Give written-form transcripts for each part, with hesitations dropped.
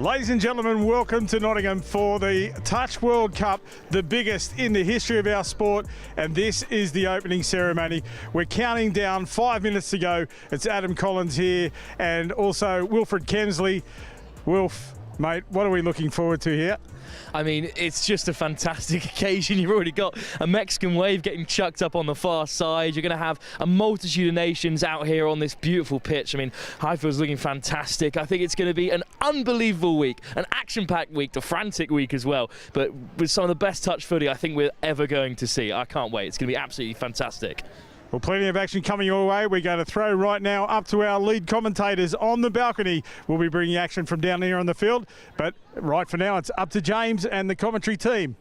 Ladies and gentlemen, welcome to Nottingham for the Touch World Cup, the biggest in the history of our sport, and this is the opening ceremony. We're counting down 5 minutes to go. It's Adam Collins here and also Wilfred Kemsley. Wilf, mate, what are we looking forward to here? I mean, it's just a fantastic occasion. You've already got a Mexican wave getting chucked up on the far side. You're going to have a multitude of nations out here on this beautiful pitch. I mean, Highfield's looking fantastic. I think it's going to be an unbelievable week, an action-packed week, a frantic week as well, but with some of the best touch footy I think we're ever going to see. I can't wait. It's going to be absolutely fantastic. Well, plenty of action coming your way. We're going to throw right now up to our lead commentators on the balcony. We'll be bringing action from down here on the field, but right for now, it's up to James and the commentary team.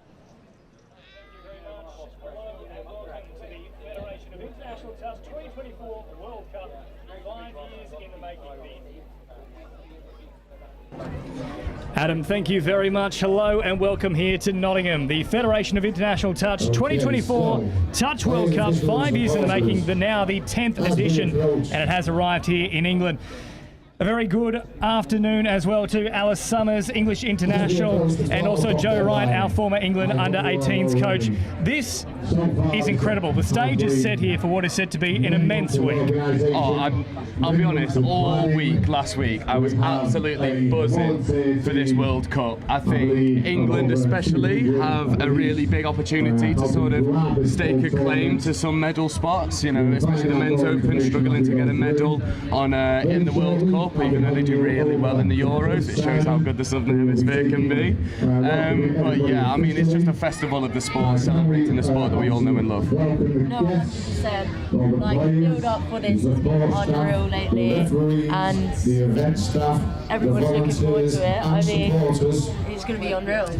Adam, thank you very much. Hello and welcome here to Nottingham, the Federation of International Touch 2024 Touch World Cup, 5 years in the making, now the 10th edition, and it has arrived here in England. A very good afternoon as well to Alice Summers, English international, and also Joe Wright, our former England under-18s coach. This is incredible. The stage is set here for what is set to be an immense week. Oh, I'll be honest, all week last week I was absolutely buzzing for this World Cup. I think England especially have a really big opportunity to sort of stake a claim to some medal spots, you know, especially the men's open struggling to get a medal on in the World Cup. Even though they do really well in the Euros, it shows how good the Southern Hemisphere can be. But yeah, I mean, it's just a festival of the sport, celebrating the sport that we all know and love. No, 100%. Like, the build-up for this has been unreal lately, and everyone's looking forward to it. I mean, it's going to be unreal.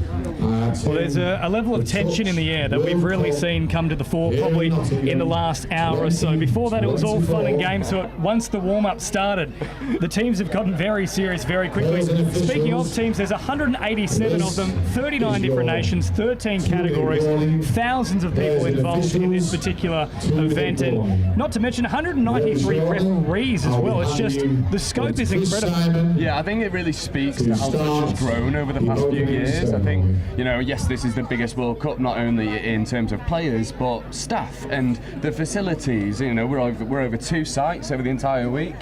Well, there's a level of tension in the air that we've really seen come to the fore probably in the last hour or so. Before that, it was all fun and games, so once the warm-up started, the teams have gotten very serious very quickly. Speaking of teams, there's 187 of them, 39 different nations, 13 categories, thousands of people involved in this particular event, and not to mention 193 referees as well. It's just, the scope is incredible. Yeah, I think it really speaks to how much has grown over the past few years. I think, you know, yes, this is the biggest World Cup, not only in terms of players, but staff and the facilities. You know, we're over 2 sites over the entire week.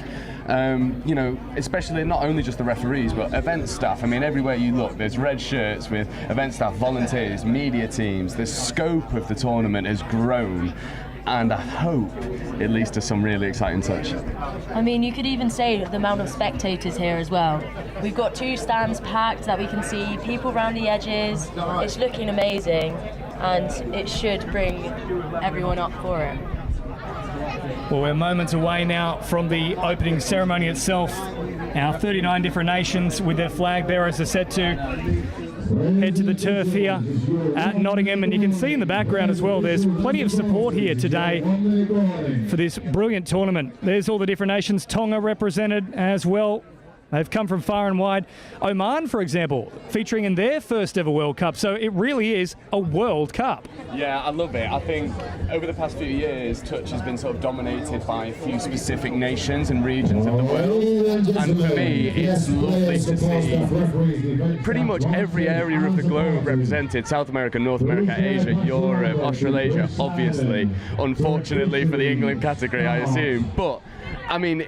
You know, especially not only just the referees, but event staff. I mean, everywhere you look, there's red shirts with event staff, volunteers, media teams. The scope of the tournament has grown, and I hope it leads to some really exciting touch. I mean, you could even say the amount of spectators here as well. We've got 2 stands packed that we can see, people around the edges. It's looking amazing, and it should bring everyone up for it. Well, we're moments away now from the opening ceremony itself. Our 39 different nations with their flag bearers are set to head to the turf here at Nottingham, and you can see in the background as well, there's plenty of support here today for this brilliant tournament. There's all the different nations, Tonga represented as well. They've come from far and wide. Oman, for example, featuring in their first ever World Cup. So it really is a World Cup. Yeah, I love it. I think over the past few years, touch has been sort of dominated by a few specific nations and regions of the world. And for me, it's lovely to see pretty much every area of the globe represented. South America, North America, Asia, Europe, Australasia, obviously. Unfortunately for the England category, I assume. But I mean,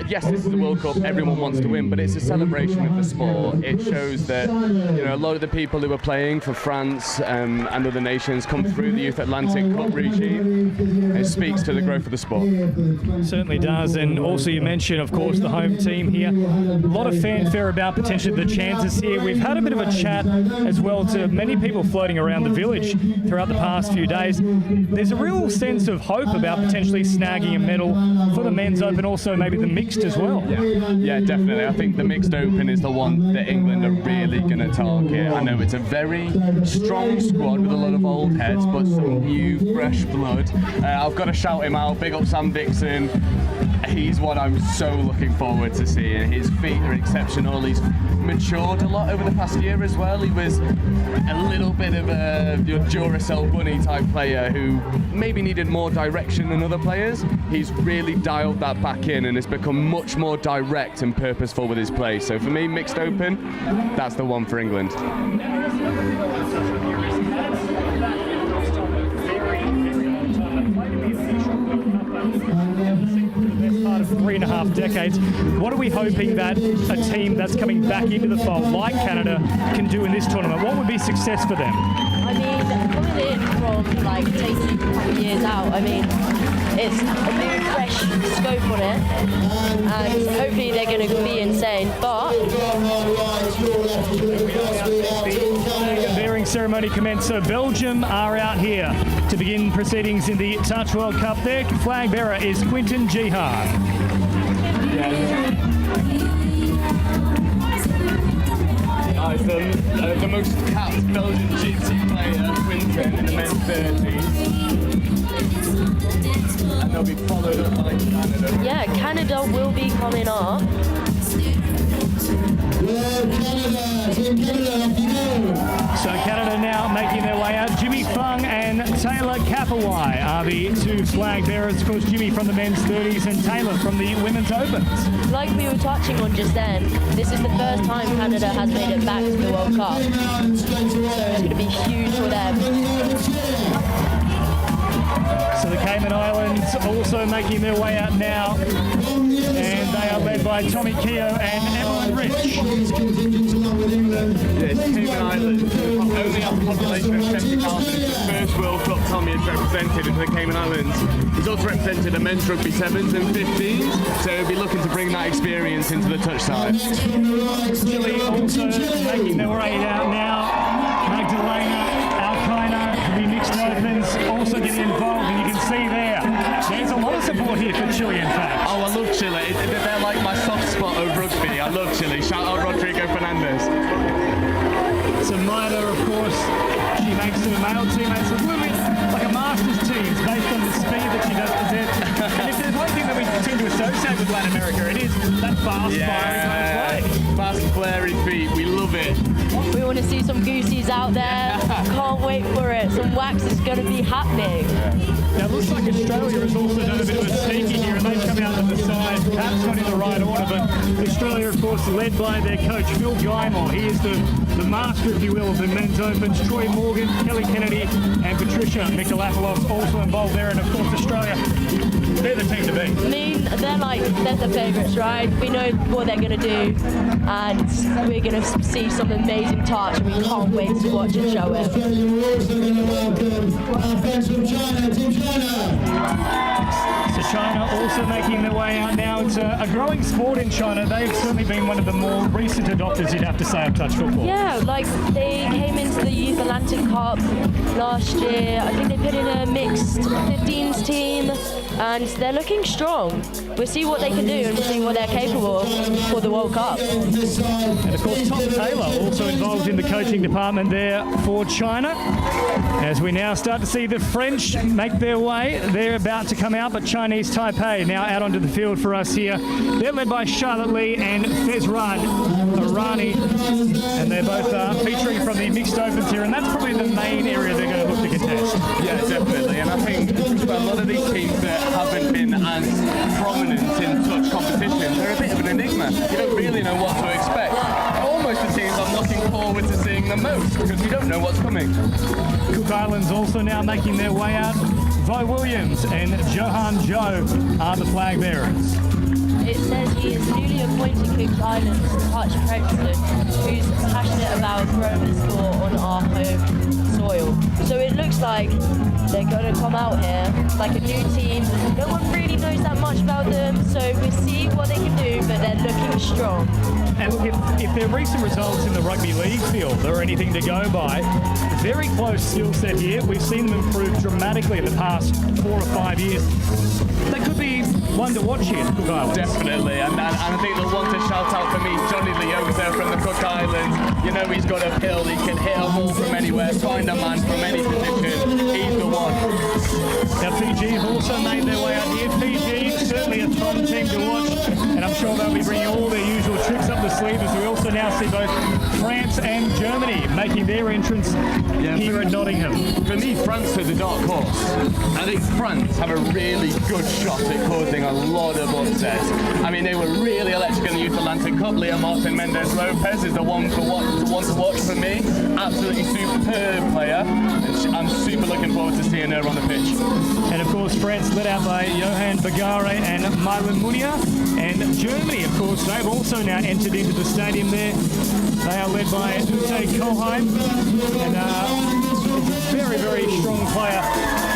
yes, this is the World Cup, everyone wants to win, but it's a celebration of the sport. It shows that, you know, a lot of the people who are playing for France and other nations come through the Youth Atlantic Cup regime. It speaks to the growth of the sport. Certainly does, and also you mentioned, of course, the home team here. A lot of fanfare about potentially the chances here. We've had a bit of a chat as well to many people floating around the village throughout the past few days. There's a real sense of hope about potentially snagging a medal for the men's open, also maybe the mixed as well. Yeah, definitely. I think the mixed open is the one that England are really going to target. I know it's a very strong squad with a lot of old heads, but some new, fresh blood. I've got to shout him out. Big up Sam Dixon. he's what I'm so looking forward to seeing. His feet are exceptional. He's matured a lot over the past year as well. He was a little bit of a Duracell bunny type player who maybe needed more direction than other players. He's really dialed that back in and has become much more direct and purposeful with his play. So for me, mixed open, that's the one for England. Part of 3.5 decades. What are we hoping that a team that's coming back into the fold, like Canada, can do in this tournament? What would be success for them? I mean, coming in from like taking a couple of years out, I mean, it's a new fresh scope on it, and hopefully they're going to be insane. But the bearing ceremony commenced, so Belgium are out here to begin proceedings in the Touch World Cup. Their flag bearer is Quinton Jihan. The most capped Belgian GT player, Quinton, in the men's 30s. And they'll be followed up by Canada. yeah, Canada will be coming up. So Canada now making their way out. Jimmy Fung and Taylor Kapawai are the two flag bearers. Of course, Jimmy from the men's 30s and Taylor from the women's opens. Like we were touching on just then, this is the first time Canada has made it back to the World Cup. So it's going to be huge for them. So the Cayman Islands also making their way out now, and they are led by Tommy Keogh and Evelyn Rich. Yes, Cayman Islands only have a population of 70,000. It's the first World Cup Tommy has represented in the Cayman Islands. He's also represented the men's rugby 7s and 15s, so he'll be looking to bring that experience into the touch side. Chile also making their way out now. Magdalena, Alcaina, the mixed opens also getting involved, and you can see there's a lot of support here for Chile, in fact. Oh, I love Chile. They're like my soft spot of rugby. I love Chile. Shout out Rodrigo Fernandez. So Maida, of course, she makes the male teammates a little bit like a Masters team based on the speed that she does possess. And if there's one thing that we tend to associate with Latin America, it is that fast, firing kind of play. Fast, flary feet. We love it. We want to see some goosies out there. Can't wait for it. Some wax is going to be happening. Now it looks like Australia has also done a bit of a sneaky here, and they've come out to the side, perhaps not in the right order, but Australia, of course, led by their coach, Phil Guymore. He is the master, if you will, of the men's opens. Troy Morgan, Kelly Kennedy, and Patricia Mikalopoulos also involved there, and of course Australia, they're the team to beat. I mean, they're the favourites, right? We know what they're going to do, and we're going to see some amazing touch, and we can't wait to watch and show it. So China also making their way out now. It's a growing sport in China. They've certainly been one of the more recent adopters, you'd have to say, of touch football. Yeah, like they came into the Youth Atlantic Cup last year. I think they put in a mixed 15s team, and they're looking strong. We'll see what they can do and see what they're capable of for the World Cup. And of course, Tom Taylor also involved in the coaching department there for China. As we now start to see the French make their way, they're about to come out, but Chinese Taipei now out onto the field for us here. They're led by Charlotte Lee and Fezrad Irani, and they're both featuring from the mixed opens here, and that's probably the main area they're going to look to contest. Yeah, definitely, and I think for a lot of these teams that haven't been as prominent in touch competitions, they're a bit of an enigma. You don't really know what to expect. Almost the teams I'm looking forward to seeing the most, because we don't know what's coming. Cook Islands also now making their way out. Vi Williams and Johan Joe are the flag bearers. It says he is newly appointed Cook Islands touch president, who's passionate about growing the sport on our home soil. So it looks like they're going to come out here like a new team. No one really knows that much about them, so we'll see what they can do, but they're looking strong. And look, if their recent results in the rugby league field are anything to go by, very close skill set here. We've seen them improve dramatically in the past 4 or 5 years. They could be one to watch here, Cook Islands. Definitely, and I think the one to shout out for me is Johnny Leota from the Cook Islands. You know he's got a pill, he can hit a ball from anywhere, find a man from any position. He's the one. Now Fiji have also made their way out here. Fiji certainly certainly a fun team to watch, and I'm sure they'll be bringing all their usual tricks up the sleeve as we also now see both France and Germany making their entrance here at Nottingham. For me, France are the dark horse. I think France have a really good shot at causing a lot of upsets. I mean, they were really electric in the Youth Atlantic Cup. Leo Martin Mendez Lopez is the one to watch for me. Absolutely superb player. And I'm super looking forward to seeing her on the pitch. And of course, France led out by Johan Bagare and Mylan Munia. And Germany, of course, they've also now entered into the stadium there. They are led by Ute Kohlheim. And very, very strong player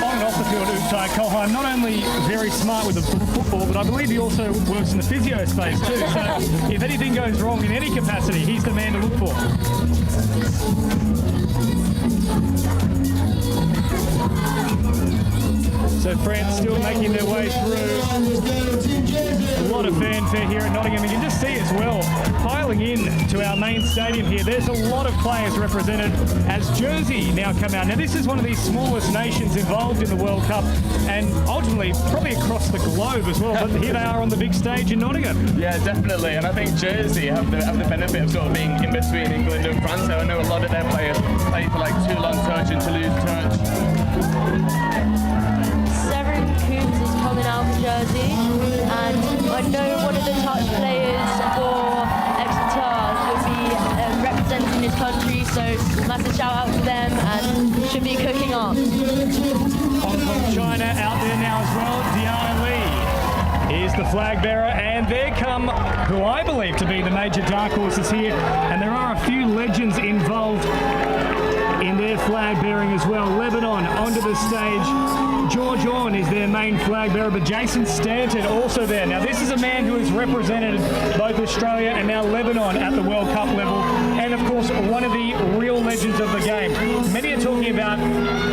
on and off the field, Ute Kohlheim. Not only very smart with the football, but I believe he also works in the physio space too. So if anything goes wrong in any capacity, he's the man to look for. So France still making their way through. A lot of fanfare here at Nottingham. You can just see as well, piling in to our main stadium here. There's a lot of players represented as Jersey now come out. Now this is one of these smallest nations involved in the World Cup, and ultimately probably across the globe as well. But here they are on the big stage in Nottingham. Yeah, definitely. And I think Jersey have the benefit of sort of being in between England and France. So I know a lot of their players play for like Toulon Touch and Toulouse Touch. Coming out for Jersey, and I know one of the touch players for Exeter will be representing his country, so massive shout out to them and should be cooking up. Hong Kong, China out there now as well. Diana Lee is the flag bearer, and there come who I believe to be the major dark horses here, and there are a few legends involved in their flag bearing as well. Lebanon onto the stage. George Orn is their main flag bearer, but Jason Stanton also there. Now this is a man who has represented both Australia and now Lebanon at the World Cup level, and of course one of the real legends of the game. Many are talking about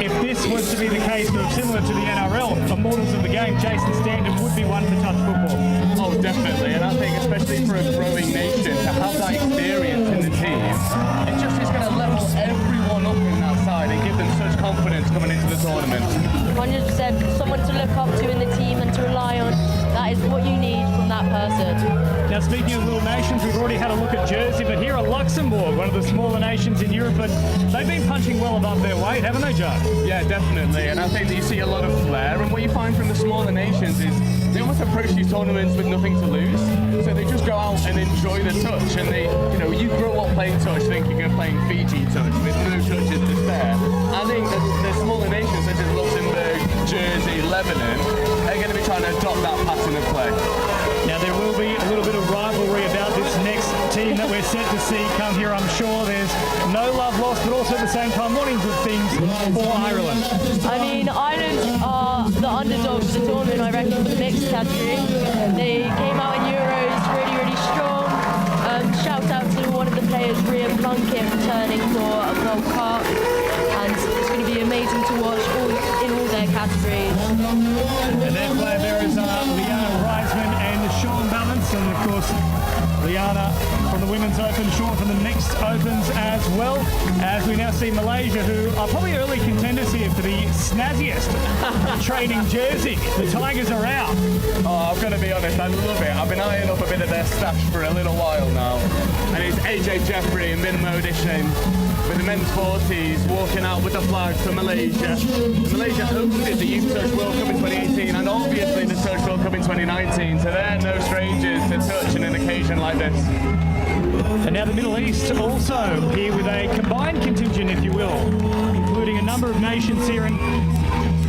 if this was to be the case, or similar to the NRL, immortals of the game, Jason Stanton would be one for touch football. Oh, definitely, and I think especially for a growing nation, to have that experience in the team, it just is going to level everyone up in that side and give them such confidence coming into the tournament. 100%, someone to look up to in the team and to rely on. That is what you need from that person. Now speaking of little nations, we've already had a look at Jersey, but here are Luxembourg, one of the smaller nations in Europe, and they've been punching well above their weight, haven't they, Joe? Yeah, definitely, and I think that you see a lot of flair, and what you find from the smaller nations is they almost approach these tournaments with nothing to lose, so they just go out and enjoy the touch, and they, you grow up playing touch thinking you're playing Fiji touch with no touches to spare. I think that the smaller nations such as Luxembourg, Jersey, Lebanon are going to be trying to adopt that pattern of play. Now there will be a little bit of rivalry about this next team that we're set to see come here. I'm sure there's no love lost, but also at the same time wanting good things for Ireland. I mean, Ireland are the underdogs of the tournament, I reckon, for the mixed category. They came out in Euros really, really strong. Shout out to one of the players, Rhea Plunkett, returning for a World Cup, and it's going to be amazing to watch in all their categories. And their player bearers are Liana Reisman and Sean Balance, and of course Liana from the Women's Open, Sean from the Mixed Opens as well, as we now see Malaysia, who are probably early contenders here for the snazziest training jersey. The Tigers are out. Oh, I've got to be honest, I love it. I've been eyeing up a bit of their stash for a little while now, and it's AJ Jeffrey and Minmo Dishain with the men's 40s walking out with the flag for Malaysia. Malaysia hosted the Youth Touch World Cup in 2018 and obviously the Touch World Cup in 2019, so they're no strangers to touch on an occasion like this. And now the Middle East also here with a combined contingent, if you will, including a number of nations here. And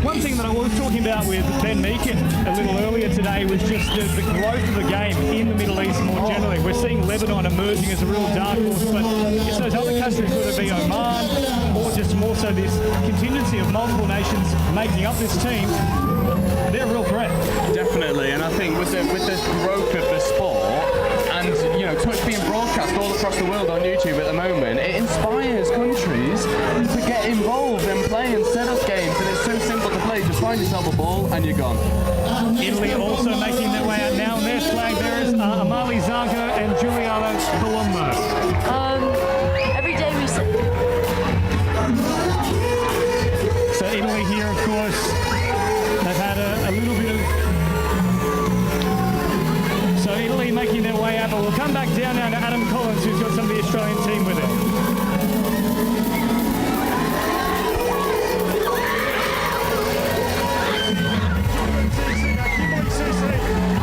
one thing that I was talking about with Ben Meakin a little earlier today was just the growth of the game in the Middle East more generally. We're seeing Lebanon emerging as a real dark horse, but it's those other countries, whether it be Oman or just more so this contingency of multiple nations making up this team, they're a real threat. Definitely, and I think with the growth of the sport, and touch being broadcast all across the world on YouTube at the moment, it inspires countries to get involved and play and set up games, and it's so simple to play. Just find yourself a ball and you're gone. Italy also making their way out now, and their flag bearers are Amali Zanko and Giuliano Colombo. Every day we So Italy here, of course, they've had a little bit of Well, we'll come back down now to Adam Collins, who's got some of the Australian team with him.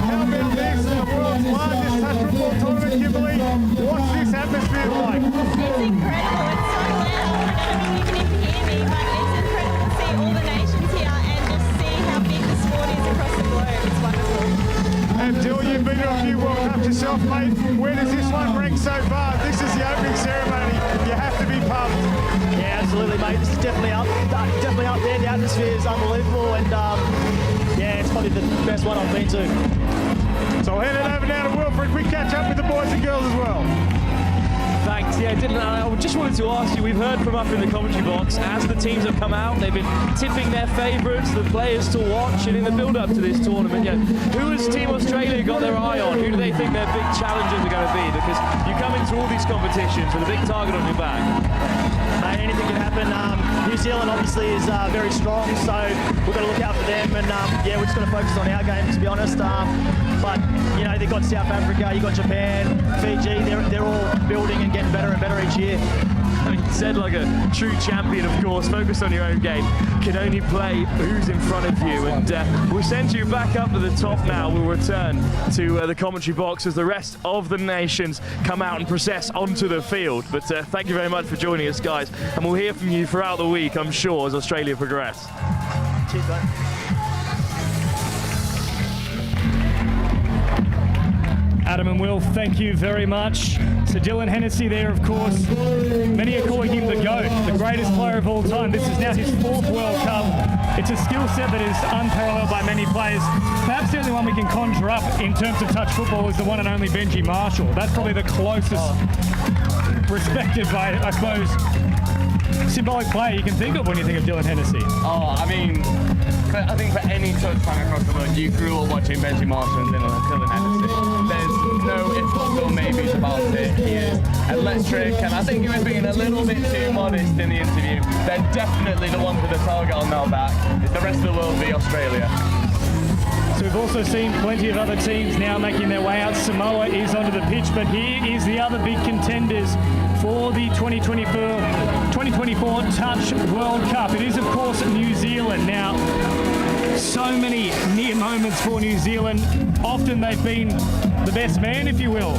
How about this? The world's largest touch football tournament, Kimberly. What's this atmosphere like? It's incredible. It's so loud. I don't know if you can even hear me, but it's incredible to see all the nations here and just see how big the sport is across the globe. It's wonderful. And Dill, you've been to a few World Cups yourself, mate. Where does this one rank so far? This is the opening ceremony. You have to be pumped. Yeah, absolutely, mate. This is definitely up there. The atmosphere is unbelievable, and yeah, it's probably the best one I've been to. So I'll hand it over now to Will for a quick catch up with the boys and girls as well. Thanks. Yeah, Dylan, I just wanted to ask you, we've heard from up in the commentary box, as the teams have come out, they've been tipping their favourites, the players to watch, and in the build-up to this tournament, who has Team Australia got their eye on? Who do they think their big challenges are going to be? Because you come into all these competitions with a big target on your back. Mate, anything can happen. New Zealand obviously is very strong, so we've got to look out for them, and yeah, we're just going to focus on our game, to be honest. But you know, they've got South Africa, you've got Japan, Fiji. They're all building and getting better and better each year. I mean, said like a true champion, of course, focus on your own game, can only play who's in front of you, and we'll send you back up to the top now. We'll return to the commentary box as the rest of the nations come out and process onto the field. But thank you very much for joining us, guys, and we'll hear from you throughout the week, I'm sure, as Australia progress. Cheers, mate. Adam and Will, thank you very much. So Dylan Hennessy there, of course. Many are calling him the GOAT, the greatest player of all time. This is now his 4th World Cup. It's a skill set that is unparalleled by many players. Perhaps the only one we can conjure up in terms of touch football is the one and only Benji Marshall. That's probably the closest respected by, I suppose, symbolic player you can think of when you think of Dylan Hennessy. Oh, I mean, I think for any touch fan across the world, you grew up watching Benji Marshall and Dylan Hennessy. There's no ifs or maybes about it. He is electric, and I think he was being a little bit too modest in the interview. They're definitely the ones with the target on their back. It's the rest of the world be Australia. So we've also seen plenty of other teams now making their way out. Samoa is onto the pitch, but here is the other big contenders for the 2024 Touch World Cup. It is, of course, New Zealand. Now, so many near moments for New Zealand. Often they've been the best man, if you will.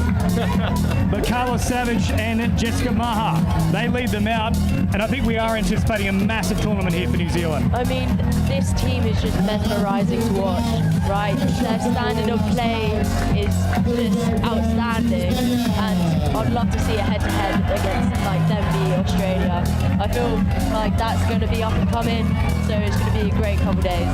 But Carlos Savage and Jessica Maha, they lead them out. And I think we are anticipating a massive tournament here for New Zealand. I mean, this team is just mesmerising to watch, right? Their standard of play is just outstanding, and I'd love to see a head-to-head against like them v Australia. I feel like that's going to be up and coming, so it's going to be a great couple days.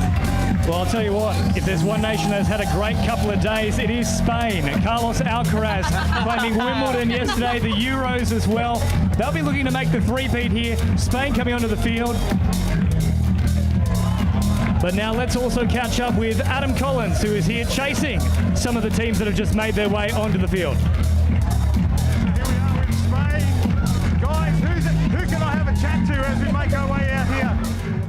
Well, I'll tell you what, if there's one nation that's had a great couple of days, it is Spain. Carlos Alcaraz claiming Wimbledon yesterday, the Euros as well. They'll be looking to make the three-peat here. Spain coming onto the field. But now let's also catch up with Adam Collins, who is here chasing some of the teams that have just made their way onto the field. Here we are in Spain. Guys, who can I have a chat to as we make our way out here?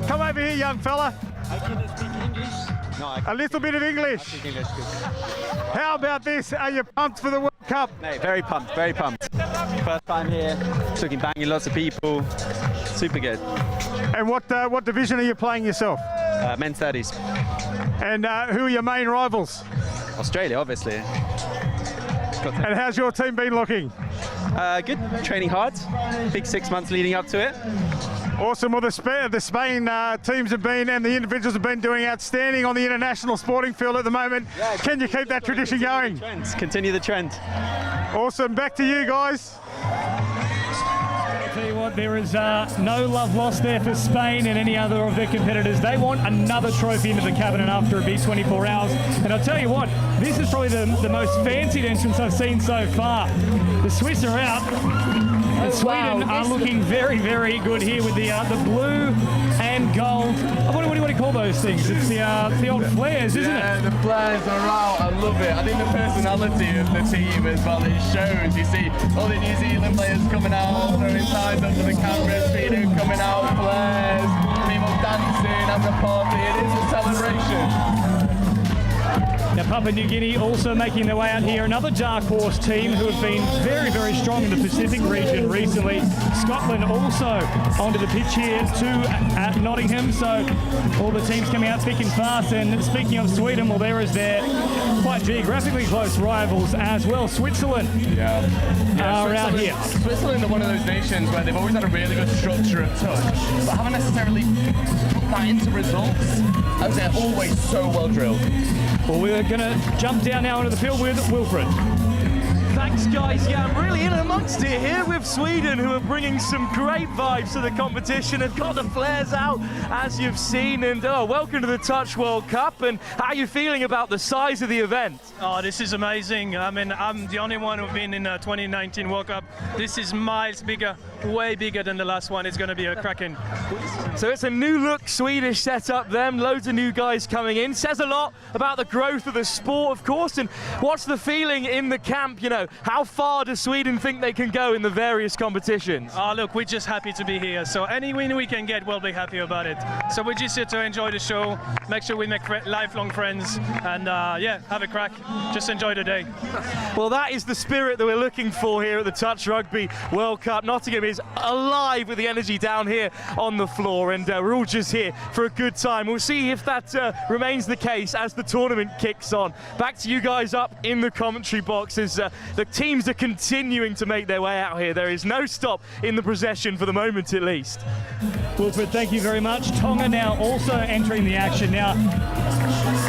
Come over here, young fella. I can speak English. No, A little bit of English. speak English. How about this? Are you pumped for the World Cup? Mate, very pumped, very pumped. First time here, talking banging lots of people. Super good. And what division are you playing yourself? Men's 30s. And who are your main rivals? Australia, obviously. And how's your team been looking? Good, training hard. Big 6 months leading up to it. Awesome. Well, the Spain teams have been, and the individuals have been doing outstanding on the international sporting field at the moment. Yeah, Can you keep that tradition going? Continue the trend. Awesome. Back to you guys. I'll tell you what, there is no love lost there for Spain and any other of their competitors. They want another trophy into the cabinet after it be 24 hours. And I'll tell you what, this is probably the most fancied entrance I've seen so far. The Swiss are out. And Sweden are looking very, very good here with the blue and gold. What do you call those things? It's the old flares, isn't it? Yeah, the flares are out. I love it. I think the personality of the team as well, it shows. You see all the New Zealand players coming out, throwing signs up to the cameras, Sweden coming out, flares, people dancing, having a party. It is a celebration. Now Papua New Guinea also making their way out here, another dark horse team who have been very, very strong in the Pacific region recently. Scotland also onto the pitch here too at Nottingham, so all the teams coming out thick and fast. And speaking of Sweden, well, there is their quite geographically close rivals as well. Switzerland are out here. Switzerland are one of those nations where they've always had a really good structure of touch, but haven't necessarily put that into results, as they're always so well drilled. Well, we're going to jump down now into the field with Wilfred. Thanks, guys. Yeah, I'm really in amongst it here with Sweden, who are bringing some great vibes to the competition. They've got the flares out, as you've seen. And welcome to the Touch World Cup. And how are you feeling about the size of the event? Oh, this is amazing. I mean, I'm the only one who's been in 2019 World Cup. This is miles bigger, way bigger than the last one. It's going to be a cracking. So it's a new look Swedish setup then, loads of new guys coming in. Says a lot about the growth of the sport, of course. And what's the feeling in the camp, you know? How far does Sweden think they can go in the various competitions? Oh, look, we're just happy to be here. So any win we can get, we'll be happy about it. So we're just here to enjoy the show, make sure we make lifelong friends, and yeah, have a crack. Just enjoy the day. Well, that is the spirit that we're looking for here at the Touch Rugby World Cup. Nottingham is alive with the energy down here on the floor, and we're all just here for a good time. We'll see if that remains the case as the tournament kicks on. Back to you guys up in the commentary box as the teams are continuing to make their way out here. There is no stop in the procession for the moment, at least. Wilfred, thank you very much. Tonga now also entering the action. Now,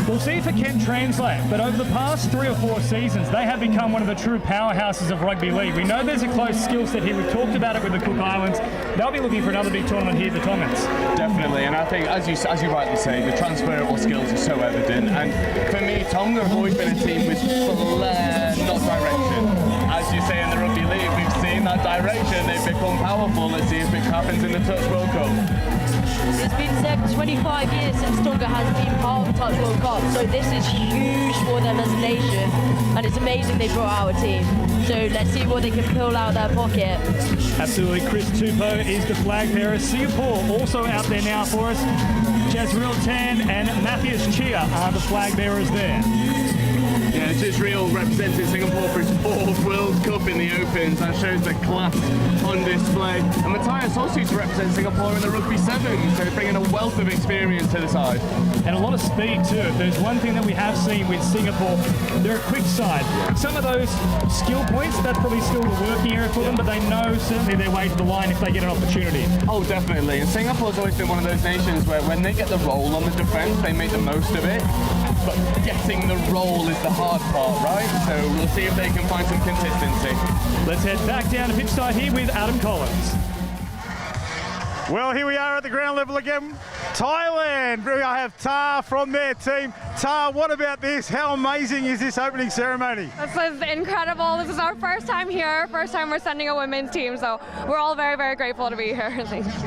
we'll see if it can translate, but over the past 3 or 4 seasons, they have become one of the true powerhouses of rugby league. We know there's a close skill set here. We've talked about it with the Cook Islands. They'll be looking for another big tournament here, the Tongans. Definitely, and I think, as you rightly say, the transferable skills are so evident. And for me, Tonga have always been a team with flair, not direction. As you say in the rugby league, we've seen that direction. They've become powerful. Let's see if it happens in the Touch World Cup. It's been said 25 years since Tonga has been part of the Touch World Cup, so this is huge for them as a nation, and it's amazing they brought out a team. So let's see what they can pull out of their pocket. Absolutely. Chris Tupou is the flag bearer. Singapore also out there now for us. Jazreel Tan and Matthias Chia are the flag bearers there. Yeah, Jazreel representing Singapore for his 4th World Cup in the Opens. That shows the class on display. And Matthias also used to represent Singapore in the Rugby 7, so bringing a wealth of experience to the side. And a lot of speed too. If there's one thing that we have seen with Singapore, they're a quick side. Some of those skill points, that's probably still the working area for them, but they know certainly their way to the line if they get an opportunity. Oh, definitely. And Singapore's always been one of those nations where when they get the roll on the defence, they make the most of it. But getting the roll is the hard part, right? So we'll see if they can find some consistency. Let's head back down to pitch side here with Adam Collins. Well, here we are at the ground level again. Thailand, I have Tar from their team. Tar, what about this? How amazing is this opening ceremony? This is incredible. This is our first time here, first time we're sending a women's team, so we're all very, very grateful to be here.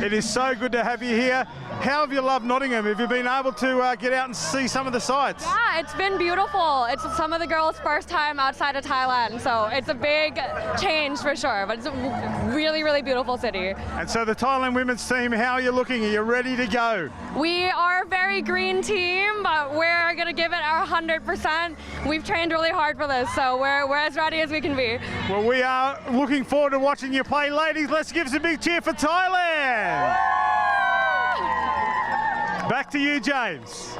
It is so good to have you here. How have you loved Nottingham? Have you been able to get out and see some of the sights? Yeah, it's been beautiful. It's some of the girls' first time outside of Thailand, so it's a big change for sure, but it's a really, really beautiful city. And so the Thailand women's team, how are you looking? Are you ready to go? We are a very green team, but we're going to give it our 100%. We've trained really hard for this, so we're as ready as we can be. Well, we are looking forward to watching you play. Ladies, let's give us a big cheer for Thailand. Back to you, James.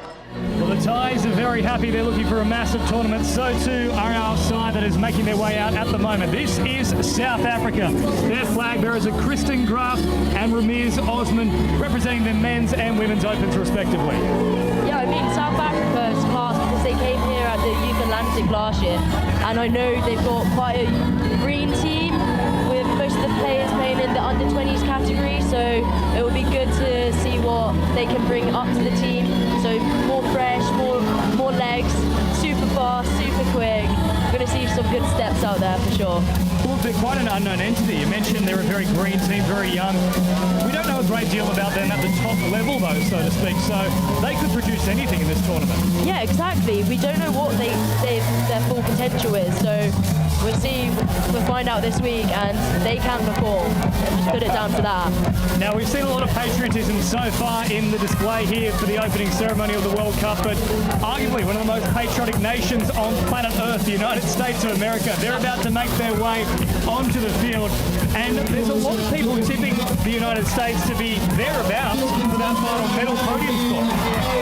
Well, the Thais are very happy. They're looking for a massive tournament. So too are our side that is making their way out at the moment. This is South Africa. Their flag bearers are Kristen Graf and Ramiz Osman, representing the men's and women's opens respectively. Yeah, I mean, South Africa is class because they came here at the Youth Atlantic last year, and I know they've got quite a green team with most of the players playing in the under-20s category, so it will be good to see what they can bring up to the team. So more fresh, more legs, super fast, super quick. We're going to see some good steps out there for sure. Well, they're quite an unknown entity. You mentioned they're a very green team, very young. We don't know a great deal about them at the top level, though, so to speak, so they could produce anything in this tournament. Yeah, exactly. We don't know what their full potential is, so we'll see we'll find out this week, and they can perform. Just put it down to that. Now, we've seen a lot of patriotism so far in the display here for the opening ceremony of the World Cup, but arguably one of the most patriotic nations on planet Earth, the United States of America, they're about to make their way onto the field, and there's a lot of people tipping the United States to be thereabouts for that final medal podium spot.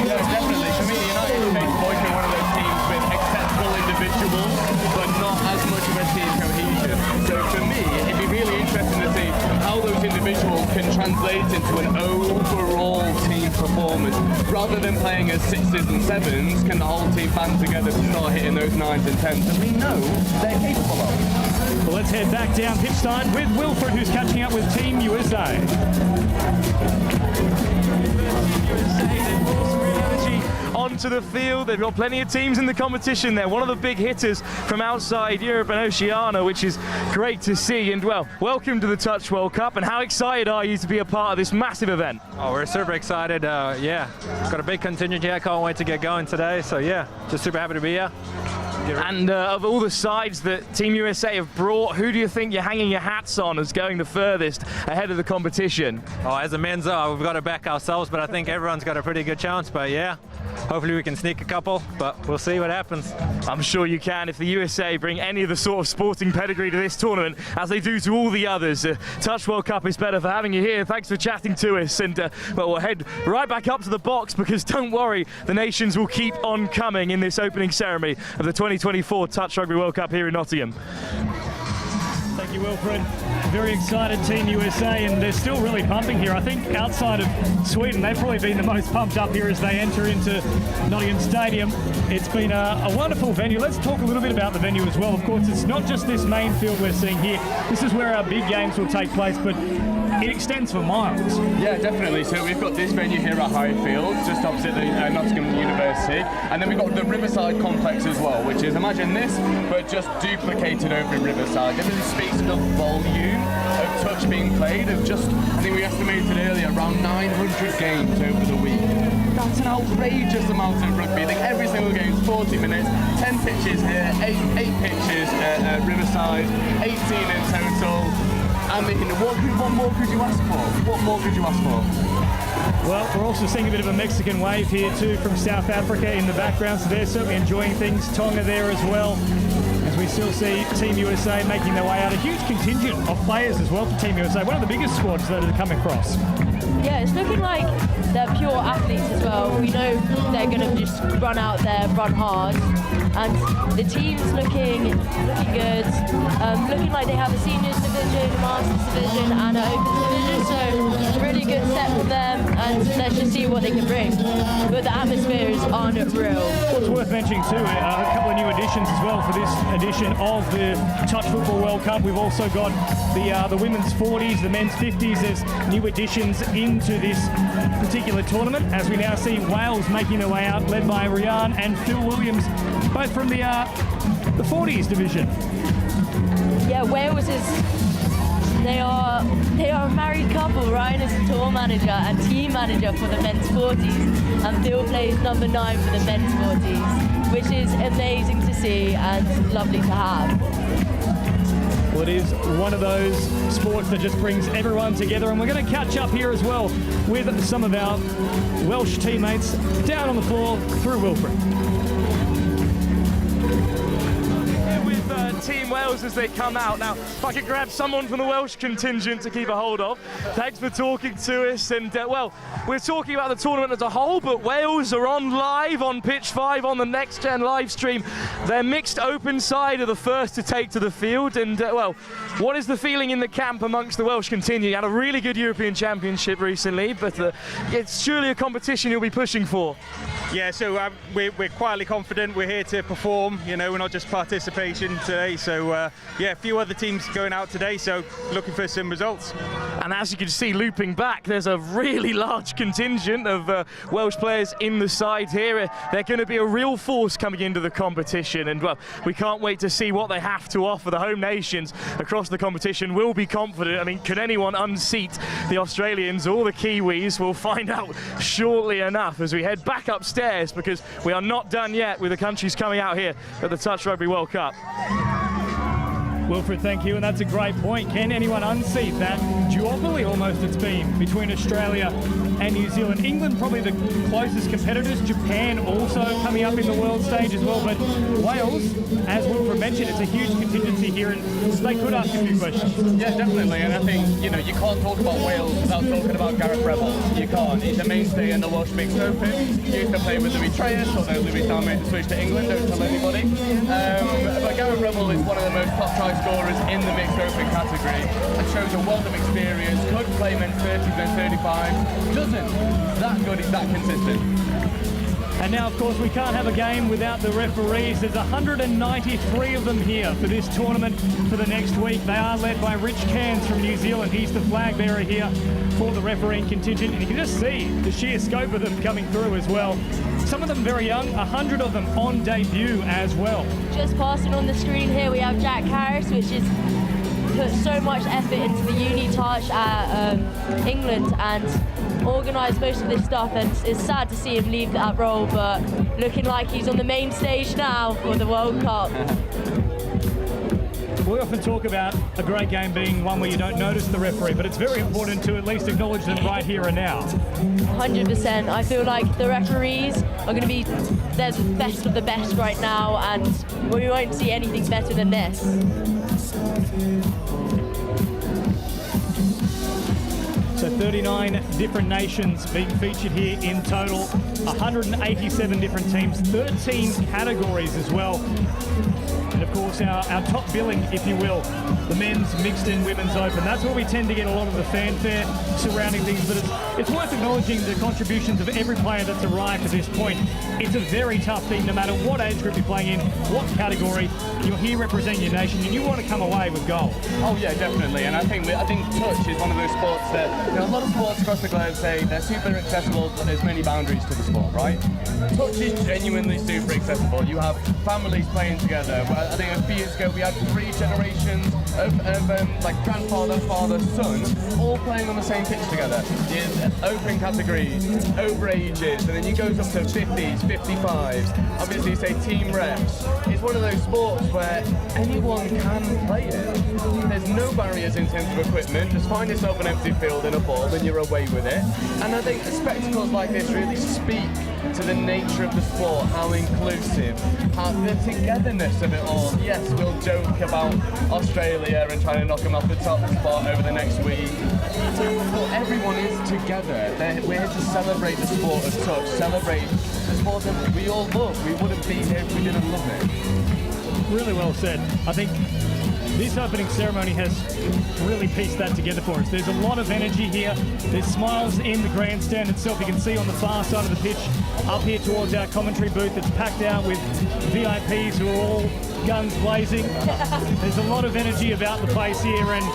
Yeah, definitely. For me, the United States boys are one of those teams with exceptional individuals, but not as much of a team cohesion. So for me, it'd be really interesting to see how those individuals can translate into an overall team performance. Rather than playing as 6s and 7s, can the whole team band together to start hitting those 9s and 10s that we know they're capable of? Well, let's head back down pitch side with Wilfred, who's catching up with Team USA. Onto the field. They've got plenty of teams in the competition there. One of the big hitters from outside Europe and Oceania, which is great to see. And well, welcome to the Touch World Cup. And how excited are you to be a part of this massive event? Oh, we're super excited. Yeah, got a big contingent here. I can't wait to get going today. So yeah, just super happy to be here. And of all the sides that Team USA have brought, who do you think you're hanging your hats on as going the furthest ahead of the competition? Oh, as a men's, we've got to back ourselves, but I think everyone's got a pretty good chance. But yeah, hopefully we can sneak a couple, but we'll see what happens. I'm sure you can if the USA bring any of the sort of sporting pedigree to this tournament, as they do to all the others. Touch World Cup is better for having you here. Thanks for chatting to us. And well, we'll head right back up to the box, because don't worry, the nations will keep on coming in this opening ceremony of the 2024 Touch Rugby World Cup here in Nottingham. Thank you, Wilfred. Very excited Team USA, and they're still really pumping here. I think outside of Sweden, they've probably been the most pumped up here as they enter into Nottingham Stadium. It's been a wonderful venue. Let's talk a little bit about the venue as well. Of course, it's not just this main field we're seeing here. This is where our big games will take place, but it extends for miles. Yeah, definitely. So we've got this venue here at Highfield, just opposite the Nottingham University, and then we've got the Riverside complex as well, which is, imagine this, but just duplicated over in Riverside. It really speaks to the volume of touch being played of just, I think we estimated earlier, around 900 games over the week. That's an outrageous amount of rugby. I think every single game is 40 minutes, 10 pitches here, 8 pitches at Riverside, 18 in total. I mean, what more could you ask for? What more could you ask for? Well, we're also seeing a bit of a Mexican wave here too from South Africa in the background, so they're certainly enjoying things. Tonga there as well, as we still see Team USA making their way out. A huge contingent of players as well for Team USA, one of the biggest squads that have come across. Yeah, it's looking like they're pure athletes as well. We know they're going to just run out there, run hard, and the team's looking good. Looking like they have a seniors division, a masters division, and an open division. So really good set for them, and let's just see what they can bring. But the atmosphere is unreal. What's worth mentioning too, a couple of new additions as well for this edition of the Touch Football World Cup. We've also got the women's 40s, the men's 50s. There's new additions into this particular tournament, as we now see Wales making their way out, led by Ryan and Phil Williams, both from the 40s division. Yeah, Wales they are a married couple. Ryan is the tour manager and team manager for the men's 40s, and Phil plays number 9 for the men's 40s, which is amazing to see and lovely to have. Well, it is one of those sports that just brings everyone together, and we're going to catch up here as well with some of our Welsh teammates down on the floor through Wilfred. Team Wales as they come out. Now, if I could grab someone from the Welsh contingent to keep a hold of. Thanks for talking to us. And, well, we're talking about the tournament as a whole, but Wales are on live on Pitch 5 on the Next Gen live stream. Their mixed open side are the first to take to the field. And, well, what is the feeling in the camp amongst the Welsh contingent? You had a really good European Championship recently, but it's surely a competition you'll be pushing for. Yeah, so we're quietly confident. We're here to perform. You know, we're not just participation today. So yeah, a few other teams going out today, so looking for some results. And as you can see, looping back, there's a really large contingent of Welsh players in the side here. They're going to be a real force coming into the competition, and well, we can't wait to see what they have to offer. The home nations across the competition will be confident. I mean, can anyone unseat the Australians or the Kiwis? We'll find out shortly enough as we head back upstairs, because we are not done yet with the countries coming out here at the Touch Rugby World Cup. Wilfred, thank you, and that's a great point. Can anyone unseat that duopoly almost it's been between Australia and New Zealand? England probably the closest competitors, Japan also coming up in the world stage as well, but Wales, as Wilfred mentioned, it's a huge contingency here and they could ask a few questions. Yeah, definitely, and I think, you know, you can't talk about Wales without talking about Gareth Rebel. You can't. He's a mainstay in the Welsh Mixed Open. He used to play with Louis Treyas, although Louis now made the switch to England, don't tell anybody. But Gareth Rebel is one of the most top try scorers in the Mixed Open category and shows a wealth of experience, could play men's 30s, men's 35, doesn't. That good, he's that consistent. And now, of course, we can't have a game without the referees. There's 193 of them here for this tournament for the next week. They are led by Rich Cairns from New Zealand. He's the flag bearer here for the refereeing contingent. And you can just see the sheer scope of them coming through as well. Some of them very young, 100 of them on debut as well. Just passing on the screen here, we have Jack Harris, which is put so much effort into the uni touch at England and organised most of this stuff, and it's sad to see him leave that role, but looking like he's on the main stage now for the World Cup. We often talk about a great game being one where you don't notice the referee, but it's very important to at least acknowledge them right here and now. 100%. I feel like the referees are going to be they're the best of the best right now, and we won't see anything better than this. So 39 different nations being featured here in total, 187 different teams, 13 categories as well. And of course our top billing, if you will, the men's mixed and women's open. That's where we tend to get a lot of the fanfare surrounding things, but it's worth acknowledging the contributions of every player that's arrived to this point. It's a very tough thing, no matter what age group you're playing in, what category, you're here representing your nation and you want to come away with gold. Oh yeah, definitely, and I think touch is one of those sports that, you know, a lot of sports across the globe say they're super accessible, but there's many boundaries to the sport, right? Touch is genuinely super accessible. You have families playing together. I think a few years ago we had 3 generations of like grandfather, father, son, all playing on the same pitch together. There's open categories, over ages, and then you goes up to 50s, 55s. Obviously, say team reps. It's one of those sports where anyone can play it. There's no barriers in terms of equipment. Just find yourself an empty field and a ball, and you're away with it. And I think spectacles like this really speak to the nature of the sport, how inclusive, how the togetherness of it all. Yes, we'll joke about Australia and trying to knock them off the top spot over the next week. But everyone is together. We're here to celebrate the sport of touch, celebrate the sport that we all love. We wouldn't be here if we didn't love it. Really well said. I think this opening ceremony has really pieced that together for us. There's a lot of energy here. There's smiles in the grandstand itself. You can see on the far side of the pitch, up here towards our commentary booth, it's packed out with VIPs who are all guns blazing. There's a lot of energy about the place here, and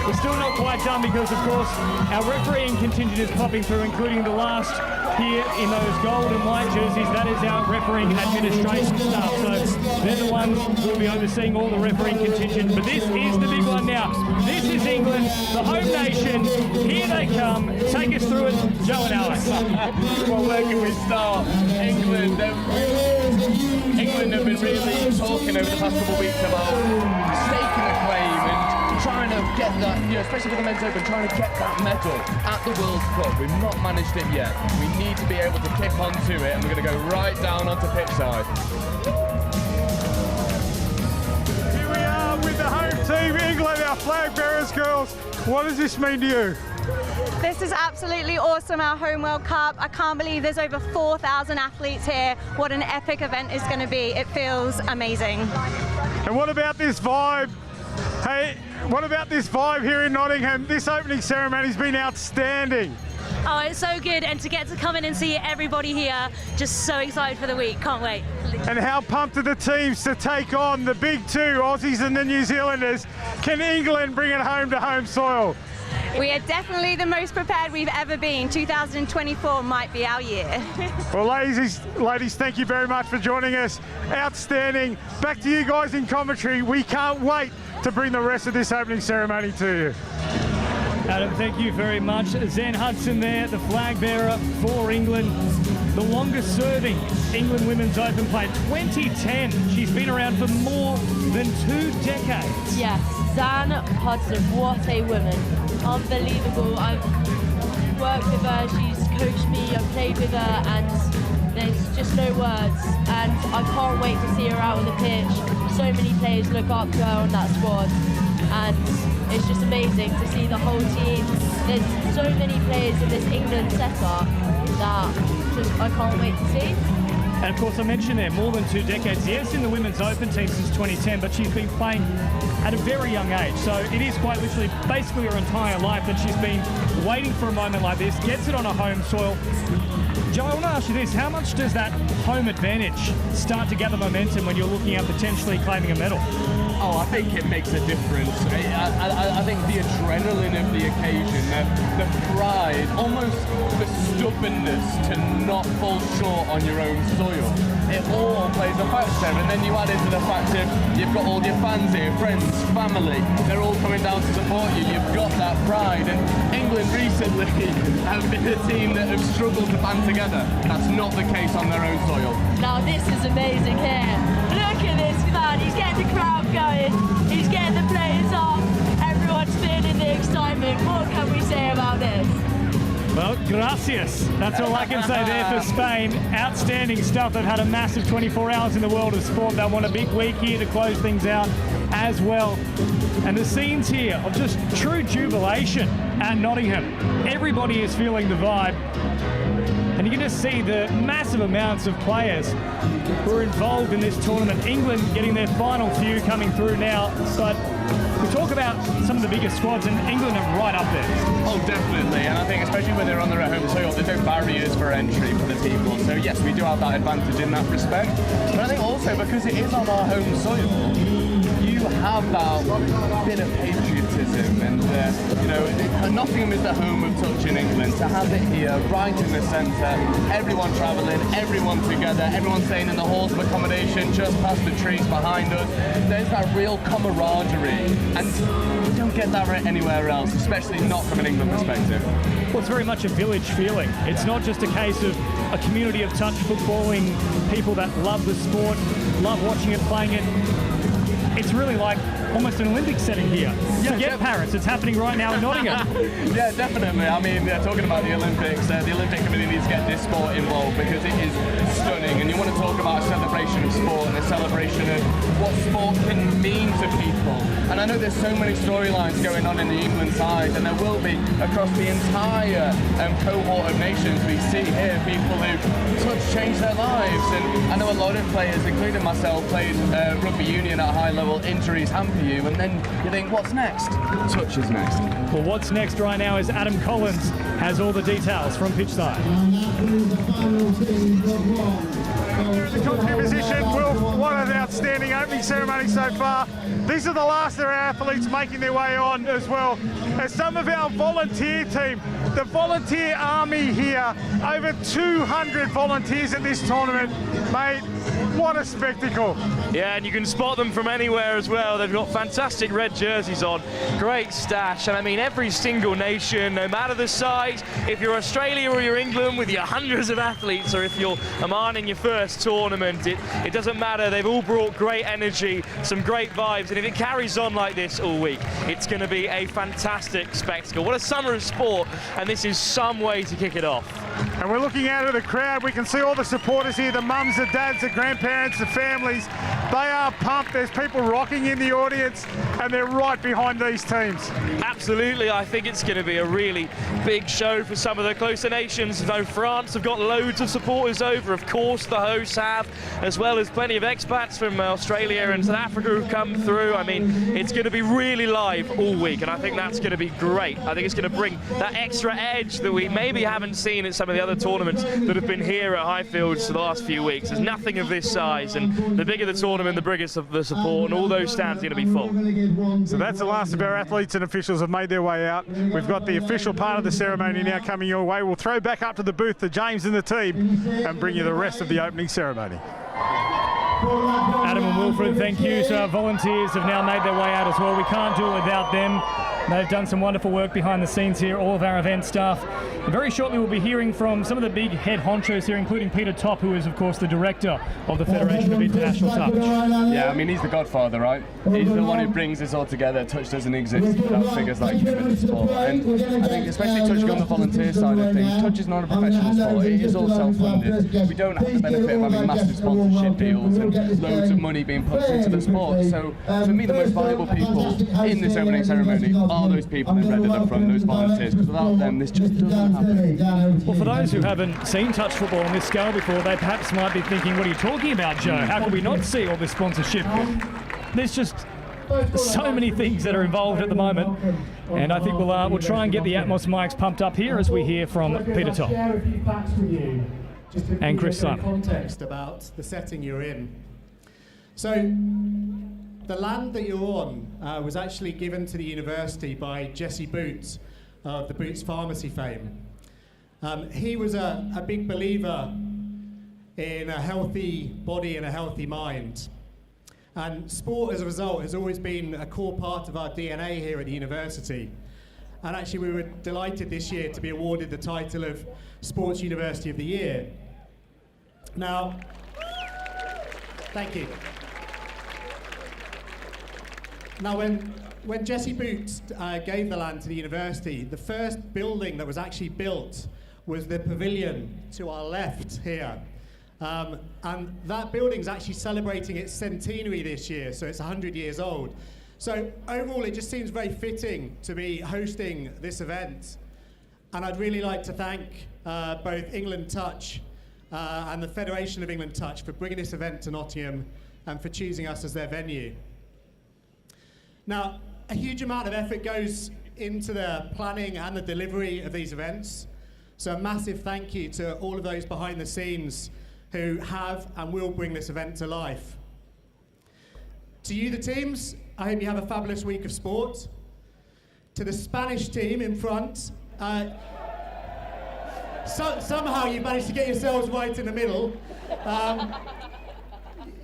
we're still not quite done because, of course, our refereeing contingent is popping through, including the last here in those gold and white jerseys. That is our refereeing administration staff. So they're the ones who will be overseeing all the refereeing contingent. But this is the big one now. This is England, the home nation. Here they come. Take us through it, Joe and Alex. Well, where can we start? England have been really talking over the past couple of weeks about staking a claim and trying to get that, you know, especially for the men's open, trying to get that medal at the World Cup. We've not managed it yet. We need to be able to kick onto it, and we're going to go right down onto pitch side. Here we are with the home team, England, our flag bearers, girls. What does this mean to you? This is absolutely awesome, our home World Cup. I can't believe there's over 4,000 athletes here. What an epic event it's going to be. It feels amazing. And what about this vibe? Hey, what about this vibe here in Nottingham? This opening ceremony's been outstanding. Oh, it's so good, and to get to come in and see everybody here, just so excited for the week, can't wait. And how pumped are the teams to take on the big two, Aussies and the New Zealanders? Can England bring it home to home soil? We are definitely the most prepared we've ever been. 2024 might be our year. Well, ladies, thank you very much for joining us. Outstanding. Back to you guys in commentary. We can't wait to bring the rest of this opening ceremony to you. Adam, thank you very much. Zen Hudson there, the flag bearer for England. The longest serving England Women's Open player, 2010. She's been around for more than 2 decades. Yeah, Dan Hudson, what a woman. Unbelievable. I've worked with her, she's coached me, I've played with her, and there's just no words. And I can't wait to see her out on the pitch. So many players look up to her on that squad. And it's just amazing to see the whole team. There's so many players in this England setup that just I can't wait to see. And of course, I mentioned there, more than 2 decades. Yes, in the Women's Open team since 2010, but she's been playing at a very young age. So it is quite literally basically her entire life that she's been waiting for a moment like this, gets it on her home soil. Joe, I want to ask you this, how much does that home advantage start to gather momentum when you're looking at potentially claiming a medal? Oh, I think it makes a difference. I think the adrenaline of the occasion, the pride, almost the stubbornness to not fall short on your own soil, it all plays a factor. And then you add into the fact that you've got all your fans here, friends, family, they're all coming down to support you. You've got that pride. And England recently have been a team that have struggled to band together. That's not the case on their own soil. Now this is amazing here. Look at this man, he's getting the crowd going, he's getting the players up, everyone's feeling the excitement. What can we say about this? Well, gracias. That's all I can say there for Spain. Outstanding stuff. They've had a massive 24 hours in the world of sport. They want a big week here to close things out as well. And the scenes here of just true jubilation at Nottingham. Everybody is feeling the vibe. And you can just see the massive amounts of players who are involved in this tournament. England getting their final few coming through now. But we talk about some of the biggest squads, and England are right up there. Oh, definitely. And I think especially when they're on their home soil, there's no barriers for entry for the people. So yes, we do have that advantage in that respect. But I think also because it is on our home soil, you have that bit of patriotism, and Nottingham is the home of touch in England. To have it here, right in the centre, everyone travelling, everyone together, everyone staying in the halls of accommodation just past the trees behind us. There's that real camaraderie, and you don't get that anywhere else, especially not from an England perspective. Well, it's very much a village feeling. It's not just a case of a community of touch footballing people that love the sport, love watching it, playing it. It's really like almost an Olympic setting here. Forget Paris, it's happening right now in Nottingham. Yeah, definitely. I mean, talking about the Olympics, the Olympic Committee needs to get this sport involved because it is stunning. And you want to talk about a celebration of sport and a celebration of what sport can mean to people. And I know there's so many storylines going on in the England side, and there will be across the entire cohort of nations we see here, people who touch change their lives. And I know a lot of players, including myself, played rugby union at a high level. Injuries hamper you, and then you think, what's next? Touch is next. Well, what's next right now is Adam Collins has all the details from pitchside. The commentary position, Will, what an outstanding opening ceremony so far. These are the last of our athletes making their way on as well as some of our volunteer team. The volunteer army here, over 200 volunteers at this tournament. Mate, what a spectacle. Yeah, and you can spot them from anywhere as well. They've got fantastic red jerseys on, great stash, and I mean every single nation, no matter the size, if you're Australia or you're England with your hundreds of athletes, or if you're Oman in your first tournament, it doesn't matter. They've all brought great energy, some great vibes, and if it carries on like this all week, it's going to be a fantastic spectacle. What a summer of sport, and this is some way to kick it off. And we're looking out at the crowd. We can see all the supporters here, the mums, the dads, the grandparents, the families. They are pumped. There's people rocking in the audience, and they're right behind these teams. Absolutely. I think it's going to be a really big show for some of the closer nations. Though France have got loads of supporters over, of course the hosts have, as well as plenty of expats from Australia and South Africa who've come through. I mean, it's going to be really live all week, and I think that's going to be great. I think it's going to bring that extra edge that we maybe haven't seen at some of the other tournaments that have been here at Highfields for the last few weeks. There's nothing of this size, and the bigger the tournament, the biggest of the support, and all those stands are going to be full. So that's the last of our athletes and officials have made their way out. We've got the official part of the ceremony now coming your way. We'll throw back up to the booth to James and the team and bring you the rest of the opening ceremony. Adam and Wilfred, thank you. So our volunteers have now made their way out as well. We can't do it without them. They've done some wonderful work behind the scenes here, all of our event staff. And very shortly we'll be hearing from some of the big head honchos here, including Peter Topp, who is of course the director of the Federation of International Touch. Yeah, I mean, he's the godfather, right? He's the one who brings this all together. Touch doesn't exist without figures like him in the sport. And I think especially touching on the volunteer side of things, touch is not a professional sport. It is all self-funded. We don't have the benefit of having massive sponsorship deals and loads of money being put into the sport. So for me, the most valuable people in this opening ceremony are those people in red at the front, those volunteers, because without them this just doesn't happen. Well, for those who haven't seen touch football on this scale before, they perhaps might be thinking, what are you talking about, Joe? How can we not see all this sponsorship? There's just so many things that are involved at the moment, and I think we'll try and get the Atmos mics pumped up here as we hear from Peter Topp and Chris Simon. Context about the setting you're in. So the land that you're on was actually given to the university by Jesse Boots of the Boots Pharmacy fame. He was a big believer in a healthy body and a healthy mind. And sport, as a result, has always been a core part of our DNA here at the university. And actually, we were delighted this year to be awarded the title of Sports University of the Year. Now, thank you. Now, when Jesse Boots gave the land to the university, the first building that was actually built was the pavilion to our left here. And that building's actually celebrating its centenary this year, so it's 100 years old. So overall, it just seems very fitting to be hosting this event. And I'd really like to thank both England Touch and the Federation of England Touch for bringing this event to Nottingham and for choosing us as their venue. Now, a huge amount of effort goes into the planning and the delivery of these events. So a massive thank you to all of those behind the scenes who have and will bring this event to life. To you, the teams, I hope you have a fabulous week of sport. To the Spanish team in front, somehow you managed to get yourselves right in the middle.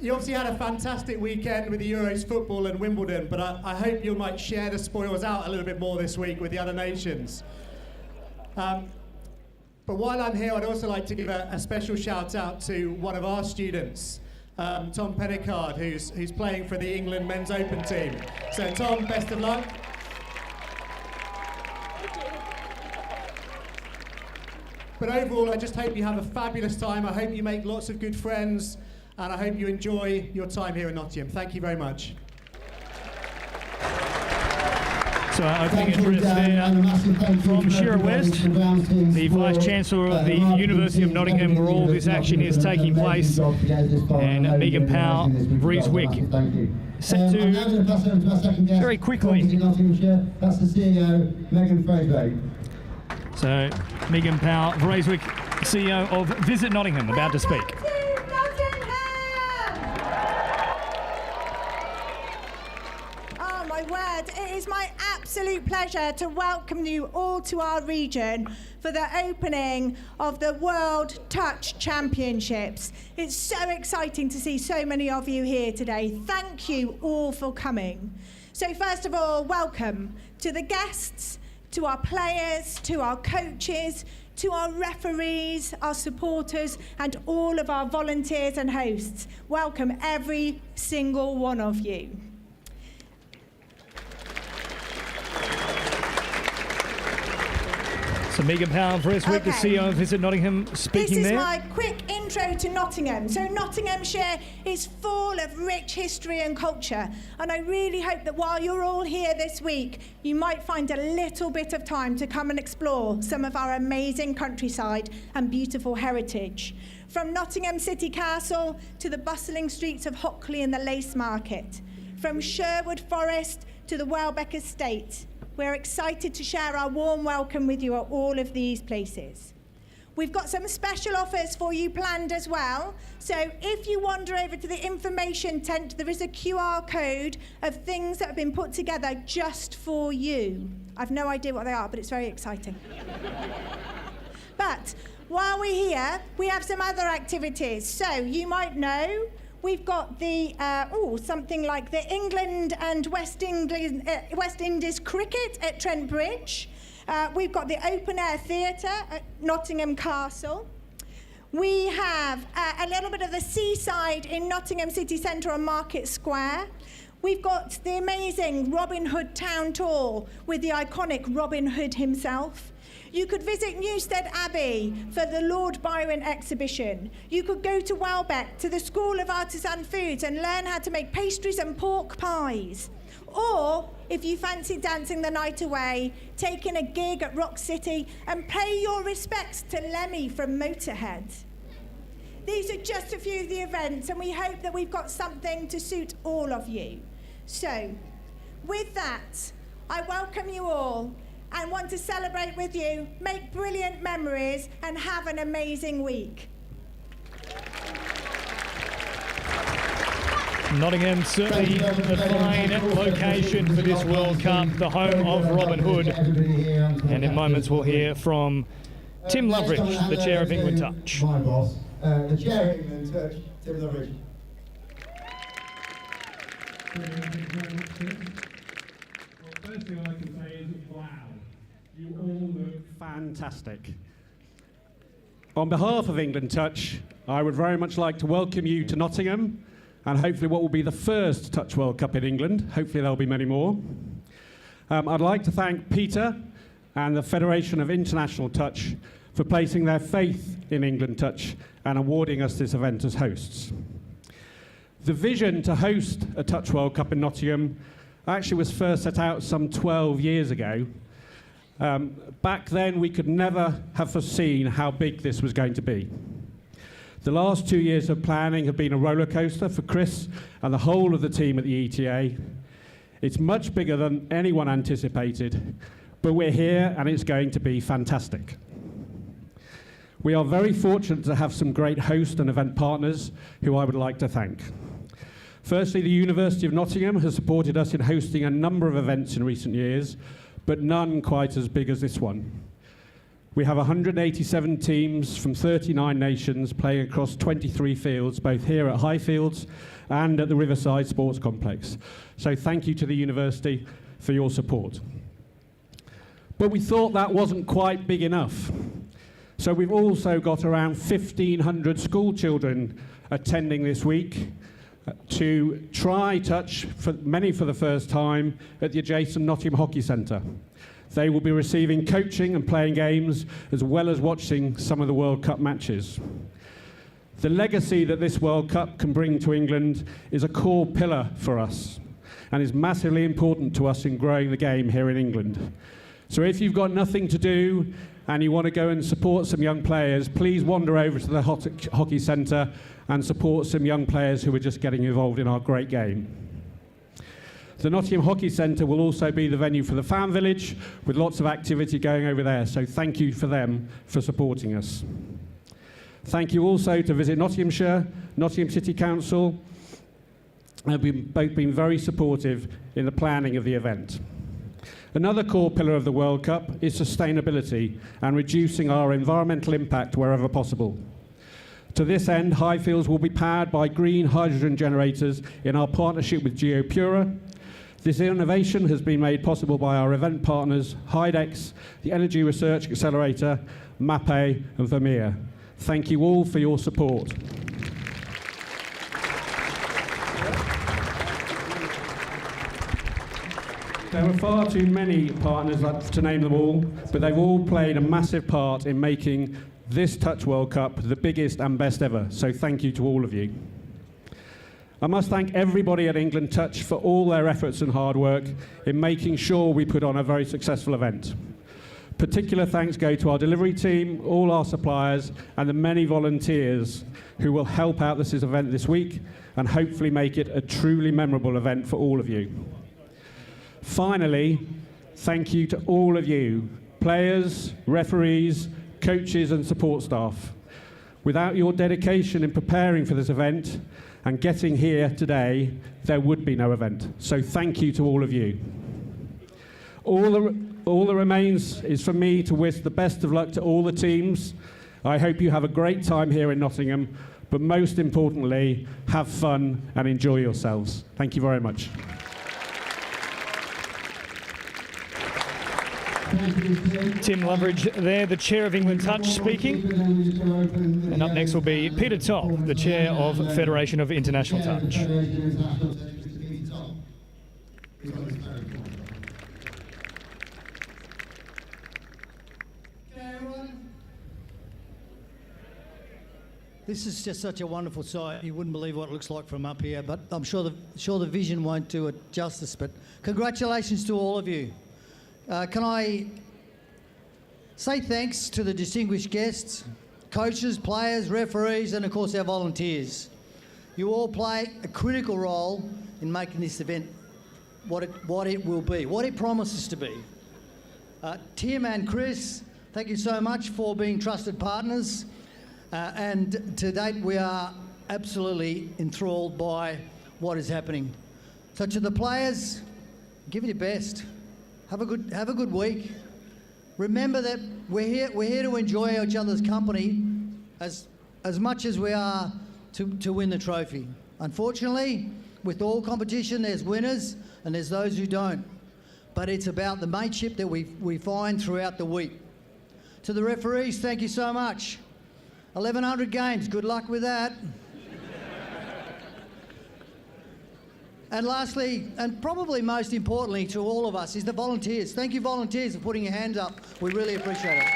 You obviously had a fantastic weekend with the Euros football and Wimbledon, but I hope you might share the spoils out a little bit more this week with the other nations. But while I'm here, I'd also like to give a special shout out to one of our students, Tom Pennicard, who's playing for the England Men's Open team. So Tom, best of luck. But overall, I just hope you have a fabulous time. I hope you make lots of good friends, and I hope you enjoy your time here in Nottingham. Thank you very much. So our opening address there from Shearer West, the Vice-Chancellor of the University of Nottingham, where all this action is taking place, and Megan Powell, Vreeswijk, set to very quickly. That's the CEO, Megan Vreeswijk. So Megan Powell, Vreeswijk, CEO of Visit Nottingham, about to speak. It is my absolute pleasure to welcome you all to our region for the opening of the World Touch Championships. It's so exciting to see so many of you here today. Thank you all for coming. So first of all, welcome to the guests, to our players, to our coaches, to our referees, our supporters, and all of our volunteers and hosts. Welcome every single one of you. So Megan Powell, Vreeswijk, the CEO of Visit Nottingham, speaking there. This is my quick intro to Nottingham. So Nottinghamshire is full of rich history and culture, and I really hope that while you're all here this week, you might find a little bit of time to come and explore some of our amazing countryside and beautiful heritage. From Nottingham City Castle to the bustling streets of Hockley and the Lace Market. From Sherwood Forest to the Welbeck Estate. We're excited to share our warm welcome with you at all of these places. We've got some special offers for you planned as well. So if you wander over to the information tent, there is a QR code of things that have been put together just for you. I've no idea what they are, but it's very exciting. But while we're here, we have some other activities. So you might know We've got the, something like the England and West Indies cricket at Trent Bridge. We've got the open air theatre at Nottingham Castle. We have a little bit of the seaside in Nottingham City Centre on Market Square. We've got the amazing Robin Hood Town Tour with the iconic Robin Hood himself. You could visit Newstead Abbey for the Lord Byron exhibition. You could go to Welbeck to the School of Artisan Foods and learn how to make pastries and pork pies. Or, if you fancy dancing the night away, taking a gig at Rock City and pay your respects to Lemmy from Motorhead. These are just a few of the events, and we hope that we've got something to suit all of you. So, with that, I welcome you all and want to celebrate with you, make brilliant memories, and have an amazing week. Nottingham, certainly the fine location for this World Cup, the home of Robin Hood. And in moments we'll hear from Tim Loveridge, the chair of England Touch. My boss, the chair of England Touch, Tim Loveridge. First thing I can say is, wow, you all look fantastic. On behalf of England Touch, I would very much like to welcome you to Nottingham, and hopefully what will be the first Touch World Cup in England. Hopefully there'll be many more. I'd like to thank Peter and the Federation of International Touch for placing their faith in England Touch and awarding us this event as hosts. The vision to host a Touch World Cup in Nottingham actually was first set out some 12 years ago. Back then we could never have foreseen how big this was going to be. The last 2 years of planning have been a roller coaster for Chris and the whole of the team at the ETA. It's much bigger than anyone anticipated, but we're here and it's going to be fantastic. We are very fortunate to have some great host and event partners who I would like to thank. Firstly, the University of Nottingham has supported us in hosting a number of events in recent years, but none quite as big as this one. We have 187 teams from 39 nations playing across 23 fields, both here at Highfields and at the Riverside Sports Complex. So thank you to the university for your support. But we thought that wasn't quite big enough. So we've also got around 1,500 school children attending this week to try touch, many for the first time, at the adjacent Nottingham Hockey Centre. They will be receiving coaching and playing games, as well as watching some of the World Cup matches. The legacy that this World Cup can bring to England is a core pillar for us, and is massively important to us in growing the game here in England. So if you've got nothing to do, and you want to go and support some young players, please wander over to the Hockey Centre and support some young players who are just getting involved in our great game. The Nottingham Hockey Centre will also be the venue for the Fan Village, with lots of activity going over there, so thank you for them for supporting us. Thank you also to Visit Nottinghamshire, Nottingham City Council, have both been very supportive in the planning of the event. Another core pillar of the World Cup is sustainability and reducing our environmental impact wherever possible. To this end, Highfields will be powered by green hydrogen generators in our partnership with GeoPura. This innovation has been made possible by our event partners, Hydex, the Energy Research Accelerator, MAPE and Vermeer. Thank you all for your support. There are far too many partners to name them all, but they've all played a massive part in making this Touch World Cup the biggest and best ever, so thank you to all of you. I must thank everybody at England Touch for all their efforts and hard work in making sure we put on a very successful event. Particular thanks go to our delivery team, all our suppliers, and the many volunteers who will help out this event this week and hopefully make it a truly memorable event for all of you. Finally, thank you to all of you, players, referees, coaches and support staff. Without your dedication in preparing for this event and getting here today, there would be no event. So thank you to all of you. All that remains is for me to wish the best of luck to all the teams. I hope you have a great time here in Nottingham, but most importantly, have fun and enjoy yourselves. Thank you very much. Tim Loveridge there, the chair of England Touch, speaking. And up next will be Peter Topp, the chair of Federation of International Touch. This is just such a wonderful sight. You wouldn't believe what it looks like from up here, but I'm sure the vision won't do it justice. But congratulations to all of you. Can I say thanks to the distinguished guests, coaches, players, referees, and of course our volunteers. You all play a critical role in making this event what it will be, what it promises to be. Tim and Chris, thank you so much for being trusted partners. And to date, we are absolutely enthralled by what is happening. So to the players, give it your best. Have a good week. Remember that we're here to enjoy each other's company as much as we are to win the trophy. Unfortunately, with all competition, there's winners and there's those who don't. But it's about the mateship that we find throughout the week. To the referees, thank you so much. 1,100 games, good luck with that. And lastly, and probably most importantly to all of us, is the volunteers. Thank you, volunteers, for putting your hands up. We really appreciate it.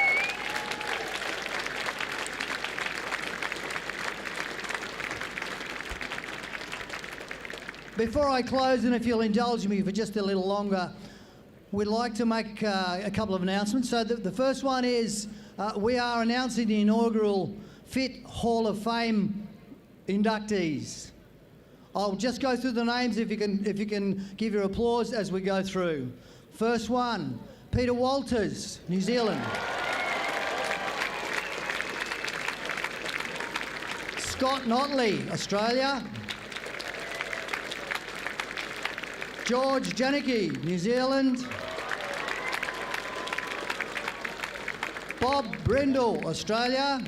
Before I close, and if you'll indulge me for just a little longer, we'd like to make a couple of announcements. So the first one is we are announcing the inaugural Fit Hall of Fame inductees. I'll just go through the names if you can give your applause as we go through. First one, Peter Walters, New Zealand. Scott Notley, Australia. George Janicki, New Zealand. Bob Brindle, Australia.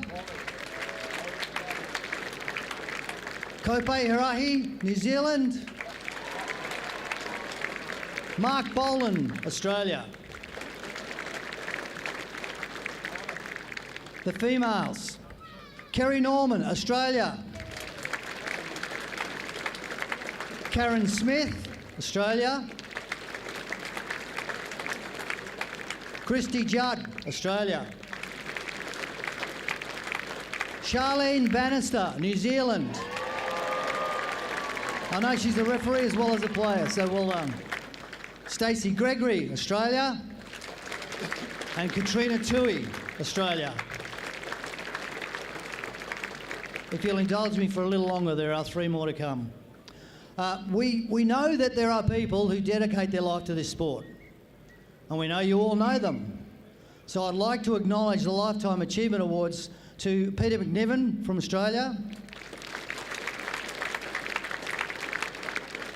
Kope Hirahi, New Zealand. Mark Boland, Australia. The females. Kerry Norman, Australia. Karen Smith, Australia. Christy Judd, Australia. Charlene Bannister, New Zealand. I know she's a referee as well as a player, so well done. Stacey Gregory, Australia. And Katrina Tui, Australia. If you'll indulge me for a little longer, there are 3 more to come. We know that there are people who dedicate their life to this sport, and we know you all know them. So I'd like to acknowledge the Lifetime Achievement Awards to Peter McNiven from Australia,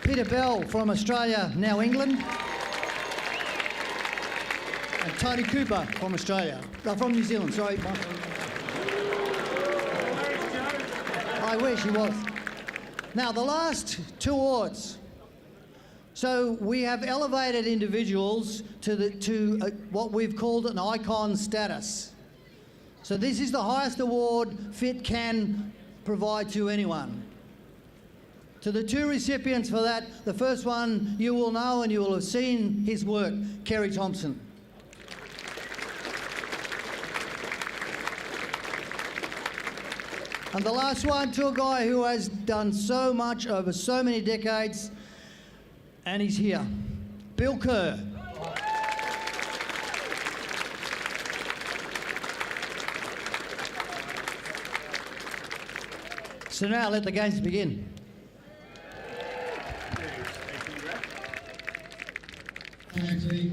Peter Bell from Australia, now England, and Tony Cooper from Australia, from New Zealand, sorry. I wish he was. Now, the last 2 awards. So we have elevated individuals to what we've called an icon status. So this is the highest award FIT can provide to anyone. To the 2 recipients for that, the first one you will know and you will have seen his work, Kerry Thompson. And the last one to a guy who has done so much over so many decades, and he's here, Bill Kerr. So now let the games begin. Actually,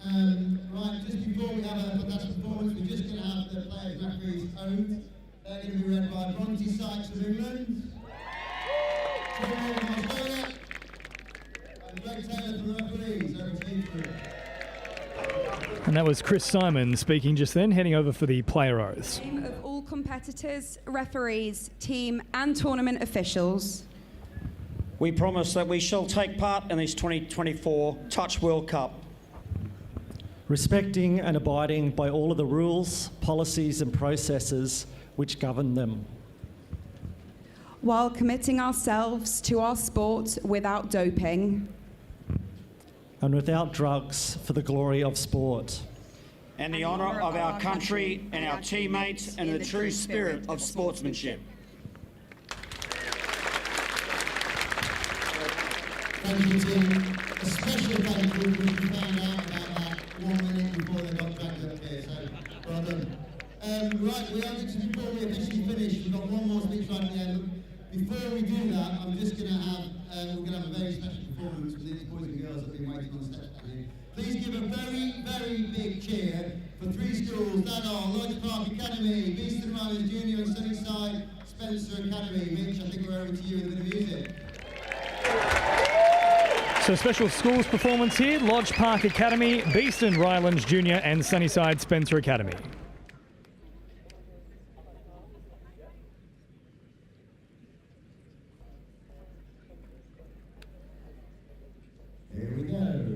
right, just before we have a production performance, we're just going to have the players' referees owned. They're going to be read by Bronte Sykes of England, Paul from Australia, and Greg Taylor from referees. Over to you, And that was Chris Simon speaking just then, heading over for the player oaths. Of all competitors. competitors, referees, team and tournament officials. We promise that we shall take part in this 2024 Touch World Cup. Respecting and abiding by all of the rules, policies and processes which govern them. While committing ourselves to our sport without doping. And without drugs for the glory of sport. And the honour of our country and our teammates and the true spirit of sportsmanship. Thank you, team. A special thank you because we found out about that 1 minute before they got dragged up here, so well done. Right, we are just before we officially finish, we've got one more speech right at the end. Before we do that, I'm just going to have, we're going to have a very special performance for these boys and girls that have been waiting on the steps down here. Please give a very, very big cheer for 3 schools that are Lodge Park Academy, Beeston Riders Junior and Sunnyside Spencer Academy. Mitch, I think we're over to you with a bit of music. So special schools performance here, Lodge Park Academy, Beeston Rylands Junior and Sunnyside Spencer Academy. Here we go.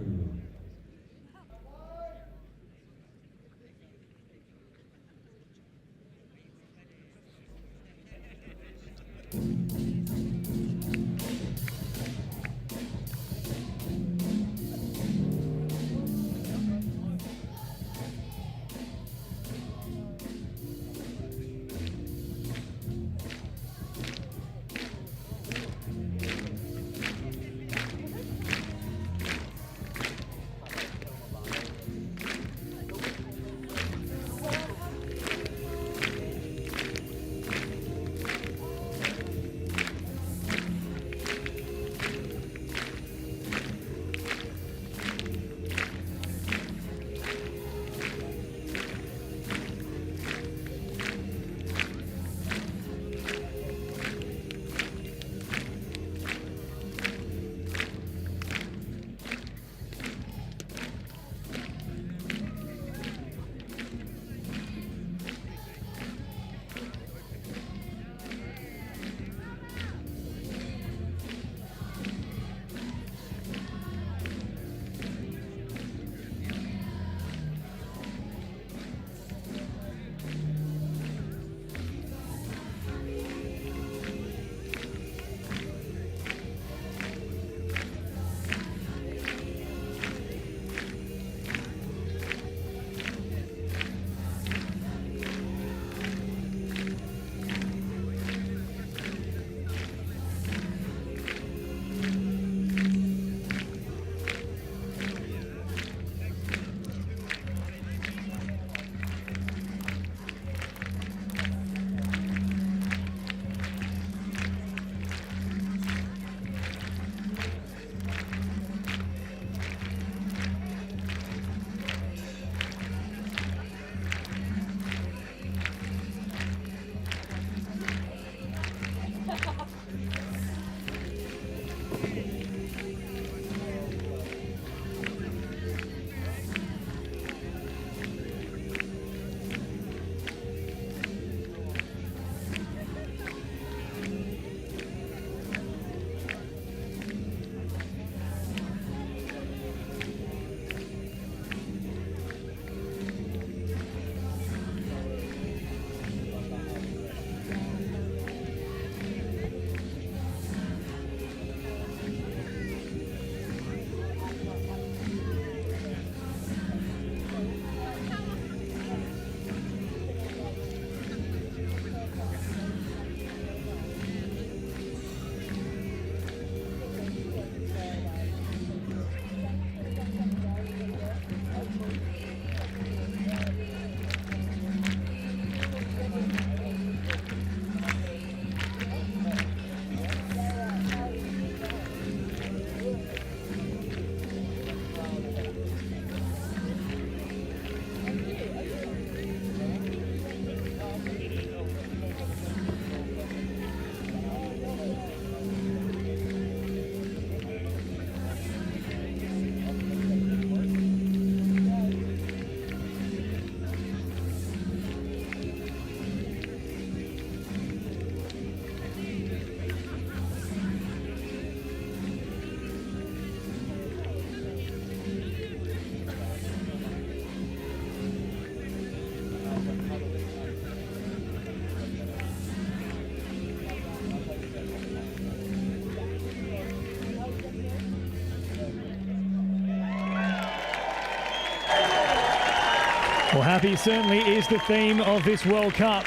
Well, happy certainly is the theme of this World Cup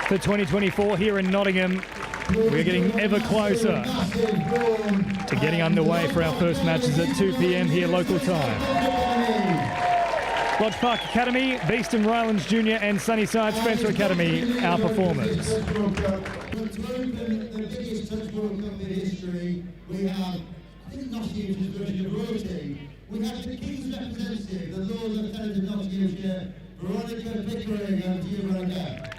for 2024 here in Nottingham. We're getting ever closer to getting underway for our first matches at 2 p.m. here local time. Lodge Park Academy, Beeston Rylands Junior and Sunnyside Spencer Academy, our performers. To open the biggest touch World Cup in history, we have, I think Nottingham's version of royalty. We have the King's representative, the Lord Lieutenant of Nottinghamshire, Veronica Pickering, and to you, Veronica.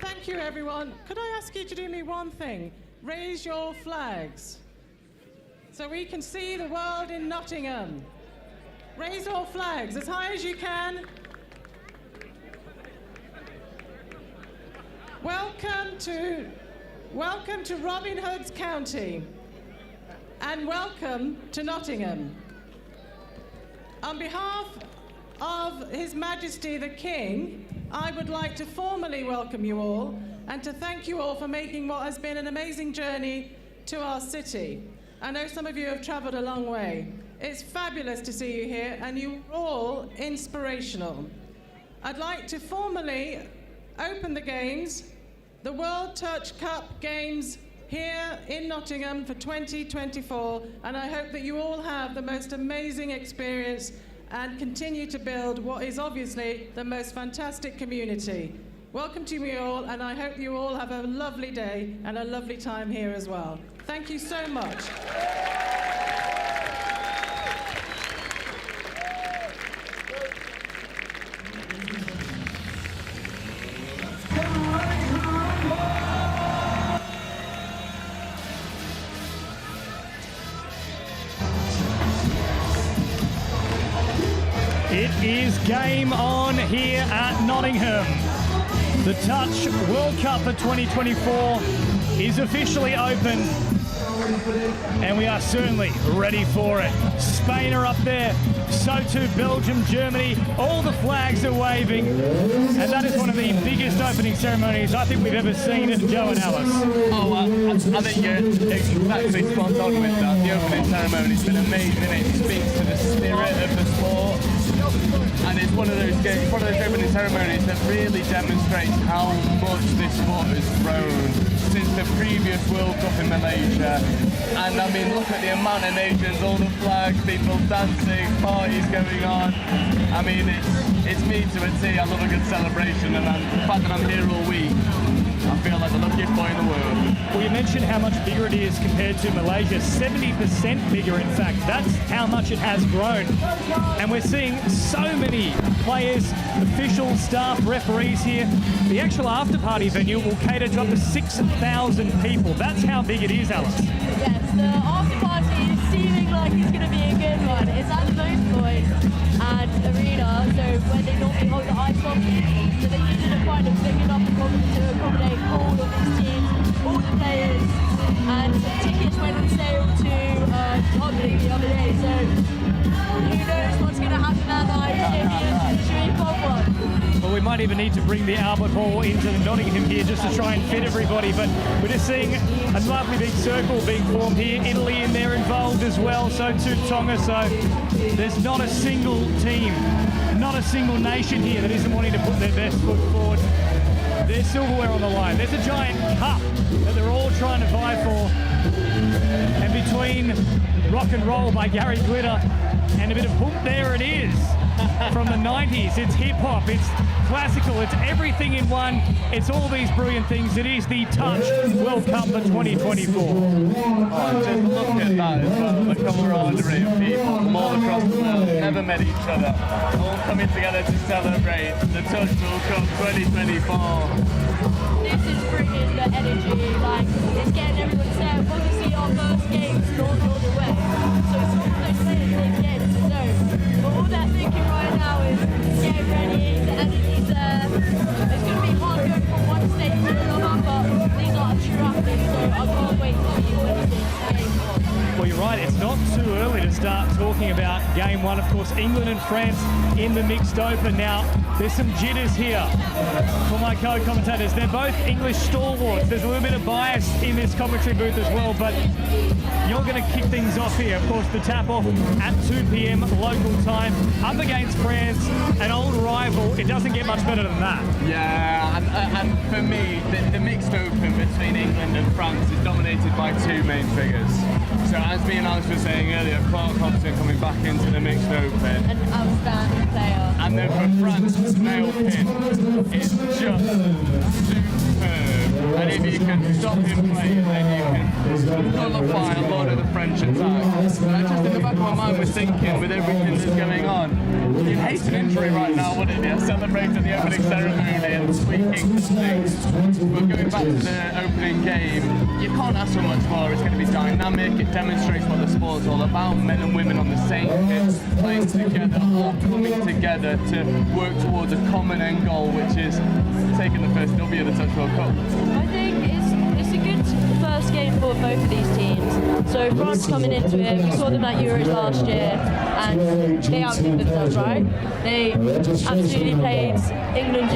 Thank you, everyone. Could I ask you to do me one thing? Raise your flags so we can see the world in Nottingham. Raise your flags as high as you can. Welcome to Robin Hood's County, and welcome to Nottingham. On behalf of His Majesty the King, I would like to formally welcome you all and to thank you all for making what has been an amazing journey to our city. I know some of you have travelled a long way. It's fabulous to see you here, and you're all inspirational. I'd like to formally open the games, the World Touch Cup Games here in Nottingham for 2024, and I hope that you all have the most amazing experience and continue to build what is obviously the most fantastic community. Welcome to you all, and I hope you all have a lovely day and a lovely time here as well. Thank you so much. It is game on here at Nottingham. The Touch World Cup for 2024 is officially open, and we are certainly ready for it. Spain are up there, so too Belgium, Germany, all the flags are waving, and that is one of the biggest opening ceremonies I think we've ever seen at Joe and Alice. Oh, I think you're exactly spot on with that. The opening ceremony's been amazing. It speaks to the spirit of the sport, and it's one of those opening ceremonies that really demonstrates how much this sport has grown since the previous World Cup in Malaysia. And I mean, look at the amount of nations, all the flags, people dancing, parties going on. I mean, it's me to a T. I love a good celebration, and the fact that I'm here all week, I feel like the luckiest boy in the world. Well, you mentioned how much bigger it is compared to Malaysia, 70% bigger in fact. That's how much it has grown. And we're seeing so many players, officials, staff, referees here. The actual after-party venue will cater to up to 6,000 people. That's how big it is, Alice. Yes, the after-party is seeming like it's going to be a good one. It's at the Most Point and Arena, so where they normally hold the ice hockey. So they needed to find a big enough to accommodate all of these teams, all the players, and tickets went on sale to Rugby the other day, so who knows what's going to happen that night. It should be a fun one. Well, we might even need to bring the Albert Hall into the Nottingham here just to try and fit everybody, but we're just seeing a lovely big circle being formed here. Italy in there involved as well, so too Tonga, so there's not a single team, not a single nation here that isn't wanting to put their best foot forward. There's silverware on the line. There's a giant cup that they're all trying to vie for. And between Rock and Roll by Gary Glitter and a bit of hoop, there it is. From the 90s, it's hip-hop, it's classical, it's everything in one. It's all these brilliant things. It is the Touch World Cup for 2024. Oh, just look at that as well. The camaraderie of people from all across the world, never met each other, all coming together to celebrate the Touch World Cup 2024. This is bringing the energy, like, it's getting everyone set. Obviously, our first game's not all the way, so it's all those players they get to know. But all they're thinking right now is getting ready, the energy's there. It's going to be hard going from one stage to another, but these are true athletes, so I can't wait to see when this game on. Well, you're right, it's not too early to start talking about game one. Of course, England and France in the mixed open. Now, there's some jitters here for my co-commentators. They're both English stalwarts. There's a little bit of bias in this commentary booth as well, but you're going to kick things off here. Of course, the tap-off at 2 p.m. local time, up against France, an old rival. It doesn't get much better than that. Yeah, and for me, the mixed open between England and France is dominated by two main figures. So as me and Alex were saying earlier, Clark Hobson coming back into the mixed open. An outstanding player. And then for France, Snail Pin is just superb. And if you can stop him playing, then you can nullify a lot of the French attack. Just in the back of my mind was thinking, with everything that's going on, you'd hate an injury right now, wouldn't you? Celebrating the opening ceremony and squeaking things. But going back to the opening game, you can't ask for much more. It's going to be dynamic. It demonstrates what the sport's all about. Men and women on the same pitch, playing together, all coming together to work towards a common end goal, which is taking the first W of the Touch World Cup. I think it's a good first game for both of these teams. So France coming into it, we saw them at Euros last year, and they outdid themselves, right? They absolutely played England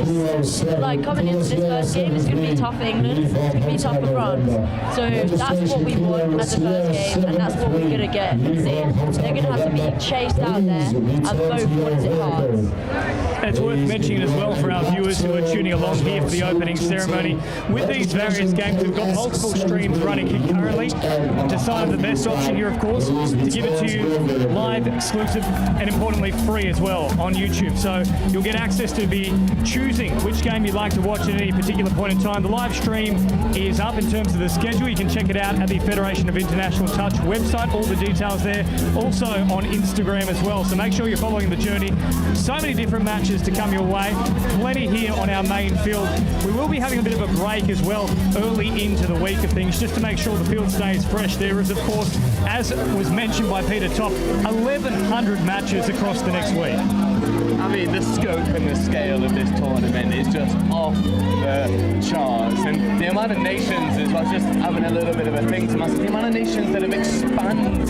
just like coming into this first game. It's going to be tough for England, it's going to be tough for France. So that's what we want as a first game, and that's what we're going to get. They're going to have to be chased out there, and both wanted it hard. And it's worth mentioning as well for our viewers who are tuning along here for the opening ceremony. With these various games, we've got multiple streams running concurrently. Decided the best option here, of course, to give it to you live, exclusive, and importantly free as well on YouTube. So you'll get access to be choosing which game you'd like to watch at any particular point in time. The live stream is up in terms of the schedule. You can check it out at the Federation of International Touch website. All the details there. Also on Instagram as well. So make sure you're following the journey. So many different matches to come your way. Plenty here on our main field. We will be having a bit of a break as well early into the week of things, just to make sure the field stays fresh. There is, of course, as was mentioned by Peter Top, 1,100 matches across the next week. I mean, the scope and the scale of this tournament is just off the charts. And the amount of nations, as well, just having a little bit of a thing to myself, the amount of nations that have expanded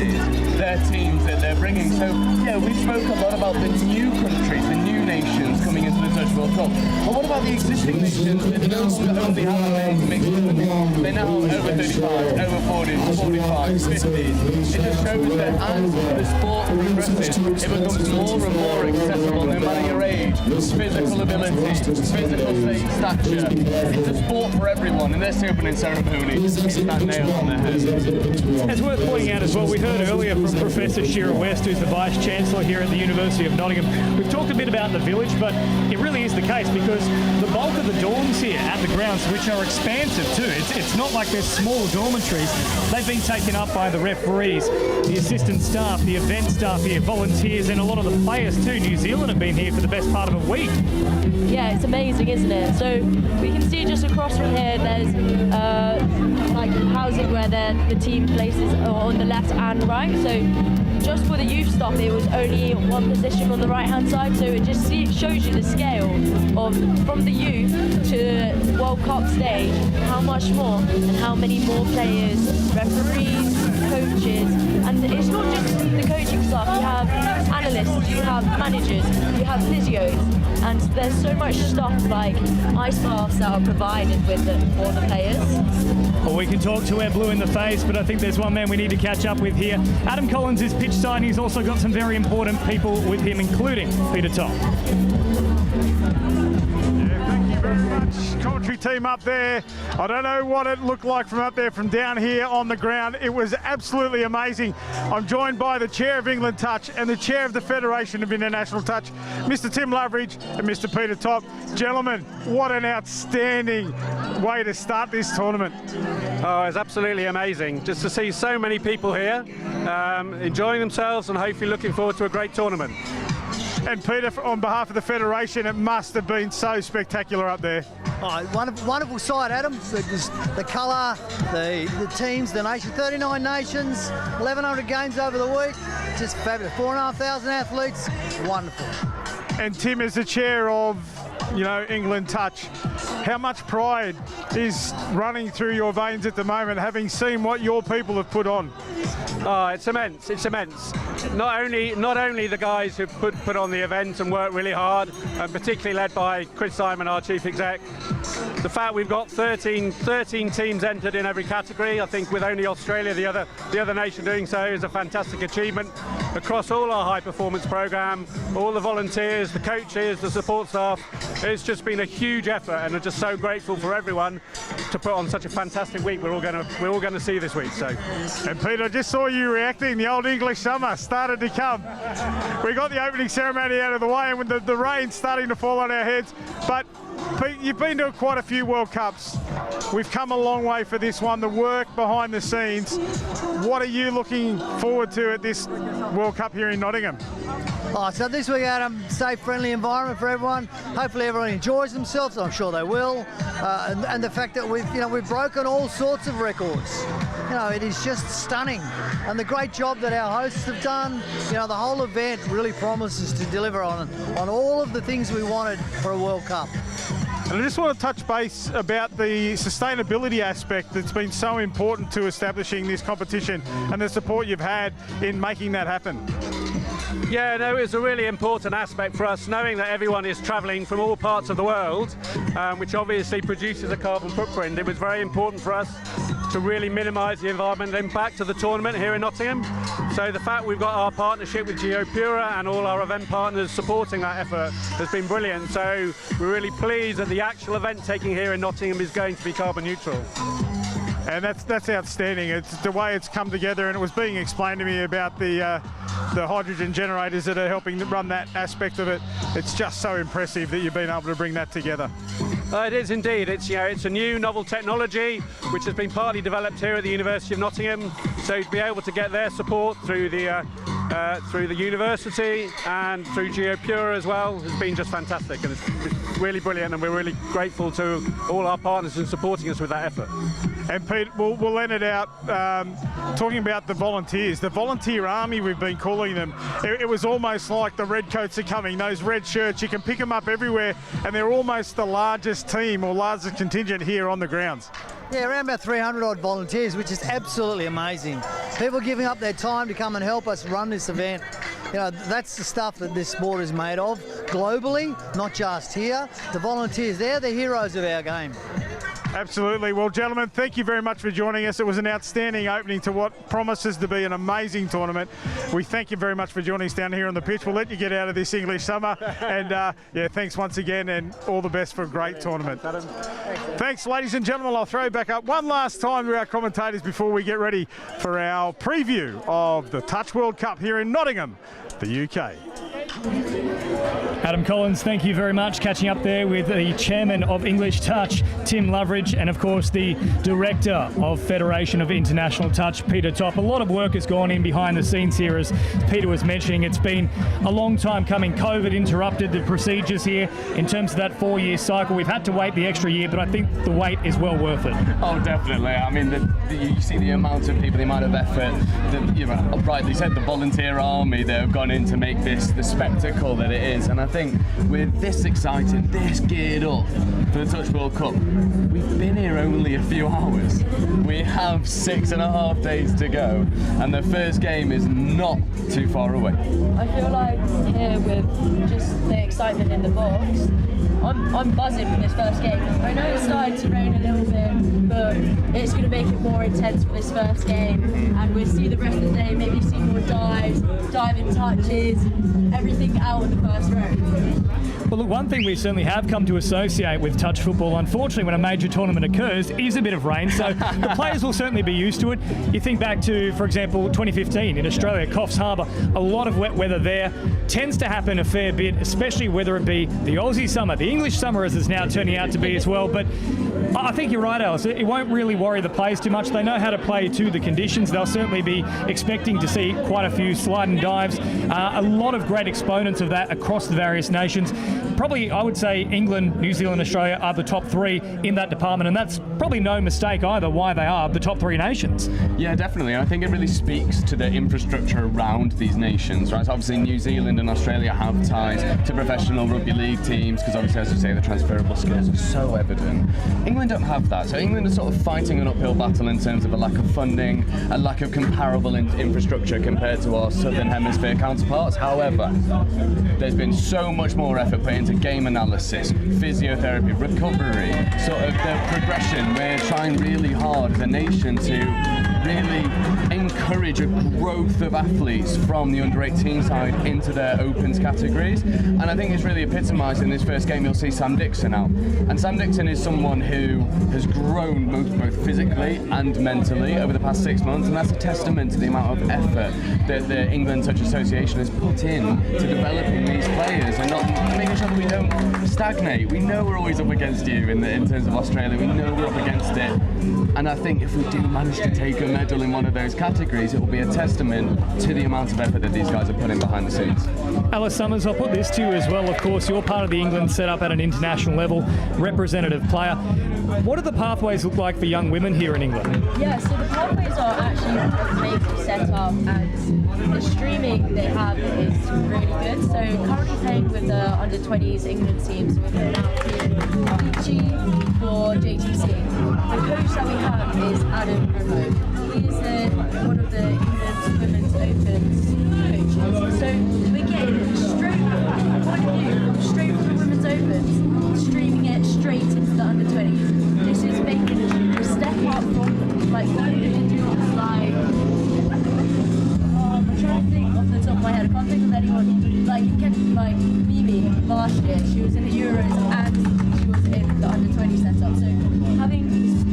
their teams that they're bringing. So, yeah, we spoke a lot about the new countries, the new nations coming into the Touch World Cup. But what about the existing nations that don't only have a men's mixed open? They now have over 35, over 40, 45, 50s. It just shows that as the sport progresses, it becomes more and more accessible, no matter your age, physical ability, physical stature. It's a sport for everyone, and this opening ceremony hits that nail on the head. It's worth pointing out as well, we heard earlier from Professor Shira West, who's the Vice-Chancellor here at the University of Nottingham. We've talked a bit about the village, but it really is the case because the bulk of the dorms here at the grounds, which are expansive too, it's not like they're small dormitories. They've been taken up by the referees, the assistant staff, the event staff here, volunteers, and a lot of the players too. New Zealand have been here for the best part of a week. Yeah, it's amazing, isn't it? So we can see just across from here, there's like housing where the team places are on the left and right. So just for the youth stop, it was only one position on the right-hand side. So it just shows you the scale of from the youth to World Cup stage, how much more and how many more players, referees, coaches, and it's not just the coaching staff. You have analysts, you have managers, you have physios, and there's so much stuff like ice baths that are provided with for the players. Well, we can talk to our blue in the face, but I think there's one man we need to catch up with here. Adam Collins is pitch side. He's also got some very important people with him, including Peter Top. Commentary team up there. I don't know what it looked like from up there from down here on the ground. It was absolutely amazing. I'm joined by the Chair of England Touch and the Chair of the Federation of International Touch, Mr. Tim Loveridge and Mr. Peter Top. Gentlemen, what an outstanding way to start this tournament. Oh, it's absolutely amazing just to see so many people here enjoying themselves and hopefully looking forward to a great tournament. And Peter, on behalf of the Federation, it must have been so spectacular up there. Oh, wonderful sight, Adam. The colour, the teams, the nation, 39 nations, 1,100 games over the week. Just fabulous. 4,500 athletes. Wonderful. And Tim, as the chair of, England Touch, How much pride is running through your veins at the moment, having seen what your people have put on? Oh, it's immense. It's immense. Not only the guys who put on the event and worked really hard, and particularly led by Chris Simon, our chief exec. The fact we've got 13 teams entered in every category. I think with only Australia, the other nation doing so, is a fantastic achievement. Across all our high performance program, all the volunteers, the coaches, the support staff, it's just been a huge effort, and I'm just so grateful for everyone to put on such a fantastic week. We're all going to see this week. So, and Peter, I just saw you reacting. The old English summer started to come. We got the opening ceremony out of the way, and with the rain starting to fall on our heads. But Pete, you've been to quite a few World Cups. We've come a long way for this one, the work behind the scenes. What are you looking forward to at this World Cup here in Nottingham? Oh, so this week, Adam, safe, friendly environment for everyone. Hopefully everyone enjoys themselves. I'm sure they will. And the fact that we've broken all sorts of records. It is just stunning. And the great job that our hosts have done. The whole event really promises to deliver on all of the things we wanted for a World Cup. And I just want to touch base about the sustainability aspect that's been so important to establishing this competition and the support you've had in making that happen. Yeah, no, it's a really important aspect for us, knowing that everyone is travelling from all parts of the world, which obviously produces a carbon footprint. It was very important for us to really minimise the environmental impact of the tournament here in Nottingham. So the fact we've got our partnership with GeoPura and all our event partners supporting that effort has been brilliant. So we're really pleased that the actual event taking here in Nottingham is going to be carbon neutral. And that's outstanding. It's the way it's come together, and it was being explained to me about the hydrogen generators that are helping run that aspect of it. It's just so impressive that you've been able to bring that together. It is indeed. It's a new novel technology which has been partly developed here at the University of Nottingham. So to be able to get their support through the university and through GeoPura as well has been just fantastic, and it's really brilliant, and we're really grateful to all our partners in supporting us with that effort. And Pete, we'll end it out talking about the volunteers, the volunteer army we've been calling them. It was almost like the red coats are coming, those red shirts, you can pick them up everywhere, and they're almost the largest team or largest contingent here on the grounds. Yeah, around about 300 odd volunteers, which is absolutely amazing. People giving up their time to come and help us run this event. That's the stuff that this sport is made of globally, not just here. The volunteers, they're the heroes of our game. Absolutely. Well, gentlemen, thank you very much for joining us. It was an outstanding opening to what promises to be an amazing tournament. We thank you very much for joining us down here on the pitch. We'll let you get out of this English summer. And thanks once again, and all the best for a great tournament. Thanks, ladies and gentlemen. I'll throw back up one last time to our commentators before we get ready for our preview of the Touch World Cup here in Nottingham, the UK. Adam Collins, thank you very much. Catching up there with the chairman of English Touch, Tim Loveridge, and of course the director of Federation of International Touch, Peter Top. A lot of work has gone in behind the scenes here, as Peter was mentioning. It's been a long time coming. COVID interrupted the procedures here in terms of that 4-year cycle. We've had to wait the extra year, but I think the wait is well worth it. Oh, definitely. I mean, you see the amount of people, the amount of effort, rightly said, the volunteer army that have gone in to make this the spectacle that it is. And I think we're this excited, this geared up for the Touch World Cup. We've been here only a few hours. We have 6.5 days to go, and the first game is not too far away. I feel like here with just the excitement in the box, I'm buzzing for this first game. I know it started to rain a little bit, but it's going to make it more intense for this first game, and we'll see the rest of the day, maybe see more dives, diving touches, everything out in the first row. Well, look, one thing we certainly have come to associate with touch football, unfortunately, when a major tournament occurs, is a bit of rain. So the players will certainly be used to it. You think back to, for example, 2015 in Australia, Coffs Harbour, a lot of wet weather there. Tends to happen a fair bit, especially whether it be the Aussie summer, the English summer, as it's now turning out to be as well. But I think you're right, Alice. It won't really worry the players too much. They know how to play to the conditions. They'll certainly be expecting to see quite a few slide and dives. A lot of great exponents of that across the various nations. Probably, I would say, England, New Zealand, Australia are the top three in that department, and that's probably no mistake either why they are the top three nations. Yeah, definitely. I think it really speaks to the infrastructure around these nations, right? So obviously, New Zealand and Australia have ties to professional rugby league teams because obviously, as you say, the transferable skills are so evident. England don't have that. So England is sort of fighting an uphill battle in terms of a lack of funding, a lack of comparable infrastructure compared to our Southern Hemisphere counterparts. However, there's been so much more effort put into game analysis, physiotherapy, recovery, sort of the progression. We're trying really hard as a nation to really encourage a growth of athletes from the under-18 side into their opens categories, and I think it's really epitomised in this first game. You'll see Sam Dixon out, and Sam Dixon is someone who has grown both physically and mentally over the past 6 months, and that's a testament to the amount of effort that the England Touch Association has put in to developing these players and not making sure that we don't stagnate. We know we're always up against you in terms of Australia. We know we're up against it, and I think if we do manage to take a medal in one of those categories, it will be a testament to the amount of effort that these guys are putting behind the scenes. Alice Summers, I'll put this to you as well. Of course, you're part of the England setup at an international level, representative player. What do the pathways look like for young women here in England? Yeah, so the pathways are actually amazing set up, and the streaming they have is really good. So currently playing with the under-20s England team, so we're playing out here PG for JTC. The coach that we have is Adam Promo. He is one of the England Women's Opens coaches. So we're getting straight from the Women's Opens, streaming it straight into the under-20s. This is making a step up from like individuals like I'm trying to think off the top of my head. I can't think of anyone like Mimi last year. She was in the Euros and she was in the under-20 setup. So having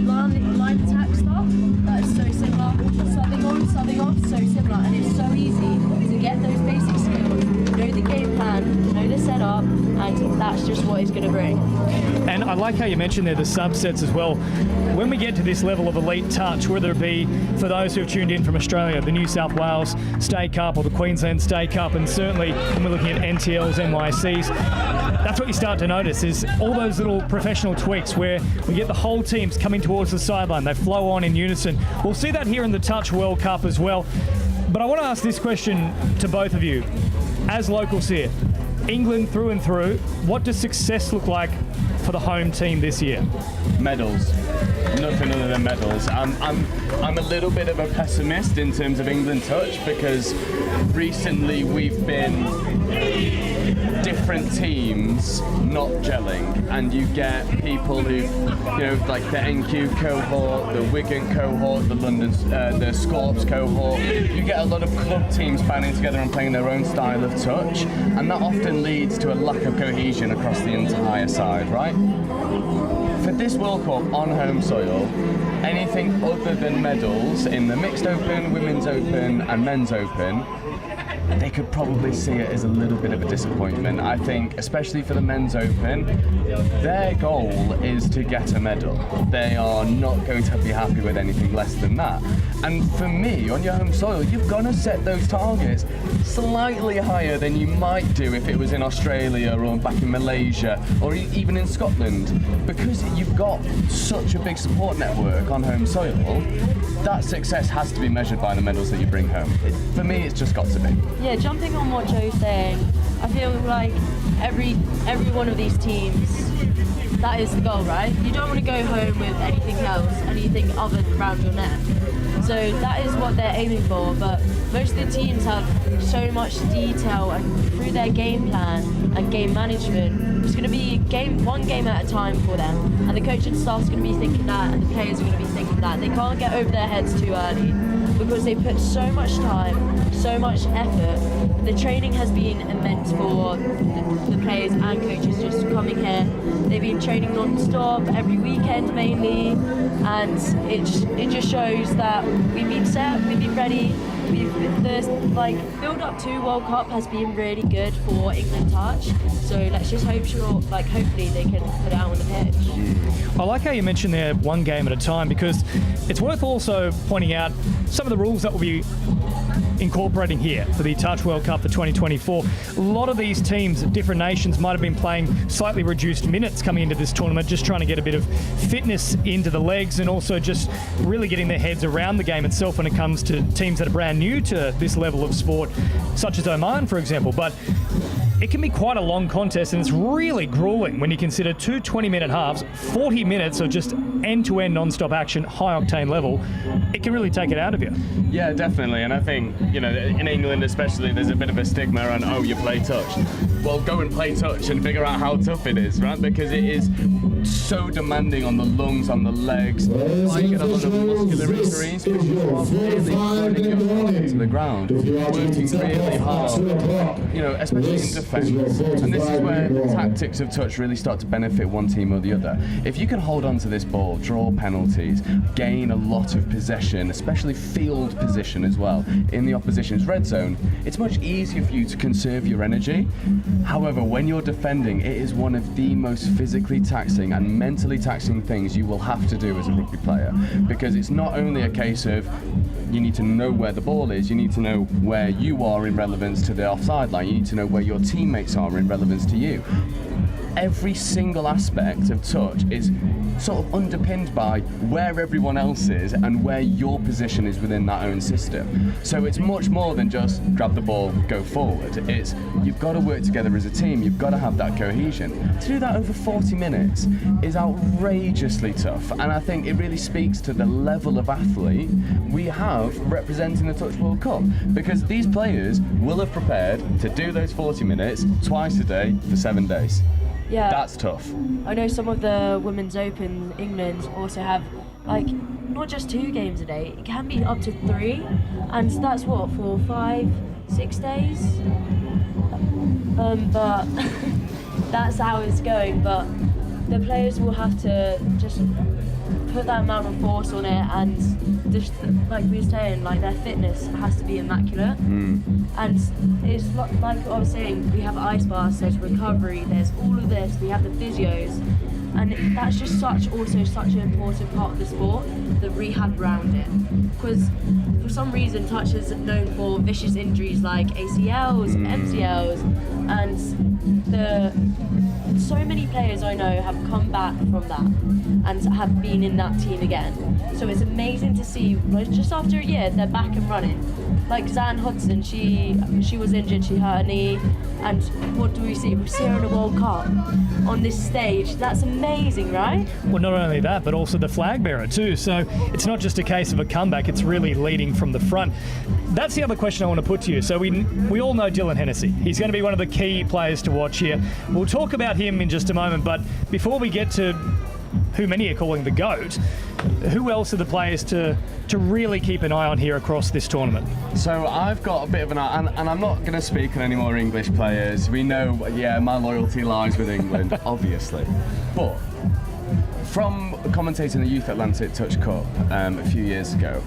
line attack stuff that is so similar, subbing on, so similar, and it's so easy to get those basic skills, know the game plan, know the setup, and that's just what it's going to bring. And I like how you mentioned there the subsets as well. When we get to this level of elite touch, whether it be for those who have tuned in from Australia, the New South Wales State Cup or the Queensland State Cup, and certainly when we're looking at NTLs, NYCs, that's what you start to notice is all those little professional tweaks where we get the whole teams coming towards the sideline. They flow on in unison. We'll see that here in the Touch World Cup as well. But I want to ask this question to both of you. As locals here, England through and through, what does success look like for the home team this year? Medals. Nothing other than medals. I'm a little bit of a pessimist in terms of England Touch because recently we've been different teams not gelling, and you get people who, like the NQ cohort, the Wigan cohort, the London, the Scorps cohort. You get a lot of club teams banding together and playing their own style of touch, and that often leads to a lack of cohesion across the entire side, right? For this World Cup on home soil, anything other than medals in the Mixed Open, Women's Open and Men's Open, they could probably see it as a little bit of a disappointment. I think, especially for the Men's Open, their goal is to get a medal. They are not going to be happy with anything less than that. And for me, on your home soil, you've got to set those targets slightly higher than you might do if it was in Australia or back in Malaysia or even in Scotland. Because you've got such a big support network on home soil, that success has to be measured by the medals that you bring home. For me, it's just got to be. Yeah, jumping on what Joe's saying, I feel like every one of these teams, that is the goal, right? You don't want to go home with anything else, anything other around your neck. So that is what they're aiming for, but most of the teams have so much detail, and through their game plan and game management, it's going to be one game at a time for them, and the coaching staff's going to be thinking that, and the players are going to be thinking that. They can't get over their heads too early because they put so much time, so much effort. The training has been immense for the players and coaches just coming here. They've been training non-stop, every weekend mainly, and it just shows that we've been set, we've been ready, the build-up to World Cup has been really good for England touch. So let's just hopefully they can put it out on the pitch. I like how you mentioned there one game at a time, because it's worth also pointing out some of the rules that will be incorporating here for the Touch World Cup for 2024. A lot of these teams, different nations, might have been playing slightly reduced minutes coming into this tournament, just trying to get a bit of fitness into the legs and also just really getting their heads around the game itself when it comes to teams that are brand new to this level of sport, such as Oman, for example. But it can be quite a long contest, and it's really grueling when you consider 2 20-minute halves, 40 minutes of just end-to-end non-stop action, high-octane level. It can really take it out of you. Yeah, definitely. And I think, you know, in England especially, there's a bit of a stigma on, oh, you play touch. Well, go and play touch and figure out how tough it is, right? Because it is so demanding on the lungs, on the legs. You get a lot of muscular injuries because you are really putting your body to the ground, working really hard, you know, especially in defence. And this is where the tactics of touch really start to benefit one team or the other. If you can hold on to this ball, draw penalties, gain a lot of possession, especially field position as well, in the opposition's red zone, it's much easier for you to conserve your energy. However, when you're defending, it is one of the most physically taxing and mentally taxing things you will have to do as a rugby player, because it's not only a case of you need to know where the ball is, you need to know where you are in relevance to the offside line, you need to know where your teammates are in relevance to you. Every single aspect of touch is sort of underpinned by where everyone else is and where your position is within that own system. So it's much more than just grab the ball, go forward. It's you've got to work together as a team, you've got to have that cohesion. To do that over 40 minutes is outrageously tough, and I think it really speaks to the level of athlete we have representing the Touch World Cup, because these players will have prepared to do those 40 minutes twice a day for 7 days. Yeah, that's tough. I know some of the Women's Open England also have not just 2 games a day, it can be up to 3, and that's what, for 5-6 days? But that's how it's going, but the players will have to just put that amount of force on it, and just like we were saying, like their fitness has to be immaculate. And it's like I was saying, we have ice baths, there's recovery, there's all of this, we have the physios, and that's just such an important part of the sport, the rehab around it. Because for some reason touch is known for vicious injuries like ACLs, MCLs, and so many players I know have come back from that and have been in that team again. So it's amazing to see, just after a year, they're back and running. Like Zan Hudson, she was injured, she hurt her knee, and what do we see? We see her in a World Cup on this stage. That's amazing, right? Well, not only that, but also the flag bearer too. So it's not just a case of a comeback, it's really leading from the front. That's the other question I want to put to you. So we all know Dylan Hennessy. He's going to be one of the key players to watch here. We'll talk about him in just a moment, but before we get to who many are calling the GOAT, who else are the players to really keep an eye on here across this tournament? So I've got a bit of an eye, and I'm not going to speak on any more English players. We know, yeah, my loyalty lies with England, obviously. But from commentating the Youth Atlantic Touch Cup a few years ago,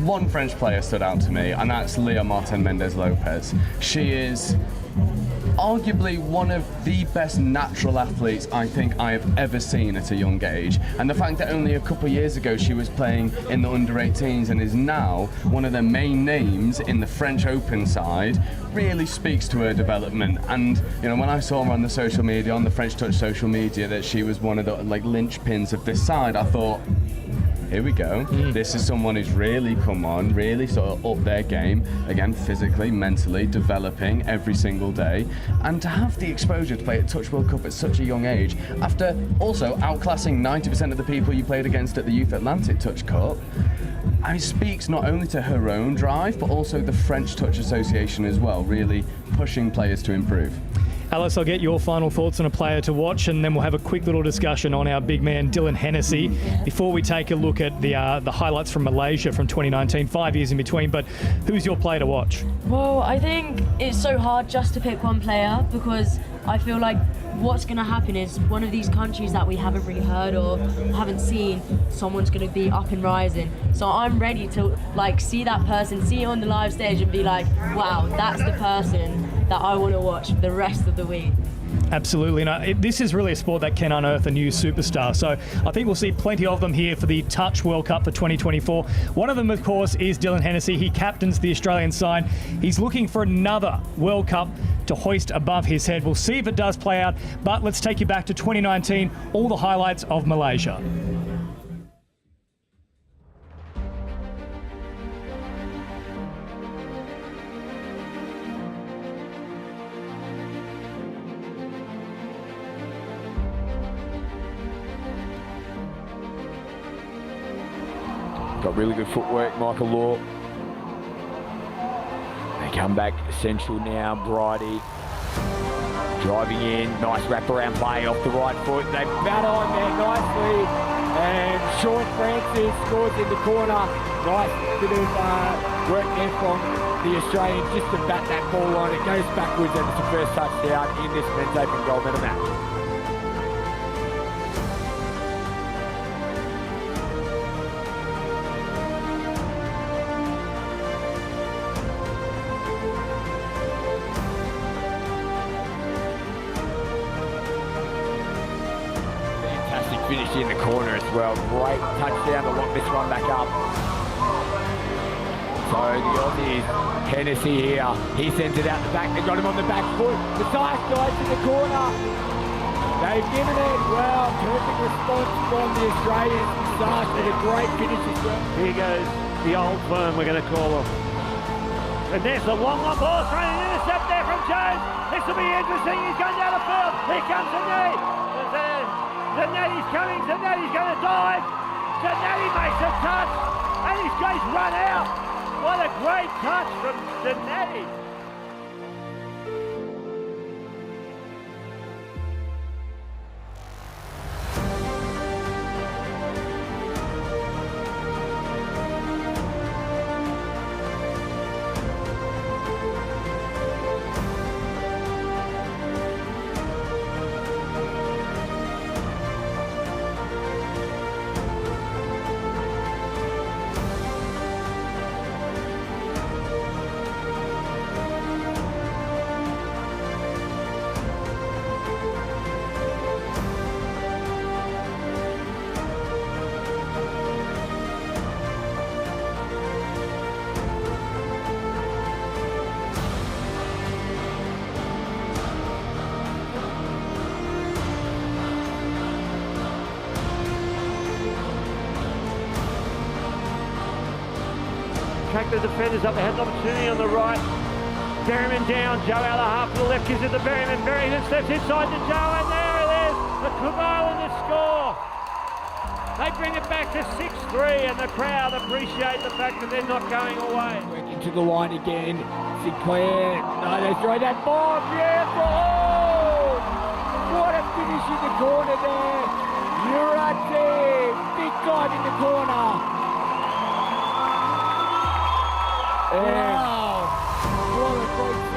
one French player stood out to me, and that's Leah Martin Mendez-Lopez. She is arguably one of the best natural athletes I think I have ever seen at a young age, and the fact that only a couple of years ago she was playing in the under-18s and is now one of the main names in the French Open side really speaks to her development. And you know, when I saw her on the social media, on the French Touch social media, that she was one of the linchpins of this side, I thought, here we go. This is someone who's really come on, really sort of up their game, again, physically, mentally, developing every single day. And to have the exposure to play at Touch World Cup at such a young age, after also outclassing 90% of the people you played against at the Youth Atlantic Touch Cup, it speaks not only to her own drive, but also the French Touch Association as well, really pushing players to improve. Alice, I'll get your final thoughts on a player to watch, and then we'll have a quick little discussion on our big man, Dylan Hennessy, before we take a look at the highlights from Malaysia from 2019, 5 years in between. But who's your player to watch? Well, I think it's so hard just to pick one player, because I feel like what's going to happen is one of these countries that we haven't really heard or haven't seen, someone's going to be up and rising. So I'm ready to see that person, see it on the live stage and be like, wow, that's the person that I want to watch the rest of the week. Absolutely. No, this is really a sport that can unearth a new superstar. So I think we'll see plenty of them here for the Touch World Cup for 2024. One of them, of course, is Dylan Hennessy. He captains the Australian side. He's looking for another World Cup to hoist above his head. We'll see if it does play out. But let's take you back to 2019, all the highlights of Malaysia. Got really good footwork, Michael Law. They come back central now, Bridie. Driving in, nice wraparound play off the right foot. They battle on there nicely. And Sean Francis scores in the corner. Nice bit of work there from the Australians just to bat that ball on. It goes backwards and it's the first touchdown in this men's open gold medal match. Finish in the corner as well. Great touchdown to lock this one back up. So the Aussies, Hennessy here. He sends it out the back. They got him on the back foot. The size guys in the corner. They've given it. Well, perfect response from the Australians. Starts with a great finish as well. Here goes the old firm, we're going to call them. And there's a long ball thrown, an intercept there from Jones. This will be interesting. He's going down the field. Here comes the knee. Zanetti's coming, Zanetti's going to dive. Zanetti makes a touch, and he's run out. What a great touch from Zanetti. Track the defenders up, they had an opportunity on the right. Berryman down, Joe out of half to the left, gives it to Berryman. Berryman steps inside to Joe, and there it is. The Cook Islanders score. They bring it back to 6-3, and the crowd appreciate the fact that they're not going away. Working to the line again. Sinclair, no, they throw that ball. Beautiful! What a finish in the corner there. Urati, big dive in the corner. Wow! What a great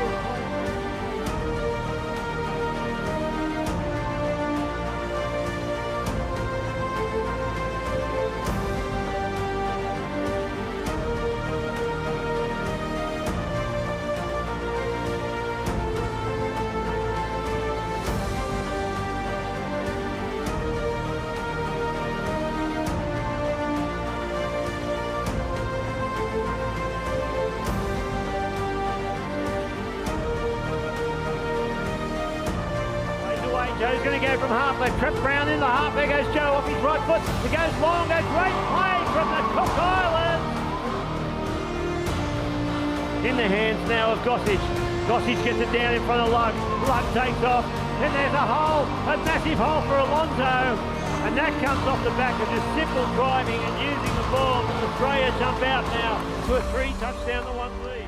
Joe's going to go from half. They trip Brown in the half. There goes Joe off his right foot. It goes long. A great play from the Cook Islands. In the hands now of Gossage. Gossage gets it down in front of Lug. Lug takes off. Then there's a hole, a massive hole for Alonso. And that comes off the back of just simple driving and using the ball. Australia jump out now to a 3-touchdown to 1 lead.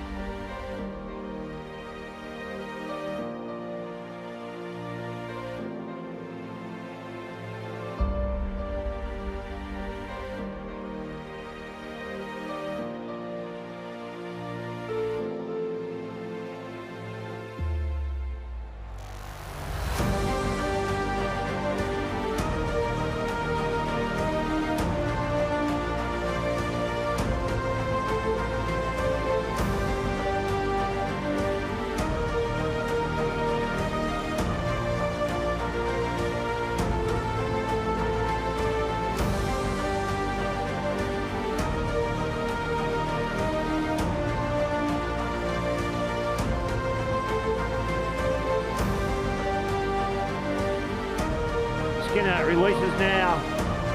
Skinner releases now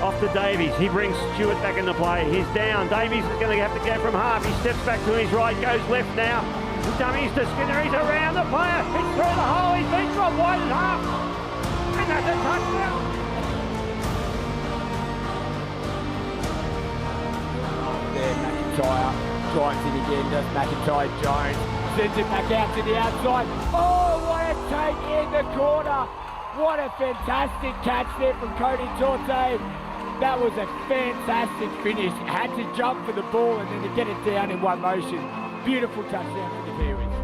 off to Davies. He brings Stewart back into play. He's down. Davies is going to have to go from half. He steps back to his right, goes left now. Dummies to Skinner. He's around the player. He's through the hole. He's been dropped wide at half. And that's a touchdown. There, McIntyre drives it again, does McIntyre Jones. Sends it back out to the outside. Oh, what a take in the corner. What a fantastic catch there from Cody Torte. That was a fantastic finish. Had to jump for the ball and then to get it down in one motion. Beautiful touchdown for the Kiwis.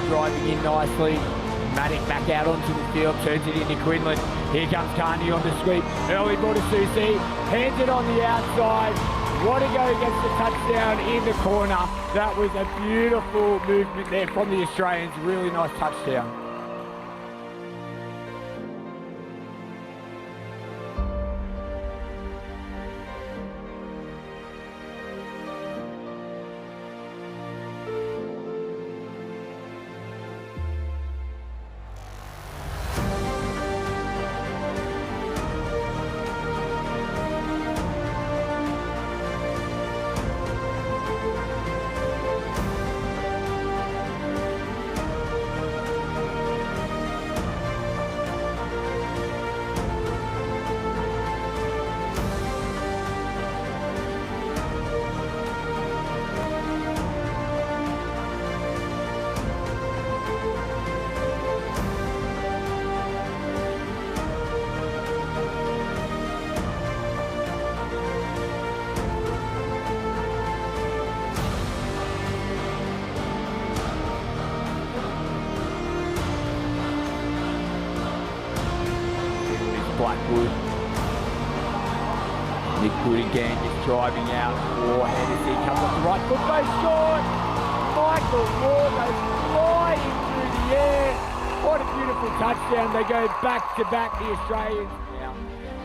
Driving in nicely. Maddock back out onto the field, turns it into Quinlan. Here comes Carney on the sweep. Early ball to Susie. Hands it on the outside. What a go against the touchdown in the corner. That was a beautiful movement there from the Australians. Really nice touchdown. Blackwood. Nick Good again, just driving out. Oh, Hennessy comes off the right foot, goes short. Michael Moore goes flying through the air. What a beautiful touchdown. They go back to back, the Australians. Now,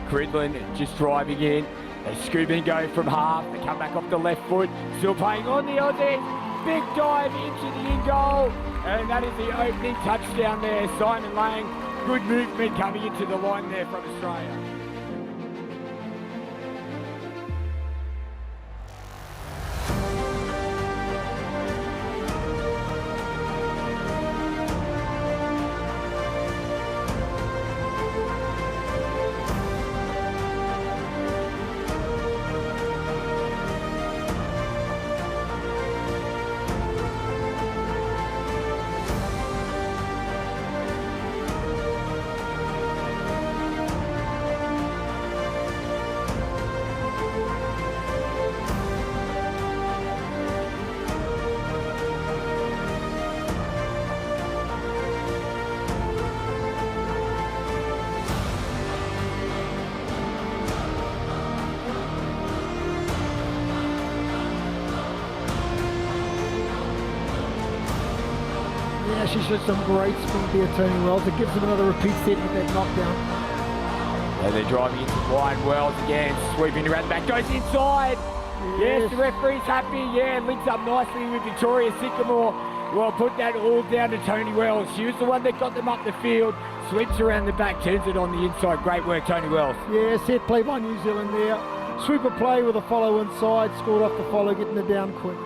Cridlin just driving in. They scoop and go from half. They come back off the left foot. Still playing on the Aussies. Big dive into the in goal. And that is the opening touchdown there. Simon Lang. Good movement coming into the line there from Australia. Yeah, she showed some great speed there, turning Wells. It gives them another repeat set with that knockdown. Yeah, they're driving into Brian Wells again, sweeping around the back, goes inside. Yes, the referee's happy. Yeah, links up nicely with Victoria Sycamore. Well, put that all down to Tony Wells. She was the one that got them up the field. Sweeps around the back, turns it on the inside. Great work, Tony Wells. Yeah, set play by New Zealand there. Sweeper play with a follow inside, scored off the follow, getting it down quick.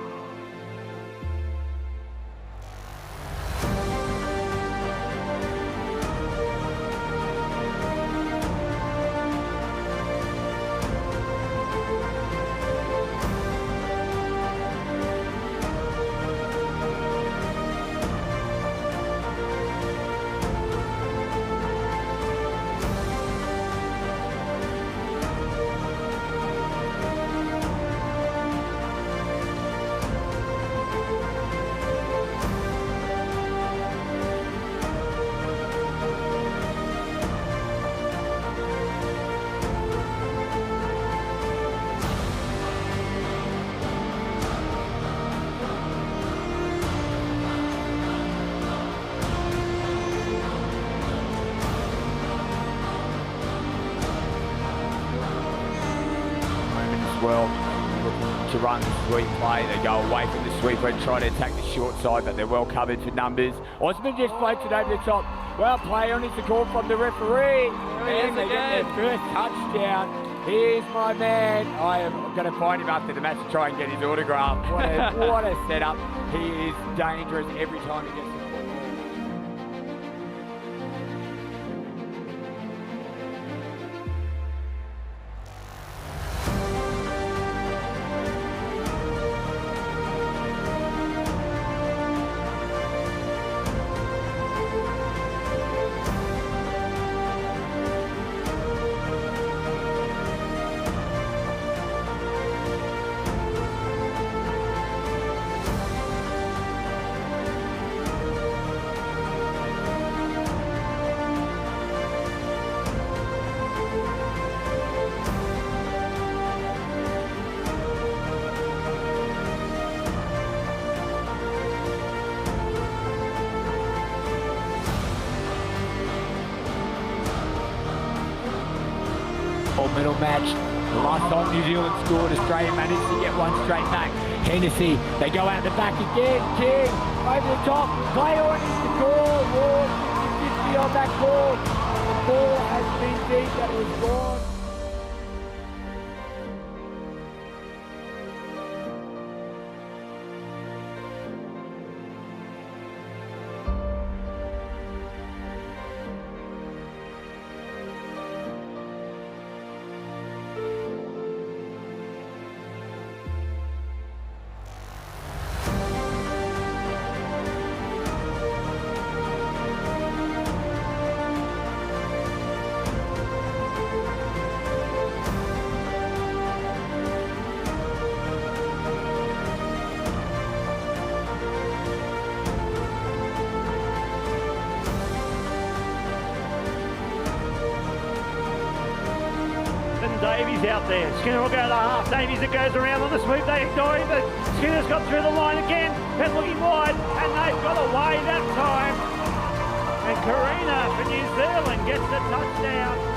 well, looking to run the sweep play. They go away from the sweeper and try to attack the short side, but they're well covered for numbers. Osman just floats it over the top. Well, play on is the call from the referee. And they get their first touchdown. Here's my man. I am going to find him after the match to try and get his autograph. What a setup. He is dangerous every time he gets the football. Middle match. The last time New Zealand scored, Australia managed to get one straight back. Hennessy, they go out the back again. King, over the top. Play on is the goal. Ward, 50 on that ball. The ball has been deep, that it was gone. Davies out there. Skinner will go to the half. Davies that goes around on the sweep. They ignore him, but Skinner's got through the line again. They're looking wide, and they've got away that time. And Karina for New Zealand gets the touchdown.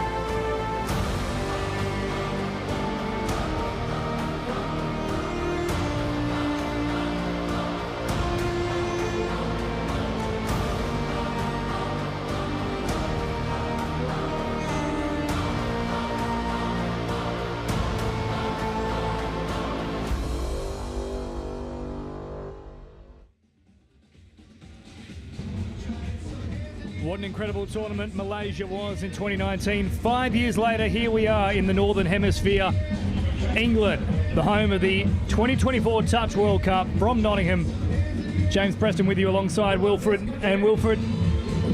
What an incredible tournament Malaysia was in 2019. 5 years later, here we are in the Northern Hemisphere. England, the home of the 2024 Touch World Cup from Nottingham. James Preston with you alongside Wilfred. And Wilfred,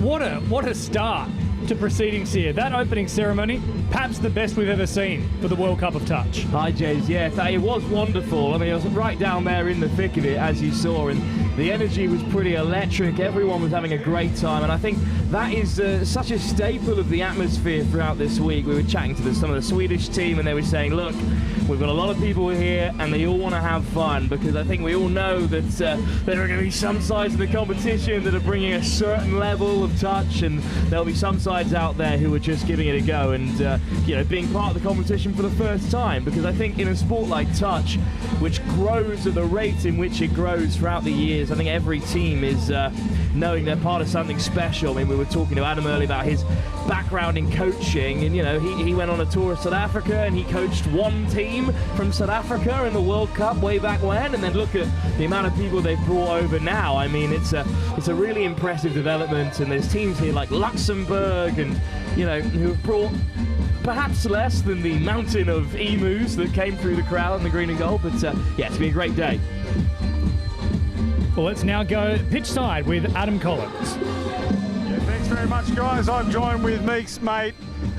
what a start to proceedings here. That opening ceremony, perhaps the best we've ever seen for the World Cup of Touch. Hi, James. Yes, it was wonderful. I mean, it was right down there in the thick of it, as you saw, and the energy was pretty electric. Everyone was having a great time, and I think that is such a staple of the atmosphere throughout this week. We were chatting to some of the Swedish team, and they were saying, look, we've got a lot of people here, and they all want to have fun, because I think we all know that there are going to be some sides of the competition that are bringing a certain level of touch, and there'll be some sides out there who are just giving it a go, and being part of the competition for the first time, because I think in a sport like touch, which grows at the rate in which it grows throughout the years, I think every team is knowing they're part of something special. I mean, we were talking to Adam earlier about his background in coaching, and he went on a tour of South Africa, and he coached one team from South Africa in the World Cup way back when, and then look at the amount of people they've brought over now. I mean, it's a really impressive development, and there's teams here like Luxembourg and who have brought perhaps less than the mountain of emus that came through the crowd in the green and gold, but yeah, it's been a great day. Well, let's now go pitch side with Adam Collins. Yeah, thanks very much, guys. I'm joined with Meeks, mate.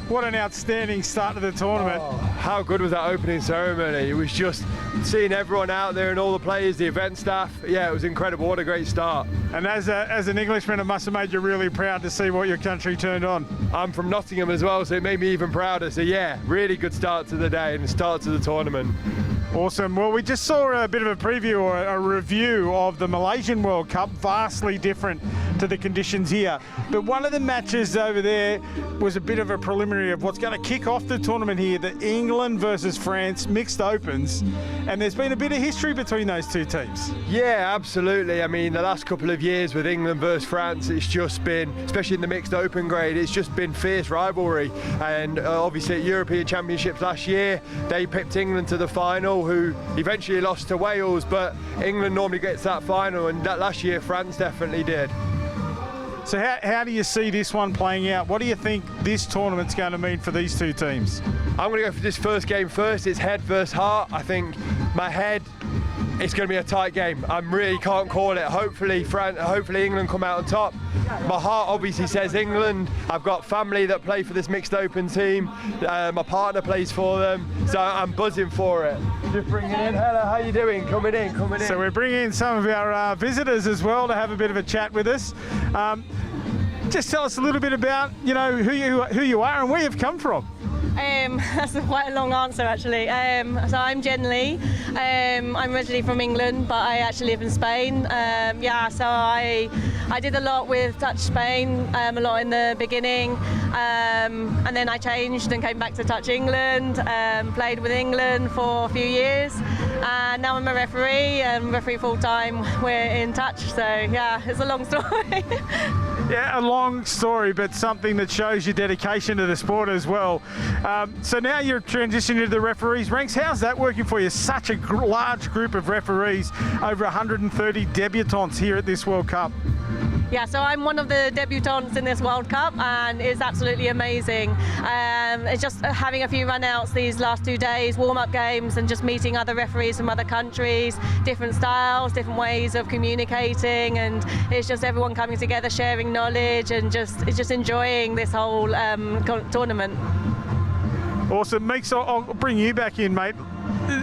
What an outstanding start to the tournament. Oh, how good was that opening ceremony? It was just seeing everyone out there and all the players, the event staff. Yeah, it was incredible. What a great start. And as an Englishman, it must have made you really proud to see what your country turned on. I'm from Nottingham as well, so it made me even prouder. So yeah, really good start to the day and start to the tournament. Awesome. Well, we just saw a bit of a preview or a review of the Malaysian World Cup, vastly different to the conditions here. But one of the matches over there was a bit of a preliminary of what's going to kick off the tournament here, the England versus France mixed opens, and there's been a bit of history between those two teams. Yeah, absolutely. I mean, the last couple of years with England versus France, it's just been, especially in the mixed open grade, it's just been fierce rivalry. And obviously at European Championships last year, they picked England to the final, who eventually lost to Wales, but England normally gets that final, and that last year France definitely did. So how do you see this one playing out? What do you think this tournament's going to mean for these two teams? I'm going to go for this first game first. It's head versus heart. I think my head, it's going to be a tight game. I really can't call it. Hopefully England come out on top. My heart obviously says England. I've got family that play for this mixed open team. My partner plays for them, so I'm buzzing for it. Just bringing in. Hello, how you doing? Coming in. So we're bringing in some of our visitors as well to have a bit of a chat with us. Just tell us a little bit about, who you are and where you've come from. That's quite a long answer, actually. So I'm Jen Lee. I'm originally from England, but I actually live in Spain. So I did a lot with Touch Spain, a lot in the beginning, and then I changed and came back to Touch England, played with England for a few years, and now I'm a referee, referee full-time. We're in Touch, so yeah, it's a long story. Yeah, a long story, but something that shows your dedication to the sport as well. So now you're transitioning to the referees ranks. How's that working for you? Such a large group of referees, over 130 debutants here at this World Cup. Yeah, so I'm one of the debutants in this World Cup, and it's absolutely amazing. It's just having a few run-outs these last 2 days, warm-up games, and just meeting other referees from other countries, different styles, different ways of communicating, and it's just everyone coming together, sharing knowledge, and just enjoying this whole tournament. Awesome. Meeks, I'll bring you back in, mate.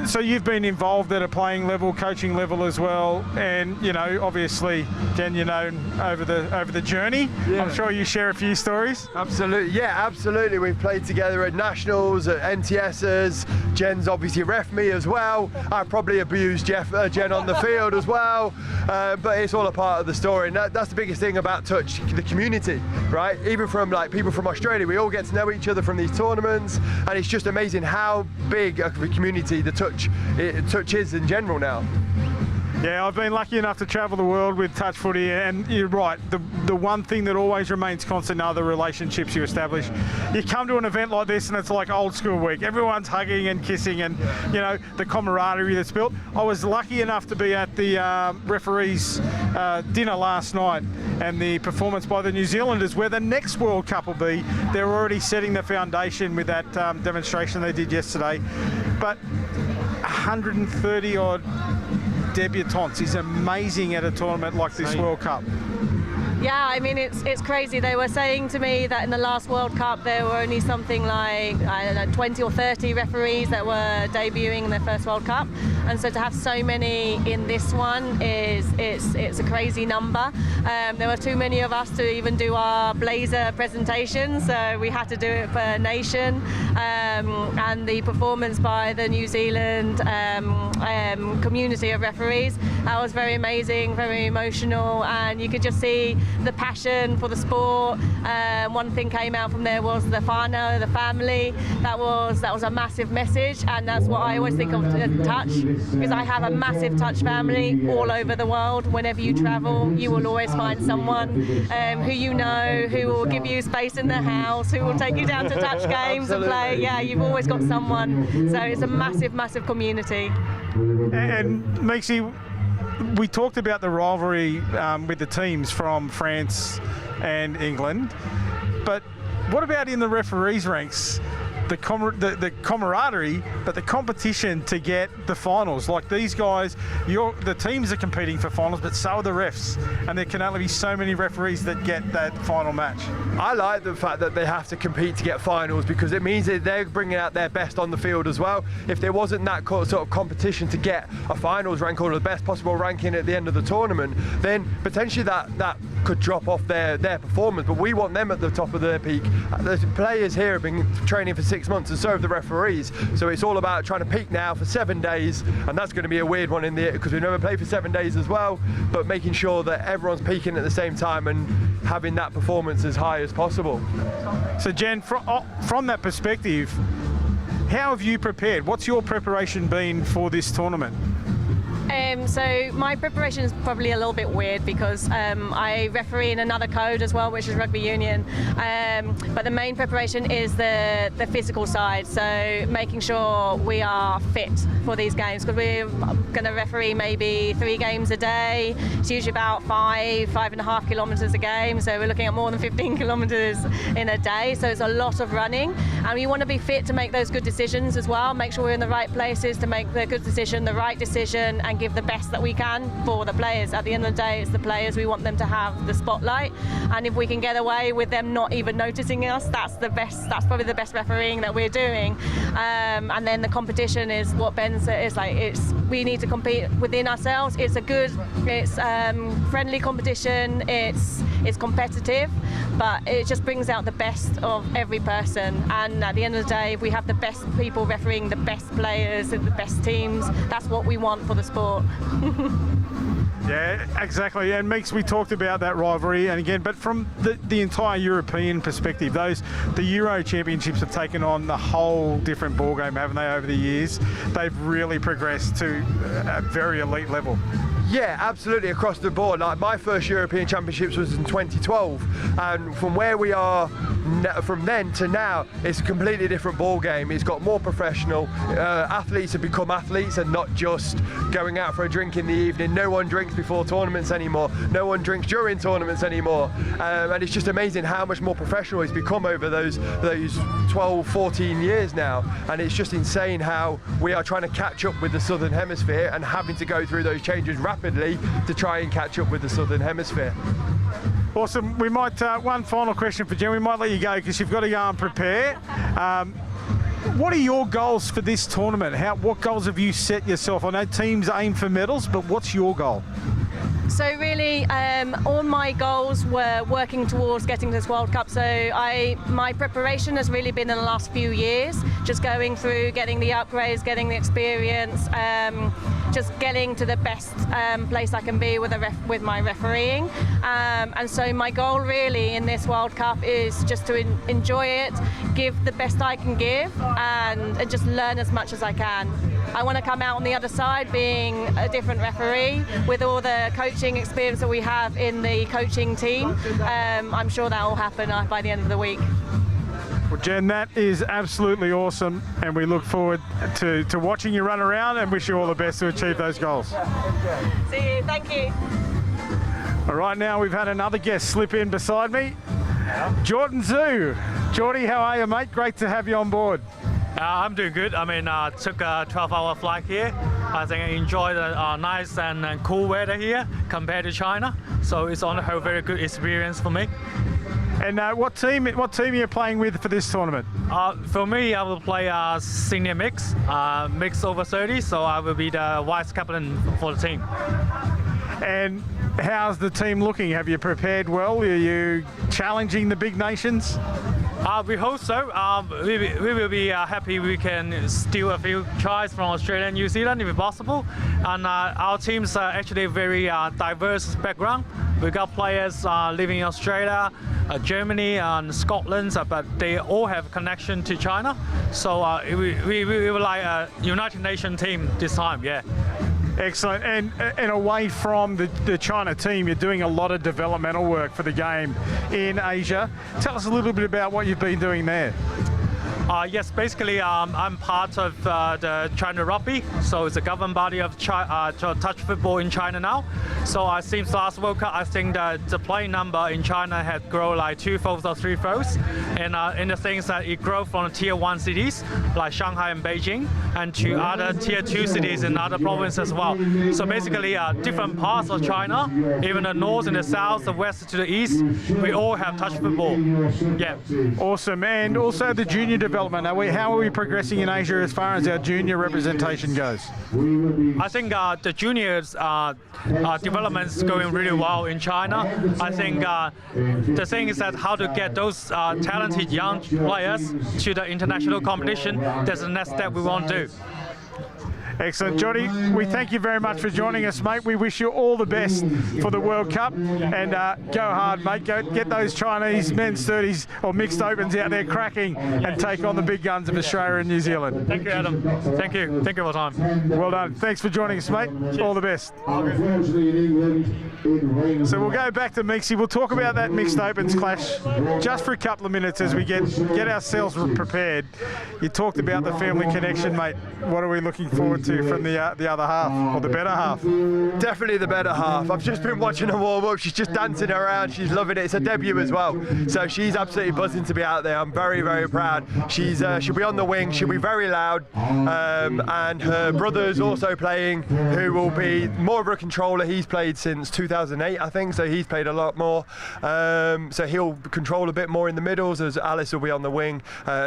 So you've been involved at a playing level, coaching level as well, and obviously, Jen, over the journey. Yeah. I'm sure you share a few stories. Absolutely, yeah, absolutely. We've played together at nationals, at NTSs. Jen's obviously ref me as well. I probably abused Jen on the field as well, but it's all a part of the story. And that's the biggest thing about Touch, the community, right? Even from people from Australia, we all get to know each other from these tournaments, and it's just amazing how big a community the Touch is in general now. Yeah, I've been lucky enough to travel the world with touch footy, and you're right, the one thing that always remains constant are the relationships you establish. You come to an event like this and it's like old school week. Everyone's hugging and kissing, and the camaraderie that's built. I was lucky enough to be at the referees dinner last night, and the performance by the New Zealanders, where the next World Cup will be. They're already setting the foundation with that demonstration they did yesterday. But 130 odd debutantes is amazing at a tournament like this World Cup. Yeah, I mean, it's crazy. They were saying to me that in the last World Cup there were only something like, 20 or 30 referees that were debuting in their first World Cup, and so to have so many in this one it's a crazy number. There were too many of us to even do our blazer presentation, so we had to do it per nation, and the performance by the New Zealand community of referees, that was very amazing, very emotional, and you could just see the passion for the sport. One thing came out from there was the whānau, the family. That was a massive message, and that's what I always think of Touch, because I have a massive Touch family all over the world. Whenever you travel, you will always find someone who will give you space in their house, who will take you down to Touch games and play. Yeah, you've always got someone. So it's a massive, massive community. And Meeksy, we talked about the rivalry with the teams from France and England, but what about in the referees' ranks? The camaraderie, but the competition to get the finals. Like these guys, the teams are competing for finals, but so are the refs, and there can only be so many referees that get that final match. I like the fact that they have to compete to get finals, because it means that they're bringing out their best on the field as well. If there wasn't that sort of competition to get a finals rank or the best possible ranking at the end of the tournament, then potentially that could drop off their performance. But we want them at the top of their peak. The players here have been training for 6 months, and so have the referees. So it's all about trying to peak now for 7 days, and that's going to be a weird one in the because we've never played for 7 days as well. But making sure that everyone's peaking at the same time and having that performance as high as possible. So Jen, from that perspective, how have you prepared? What's your preparation been for this tournament? So my preparation is probably a little bit weird because I referee in another code as well, which is Rugby Union. But the main preparation is the physical side, so making sure we are fit for these games, because we're going to referee maybe 3 games a day. It's usually about 5.5 kilometres a game, so we're looking at more than 15 kilometres in a day, so it's a lot of running, and we want to be fit to make those good decisions as well, make sure we're in the right places to make the good decision, the right decision, and give the best that we can for the players. At the end of the day, it's the players, we want them to have the spotlight, and if we can get away with them not even noticing us, that's the best, that's probably the best refereeing that we're doing. And then the competition is what Ben said, it's like, we need to compete within ourselves. It's friendly competition, it's competitive, but it just brings out the best of every person, and at the end of the day, if we have the best people refereeing the best players and the best teams, that's what we want for the sport. Yeah, exactly. And Meeks, we talked about that rivalry, and again, but from the entire European perspective, the Euro Championships have taken on a whole different ballgame, haven't they, over the years? They've really progressed to a very elite level. Yeah, absolutely, across the board. Like, my first European Championships was in 2012, and from where we are from then to now, it's a completely different ball game. It's got more professional. Athletes have become athletes and not just going out for a drink in the evening. No one drinks before tournaments anymore. No one drinks during tournaments anymore. And it's just amazing how much more professional it's become over those 12, 14 years now. And it's just insane how we are trying to catch up with the Southern Hemisphere and having to go through those changes rapidly to try and catch up with the Southern Hemisphere. Awesome. We might, one final question for Jen. We might let you go because you've got to go and prepare. What are your goals for this tournament? What goals have you set yourself? I know teams aim for medals, but what's your goal? So really, all my goals were working towards getting to this World Cup. So my preparation has really been in the last few years, just going through, getting the upgrades, getting the experience, just getting to the best place I can be with my refereeing. And so my goal really in this World Cup is just to enjoy it, give the best I can give, and just learn as much as I can. I want to come out on the other side being a different referee with all the coaching experience that we have in the coaching team. I'm sure that will happen by the end of the week. Well, Jen, that is absolutely awesome, and we look forward to watching you run around and wish you all the best to achieve those goals. See you, thank you. All right, now we've had another guest slip in beside me, Jordan Zhu. Jordy, how are you, mate? Great to have you on board. I'm doing good. I mean, took a 12-hour flight here. I think I enjoyed the nice and cool weather here compared to China. So it's on the whole very good experience for me. And what team are you playing with for this tournament? For me, I will play senior mix over 30. So I will be the vice captain for the team. And how's the team looking? Have you prepared well? Are you challenging the big nations? We hope so. We will be happy we can steal a few tries from Australia and New Zealand if possible. And our team's actually very diverse background. We got players living in Australia, Germany, and Scotland, but they all have connection to China. So we were like a United Nations team this time, yeah. Excellent. And away from the China team, you're doing a lot of developmental work for the game in Asia. Tell us a little bit about what you've been doing there. Yes, basically I'm part of the China Rugby, so it's a governing body of touch football in China now. So since last World Cup, I think that the playing number in China had grown like 2-fold or 3-fold, and in the things that it grew from tier 1 cities like Shanghai and Beijing, and to other tier 2 cities in other provinces as well. So basically different parts of China, even the north and the south, the west to the east, we all have touch football. Yeah. Awesome. And also the junior development? How are we progressing in Asia as far as our junior representation goes? I think the juniors development is going really well in China. I think the thing is that how to get those talented young players to the international competition. That's the next step we want to do. Excellent. Johnny, we thank you very much for joining us, mate. We wish you all the best for the World Cup, and go hard, mate. Go get those Chinese men's 30s or mixed opens out there cracking and take on the big guns of Australia and New Zealand. Thank you, Adam. Thank you. Thank you for your time. Well done. Thanks for joining us, mate. Cheers. All the best. So we'll go back to Mixie. We'll talk about that mixed opens clash just for a couple of minutes as we get ourselves prepared. You talked about the family connection, mate. What are we looking forward to from the other half, or the better half? Definitely the better half. I've just been watching her warm up. She's just dancing around. She's loving it. It's her debut as well, so she's absolutely buzzing to be out there. I'm very, very proud. She'll be on the wing. She'll be very loud, and her brother's also playing, who will be more of a controller. He's played since 2008, I think, so he's played a lot more. So he'll control a bit more in the middles, as Alice will be on the wing.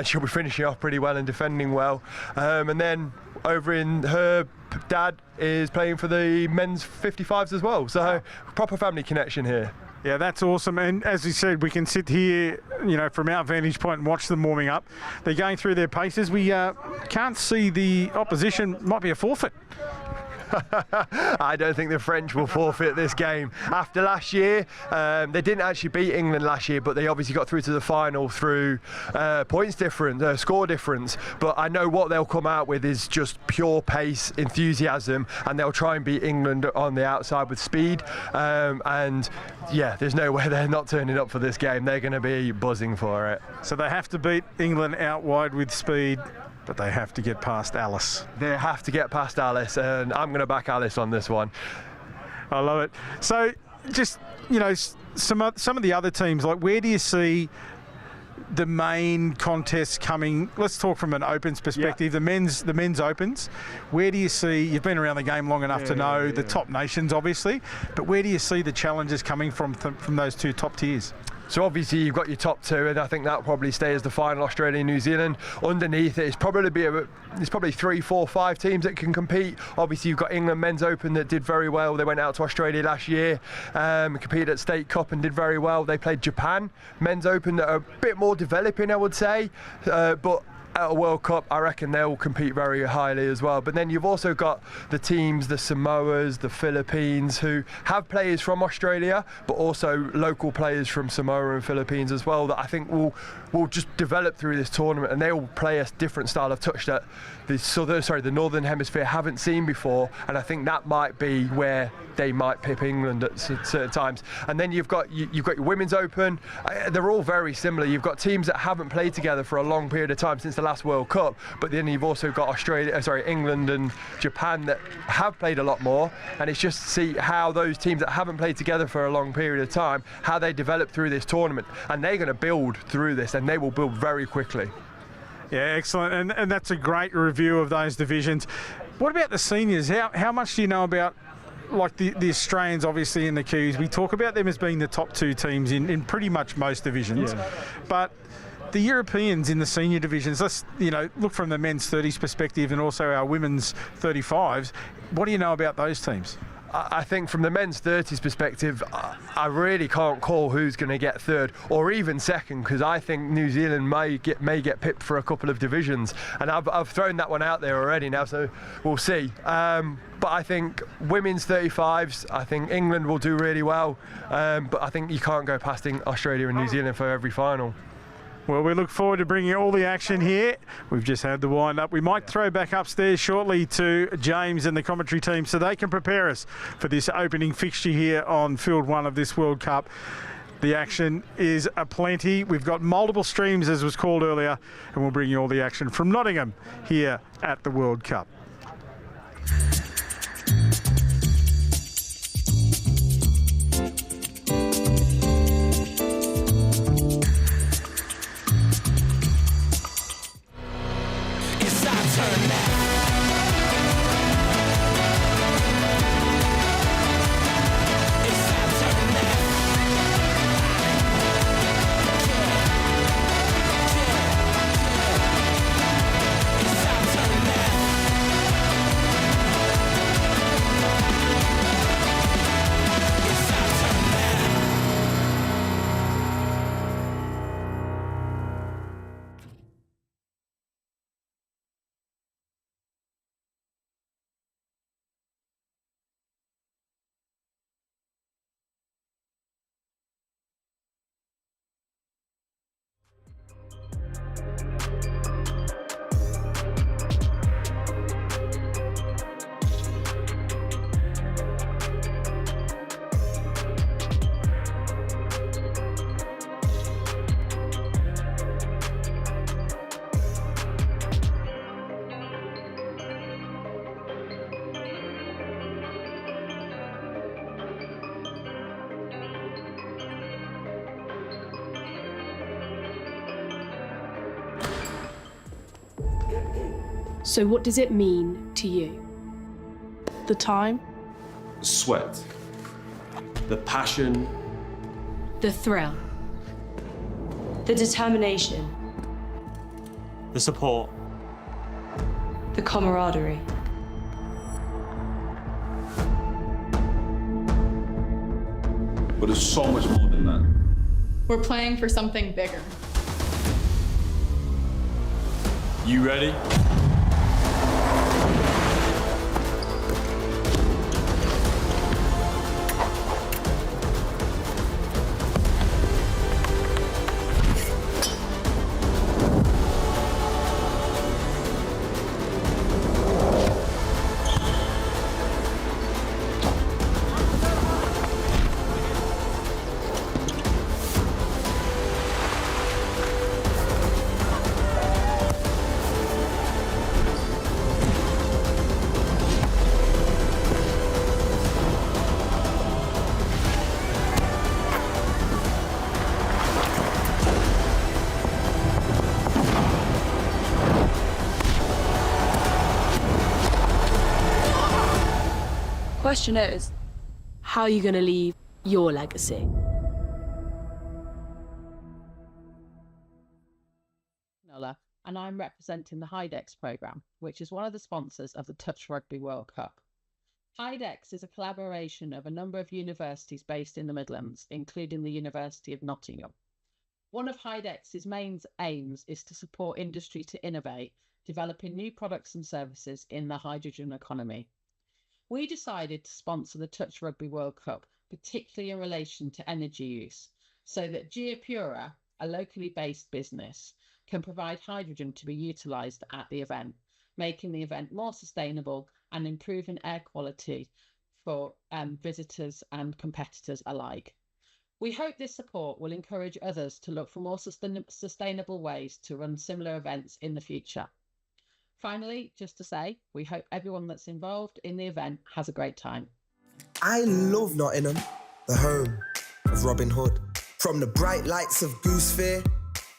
She'll be finishing off pretty well and defending well, and then over in her dad is playing for the men's 55s as well, so proper family connection here. Yeah, that's awesome. And as you said, we can sit here, from our vantage point and watch them warming up. They're going through their paces. We can't see the opposition. Might be a forfeit. I don't think the French will forfeit this game. After last year, they didn't actually beat England last year, but they obviously got through to the final through points difference, score difference. But I know what they'll come out with is just pure pace, enthusiasm, and they'll try and beat England on the outside with speed. And yeah, there's no way they're not turning up for this game. They're going to be buzzing for it. So they have to beat England out wide with speed, but they have to get past Alice. They have to get past Alice, and I'm going to back Alice on this one. I love it. So just, some of the other teams, like where do you see the main contests coming? Let's talk from an opens perspective. Yeah. The men's opens. Where do you see, you've been around the game long enough to know the top nations, obviously, but where do you see the challenges coming from those two top tiers? So obviously you've got your top two, and I think that'll probably stay as the final, Australia and New Zealand. Underneath it, it's probably 3, 4, 5 teams that can compete. Obviously you've got England Men's Open that did very well. They went out to Australia last year, competed at State Cup and did very well. They played Japan Men's Open that are a bit more developing, I would say, but at a World Cup, I reckon they'll compete very highly as well. But then you've also got the teams, the Samoas, the Philippines, who have players from Australia, but also local players from Samoa and Philippines as well, that I think will just develop through this tournament, and they will play a different style of touch that the Northern Hemisphere haven't seen before, and I think that might be where they might pip England at certain times. And then you've got your Women's Open. They're all very similar. You've got teams that haven't played together for a long period of time since the last World Cup, but then you've also got England and Japan that have played a lot more, and it's just to see how those teams that haven't played together for a long period of time, how they develop through this tournament, and they're going to build through this, and they will build very quickly. Yeah, excellent, and that's a great review of those divisions. What about the seniors? How much do you know about, like the Australians, obviously, and the Kiwis? We talk about them as being the top two teams in pretty much most divisions, but the Europeans in the senior divisions, let's look from the men's 30s perspective and also our women's 35s. What do you know about those teams? I think from the men's 30s perspective, I really can't call who's going to get third or even second, because I think New Zealand may get pipped for a couple of divisions, and I've thrown that one out there already now, so we'll see. But I think women's 35s, I think England will do really well, but I think you can't go past Australia and New Zealand for every final. Well, we look forward to bringing you all the action here. We've just had the wind-up. We might throw back upstairs shortly to James and the commentary team so they can prepare us for this opening fixture here on Field 1 of this World Cup. The action is aplenty. We've got multiple streams, as was called earlier, and we'll bring you all the action from Nottingham here at the World Cup. So what does it mean to you? The time? Sweat. The passion. The thrill? The determination? The support. The camaraderie? But it's so much more than that. We're playing for something bigger. You ready? Question is, how are you going to leave your legacy? And I'm representing the HYDEX programme, which is one of the sponsors of the Touch Rugby World Cup. HYDEX is a collaboration of a number of universities based in the Midlands, including the University of Nottingham. One of HYDEX's main aims is to support industry to innovate, developing new products and services in the hydrogen economy. We decided to sponsor the Touch Rugby World Cup, particularly in relation to energy use, so that Geopura, a locally based business, can provide hydrogen to be utilised at the event, making the event more sustainable and improving air quality for visitors and competitors alike. We hope this support will encourage others to look for more sustainable ways to run similar events in the future. Finally, just to say, we hope everyone that's involved in the event has a great time. I love Nottingham, the home of Robin Hood. From the bright lights of Goose Fair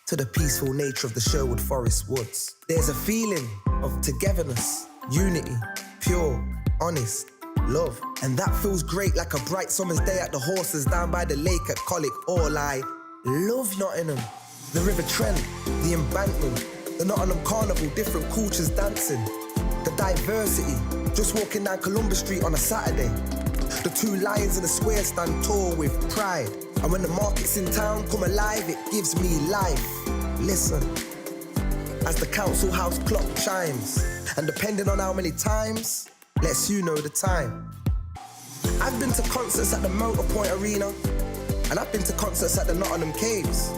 to the peaceful nature of the Sherwood Forest woods. There's a feeling of togetherness, unity, pure, honest, love. And that feels great like a bright summer's day at the horses down by the lake at Colic. All I love Nottingham. The River Trent, the embankment, the Nottingham Carnival, different cultures dancing. The diversity, just walking down Columbus Street on a Saturday. The two lions in the square stand tall with pride. And when the markets in town come alive, it gives me life. Listen, as the council house clock chimes, and depending on how many times, lets you know the time. I've been to concerts at the Motorpoint Arena, and I've been to concerts at the Nottingham Caves.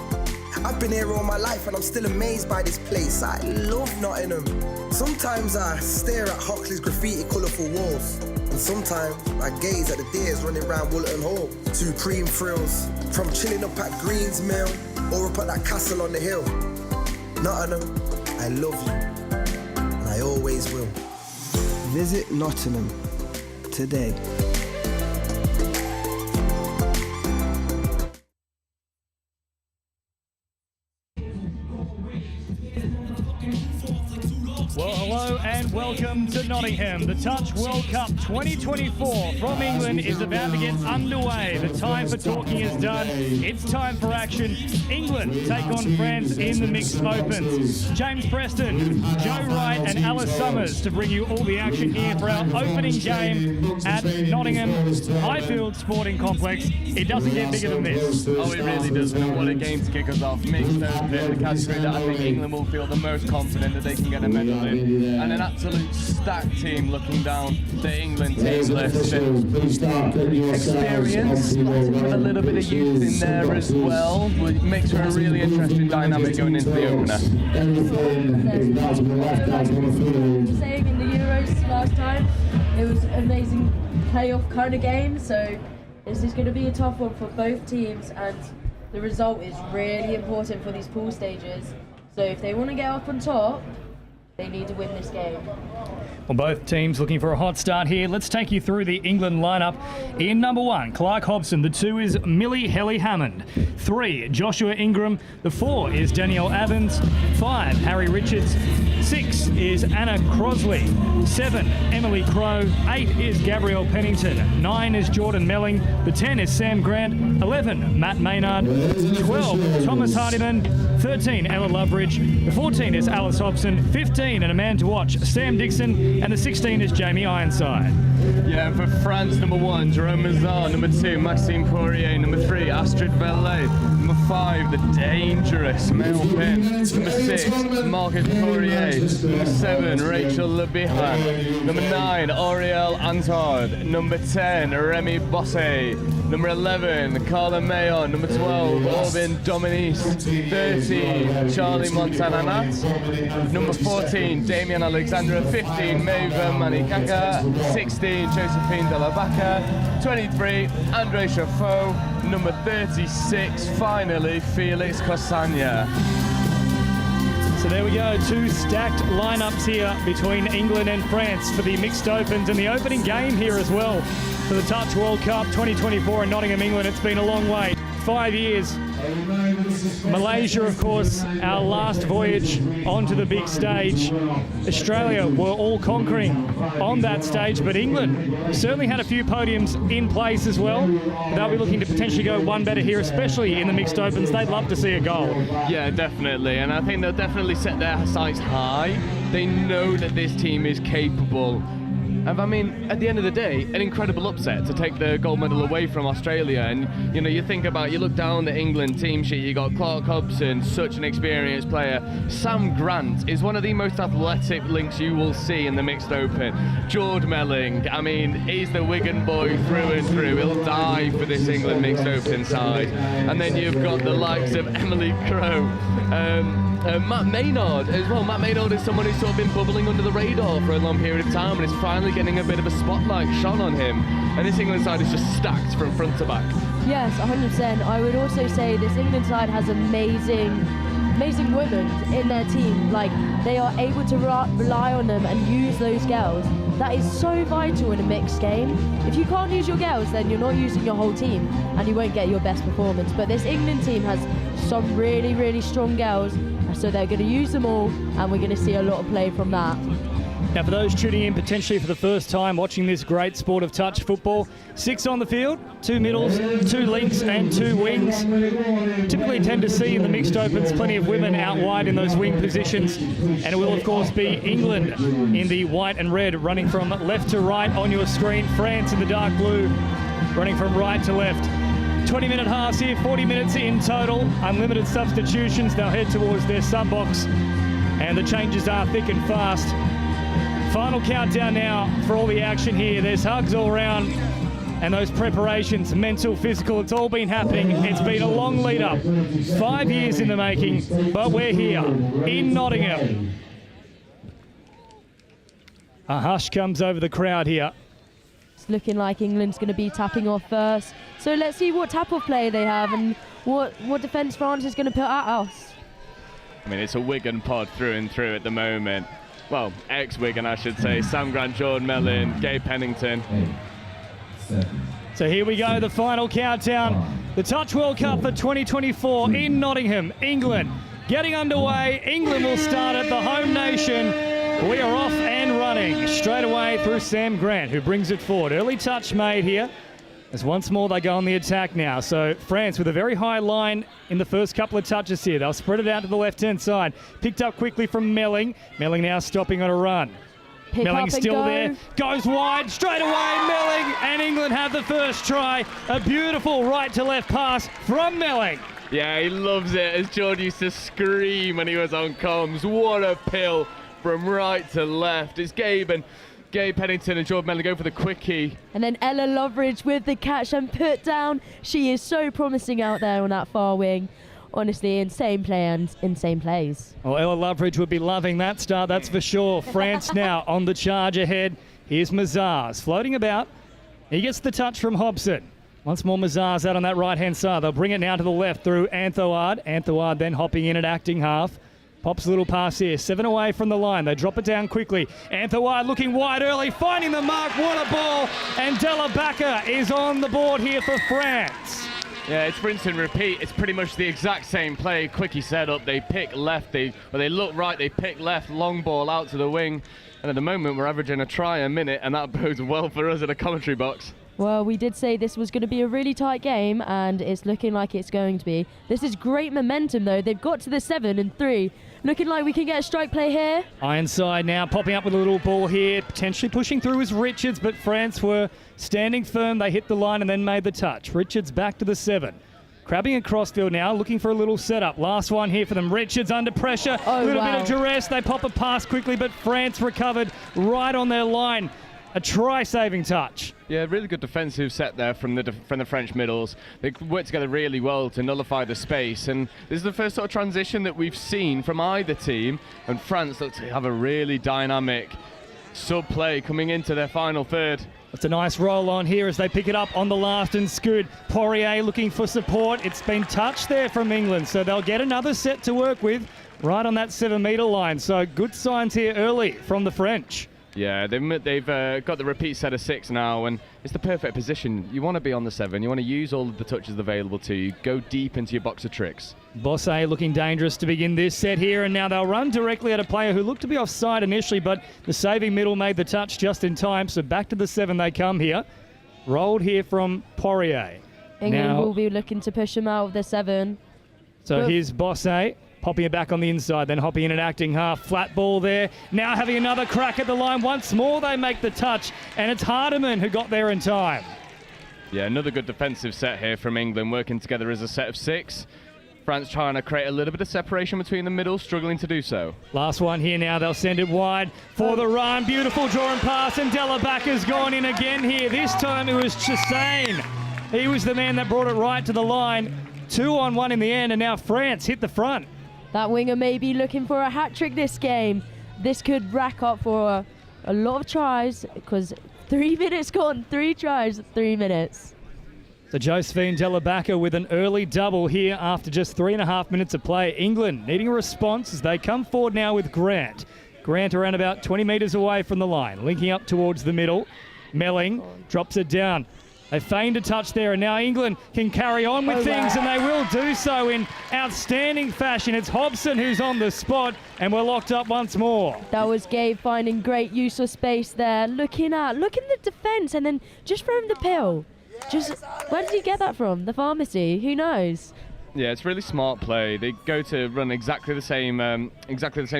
I've been here all my life and I'm still amazed by this place. I love Nottingham. Sometimes I stare at Hoxley's graffiti colourful walls, and sometimes I gaze at the deers running round Woollerton Hall. Supreme thrills, from chilling up at Green's Mill or up at that castle on the hill. Nottingham, I love you, and I always will. Visit Nottingham today. Well, hello and welcome to Nottingham. The Touch World Cup 2024 from England is about to get underway. The time for talking is done. It's time for action. England take on France in the mixed opens. James Preston, Joe Wright and Alice Summers to bring you all the action here for our opening game at Nottingham Highfield Sporting Complex. It doesn't get bigger than this. Oh, it really does, and what a game to kick us off. Mixed over the category that I think England will feel the most confident that they can get a medal in. And an absolute stacked team looking down the England team list. Experience, with a little bit of youth in there as well, will make for a really interesting dynamic going into the opener. Saying in the Euros last time, it was an amazing playoff kind of game, so this is going to be a tough one for both teams, and the result is really important for these pool stages. So if they want to get up on top, They need to win this game. Well, both teams looking for a hot start here. Let's take you through the England lineup. In number 1, Clark Hobson. The 2 is Millie Helly-Hammond. 3, Joshua Ingram. The 4 is Danielle Evans. 5, Harry Richards. 6 is Anna Crosley. 7, Emily Crow. 8 is Gabrielle Pennington. 9 is Jordan Melling. The 10 is Sam Grant. 11, Matt Maynard. 12, Thomas Hardiman. 13, Ella Loveridge. The 14 is Alice Hobson. 15, and a man to watch, Sam Dixon. And the 16 is Jamie Ironside. Yeah, and for France, number 1, Jerome Mazar. Number 2, Maxime Poirier. Number 3, Astrid Vellet. Number 5, the dangerous Mel Pin. Number 6, Marcus Poirier. Number 7, Rachel Lebihan. Number 9, Auriel Antard. Number 10, Remy Bosse. Number 11, Carla Mayon. Number 12, Orbin Dominice. 13, Charlie Montana Nat. Number 14, Damian Alexandra. 15, Maeva Manikaka. 16, Josephine De La Vaca. 23, Andre Chaffaux. Number 36, finally, Felix Cosagna. So there we go, 2 stacked lineups here between England and France for the mixed opens and the opening game here as well for the Touch World Cup 2024 in Nottingham, England. It's been a long wait, 5 years. Malaysia, of course, our last voyage onto the big stage. Australia were all conquering on that stage, but England certainly had a few podiums in place as well. They'll be looking to potentially go one better here, especially in the mixed opens. They'd love to see a goal. Yeah, definitely, and I think they'll definitely set their sights high. They know that this team is capable. I mean, at the end of the day, an incredible upset to take the gold medal away from Australia. And, you know, you look down the England team sheet, you got Clark Hobson, such an experienced player. Sam Grant is one of the most athletic links you will see in the mixed open. Jord Melling, I mean, he's the Wigan boy through and through. He'll die for this England mixed open side. And then you've got the likes of Emily Crow, Matt Maynard as well. Matt Maynard is someone who's sort of been bubbling under the radar for a long period of time and is finally getting a bit of a spotlight shone on him. And this England side is just stacked from front to back. Yes, 100%. I would also say this England side has amazing women in their team. Like, they are able to rely on them and use those girls. That is so vital in a mixed game. If you can't use your girls, then you're not using your whole team and you won't get your best performance. But this England team has some really, really strong girls, so they're going to use them all, and we're going to see a lot of play from that. Now, for those tuning in potentially for the first time watching this great sport of touch football, 6 on the field, 2 middles, 2 links and 2 wings. Typically tend to see in the mixed opens plenty of women out wide in those wing positions, and it will of course be England in the white and red running from left to right on your screen, France in the dark blue running from right to left. 20-minute halves here, 40 minutes in total, unlimited substitutions. They'll head towards their sub box, and the changes are thick and fast. Final countdown now for all the action here. There's hugs all around, and those preparations, mental, physical, it's all been happening. It's been a long lead up, 5 years in the making, but we're here in Nottingham. A hush comes over the crowd here. It's looking like England's going to be tapping off first. So let's see what tap-off play they have and what defence France is going to put at us. I mean, it's a Wigan pod through and through at the moment. Well, ex-Wigan, I should say. Sam Grant, Jordan Mellon, Gabe Pennington. So here we go, the final countdown. The Touch World Cup for 2024 in Nottingham, England. Getting underway. England will start at the home nation. We are off and running straight away through Sam Grant, who brings it forward. Early touch made here, as once more they go on the attack now. So France with a very high line in the first couple of touches here. They'll spread it out to the left-hand side. Picked up quickly from Melling. Melling now stopping on a run. Melling's still there. Goes wide, straight away, Melling, and England have the first try. A beautiful right-to-left pass from Melling. Yeah, he loves it, as Jordan used to scream when he was on comms. What a pill from right to left. It's Gabe Pennington and Jordan Mellon go for the quickie. And then Ella Loveridge with the catch and put down. She is so promising out there on that far wing. Honestly, insane play and insane plays. Well, Ella Loveridge would be loving that start, that's for sure. France now on the charge ahead. Here's Mazars floating about. He gets the touch from Hobson. Once more Mazars out on that right-hand side. They'll bring it now to the left through Anthoard. Anthoard then hopping in at acting half. Pops a little pass here. 7 away from the line. They drop it down quickly. Anthony looking wide early, finding the mark. What a ball. And Delabacca is on the board here for France. Yeah, it's rinse and repeat. It's pretty much the exact same play. Quickie set up. They pick left. They look right. They pick left. Long ball out to the wing. And at the moment, we're averaging a try a minute, and that bodes well for us in a commentary box. Well, we did say this was going to be a really tight game, and it's looking like it's going to be. This is great momentum, though. They've got to the 7 and 3. Looking like we can get a strike play here. Ironside now popping up with a little ball here. Potentially pushing through is Richards, but France were standing firm. They hit the line and then made the touch. Richards back to the 7. Crabbing across field now, looking for a little setup. Last one here for them. Richards under pressure. A little bit of duress. They pop a pass quickly, but France recovered right on their line. A try-saving touch. Yeah, really good defensive set there from the French middles. They work together really well to nullify the space, and this is the first sort of transition that we've seen from either team, and France look to have a really dynamic sub-play coming into their final third. It's a nice roll on here as they pick it up on the last and scoot. Poirier looking for support. It's been touched there from England, so they'll get another set to work with right on that 7-metre line. So good signs here early from the French. Yeah, they've got the repeat set of 6 now, and it's the perfect position. You want to be on the 7. You want to use all of the touches available to you. Go deep into your box of tricks. Bosse looking dangerous to begin this set here, and now they'll run directly at a player who looked to be offside initially, but the saving middle made the touch just in time, so back to the 7 they come here. Rolled here from Poirier. England will be looking to push him out of the 7. So here's Bosse. Popping it back on the inside, then hopping in and acting half. Flat ball there. Now having another crack at the line. Once more they make the touch, and it's Hardiman who got there in time. Yeah, another good defensive set here from England, working together as a set of 6. France trying to create a little bit of separation between the middle, struggling to do so. Last one here now. They'll send it wide for the run. Beautiful drawing pass, and Delabacca's gone in again here. This time it was Chassain. He was the man that brought it right to the line. 2-on-1 in the end, and now France hit the front. That winger may be looking for a hat-trick this game. This could rack up for a lot of tries, because 3 minutes gone, 3 tries, 3 minutes. So Josephine Delabacca with an early double here after just 3.5 minutes of play. England needing a response as they come forward now with Grant. Grant around about 20 metres away from the line, linking up towards the middle. Melling drops it down. They feigned a touch there, and now England can carry on with things, and they will do so in outstanding fashion. It's Hobson who's on the spot, and we're locked up once more. That was Gabe finding great use of space there. Look in the defence, and then just throwing the pill. Where did he get that from? The pharmacy? Who knows? Yeah, it's really smart play. They go to run exactly the same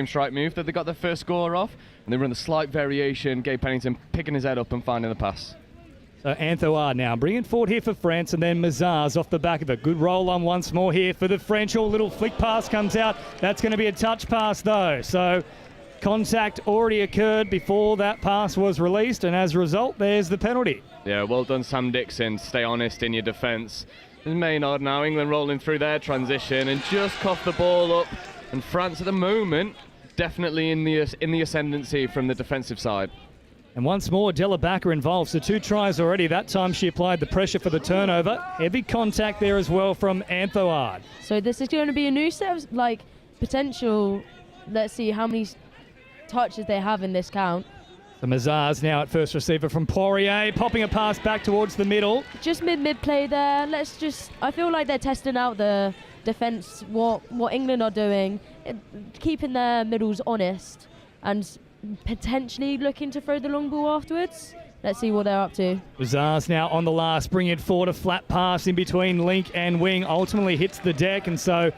strike move that they got their first score off, and they run a slight variation. Gabe Pennington picking his head up and finding the pass. So Anthony now bringing forward here for France, and then Mazars off the back of it. Good roll on once more here for the French. A little flick pass comes out. That's going to be a touch pass though. So contact already occurred before that pass was released, and as a result, there's the penalty. Yeah, well done, Sam Dixon. Stay honest in your defence. There's Maynard now. England rolling through their transition and just coughed the ball up. And France at the moment definitely in the ascendancy from the defensive side. And once more, Delabacca involved. So 2 tries already. That time she applied the pressure for the turnover. Heavy contact there as well from Anthony. So this is going to be a new set of potential. Let's see how many touches they have in this count. The Mazars now at first receiver from Poirier, popping a pass back towards the middle. Just mid play there. I feel like they're testing out the defence, what England are doing, keeping their middles honest, and potentially looking to throw the long ball afterwards. Let's see what they're up to. Mazars now on the last, bringing it forward, a flat pass in between link and wing, ultimately hits the deck, and so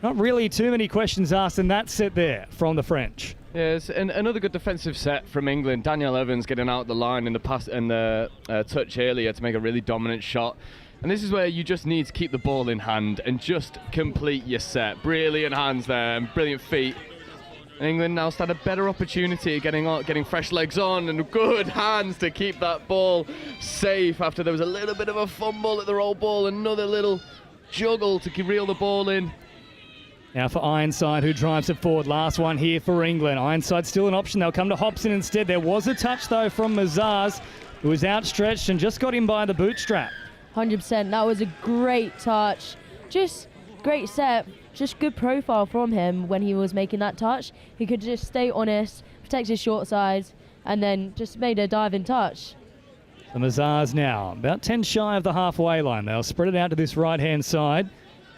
not really too many questions asked in that set there from the French. Yes, and another good defensive set from England. Danielle Evans getting out the line in the pass and the touch earlier to make a really dominant shot. And this is where you just need to keep the ball in hand and just complete your set. Brilliant hands there and brilliant feet. England now stand a better opportunity getting fresh legs on and good hands to keep that ball safe after there was a little bit of a fumble at the roll ball, another little juggle to reel the ball in. Now for Ironside, who drives it forward. Last one here for England. Ironside still an option. They'll come to Hobson instead. There was a touch though from Mazars, who was outstretched and just got him by the bootstrap. 100%. That was a great touch. Just great set, just good profile from him when he was making that touch. He could just stay honest, protect his short sides, and then just made a diving touch. The Mazars now about 10 shy of the halfway line. They'll spread it out to this right-hand side.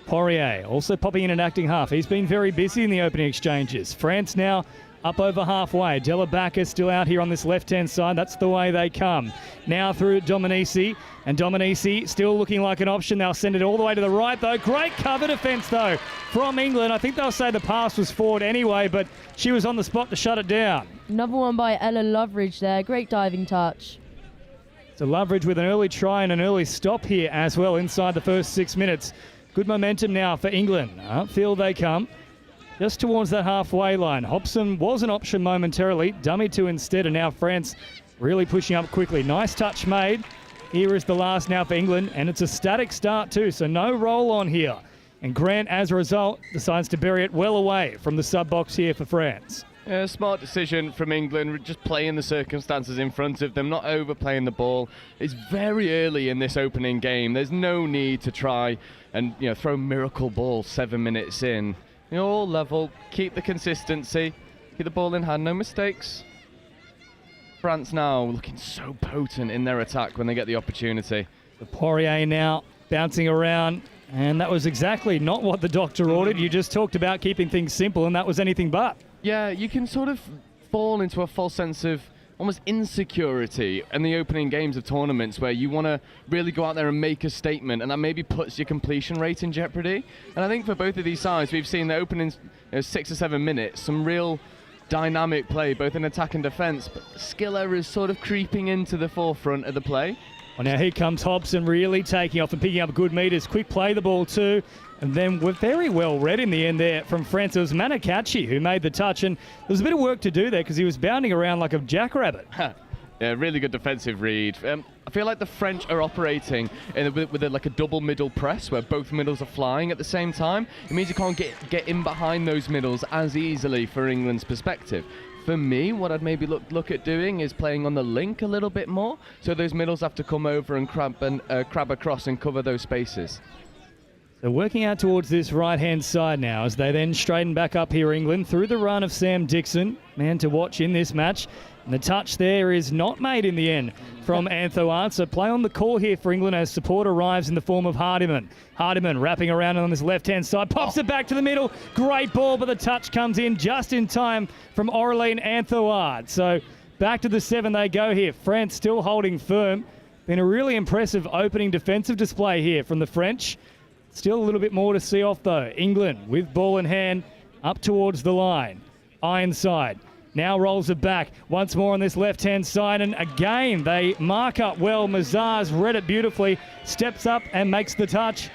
Poirier also popping in and acting half. He's been very busy in the opening exchanges. France now up over halfway. Delabacca still out here on this left-hand side. That's the way they come. Now through Dominici, and Dominici still looking like an option. They'll send it all the way to the right, though. Great cover defence, though, from England. I think they'll say the pass was forward anyway, but she was on the spot to shut it down. Another one by Ella Loveridge there. Great diving touch. So Loveridge with an early try and an early stop here as well inside the first 6 minutes. Good momentum now for England. Upfield they come. Just towards that halfway line. Hobson was an option momentarily. Dummy two instead, and now France really pushing up quickly. Nice touch made. Here is the last now for England, and it's a static start too, so no roll on here. And Grant, as a result, decides to bury it well away from the sub-box here for France. Yeah, smart decision from England, just playing the circumstances in front of them, not overplaying the ball. It's very early in this opening game. There's no need to try and throw miracle ball 7 minutes in. All level, keep the consistency, keep the ball in hand, no mistakes. France now looking so potent in their attack when they get the opportunity. The Poirier now bouncing around, and that was exactly not what the doctor ordered. You just talked about keeping things simple, and that was anything but. Yeah, you can sort of fall into a false sense of almost insecurity in the opening games of tournaments where you want to really go out there and make a statement, and that maybe puts your completion rate in jeopardy. And I think for both of these sides, we've seen the opening 6 or 7 minutes, some real dynamic play, both in attack and defence, but skill errors sort of creeping into the forefront of the play. Well, now here comes Hobson really taking off and picking up good metres. Quick play the ball too. And then we're very well read in the end there from France. It was Manakachi who made the touch, and there was a bit of work to do there because he was bounding around like a jackrabbit. Yeah, really good defensive read. I feel like the French are operating with like a double middle press where both middles are flying at the same time. It means you can't get in behind those middles as easily for England's perspective. For me, what I'd maybe look at doing is playing on the link a little bit more, so those middles have to come over and crab across and cover those spaces. So working out towards this right-hand side now as they then straighten back up here, England, through the run of Sam Dixon, man to watch in this match. And the touch there is not made in the end from Anthoard. So play on the call here for England as support arrives in the form of Hardiman. Hardiman wrapping around on this left-hand side, pops it back to the middle. Great ball, but the touch comes in just in time from Aureline Anthoard. So back to the 7 they go here. France still holding firm. Been a really impressive opening defensive display here from the French. Still a little bit more to see off though. England with ball in hand up towards the line. Ironside now rolls it back once more on this left-hand side, and again they mark up well. Mazars read it beautifully, steps up and makes the touch,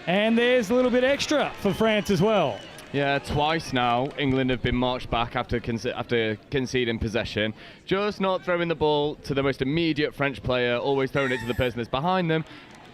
and there's a little bit extra for France as well. Yeah, twice now England have been marched back after conceding possession. Just not throwing the ball to the most immediate French player, always throwing it to the person that's behind them.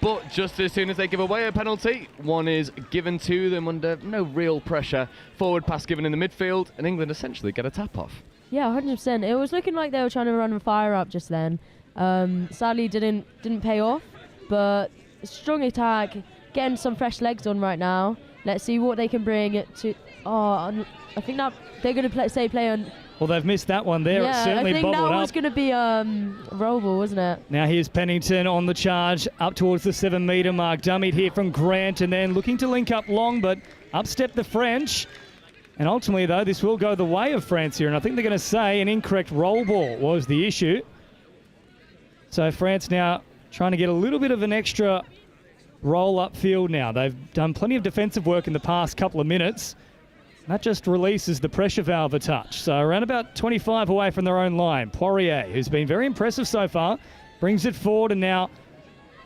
But just as soon as they give away a penalty, one is given to them under no real pressure. Forward pass given in the midfield, and England essentially get a tap-off. Yeah, 100%. It was looking like they were trying to run and fire up just then. Sadly, didn't pay off, but strong attack, getting some fresh legs on right now. Let's see what they can bring to... I think that they're going to play on... Well, they've missed that one there. Yeah, it certainly I think bubbled that up. was going to be rollable, wasn't it? Now here's Pennington on the charge up towards the 7 metre mark. Dummied here from Grant, and then looking to link up long, but up step the French. And ultimately, though, this will go the way of France here, and I think they're going to say an incorrect roll ball was the issue. So France now trying to get a little bit of an extra roll upfield now. They've done plenty of defensive work in the past couple of minutes. That just releases the pressure valve a touch. So around about 25 away from their own line. Poirier, who's been very impressive so far, brings it forward, and now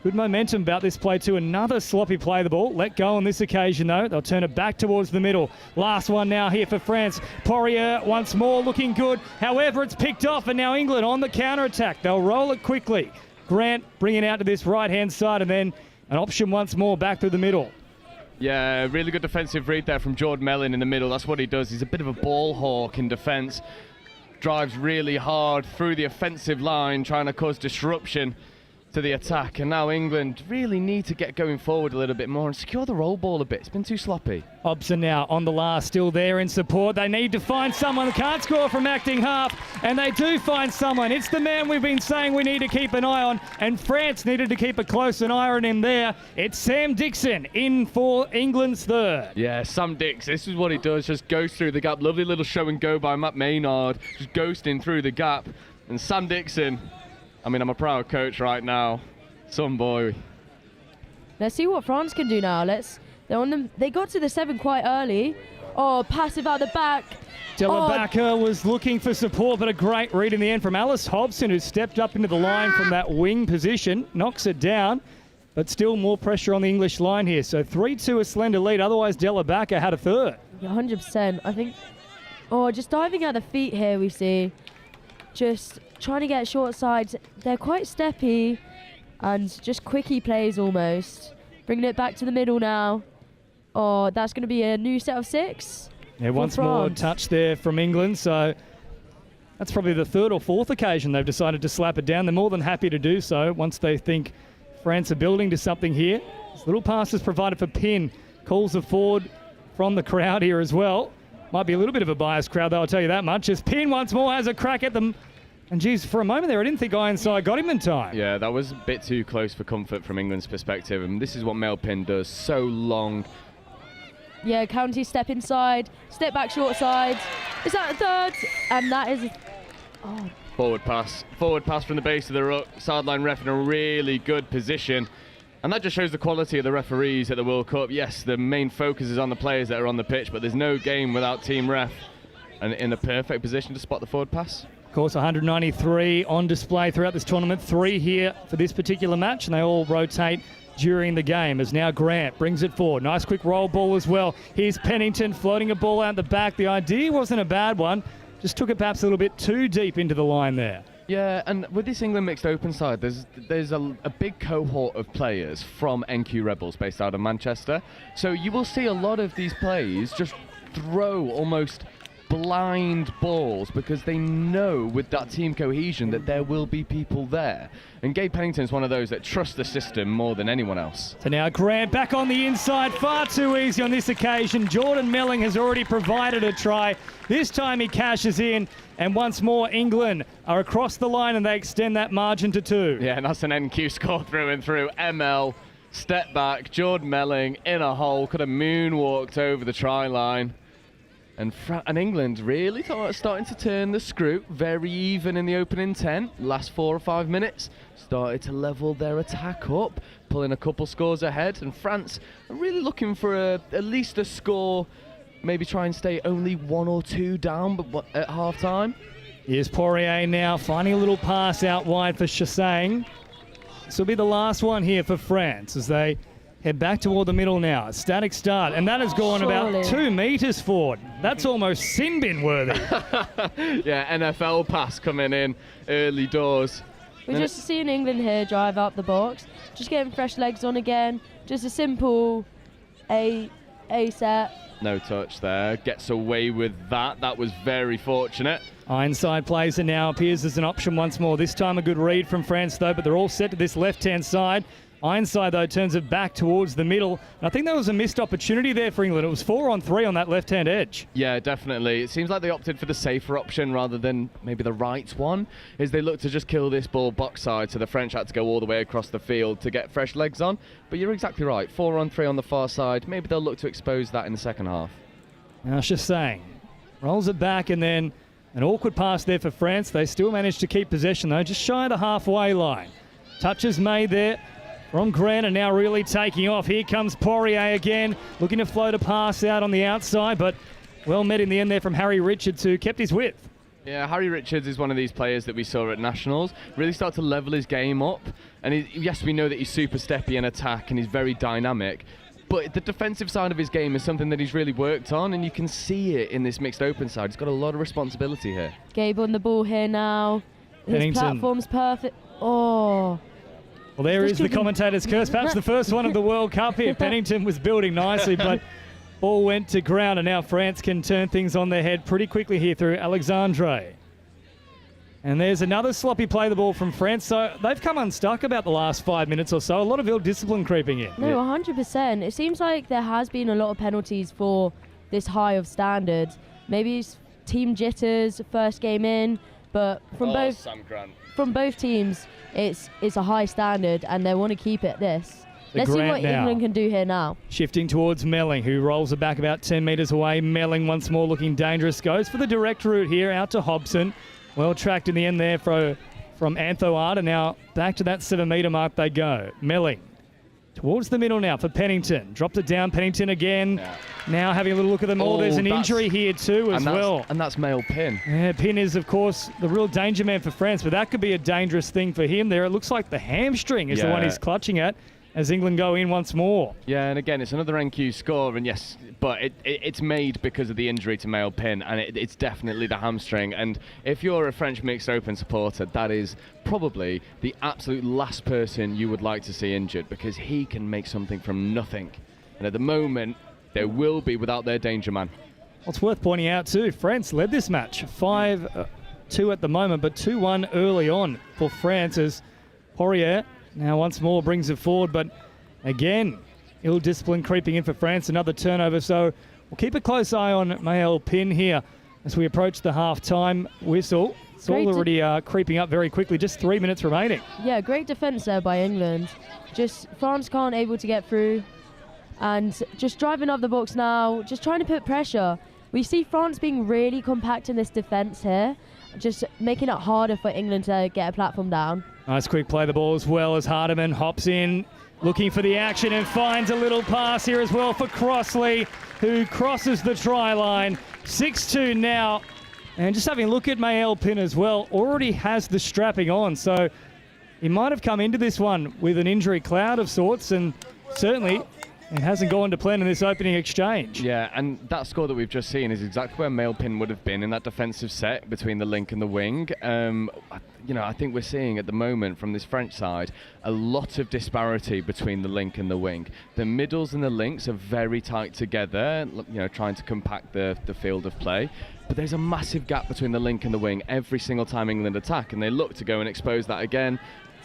good momentum about this play too. Another sloppy play the ball. Let go on this occasion though. They'll turn it back towards the middle. Last one now here for France. Poirier once more looking good. However, it's picked off, and now England on the counter-attack. They'll roll it quickly. Grant bringing out to this right-hand side, and then an option once more back through the middle. Yeah, really good defensive read there from Jordan Mellon in the middle. That's what he does. He's a bit of a ball hawk in defence. Drives really hard through the offensive line, trying to cause disruption to the attack, and now England really need to get going forward a little bit more and secure the roll ball a bit. It's been too sloppy. Hobson now on the last, still there in support. They need to find someone. Can't score from acting half, and they do find someone. It's the man we've been saying we need to keep an eye on, and France needed to keep a close eye on him there. It's Sam Dixon in for England's third. Yeah, Sam Dix, this is what he does, just goes through the gap. Lovely little show and go by Matt Maynard, just ghosting through the gap. And Sam Dixon, I mean, I'm a proud coach right now. Some boy. Let's see what France can do now. They got to the 7 quite early. Oh, passive out the back. Delabacca was looking for support, but a great read in the end from Alice Hobson, who stepped up into the line from that wing position, knocks it down, but still more pressure on the English line here. So 3-2 a slender lead, otherwise Delabacca had a third. 100%. I think, just diving at the feet here we see. Just trying to get short sides. They're quite steppy and just quickie plays almost. Bringing it back to the middle now. Oh, that's going to be a new set of 6. Yeah, once more touch there from England. So that's probably the 3rd or 4th occasion they've decided to slap it down. They're more than happy to do so once they think France are building to something here. This little pass is provided for Pin. Calls the forward from the crowd here as well. Might be a little bit of a biased crowd, though, I'll tell you that much. As Pin once more has a crack at them. And geez, for a moment there, I didn't think Ironside got him in time. Yeah, that was a bit too close for comfort from England's perspective. And this is what Mel Pin does, so long. Yeah, County step inside, step back short side. Is that a third? And that is... Forward pass from the base of the ruck. Sideline ref in a really good position. And that just shows the quality of the referees at the World Cup. Yes, the main focus is on the players that are on the pitch, but there's no game without team ref. And in a perfect position to spot the forward pass. Of course, 193 on display throughout this tournament. 3 here for this particular match, and they all rotate during the game. As now Grant brings it forward. Nice quick roll ball as well. Here's Pennington floating a ball out the back. The idea wasn't a bad one. Just took it perhaps a little bit too deep into the line there. Yeah, and with this England mixed open side, there's a big cohort of players from NQ Rebels based out of Manchester. So you will see a lot of these players just throw almost blind balls because they know with that team cohesion that there will be people there. And Gabe Pennington's one of those that trusts the system more than anyone else. So now Grant back on the inside, far too easy on this occasion. Jordan Melling has already provided a try. This time he cashes in, and once more England are across the line and they extend that margin to 2. Yeah, and that's an NQ score through and through. ML, step back, Jordan Melling in a hole, could have moonwalked over the try line. And England really starting to turn the screw. Very even in the opening 10. Last 4 or 5 minutes, started to level their attack up, pulling a couple scores ahead. And France are really looking for at least a score, maybe try and stay only 1 or 2 down but at half-time. Here's Poirier now, finding a little pass out wide for Chassang. This will be the last one here for France as they head back toward the middle now. A static start, and that has gone about 2 metres forward. That's almost sin bin worthy. Yeah, NFL pass coming in early doors. We're just seeing England here drive up the box, just getting fresh legs on again. Just a simple A set. No touch there. Gets away with that. That was very fortunate. Ironside plays it now. Appears as an option once more. This time a good read from France though, but they're all set to this left-hand side. Ironside, though, turns it back towards the middle. And I think there was a missed opportunity there for England. It was 4-on-3 on that left-hand edge. Yeah, definitely. It seems like they opted for the safer option rather than maybe the right one, as they looked to just kill this ball box side, so the French had to go all the way across the field to get fresh legs on. But you're exactly right. 4-on-3 on the far side. Maybe they'll look to expose that in the second half. Now, Chassang rolls it back, and then an awkward pass there for France. They still managed to keep possession, though, just shy of the halfway line. Touches made there from Grant, and now really taking off. Here comes Poirier again, looking to float a pass out on the outside, but well met in the end there from Harry Richards, who kept his width. Yeah, Harry Richards is one of these players that we saw at Nationals, really start to level his game up. And yes, we know that he's super steppy in attack and he's very dynamic, but the defensive side of his game is something that he's really worked on, and you can see it in this mixed open side. He's got a lot of responsibility here. Gabe on the ball here now. His platform's perfect. Oh. Well, there is the commentator's curse. Perhaps the first one of the World Cup here. Pennington was building nicely, but ball went to ground, and now France can turn things on their head pretty quickly here through Alexandre. And there's another sloppy play the ball from France. So they've come unstuck about the last 5 minutes or so. A lot of ill-discipline creeping in. No, 100%. It seems like there has been a lot of penalties for this high of standard. Maybe it's team jitters, first game in, but from both teams, it's a high standard, and they want to keep it this. Let's see what England can do here now. Shifting towards Melling, who rolls it back about 10 metres away. Melling once more looking dangerous. Goes for the direct route here out to Hobson. Well tracked in the end there from Anthoard, and now back to that 7 metre mark they go. Melling towards the middle now for Pennington. Dropped it down, Pennington again. Yeah. Now having a little look at them all. There's an injury here too as well. And that's Maël Pin. Yeah, Pin is, of course, the real danger man for France, but that could be a dangerous thing for him there. It looks like the hamstring is the one he's clutching at as England go in once more. Yeah, and again, it's another NQ score, and yes, but it's made because of the injury to Maël Pin, and it's definitely the hamstring. And if you're a French Mixed Open supporter, that is probably the absolute last person you would like to see injured, because he can make something from nothing. And at the moment, they will be without their danger man. Well, it's worth pointing out too, France led this match 5-2 at the moment, but 2-1 early on for France as Poirier now once more brings it forward, but again, ill-discipline creeping in for France, another turnover. So we'll keep a close eye on Maël Pin here as we approach the half-time whistle. It's all already creeping up very quickly, just 3 minutes remaining. Yeah, great defence there by England. Just France can't able to get through, and just driving up the box now, just trying to put pressure. We see France being really compact in this defence here, just making it harder for England to get a platform down. Nice quick play the ball as well as Hardiman hops in, looking for the action and finds a little pass here as well for Crossley, who crosses the try line. 6-2 now. And just having a look at Maël Pin as well, already has the strapping on. So he might have come into this one with an injury cloud of sorts, and certainly it hasn't gone to plan in this opening exchange. Yeah, and that score that we've just seen is exactly where Maël Pin would have been in that defensive set between the link and the wing. I think we're seeing at the moment from this French side a lot of disparity between the link and the wing. The middles and the links are very tight together, trying to compact the field of play. But there's a massive gap between the link and the wing every single time England attack, and they look to go and expose that again.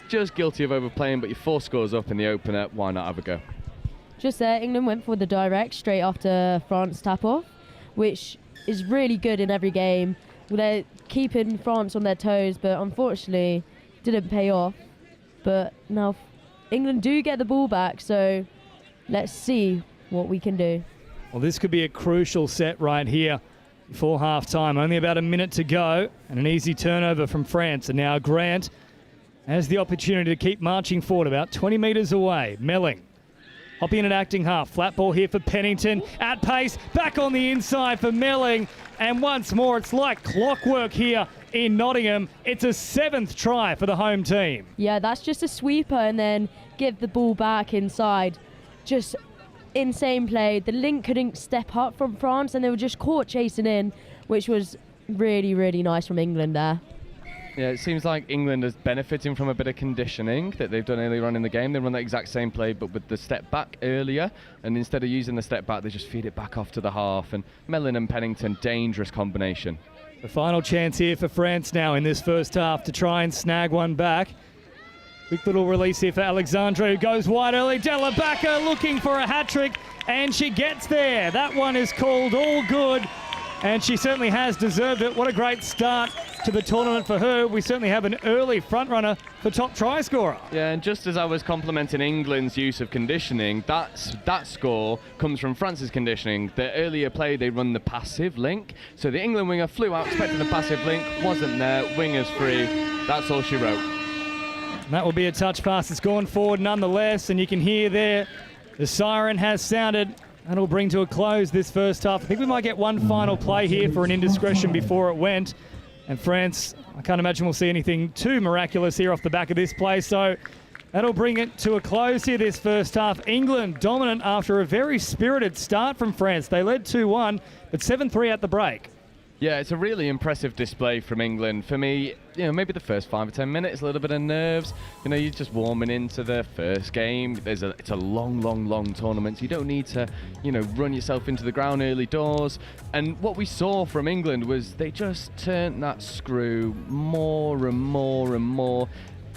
Just guilty of overplaying, but you're 4 scores up in the opener. Why not have a go? Just there, England went for the direct straight after France tap-off, which is really good in every game. They're keeping France on their toes, but unfortunately didn't pay off. But now England do get the ball back, so let's see what we can do. Well, this could be a crucial set right here before half-time. Only about a minute to go, and an easy turnover from France. And now Grant has the opportunity to keep marching forward about 20 metres away. Melling hopping in at acting half. Flat ball here for Pennington. At pace, back on the inside for Melling. And once more, it's like clockwork here in Nottingham. It's a 7th try for the home team. Yeah, that's just a sweeper and then give the ball back inside. Just insane play. The link couldn't step up from France, and they were just caught chasing in, which was really, really nice from England there. Yeah, it seems like England is benefiting from a bit of conditioning that they've done earlier on in the game. They run that exact same play, but with the step back earlier, and instead of using the step back, they just feed it back off to the half. And Melling and Pennington, dangerous combination. The final chance here for France now in this first half to try and snag one back. Quick little release here for Alexandre, who goes wide early. Della Bacca looking for a hat-trick, and she gets there. That one is called all good, and she certainly has deserved it. What a great start to the tournament for her. We certainly have an early front-runner for top try scorer. Yeah, and just as I was complimenting England's use of conditioning, that score comes from France's conditioning. The earlier play, they run the passive link. So the England winger flew out expecting the passive link, wasn't there, winger's free. That's all she wrote. And that will be a touch pass. It's gone forward nonetheless, and you can hear there the siren has sounded. That'll bring to a close this first half. I think we might get one final play here for an indiscretion before it went. And France, I can't imagine we'll see anything too miraculous here off the back of this play. So that'll bring it to a close here this first half. England dominant after a very spirited start from France. They led 2-1, but 7-3 at the break. Yeah, it's a really impressive display from England. For me, maybe the first 5 or 10 minutes, a little bit of nerves. You're just warming into the first game. It's a long tournament, so you don't need to, run yourself into the ground early doors. And what we saw from England was they just turned that screw more and more and more.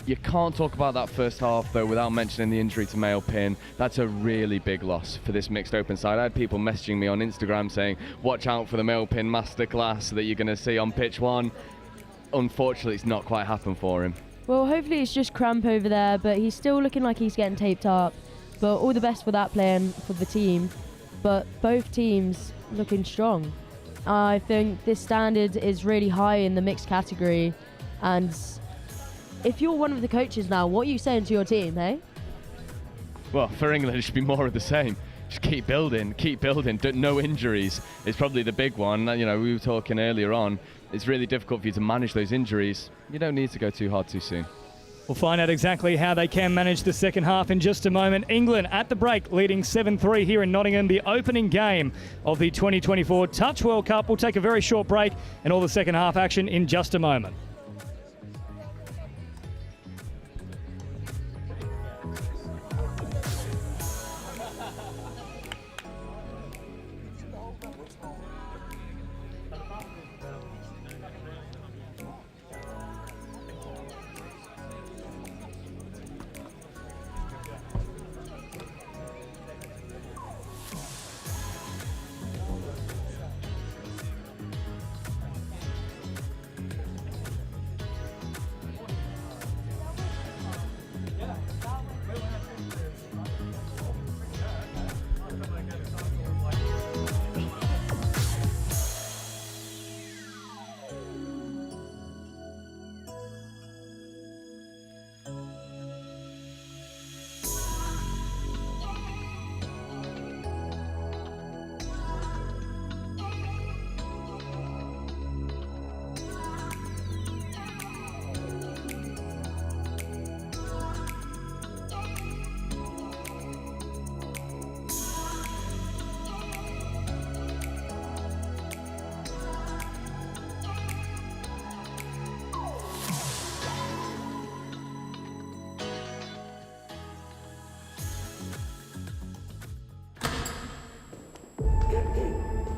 You can't talk about that first half, though, without mentioning the injury to Mail Pin. That's a really big loss for this mixed open side. I had people messaging me on Instagram saying, watch out for the Mail Pin masterclass that you're going to see on pitch 1. Unfortunately, it's not quite happened for him. Well, hopefully it's just cramp over there, but he's still looking like he's getting taped up. But all the best for that player and for the team. But both teams looking strong. I think this standard is really high in the mixed category, and if you're one of the coaches now, what are you saying to your team, hey? Well, for England, it should be more of the same. Just keep building. No injuries is probably the big one. We were talking earlier on. It's really difficult for you to manage those injuries. You don't need to go too hard too soon. We'll find out exactly how they can manage the second half in just a moment. England at the break, leading 7-3 here in Nottingham, the opening game of the 2024 Touch World Cup. We'll take a very short break and all the second half action in just a moment.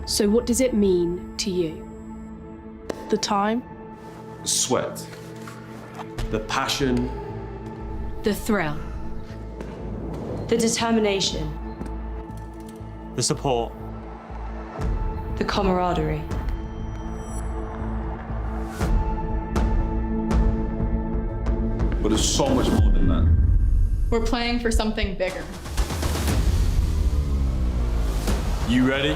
So what does it mean to you? The time? The sweat. The passion. The thrill? The determination? The support. The camaraderie? But it's so much more than that. We're playing for something bigger. You ready?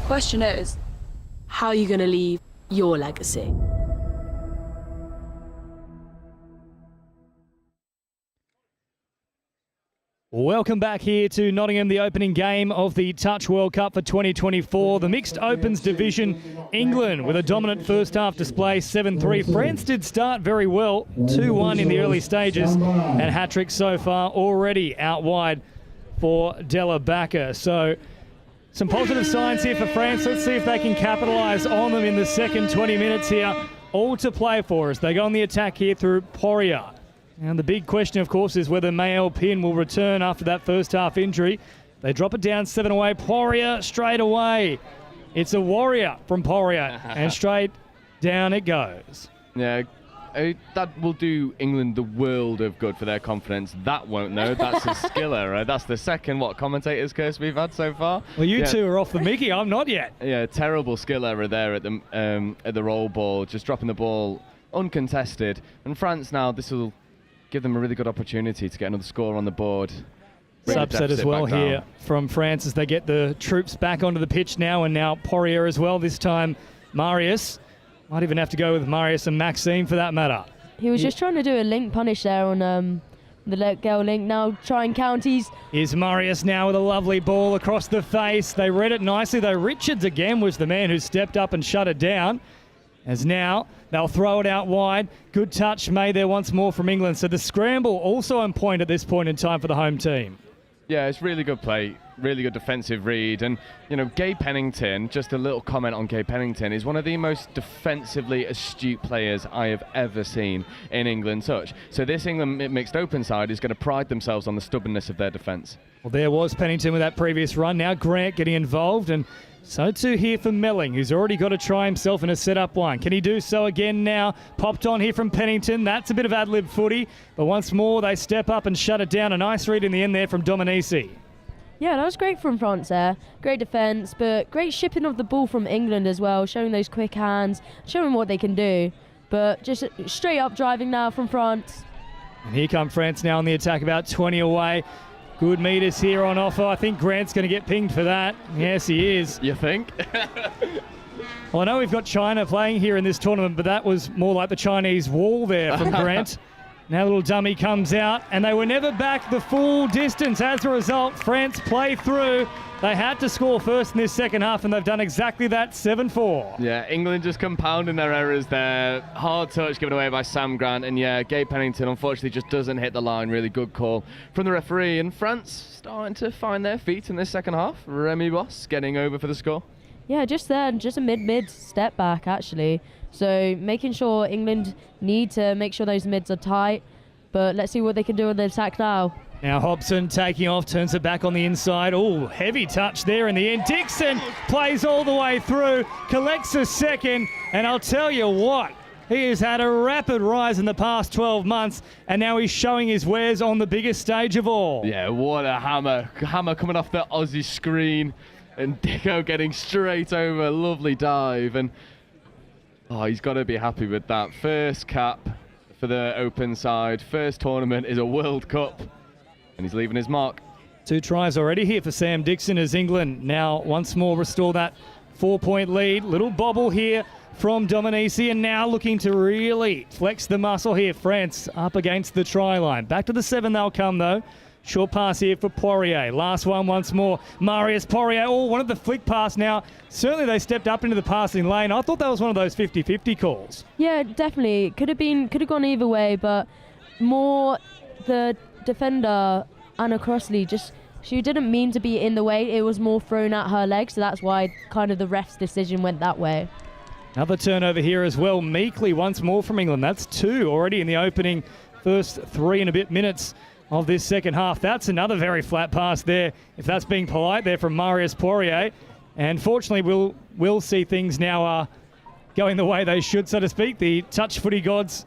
Question is, how are you going to leave your legacy? Welcome back here to Nottingham, the opening game of the Touch World Cup for 2024. The Mixed Opens division, England with a dominant first half display, 7-3. France did start very well, 2-1 in the early stages, and hat-trick so far already out wide for Della Bacca. So some positive signs here for France. Let's see if they can capitalise on them in the second 20 minutes here. All to play for as they go on the attack here through Poirier. And the big question, of course, is whether Mael Pin will return after that first half injury. They drop it down 7 away. Poirier straight away. It's a warrior from Poirier, and straight down it goes. Yeah, that will do England the world of good for their confidence. That won't know. That's a skiller, right? That's the second, commentators curse we've had so far. Well, you two are off the Mickey. I'm not yet. Yeah, terrible skill error there at the roll ball, just dropping the ball uncontested. And France now, this will give them a really good opportunity to get another score on the board. Upset as well here from France as they get the troops back onto the pitch now, and now Poirier as well. This time Marius. Might even have to go with Marius and Maxime for that matter. He was just trying to do a link punish there on the let go link. Now trying counties. Here's Marius now with a lovely ball across the face. They read it nicely, though Richards again was the man who stepped up and shut it down. As now they'll throw it out wide. Good touch made there once more from England. So the scramble also on point at this point in time for the home team. Yeah, it's really good play, really good defensive read. And, Gabe Pennington, just a little comment on Gabe Pennington, is one of the most defensively astute players I have ever seen in England touch. So this England mixed open side is going to pride themselves on the stubbornness of their defence. Well, there was Pennington with that previous run. Now Grant getting involved, and so too here for Melling, who's already got to try himself in a set-up one. Can he do so again now? Popped on here from Pennington. That's a bit of ad-lib footy, but once more they step up and shut it down. A nice read in the end there from Dominici. Yeah, that was great from France there. Great defence, but great shipping of the ball from England as well, showing those quick hands, showing what they can do. But just straight up driving now from France. And here come France now on the attack, about 20 away. Good meters here on offer. I think Grant's going to get pinged for that. Yes, he is. You think? Well, I know we've got China playing here in this tournament, but that was more like the Chinese wall there from Grant. Now little dummy comes out, and they were never back the full distance. As a result, France play through. They had to score first in this second half, and they've done exactly that, 7-4. Yeah, England just compounding their errors there. Hard touch given away by Sam Grant, and yeah, Gabe Pennington unfortunately just doesn't hit the line. Really good call from the referee, and France starting to find their feet in this second half. Remy Boss getting over for the score. Yeah, just there, just a mid step back actually. So making sure England need to make sure those mids are tight, but let's see what they can do on the attack now. Now Hobson taking off, turns it back on the inside. Oh, heavy touch there in the end. Dixon plays all the way through, collects a second, and I'll tell you what, he has had a rapid rise in the past 12 months, and now he's showing his wares on the biggest stage of all. Yeah, what a hammer. Hammer coming off the Aussie screen, and Dicko getting straight over. Lovely dive, and he's got to be happy with that. First cap for the open side. First tournament is a World Cup. And he's leaving his mark. 2 tries already here for Sam Dixon as England now once more restore that 4-point lead. Little bobble here from Dominici, and now looking to really flex the muscle here. France up against the try line. Back to the 7 they'll come though. Short pass here for Poirier. Last one once more. Marius Poirier. Oh, wanted the flick pass now. Certainly they stepped up into the passing lane. I thought that was one of those 50-50 calls. Yeah, definitely. Could have gone either way, but more the defender, Anna Crossley, she didn't mean to be in the way. It was more thrown at her leg, so that's why kind of the ref's decision went that way. Another turnover here as well. Meekly once more from England. That's 2 already in the opening first 3 and a bit minutes of this second half. That's another very flat pass there, if that's being polite there from Marius Poirier. And fortunately, we'll see things now going the way they should, so to speak. The touch footy gods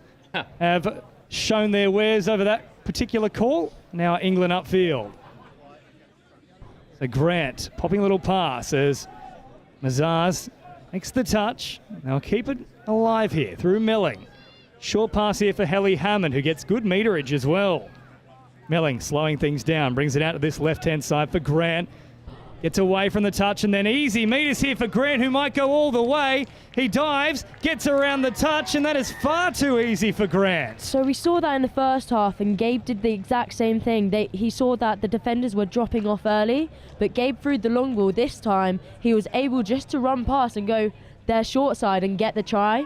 have shown their wares over that particular call. Now England upfield. So Grant popping a little pass as Mazars makes the touch. Now keep it alive here through Melling. Short pass here for Helly Hammond, who gets good meterage as well. Melling slowing things down, brings it out to this left-hand side for Grant. Gets away from the touch, and then easy meters here for Grant, who might go all the way. He dives, gets around the touch, and that is far too easy for Grant. So we saw that in the first half, and Gabe did the exact same thing. He saw that the defenders were dropping off early, but Gabe threw the long ball. This time, he was able just to run past and go their short side and get the try.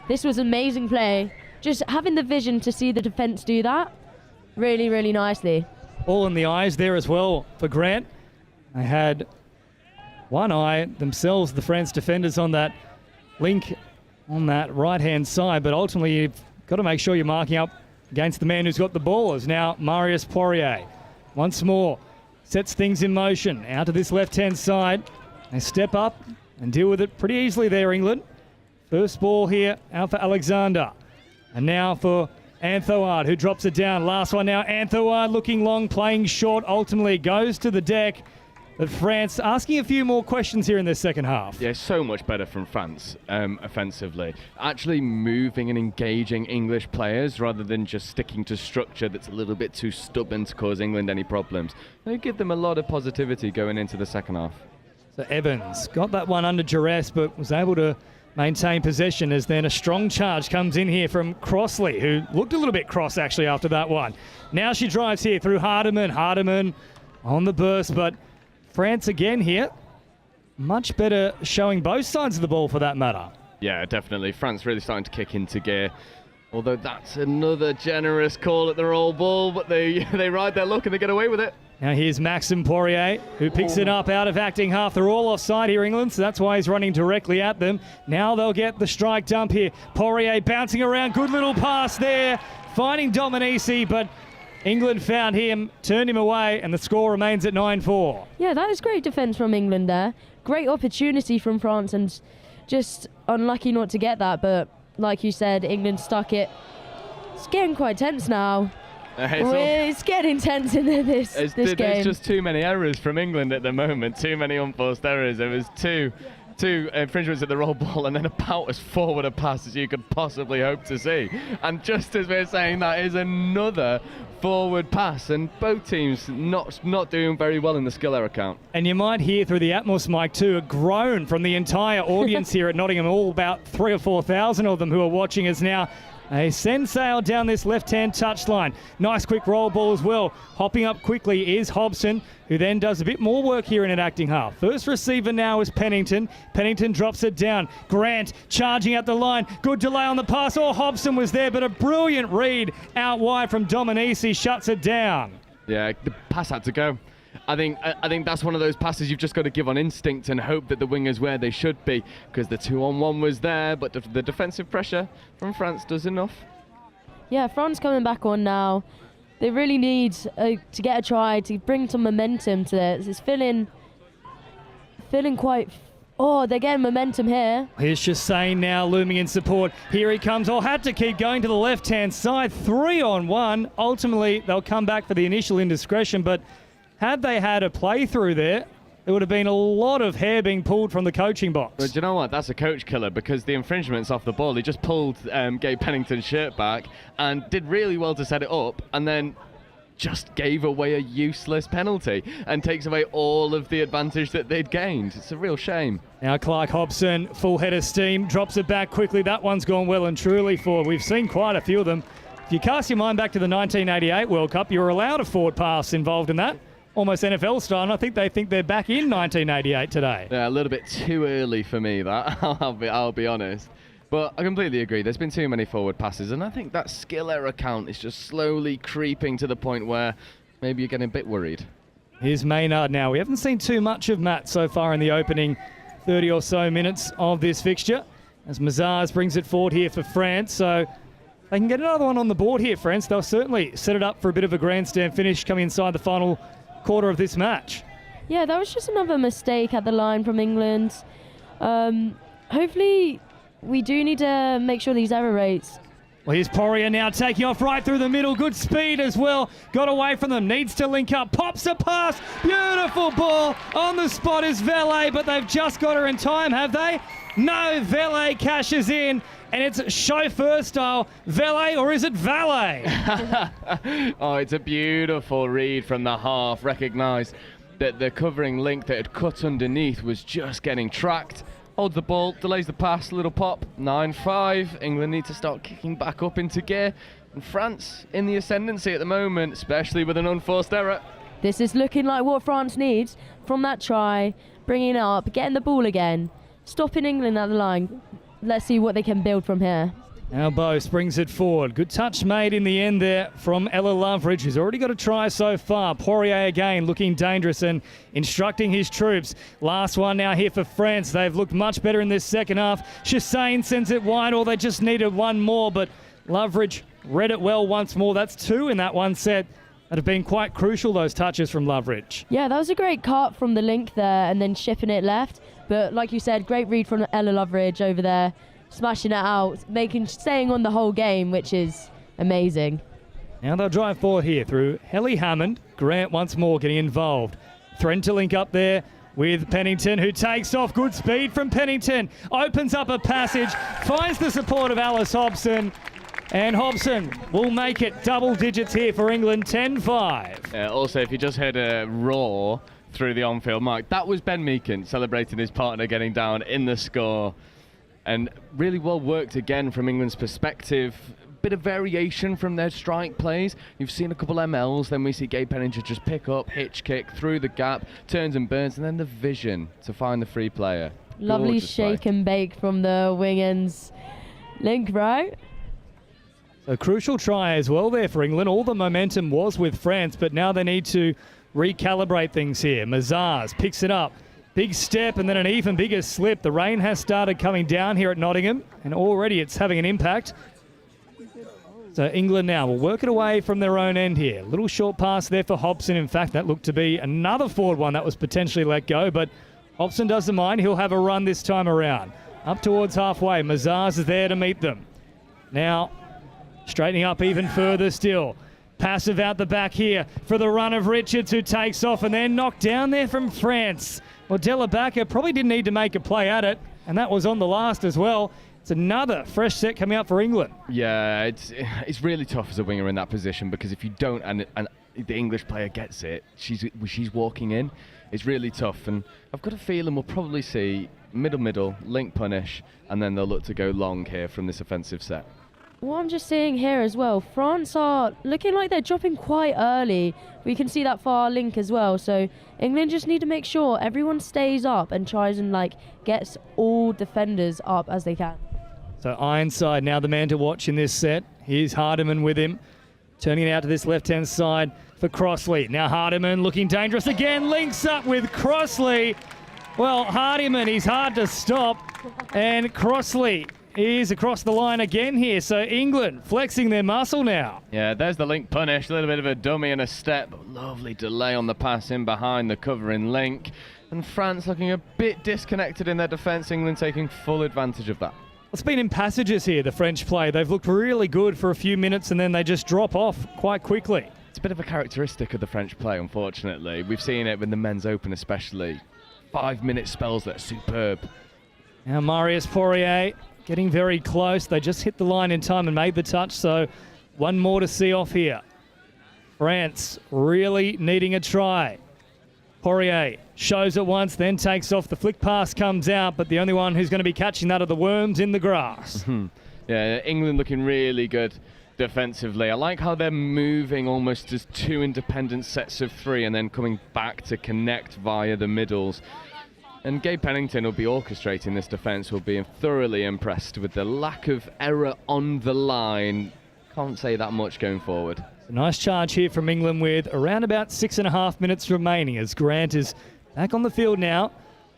This was amazing play. Just having the vision to see the defence do that, really, really nicely. All in the eyes there as well for Grant. They had one eye themselves, the France defenders, on that link on that right-hand side, but ultimately you've got to make sure you're marking up against the man who's got the ball. Is now Marius Poirier. Once more, sets things in motion. Out to this left-hand side. They step up and deal with it pretty easily there, England. First ball here out for Alexander. And now for Anthoard, who drops it down. Last one now. Anthoard looking long, playing short, ultimately goes to the deck. But France asking a few more questions here in this second half. Yeah, so much better from France offensively. Actually moving and engaging English players rather than just sticking to structure that's a little bit too stubborn to cause England any problems. They give them a lot of positivity going into the second half. So Evans got that one under duress, but was able to maintain possession as then a strong charge comes in here from Crossley, who looked a little bit cross actually after that one. Now she drives here through Hardiman. Hardiman on the burst, but France again here. Much better showing both sides of the ball for that matter. Yeah, definitely. France really starting to kick into gear. Although that's another generous call at the roll ball, but they ride their luck and they get away with it. Now here's Maxime Poirier, who picks it up out of acting half. They're all offside here, England, so that's why he's running directly at them. Now they'll get the strike dump here. Poirier bouncing around. Good little pass there. Finding Dominici, but England found him, turned him away, and the score remains at 9-4. Yeah, that is great defence from England there. Great opportunity from France, and just unlucky not to get that. But like you said, England stuck it. It's getting quite tense now. It's getting tense in this game. There's just too many errors from England at the moment. Too many unforced errors. There was two infringements at the roll ball and then about as forward a pass as you could possibly hope to see. And just as we're saying, that is another forward pass, and both teams not doing very well in the skill error count. And you might hear through the Atmos mic too a groan from the entire audience here at Nottingham, all about 3,000 or 4,000 of them who are watching us now. They send sail down this left-hand touchline. Nice quick roll ball as well. Hopping up quickly is Hobson, who then does a bit more work here in an acting half. First receiver now is Pennington. Pennington drops it down. Grant charging at the line. Good delay on the pass. Oh, Hobson was there, but a brilliant read out wide from Dominici shuts it down. Yeah, the pass had to go. I think that's one of those passes you've just got to give on instinct and hope that the wingers where they should be, because the 2-on-1 was there, but the defensive pressure from France does enough. Yeah, France coming back on now. They really need to get a try to bring some momentum to this. It's feeling quite... Oh, they're getting momentum here. Here's Chassain now looming in support. Here he comes. Oh, had to keep going to the left-hand side. 3-on-1. Ultimately, they'll come back for the initial indiscretion, but had they had a playthrough there, there would have been a lot of hair being pulled from the coaching box. But do you know what? That's a coach killer, because the infringement's off the ball. He just pulled Gabe Pennington's shirt back and did really well to set it up, and then just gave away a useless penalty and takes away all of the advantage that they'd gained. It's a real shame. Now Clark Hobson, full head of steam, drops it back quickly. That one's gone well and truly forward. We've seen quite a few of them. If you cast your mind back to the 1988 World Cup, you were allowed a forward pass involved in that. Almost NFL style, and I think they're back in 1988 today. Yeah, a little bit too early for me, that. I'll be honest. But I completely agree. There's been too many forward passes, and I think that skill error count is just slowly creeping to the point where maybe you're getting a bit worried. Here's Maynard now. We haven't seen too much of Matt so far in the opening 30 or so minutes of this fixture, as Mazars brings it forward here for France. So they can get another one on the board here, France. They'll certainly set it up for a bit of a grandstand finish coming inside the final quarter of this match. Yeah, that was just another mistake at the line from England. Hopefully we do need to make sure these error rates. Well, here's Poirier now taking off right through the middle. Good speed as well. Got away from them. Needs to link up. Pops a pass. Beautiful ball. On the spot is Valet, but they've just got her in time, have they? No, Valet cashes in. And it's chauffeur style. Valet, or is it valet? Oh, it's a beautiful read from the half. Recognised that the covering link that had cut underneath was just getting tracked. Holds the ball, delays the pass, little pop. 9-5. England need to start kicking back up into gear. And France in the ascendancy at the moment, especially with an unforced error. This is looking like what France needs from that try. Bringing it up, getting the ball again. Stopping England at the line. Let's see what they can build from here. Now Bose brings it forward. Good touch made in the end there from Ella Loveridge, who's already got a try so far. Poirier again looking dangerous and instructing his troops. Last one now here for France. They've looked much better in this second half. Chassain sends it wide, or they just needed one more, but Loveridge read it well once more. That's two in that one set that have been quite crucial, those touches from Loveridge. Yeah, that was a great cut from the link there and then shipping it left. But like you said, great read from Ella Loveridge over there. smashing it out, staying on the whole game, which is amazing. Now they'll drive forward here through Helly Hammond. Grant once more getting involved. Threatened to link up there with Pennington, who takes off. Good speed from Pennington. Opens up a passage, finds the support of Alice Hobson. And Hobson will make it double digits here for England, 10-5. Also, if you just heard a roar through the on-field mic, that was Ben Meakin celebrating his partner getting down in the score. And really well worked again from England's perspective. Bit of variation from their strike plays. You've seen a couple MLs, then we see Gabe Pennington just pick up, hitch kick through the gap, turns and burns, and then the vision to find the free player. Lovely Gorgeous shake play. and bake from the wing-ins. Link, right? A crucial try as well there for England. All the momentum was with France, but now they need to recalibrate things here. Mazars picks it up. Big step and then an even bigger slip. The rain has started coming down here at Nottingham, and already it's having an impact. So England now will work it away from their own end here. Little short pass there for Hobson. In fact, that looked to be another forward one that was potentially let go, but Hobson doesn't mind. He'll have a run this time around. Up towards halfway. Mazars is there to meet them. Now, straightening up even further still. Passive out the back here for the run of Richards, who takes off and then knocked down there from France. Well, Delabacca probably didn't need to make a play at it, and that was on the last as well. It's another fresh set coming up for England. Yeah, it's really tough as a winger in that position, because if you don't and the English player gets it, she's walking in. It's really tough, and I've got a feeling we'll probably see middle, link punish, and then they'll look to go long here from this offensive set. What I'm just seeing here as well, France are looking like they're dropping quite early. We can see that far link as well. So England just need to make sure everyone stays up and tries and gets all defenders up as they can. So Ironside now the man to watch in this set. Here's Hardiman with him. Turning it out to this left-hand side for Crossley. Now Hardiman looking dangerous again. Links up with Crossley. Well, Hardiman, he's hard to stop. And Crossley is across the line again here. So England flexing their muscle now. Yeah, there's the link punish. A little bit of a dummy and a step. But lovely delay on the pass in behind the covering link. And France looking a bit disconnected in their defence. England taking full advantage of that. It's been in passages here, the French play. They've looked really good for a few minutes and then they just drop off quite quickly. It's a bit of a characteristic of the French play, unfortunately. We've seen it with the men's open especially. 5-minute spells that are superb. Now Marius Poirier getting very close. They just hit the line in time and made the touch, so one more to see off here. France really needing a try. Poirier shows it once, then takes off. The flick pass comes out, but the only one who's going to be catching that are the worms in the grass. Yeah, England looking really good defensively. I like how they're moving almost as two independent sets of three and then coming back to connect via the middles. And Gabe Pennington will be orchestrating this defence, will be thoroughly impressed with the lack of error on the line. Can't say that much going forward. A nice charge here from England with around about 6.5 minutes remaining as Grant is back on the field now.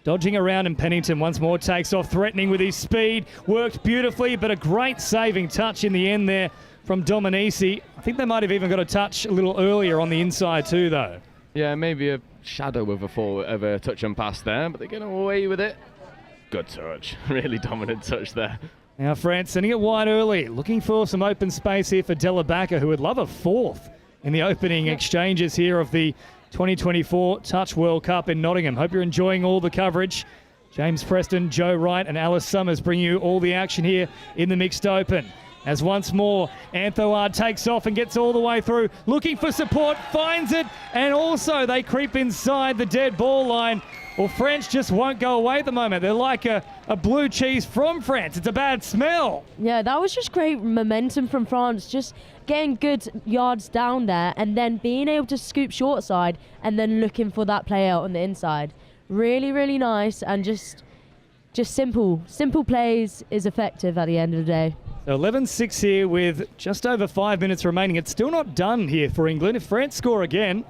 Dodging around, and Pennington once more takes off, threatening with his speed. Worked beautifully, but a great saving touch in the end there from Dominici. I think they might have even got a touch a little earlier on the inside too, though. Yeah, maybe a shadow of a touch and pass there, but they get away with it. Good touch, really dominant touch there. Now France sending it wide early, looking for some open space here for Delabacca, who would love a fourth in the opening exchanges here of the 2024 Touch World Cup in Nottingham. Hope you're enjoying all the coverage. James Preston, Joe Wright and Alice Summers bring you all the action here in the mixed open. As once more, Anthoard takes off and gets all the way through, looking for support, finds it, and also they creep inside the dead ball line. Well, French just won't go away at the moment. They're like a blue cheese from France. It's a bad smell. Yeah, that was just great momentum from France, just getting good yards down there and then being able to scoop short side and then looking for that play out on the inside. Really, really nice, and just simple. Simple plays is effective at the end of the day. So 11-6 here with just over 5 minutes remaining. It's still not done here for England. If France score again,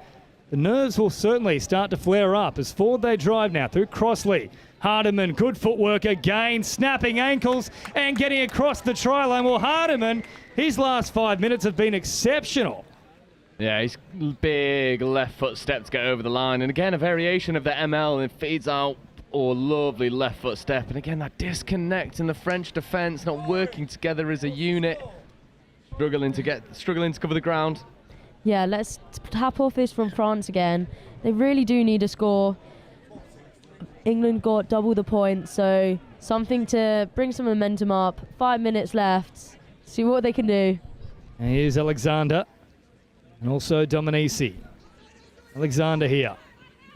the nerves will certainly start to flare up as forward they drive now through Crossley. Hardiman, good footwork again, snapping ankles and getting across the try line. Well, Hardiman, his last 5 minutes have been exceptional. Yeah, his big left foot step to get over the line. And again, a variation of the ML. It feeds out Oh, lovely left foot step. And again, that disconnect in the French defence, not working together as a unit. Struggling to cover the ground. Yeah, let's tap off this from France again. They really do need a score. England got double the points, so something to bring some momentum up. 5 minutes left. See what they can do. And here's Alexander and also Dominici. Alexander here.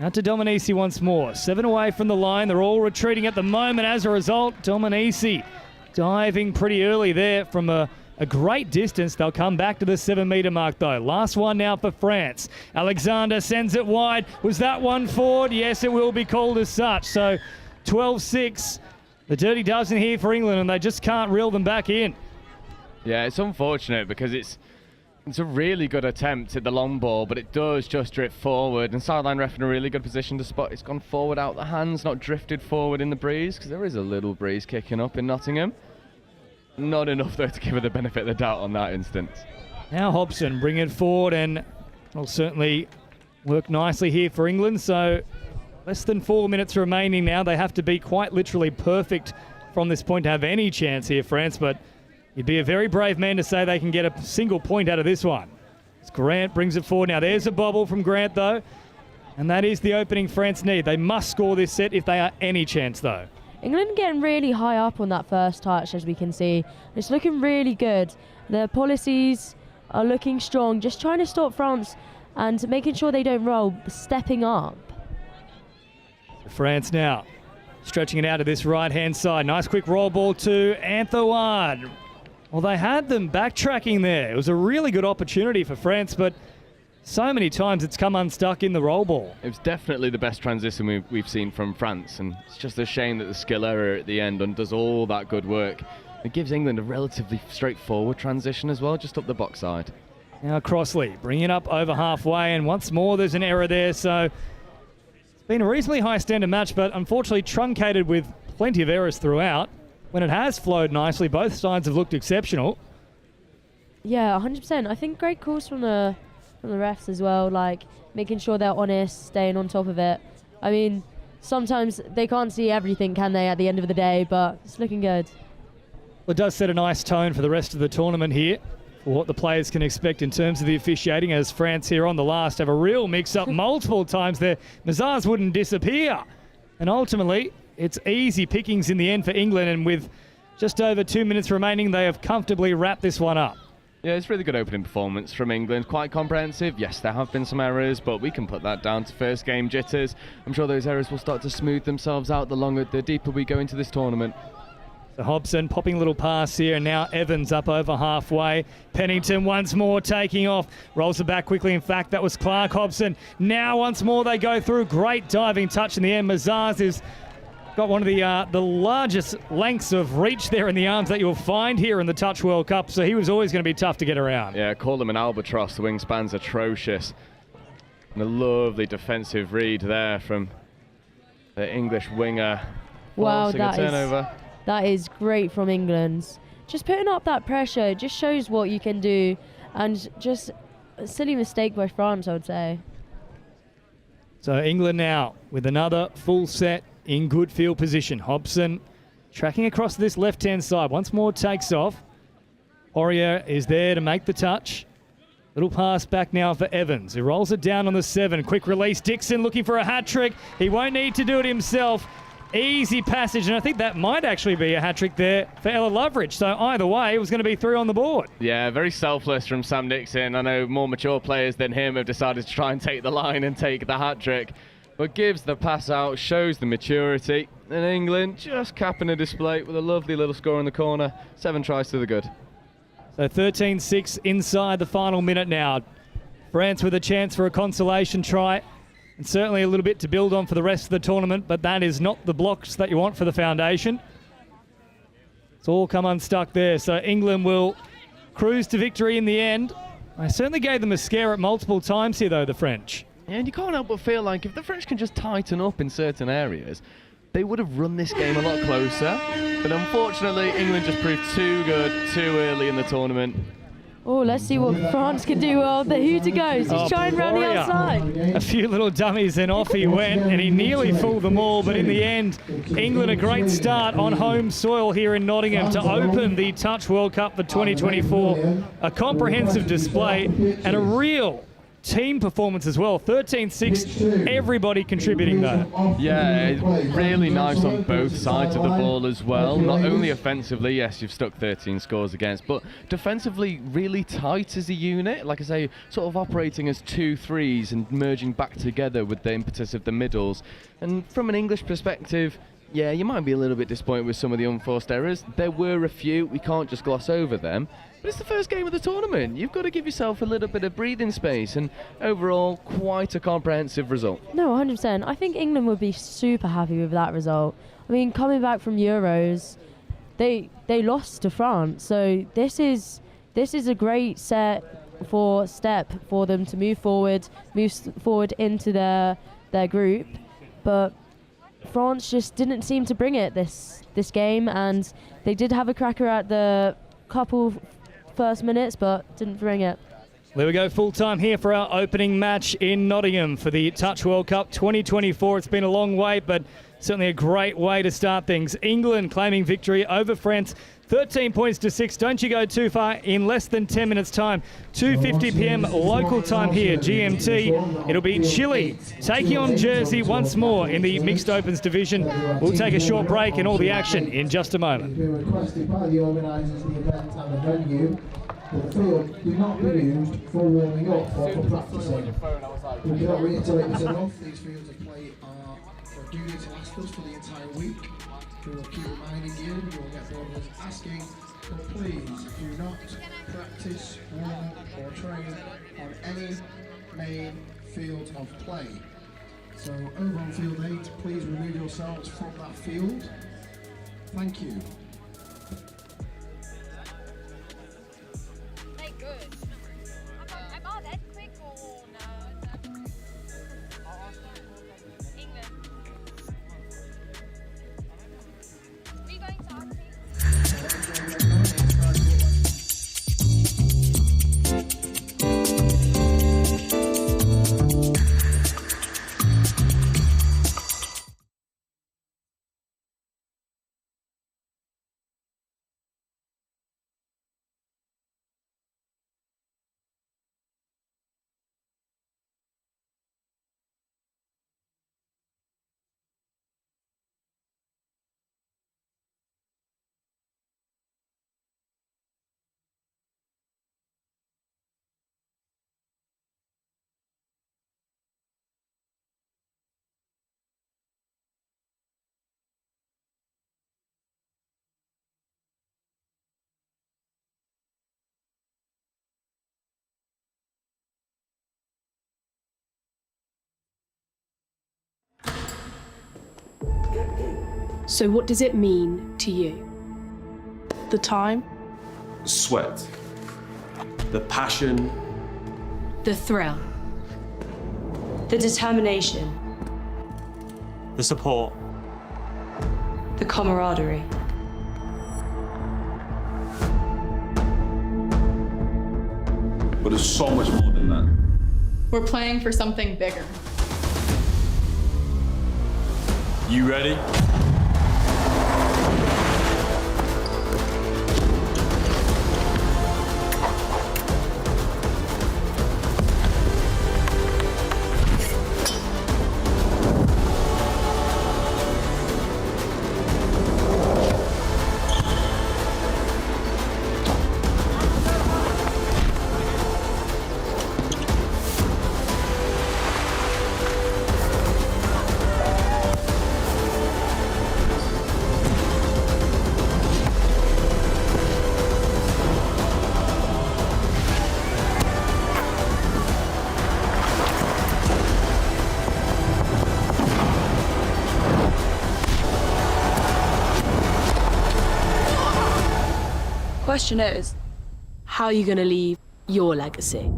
Out to Dominici once more. 7 away from the line. They're all retreating at the moment. As a result, Dominici diving pretty early there from a great distance. They'll come back to the 7-metre mark, though. Last one now for France. Alexander sends it wide. Was that one forward? Yes, it will be called as such. So 12-6. The Dirty Dozen here for England, and they just can't reel them back in. Yeah, it's unfortunate because it's a really good attempt at the long ball, but it does just drift forward. And sideline ref in a really good position to spot. It's gone forward out the hands, not drifted forward in the breeze, because there is a little breeze kicking up in Nottingham. Not enough, though, to give her the benefit of the doubt on that instance. Now Hobson bring it forward, and will certainly work nicely here for England. So less than 4 minutes remaining now. They have to be quite literally perfect from this point to have any chance here, France. But you'd be a very brave man to say they can get a single point out of this one. As Grant brings it forward now. There's a bobble from Grant, though. And that is the opening France need. They must score this set if they are any chance, though. England getting really high up on that first touch, as we can see. It's looking really good. Their policies are looking strong, just trying to stop France and making sure they don't roll, stepping up. France now stretching it out to this right-hand side. Nice quick roll ball to Antoine. Well, they had them backtracking there. It was a really good opportunity for France, but so many times it's come unstuck in the roll ball. It was definitely the best transition we've seen from France, and it's just a shame that the skill error at the end undoes all that good work. It gives England a relatively straightforward transition as well, just up the box side. Now Crossley bringing it up over halfway, and once more there's an error there, so it's been a reasonably high standard match, but unfortunately truncated with plenty of errors throughout. When it has flowed nicely, both sides have looked exceptional. Yeah, 100%. I think great calls from the refs as well, like making sure they're honest, staying on top of it. I mean, sometimes they can't see everything, can they, at the end of the day, but it's looking good. Well, it does set a nice tone for the rest of the tournament here, for what the players can expect in terms of the officiating, as France here on the last have a real mix-up multiple times there. Mazars wouldn't disappear. And ultimately, it's easy pickings in the end for England, and with just over 2 minutes remaining, they have comfortably wrapped this one up. Yeah, it's a really good opening performance from England. Quite comprehensive. Yes, there have been some errors, but we can put that down to first game jitters. I'm sure those errors will start to smooth themselves out the deeper we go into this tournament. So Hobson popping a little pass here, and now Evans up over halfway. Pennington once more taking off. Rolls it back quickly. In fact, that was Clark Hobson. Now once more they go through. Great diving touch in the end. Mazars is got one of the largest lengths of reach there in the arms that you'll find here in the Touch World Cup, so he was always going to be tough to get around. Yeah, call him an albatross. The wingspan's atrocious. And a lovely defensive read there from the English winger. Wow, that is great from England. Just putting up that pressure, it just shows what you can do, and just a silly mistake by France, I would say. So England now with another full set in good field position. Hobson tracking across this left-hand side. Once more takes off. Poirier is there to make the touch. Little pass back now for Evans, who rolls it down on the 7. Quick release. Dixon looking for a hat-trick. He won't need to do it himself. Easy passage, and I think that might actually be a hat-trick there for Ella Loveridge. So either way, it was going to be 3 on the board. Yeah, very selfless from Sam Dixon. I know more mature players than him have decided to try and take the line and take the hat-trick, but gives the pass out, shows the maturity. And England just capping a display with a lovely little score in the corner. 7 tries to the good. So 13-6 inside the final minute now. France with a chance for a consolation try. And certainly a little bit to build on for the rest of the tournament, but that is not the blocks that you want for the foundation. It's all come unstuck there. So England will cruise to victory in the end. I certainly gave them a scare at multiple times here, though, the French. Yeah, and you can't help but feel like if the French can just tighten up in certain areas, they would have run this game a lot closer. But unfortunately, England just proved too good too early in the tournament. Oh, let's see what France can do. Well, the hooter goes. He's trying round the outside. A few little dummies, and off he went, and he nearly fooled them all. But in the end, England a great start on home soil here in Nottingham to open the Touch World Cup for 2024. A comprehensive display and a real team performance as well. 13-6, everybody contributing there. Yeah, really nice on both sides of the ball as well. Not only offensively, yes, you've stuck 13 scores against, but defensively really tight as a unit. Like I say, sort of operating as 2-3s and merging back together with the impetus of the middles. And from an English perspective, yeah, you might be a little bit disappointed with some of the unforced errors. There were a few, we can't just gloss over them. But it's the first game of the tournament. You've got to give yourself a little bit of breathing space, and overall, quite a comprehensive result. No, 100%. I think England would be super happy with that result. I mean, coming back from Euros, they lost to France, so this is a great step for them to move forward into their group. But France just didn't seem to bring it this game, and they did have a cracker at the couple first minutes, but didn't bring it. There we go, full time here for our opening match in Nottingham for the Touch World Cup 2024. It's been a long wait, but certainly a great way to start things. England claiming victory over France, 13 points to 6. Don't you go too far in less than 10 minutes time. 2:50 p.m. local time here, GMT. It'll be Chile taking on Jersey once more in the mixed opens division. We'll take a short break and all the action in just a moment. Requested by the organisers of the event and the venue. The field do not be used for warming up or for practicing. We cannot reiterate this enough. These fields of play are due to last us for the entire week. We will keep reminding you, you will get bored of us asking, but please do not practice, warm up or train on any main field of play. So over on field 8, please remove yourselves from that field. Thank you. So what does it mean to you? The time? Sweat. The passion. The thrill? The determination? The support. The camaraderie? But it's so much more than that. We're playing for something bigger. You ready? Question is, how are you going to leave your legacy?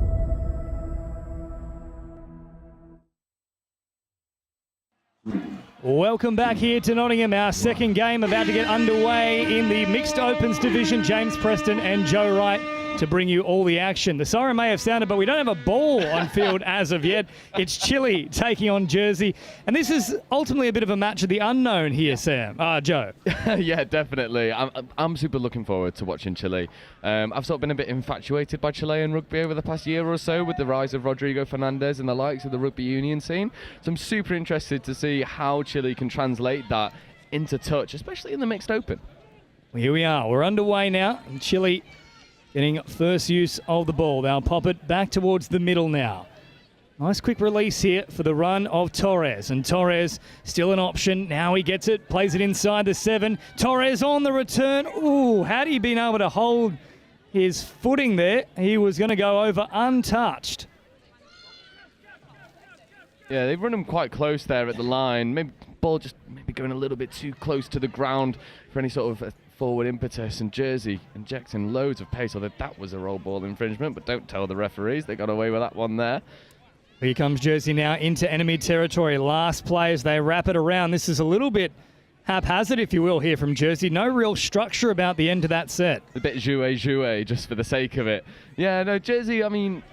Welcome back here to Nottingham. Our second game about to get underway in the mixed opens division. James Preston and Joe Wright to bring you all the action. The siren may have sounded, but we don't have a ball on field as of yet. It's Chile taking on Jersey. And this is ultimately a bit of a match of the unknown here, Joe. Yeah, definitely. I'm super looking forward to watching Chile. I've sort of been a bit infatuated by Chilean rugby over the past year or so with the rise of Rodrigo Fernandez and the likes of the rugby union scene. So I'm super interested to see how Chile can translate that into touch, especially in the mixed open. Well, here we are. We're underway now. And Chile getting first use of the ball. They'll pop it back towards the middle now. Nice quick release here for the run of Torres. And Torres still an option. Now he gets it, plays it inside the 7. Torres on the return. Ooh, had he been able to hold his footing there, he was going to go over untouched. Yeah, they've run him quite close there at the line. Maybe ball just maybe going a little bit too close to the ground for any sort of forward impetus, and Jersey injecting loads of pace, although that was a roll ball infringement, but don't tell the referees. They got away with that one there. Here comes Jersey now into enemy territory. Last play as they wrap it around. This is a little bit haphazard, if you will, here from Jersey. No real structure about the end of that set. A bit jouet, just for the sake of it. Yeah, no, Jersey, I mean,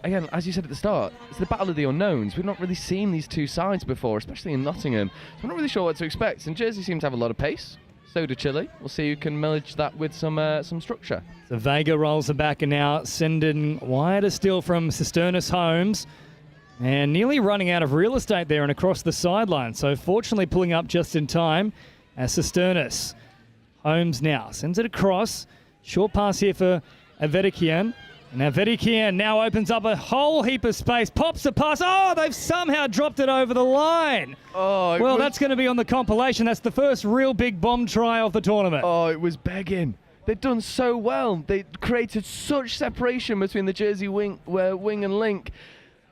again, as you said at the start, it's the battle of the unknowns. We've not really seen these two sides before, especially in Nottingham. So I'm not really sure what to expect. And Jersey seems to have a lot of pace. So do Chile. We'll see who can manage that with some structure. So Vega rolls it back and now sending wider still from Cisternas Holmes. And nearly running out of real estate there and across the sideline. So fortunately pulling up just in time as Cisternas. Holmes now sends it across. Short pass here for Avedikian. Now Avedikian now opens up a whole heap of space. Pops a pass. Oh, they've somehow dropped it over the line. Oh, well, that's going to be on the compilation. That's the first real big bomb try of the tournament. Oh, it was begging. They'd done so well. They created such separation between the Jersey wing and link.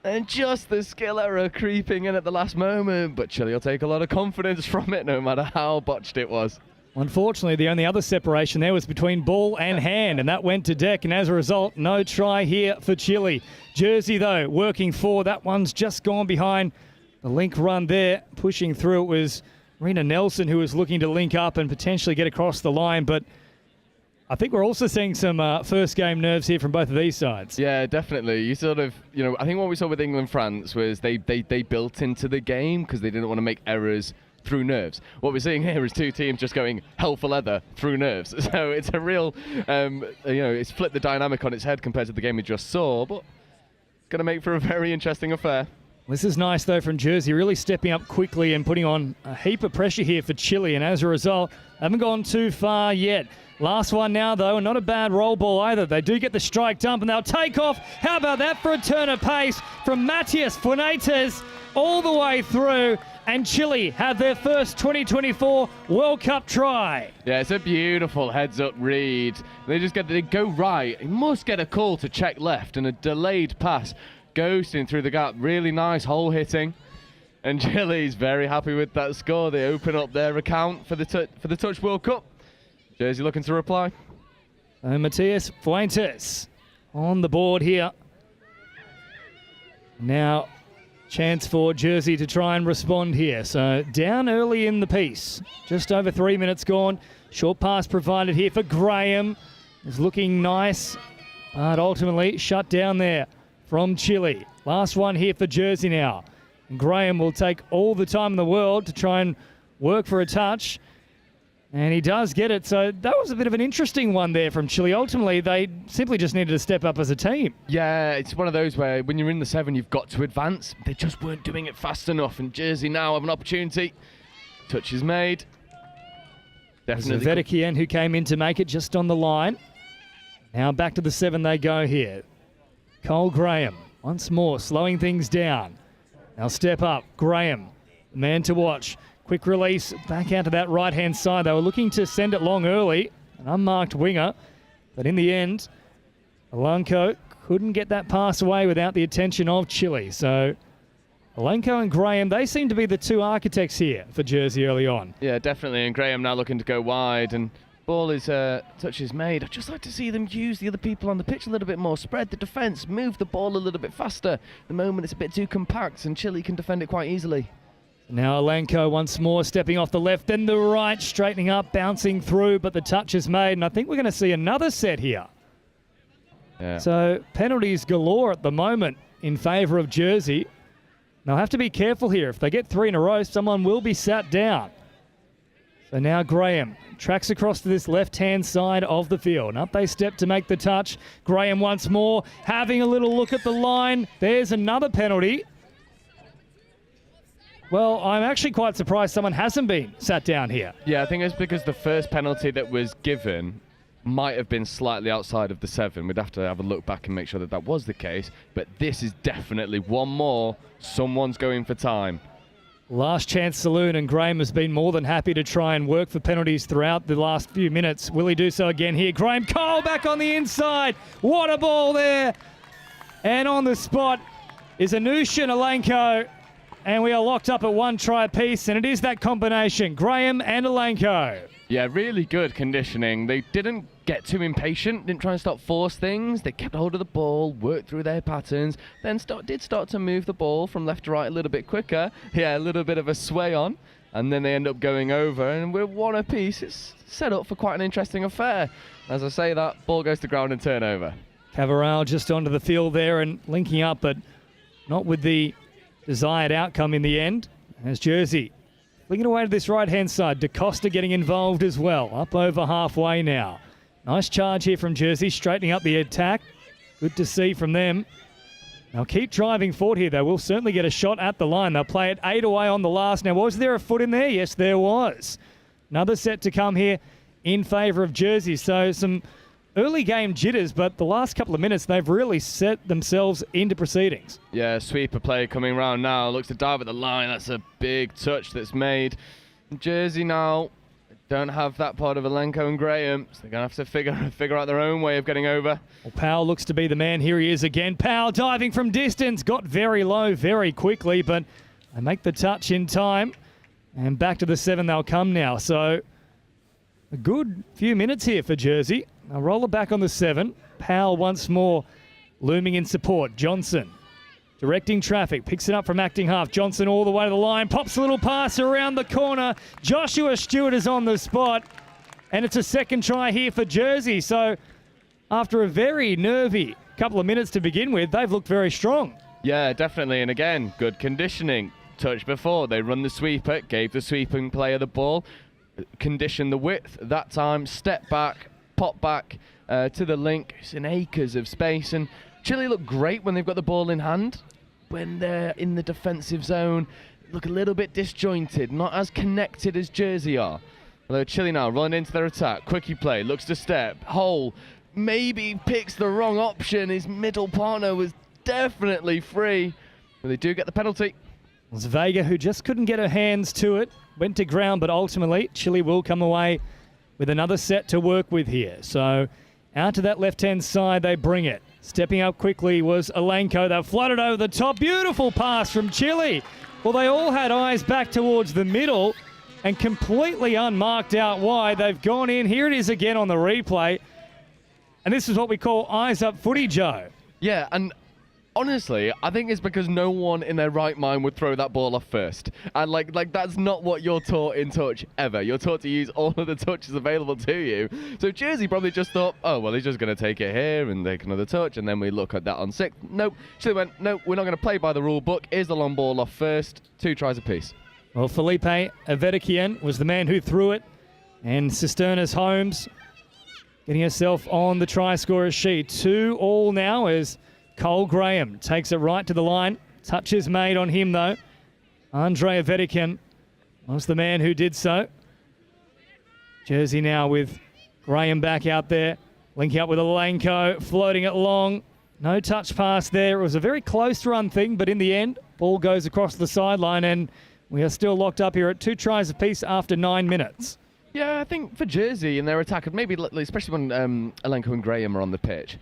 And just the skill error creeping in at the last moment. But Chile will take a lot of confidence from it, no matter how botched it was. Unfortunately, the only other separation there was between ball and hand, and that went to deck. And as a result, no try here for Chile. Jersey, though, working forward. That one's just gone behind the link run there. Pushing through, it was Rena Nelson who was looking to link up and potentially get across the line. But I think we're also seeing some first game nerves here from both of these sides. Yeah, definitely. You sort of, I think what we saw with England-France was they built into the game because they didn't want to make errors through nerves. What we're seeing here is two teams just going hell for leather through nerves. So it's a real, it's flipped the dynamic on its head compared to the game we just saw, but going to make for a very interesting affair. This is nice, though, from Jersey, really stepping up quickly and putting on a heap of pressure here for Chile, and as a result, haven't gone too far yet. Last one now, though, and not a bad roll ball either. They do get the strike dump, and they'll take off. How about that for a turn of pace from Matias Fuentes all the way through, and Chile have their first 2024 World Cup try. Yeah, it's a beautiful heads-up read. They go right. He must get a call to check left, and a delayed pass ghosting through the gap. Really nice hole hitting. And Chile's very happy with that score. They open up their account for the Touch World Cup. Jersey looking to reply. Matias Fuentes on the board here. Now, chance for Jersey to try and respond here. So down early in the piece. Just over 3 minutes gone. Short pass provided here for Graham. Is looking nice, but ultimately shut down there from Chile. Last one here for Jersey now. And Graham will take all the time in the world to try and work for a touch. And he does get it. So that was a bit of an interesting one there from Chile. Ultimately, they simply just needed to step up as a team. Yeah, it's one of those where when you're in the 7, you've got to advance. They just weren't doing it fast enough. And Jersey now have an opportunity. Touch is made. Definitely. Vedikian who came in to make it just on the line. Now back to the 7 they go here. Cole Graham once more slowing things down. Now step up. Graham, the man to watch. Quick release back out to that right-hand side. They were looking to send it long early, an unmarked winger. But in the end, Alenko couldn't get that pass away without the attention of Chile. So Alenko and Graham, they seem to be the two architects here for Jersey early on. Yeah, definitely. And Graham now looking to go wide. And ball is touch is made. I'd just like to see them use the other people on the pitch a little bit more. Spread the defence, move the ball a little bit faster. At the moment it's a bit too compact and Chile can defend it quite easily. Now Alenko once more stepping off the left, then the right, straightening up, bouncing through, but the touch is made, and I think we're going to see another set here. Yeah. So penalties galore at the moment in favour of Jersey. They'll have to be careful here. If they get 3 in a row, someone will be sat down. So now Graham tracks across to this left-hand side of the field. And up they step to make the touch. Graham once more having a little look at the line. There's another penalty. Well, I'm actually quite surprised someone hasn't been sat down here. Yeah, I think it's because the first penalty that was given might have been slightly outside of the 7. We'd have to have a look back and make sure that that was the case. But this is definitely one more. Someone's going for time. Last chance saloon, and Graham has been more than happy to try and work for penalties throughout the last few minutes. Will he do so again here? Graham Cole back on the inside. What a ball there. And on the spot is Anusha and Alenko. And we are locked up at 1 try apiece, and it is that combination, Graham and Alenko. Yeah, really good conditioning. They didn't get too impatient, didn't try and force things. They kept hold of the ball, worked through their patterns, then did start to move the ball from left to right a little bit quicker. Yeah, a little bit of a sway on, and then they end up going over. And with 1 apiece, it's set up for quite an interesting affair. As I say that, ball goes to ground and turnover. Cavaral just onto the field there and linking up, but not with the desired outcome in the end. As Jersey flinging away to this right-hand side. DaCosta getting involved as well. Up over halfway now. Nice charge here from Jersey, straightening up the attack. Good to see from them. They'll keep driving forward here. They will certainly get a shot at the line. They'll play it 8 away on the last. Now, was there a foot in there? Yes, there was. Another set to come here in favour of Jersey. So some early game jitters, but the last couple of minutes, they've really set themselves into proceedings. Yeah, sweeper play coming round now. Looks to dive at the line. That's a big touch that's made. Jersey now don't have that part of Alenko and Graham, so they're going to have to figure out their own way of getting over. Well, Powell looks to be the man. Here he is again. Powell diving from distance. Got very low very quickly, but they make the touch in time. And back to the 7 they'll come now. So a good few minutes here for Jersey. They'll roll it back on the 7. Powell once more looming in support. Johnson directing traffic. Picks it up from acting half. Johnson all the way to the line. Pops a little pass around the corner. Joshua Stewart is on the spot. And it's a second try here for Jersey. So after a very nervy couple of minutes to begin with, they've looked very strong. Yeah, definitely. And again, good conditioning. Touch before. They run the sweeper. Gave the sweeping player the ball. Condition the width. That time, step back. Pop back to the link. It's in acres of space, and Chile look great when they've got the ball in hand. When they're in the defensive zone, look a little bit disjointed, not as connected as Jersey are. Although Chile now running into their attack, quickie play, looks to step, Hole maybe picks the wrong option. His middle partner was definitely free, but they do get the penalty. It was Vega who just couldn't get her hands to it, went to ground, but ultimately Chile will come away with another set to work with here. So out to that left-hand side, they bring it. Stepping up quickly was Alenko. They've floated over the top. Beautiful pass from Chile. Well, they all had eyes back towards the middle and completely unmarked out wide. They've gone in. Here it is again on the replay. And this is what we call eyes up footy, Joe. Yeah, and honestly, I think it's because no one in their right mind would throw that ball off first. And like that's not what you're taught in touch ever. You're taught to use all of the touches available to you. So Jersey probably just thought, oh, well, he's just going to take it here and take another touch, and then we look at that on 6. Nope. Chile went, nope, we're not going to play by the rule book. Here's the long ball off first. 2 tries apiece. Well, Felipe Avedikian was the man who threw it, and Cisternas Holmes getting herself on the try scorer sheet. 2-2 now as Cole Graham takes it right to the line. Touch is made on him, though. Andre Avedikian was the man who did so. Jersey now with Graham back out there. Linking up with Alenko, floating it long. No touch pass there. It was a very close run thing, but in the end, ball goes across the sideline, and we are still locked up here at 2 tries apiece after 9 minutes. Yeah, I think for Jersey in their attack, maybe especially when Alenko and Graham are on the pitch,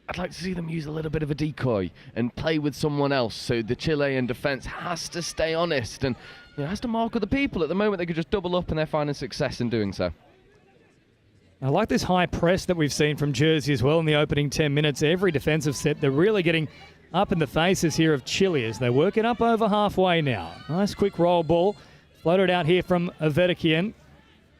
I'd like to see them use a little bit of a decoy and play with someone else, so the Chilean defence has to stay honest and has to mark other people. At the moment, they could just double up and they're finding success in doing so. I like this high press that we've seen from Jersey as well in the opening 10 minutes. Every defensive set, they're really getting up in the faces here of Chile as they work it up over halfway now. Nice quick roll ball. Floated out here from Avedikian.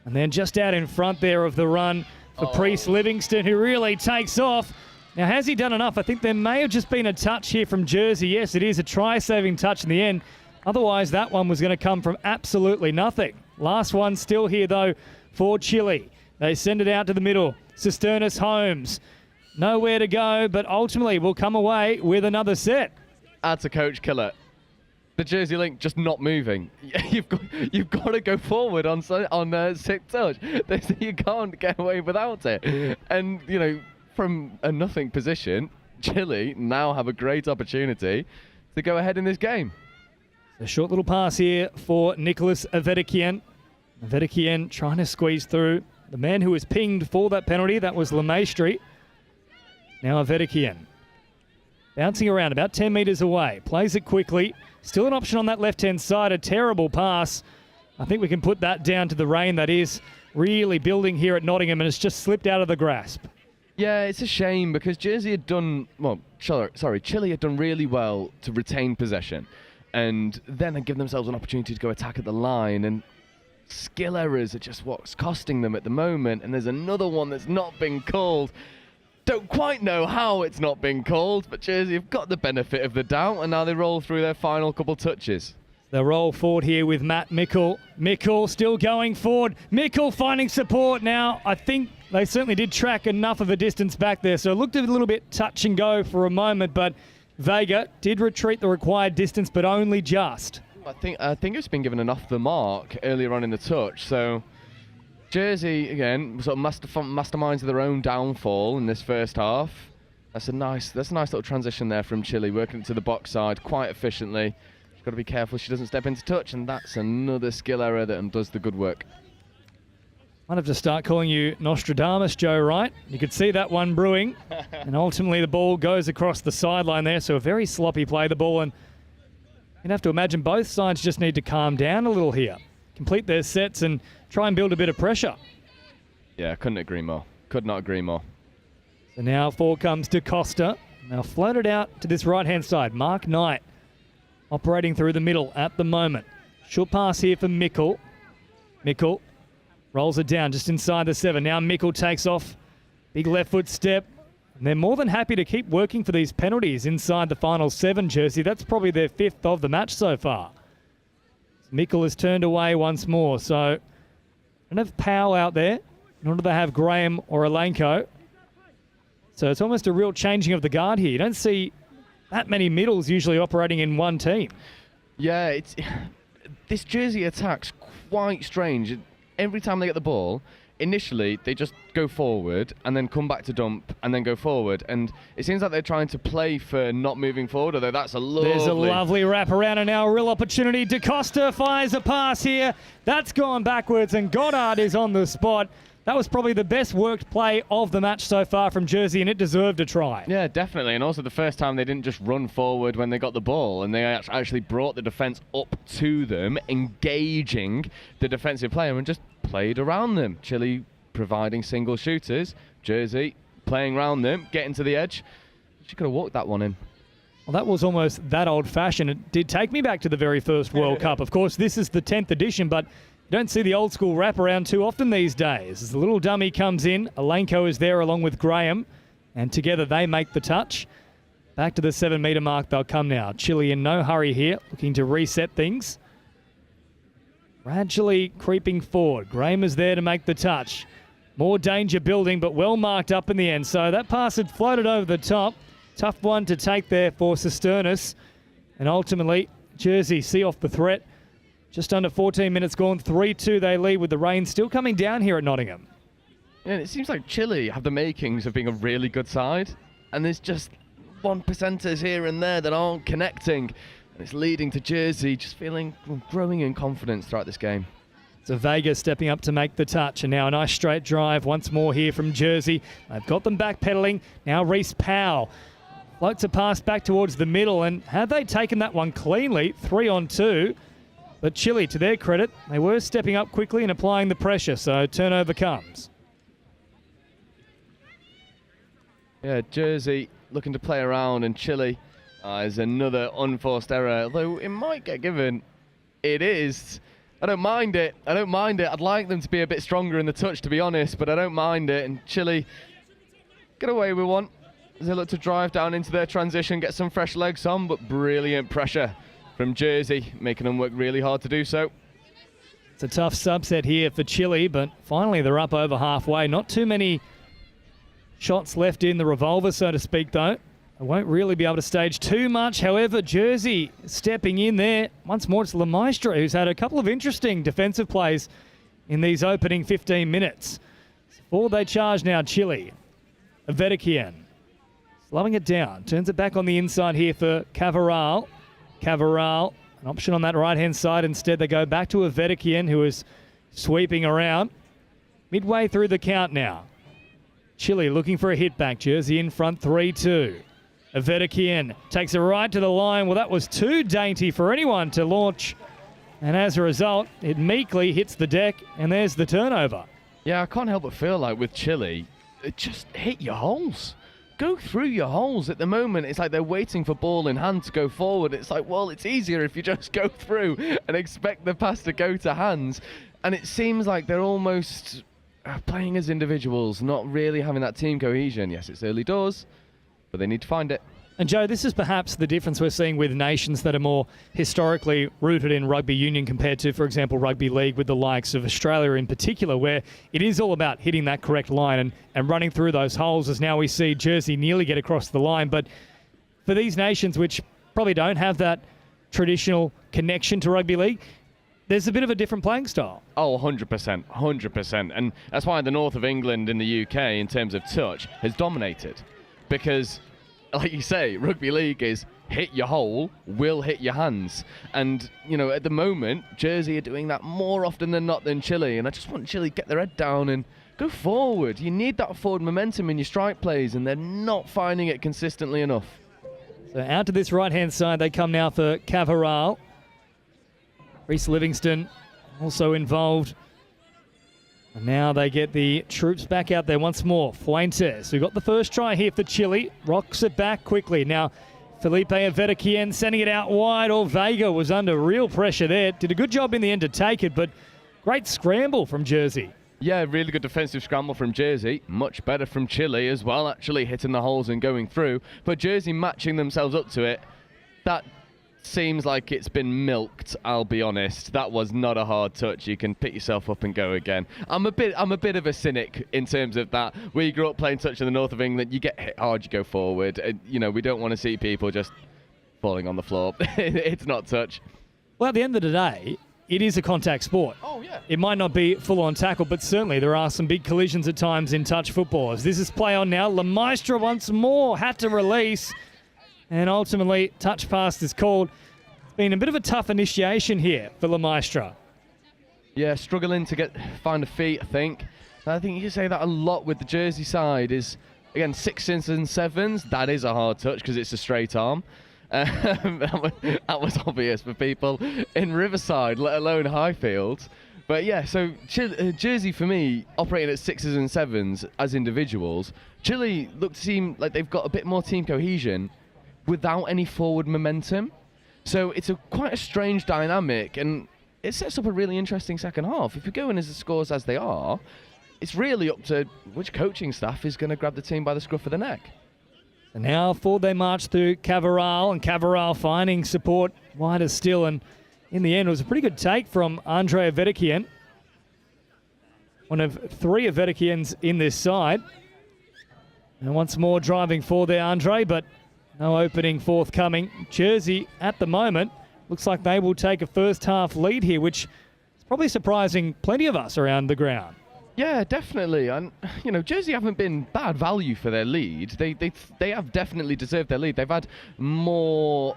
And then just out in front there of the run for Priest Livingston, who really takes off. Now, has he done enough? I think there may have just been a touch here from Jersey. Yes, it is a try-saving touch in the end. Otherwise, that one was going to come from absolutely nothing. Last one still here, though, for Chile. They send it out to the middle. Cisternas Holmes. Nowhere to go, but ultimately will come away with another set. That's a coach killer. The Jersey link just not moving. You've got to go forward on sixth touch. You can't get away without it. And, you know, from a nothing position, Chile now have a great opportunity to go ahead in this game. A short little pass here for Nicholas Avedikian. Avedikian trying to squeeze through. The man who was pinged for that penalty, that was Lemaistre. Now Avedikian. Bouncing around about 10 metres away. Plays it quickly. Still an option on that left-hand side. A terrible pass. I think we can put that down to the rain that is really building here at Nottingham, and it's just slipped out of the grasp. Yeah, it's a shame because Chile had done really well to retain possession and then had given themselves an opportunity to go attack at the line, and skill errors are just what's costing them at the moment. And there's another one that's not been called. Don't quite know how it's not been called, but Jersey have got the benefit of the doubt, and now they roll through their final couple touches. They'll roll forward here with Matt Mickle. Mickle still going forward. Mickle finding support now. I think they certainly did track enough of a distance back there, so it looked a little bit touch and go for a moment, but Vega did retreat the required distance, but only just. I think it's been given an off the mark earlier on in the touch, so Jersey, again, sort of masterminds their own downfall in this first half. That's a nice little transition there from Chile, working it to the box side quite efficiently. She's got to be careful she doesn't step into touch, and that's another skill error that does the good work. Might have to start calling you Nostradamus, Joe Wright. You could see that one brewing, and ultimately the ball goes across the sideline there, so a very sloppy play, the ball, and you'd have to imagine both sides just need to calm down a little here, complete their sets and try and build a bit of pressure. Yeah, couldn't agree more. Could not agree more. So now forward comes DaCosta. Now floated out to this right-hand side. Mark Knight operating through the middle at the moment. Short pass here for Mickle. Mickle rolls it down just inside the 7. Now Mickle takes off. Big left foot step. And they're more than happy to keep working for these penalties inside the final 7, Jersey. That's probably their 5th of the match so far. Mickle has turned away once more, so don't have Powell out there, nor do they have Graham or Alenko. So it's almost a real changing of the guard here. You don't see that many middles usually operating in one team. Yeah, this Jersey attack's quite strange. Every time they get the ball, initially they just go forward and then come back to dump and then go forward, and it seems like they're trying to play for not moving forward, although that's a lovely... There's a lovely wrap around, and now a real opportunity. DaCosta fires a pass here. That's gone backwards, and Goddard is on the spot. That was probably the best worked play of the match so far from Jersey, and it deserved a try. Yeah, definitely, and also the first time they didn't just run forward when they got the ball, and they actually brought the defence up to them, engaging the defensive player and just played around them. Chile providing single shooters, Jersey playing around them, getting to the edge. She could have walked that one in. Well, that was almost that old-fashioned. It did take me back to the very first World Cup. Of course, this is the 10th edition, but you don't see the old-school wraparound too often these days. As the little dummy comes in, Alenko is there along with Graham, and together they make the touch. Back to the 7-metre mark they'll come now. Chile in no hurry here, looking to reset things. Gradually creeping forward. Graham is there to make the touch. More danger building, but well marked up in the end. So that pass had floated over the top. Tough one to take there for Cisternas. And ultimately, Jersey see off the threat. Just under 14 minutes gone. 3-2 they lead with the rain still coming down here at Nottingham. Yeah, it seems like Chile have the makings of being a really good side. And there's just 1%ers here and there that aren't connecting. And it's leading to Jersey just feeling growing in confidence throughout this game. So Vega stepping up to make the touch, and now a nice straight drive once more here from Jersey. They've got them backpedaling. Now Reece Powell floats a pass back towards the middle, and had they taken that one cleanly, 3-on-2, but Chile, to their credit, they were stepping up quickly and applying the pressure, so turnover comes. Yeah, Jersey looking to play around, and Chile is another unforced error, although it might get given. It is. I don't mind it. I don't mind it. I'd like them to be a bit stronger in the touch, to be honest, but I don't mind it. And Chile get away with one. as they look to drive down into their transition, get some fresh legs on, but brilliant pressure from Jersey, making them work really hard to do so. It's a tough subset here for Chile, but finally they're up over halfway. Not too many shots left in the revolver, so to speak, though. They won't really be able to stage too much. However, Jersey stepping in there. Once more, it's Lemaistre, who's had a couple of interesting defensive plays in these opening 15 minutes. Forward they charge now, Chile. Avedikian slowing it down. Turns it back on the inside here for Cavaral. Cavaral, an option on that right-hand side. Instead, they go back to Avedikian, who is sweeping around. Midway through the count now. Chile looking for a hit back. Jersey in front, 3-2. Avedikian takes it right to the line. Well, that was too dainty for anyone to launch. And as a result, it meekly hits the deck, and there's the turnover. Yeah, I can't help but feel like with Chile, just hit your holes. Go through your holes. At the moment, it's like they're waiting for ball in hand to go forward. It's like, well, it's easier if you just go through and expect the pass to go to hands. And it seems like they're almost playing as individuals, not really having that team cohesion. Yes, it's early doors, but they need to find it. And Joe, this is perhaps the difference we're seeing with nations that are more historically rooted in rugby union compared to, for example, rugby league with the likes of Australia in particular, where it is all about hitting that correct line and running through those holes, as now we see Jersey nearly get across the line. But for these nations which probably don't have that traditional connection to rugby league, there's a bit of a different playing style. Oh, 100%, 100%. And that's why the north of England in the UK, in terms of touch, has dominated. Because, like you say, rugby league is hit your hole, will hit your hands. And, you know, at the moment, Jersey are doing that more often than not than Chile. And I just want Chile to get their head down and go forward. You need that forward momentum in your strike plays, and they're not finding it consistently enough. So out to this right-hand side, they come now for Cavaral. Reese Livingston also involved. And now they get the troops back out there once more. Fuentes, who got the first try here for Chile, rocks it back quickly. Now, Felipe Avedikian sending it out wide. Vega was under real pressure there. Did a good job in the end to take it, but great scramble from Jersey. Yeah, really good defensive scramble from Jersey. Much better from Chile as well, actually hitting the holes and going through. But Jersey matching themselves up to it, that seems like it's been milked, I'll be honest. That was not a hard touch. You can pick yourself up and go again. I'm a bit of a cynic in terms of that. We grew up playing touch in the north of England. You get hit hard, you go forward. You know, we don't want to see people just falling on the floor. It's not touch. Well, at the end of the day, it is a contact sport. Oh, yeah. It might not be full-on tackle, but certainly there are some big collisions at times in touch football. As this is play on now, Lemaistre once more had to release. And ultimately, touch pass is called. It's been a bit of a tough initiation here for Lemaistre. Yeah, struggling to find a feet, I think. And I think you can say that a lot with the Jersey side is, again, 6s and 7s. That is a hard touch because it's a straight arm. That was obvious for people in Riverside, let alone Highfield. But yeah, so Jersey for me, operating at 6s and 7s as individuals. Chile seem like they've got a bit more team cohesion without any forward momentum. So it's quite a strange dynamic, and it sets up a really interesting second half. If you're going as the scores as they are, it's really up to which coaching staff is going to grab the team by the scruff of the neck. And now forward they march through Cavaral, and Cavaral finding support wider still, and in the end it was a pretty good take from Andre Avedikian. One of 3 Avedikians in this side. And once more driving forward there, Andre, but no opening forthcoming. Jersey, at the moment, looks like they will take a first half lead here, which is probably surprising plenty of us around the ground. Yeah, definitely. And, you know, Jersey haven't been bad value for their lead. They have definitely deserved their lead. They've had more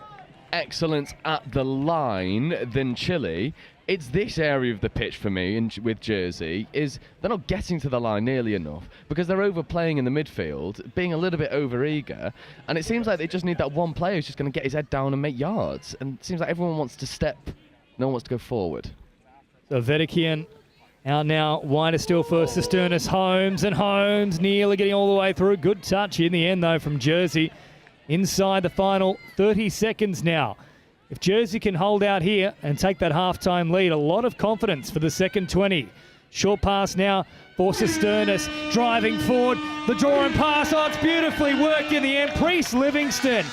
excellence at the line than Chile. It's this area of the pitch for me with Jersey is they're not getting to the line nearly enough because they're overplaying in the midfield, being a little bit over-eager, and it seems like they just need that one player who's just going to get his head down and make yards, and it seems like everyone wants to step, no one wants to go forward. So Avedikian out now, wider still for Cisternas, Holmes nearly getting all the way through. Good touch in the end though from Jersey. Inside the final 30 seconds now. If Jersey can hold out here and take that halftime lead, a lot of confidence for the second 20. Short pass now for Cisternas, driving forward. The draw and pass, oh, it's beautifully worked in the end. Priest Livingston,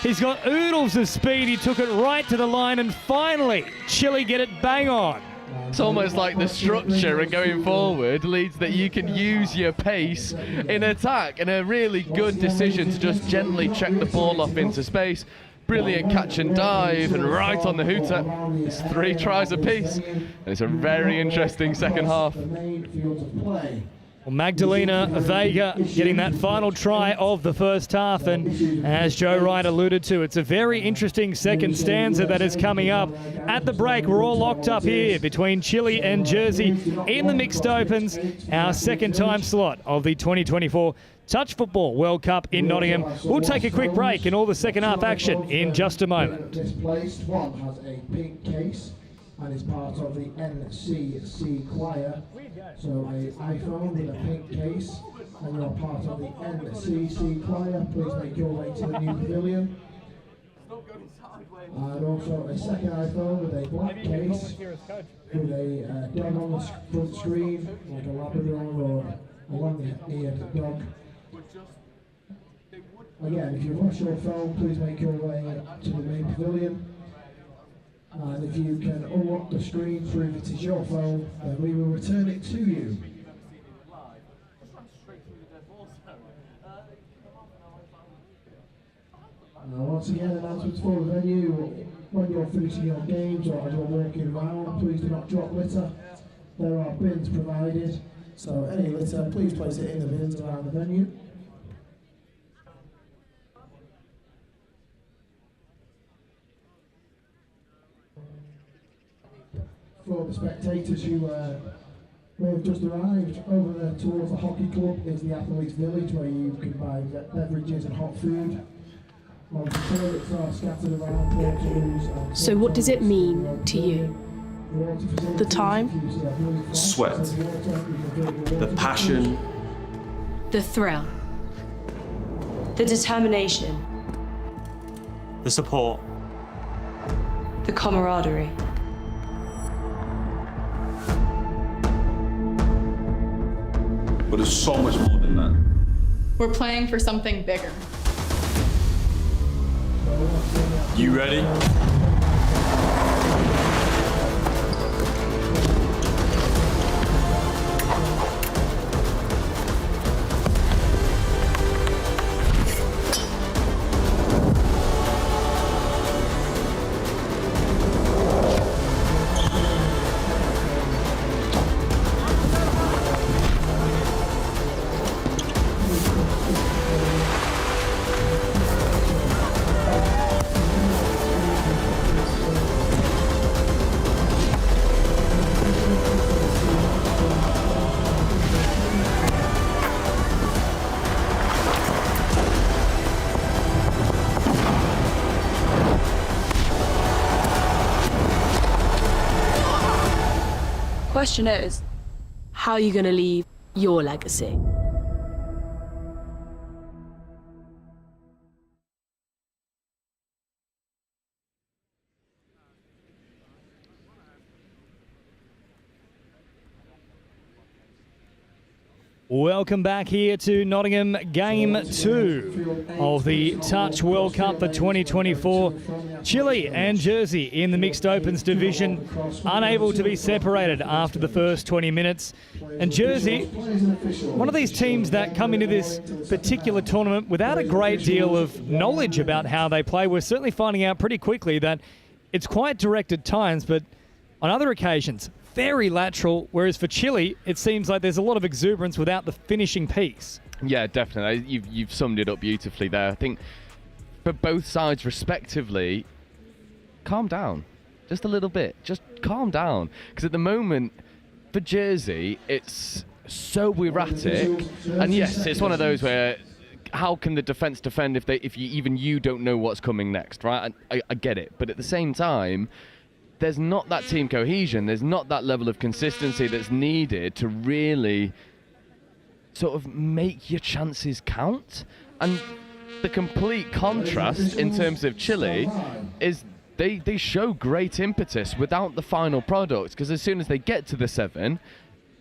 he's got oodles of speed. He took it right to the line, and finally, Chile get it bang on. It's almost like the structure and going forward leads that you can use your pace in attack, and a really good decision to just gently check the ball off into space. Brilliant catch and dive, and right on the hooter. It's 3 tries apiece, and it's a very interesting second half. Well, Magdalena Vega getting that final try of the first half, and as Joe Wright alluded to, it's a very interesting second stanza that is coming up. At the break, we're all locked up here between Chile and Jersey in the mixed opens, our second time slot of the 2024 Touch Football World Cup in Nottingham. We'll take a quick break and all the second half action in just a moment. Displaced one has a pink case and is part of the NCC choir. So an iPhone with a pink case, and you're part of the NCC choir. Please make your way to the new pavilion. And also a second iPhone with a black case with a dog on the front screen, like a Labrador or a long-eared dog. Again, if you've lost your phone, please make your way to the main pavilion. And if you can unlock the screen, prove it is your phone, then we will return it to you. Once again, announcements for the venue. When you're finishing your games or as you're walking around, please do not drop litter. There are bins provided, so any litter, please place it in the bins around the venue. For the spectators who may have just arrived, over there towards the hockey club is the Athletes Village, where you can buy beverages and hot food. The toilets are scattered around portals. So what does it mean to you? The time? Sweat, the passion, The thrill? The determination? The support. The camaraderie? but it's so much more than that. We're playing for something bigger. You ready? Question is, how are you going to leave your legacy? Welcome back here to Nottingham, Game 2 of the Touch World Cup for 2024. Chile and Jersey in the Mixed Opens division, unable to be separated after the first 20 minutes. And Jersey, one of these teams that come into this particular tournament without a great deal of knowledge about how they play. We're certainly finding out pretty quickly that it's quite direct at times, but on other occasions, very lateral, whereas for Chile, it seems like there's a lot of exuberance without the finishing piece. Yeah, definitely. You've summed it up beautifully there. I think for both sides respectively, calm down. Just a little bit. Just calm down. Because at the moment, for Jersey, it's so erratic. And yes, it's one of those where how can the defence defend if you don't know what's coming next, right? I get it. But at the same time, there's not that team cohesion, there's not that level of consistency that's needed to really sort of make your chances count. And the complete contrast in terms of Chile is they show great impetus without the final product, because as soon as they get to the 7,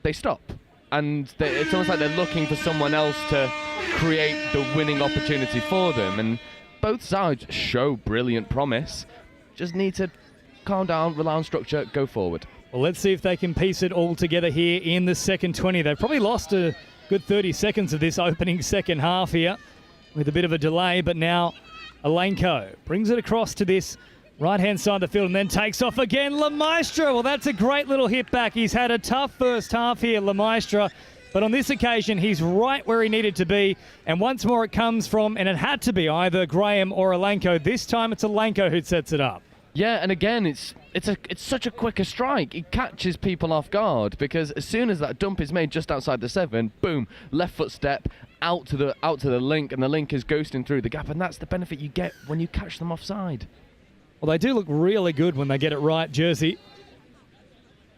they stop. And it's almost like they're looking for someone else to create the winning opportunity for them. And both sides show brilliant promise. Just need to calm down, rely on structure, go forward. Well, let's see if they can piece it all together here in the second 20. They've probably lost a good 30 seconds of this opening second half here with a bit of a delay, but now Alenko brings it across to this right-hand side of the field and then takes off again. Lemaistre, well, that's a great little hit back. He's had a tough first half here, Lemaistre, but on this occasion, he's right where he needed to be. And once more it comes from, and it had to be either Graham or Alenko. This time it's Alenko who sets it up. Yeah, and again, it's such a quicker strike. It catches people off guard because as soon as that dump is made just outside the 7, boom, left foot step out to the link, and the link is ghosting through the gap, and that's the benefit you get when you catch them offside. Well, they do look really good when they get it right, Jersey.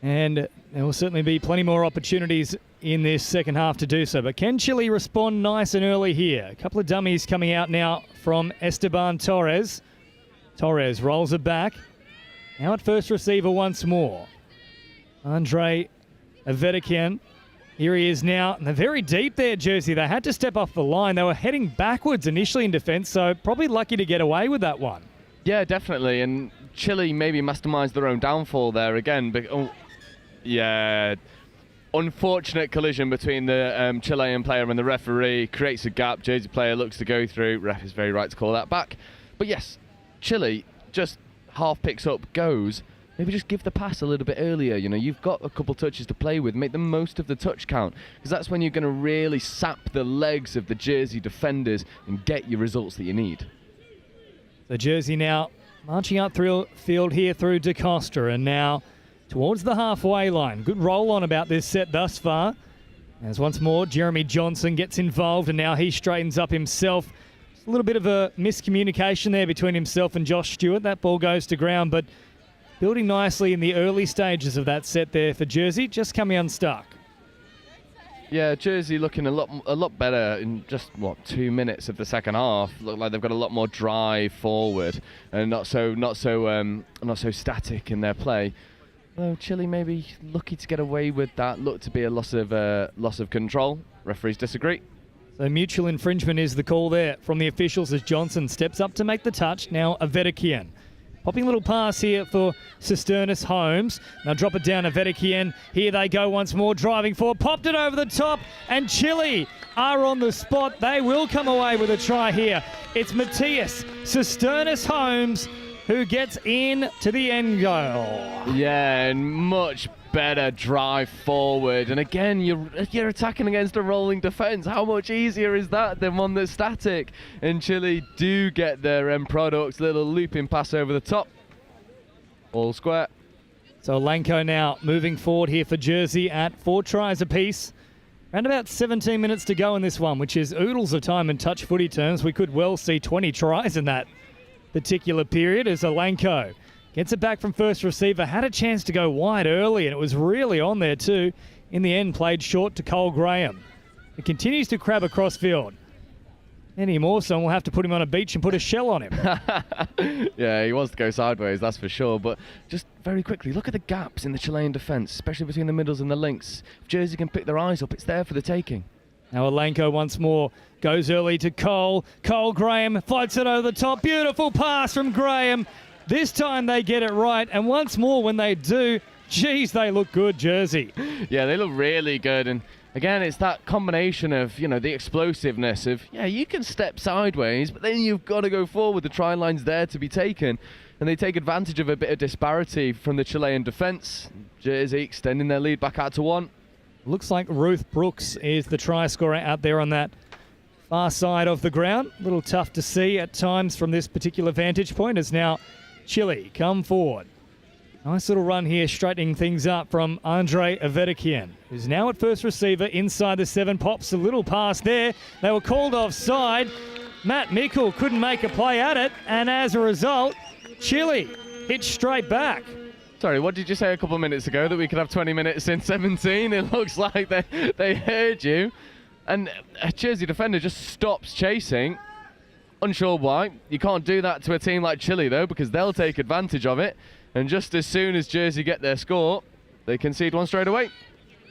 And there will certainly be plenty more opportunities in this second half to do so. But can Chile respond nice and early here? A couple of dummies coming out now from Esteban Torres. Torres rolls it back. Now at first receiver once more. Andre Avedikian. Here he is now. And they're very deep there, Jersey. They had to step off the line. They were heading backwards initially in defence, so probably lucky to get away with that one. Yeah, definitely. And Chile maybe masterminded their own downfall there again. Yeah. Unfortunate collision between the Chilean player and the referee. Creates a gap. Jersey player looks to go through. Ref is very right to call that back. But yes, Chile just half picks up, goes. Maybe just give the pass a little bit earlier. You know, you've got a couple touches to play with. Make the most of the touch count, because that's when you're going to really sap the legs of the Jersey defenders and get your results that you need. The Jersey now marching up through field here through DaCosta, and now towards the halfway line. Good roll on about this set thus far. As once more, Jeremy Johnson gets involved, and now he straightens up himself. Just a little bit of a miscommunication there between himself and Josh Stewart. That ball goes to ground, but building nicely in the early stages of that set there for Jersey, just coming unstuck. Yeah, Jersey looking a lot better in just 2 minutes of the second half. Look like they've got a lot more drive forward and not so static in their play. Well, Chile maybe lucky to get away with that. Looked to be a loss of control. Referees disagree. So mutual infringement is the call there from the officials as Johnson steps up to make the touch. Now Avedikian. Popping a little pass here for Cisternas Holmes. Now drop it down to Avedikian. Here they go once more, driving forward. Popped it over the top, and Chile are on the spot. They will come away with a try here. It's Matthias Cisternas Holmes who gets in to the end goal. Yeah, and much better drive forward. And again, you're attacking against a rolling defence. How much easier is that than one that's static? And Chile do get their end product. Little looping pass over the top. All square. So Alenko now moving forward here for Jersey at 4 tries apiece. Around about 17 minutes to go in this one, which is oodles of time in touch footy terms. We could well see 20 tries in that particular period as Alenko gets it back from first receiver. Had a chance to go wide early, and it was really on there too. In the end, played short to Cole Graham. It continues to crab across field. Any more so, we'll have to put him on a beach and put a shell on him. Yeah, he wants to go sideways, that's for sure. But just very quickly, look at the gaps in the Chilean defence, especially between the middles and the links. If Jersey can pick their eyes up, it's there for the taking. Now Alenko once more goes early to Cole. Cole Graham floats it over the top. Beautiful pass from Graham. This time they get it right, and once more when they do, geez, they look good, Jersey. Yeah, they look really good, and again, it's that combination of, the explosiveness of, you can step sideways, but then you've got to go forward. The try line's there to be taken, and they take advantage of a bit of disparity from the Chilean defence. Jersey extending their lead back out to 1. Looks like Ruth Brooks is the try scorer out there on that far side of the ground. A little tough to see at times from this particular vantage point as now Chile come forward. Nice little run here, straightening things up from Andre Avedikian, who's now at first receiver inside the 7. Pops a little pass there. They were called offside. Matt Mickle couldn't make a play at it, and as a result, Chile hit straight back. Sorry, what did you say a couple of minutes ago, that we could have 20 minutes in 17? It looks like they heard you. And a Jersey defender just stops chasing. Unsure why. You can't do that to a team like Chile, though, because they'll take advantage of it. And just as soon as Jersey get their score, they concede one straight away.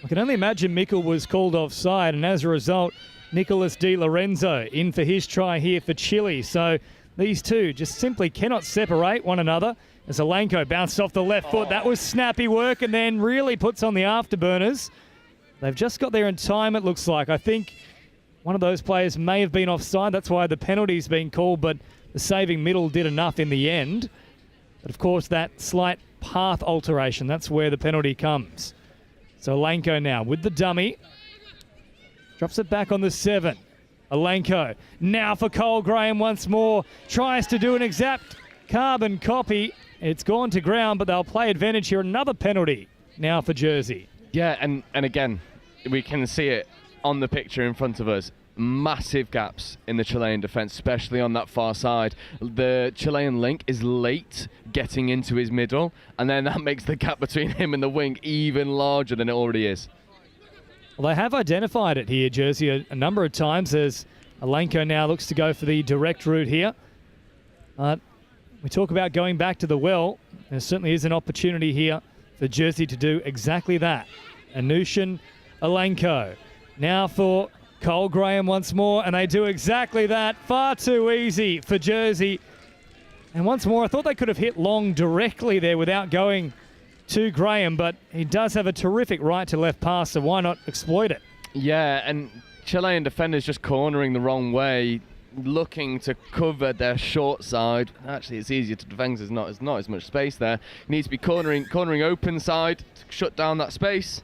I can only imagine Mikkel was called offside, and as a result, Nicolas Di Lorenzo in for his try here for Chile. So these two just simply cannot separate one another. As Alenko bounced off the left foot, that was snappy work and then really puts on the afterburners. They've just got there in time, it looks like. I think one of those players may have been offside. That's why the penalty's been called, but the saving middle did enough in the end. But, of course, that slight path alteration, that's where the penalty comes. So Alenko now with the dummy. Drops it back on the 7. Alenko now for Cole Graham once more. Tries to do an exact carbon copy. It's gone to ground, but they'll play advantage here. Another penalty now for Jersey. Yeah, and again, we can see it on the picture in front of us. Massive gaps in the Chilean defence, especially on that far side. The Chilean link is late getting into his middle, and then that makes the gap between him and the wing even larger than it already is. Well, they have identified it here, Jersey, a number of times as Alenko now looks to go for the direct route here. We talk about going back to the well. There certainly is an opportunity here for Jersey to do exactly that. Anushin, Alenko. Now for Cole Graham once more, and they do exactly that. Far too easy for Jersey. And once more, I thought they could have hit long directly there without going to Graham, but he does have a terrific right to left pass, so why not exploit it? Yeah, and Chilean defenders just cornering the wrong way, looking to cover their short side. Actually, it's easier to defend. There's not as much space there. He needs to be cornering open side to shut down that space.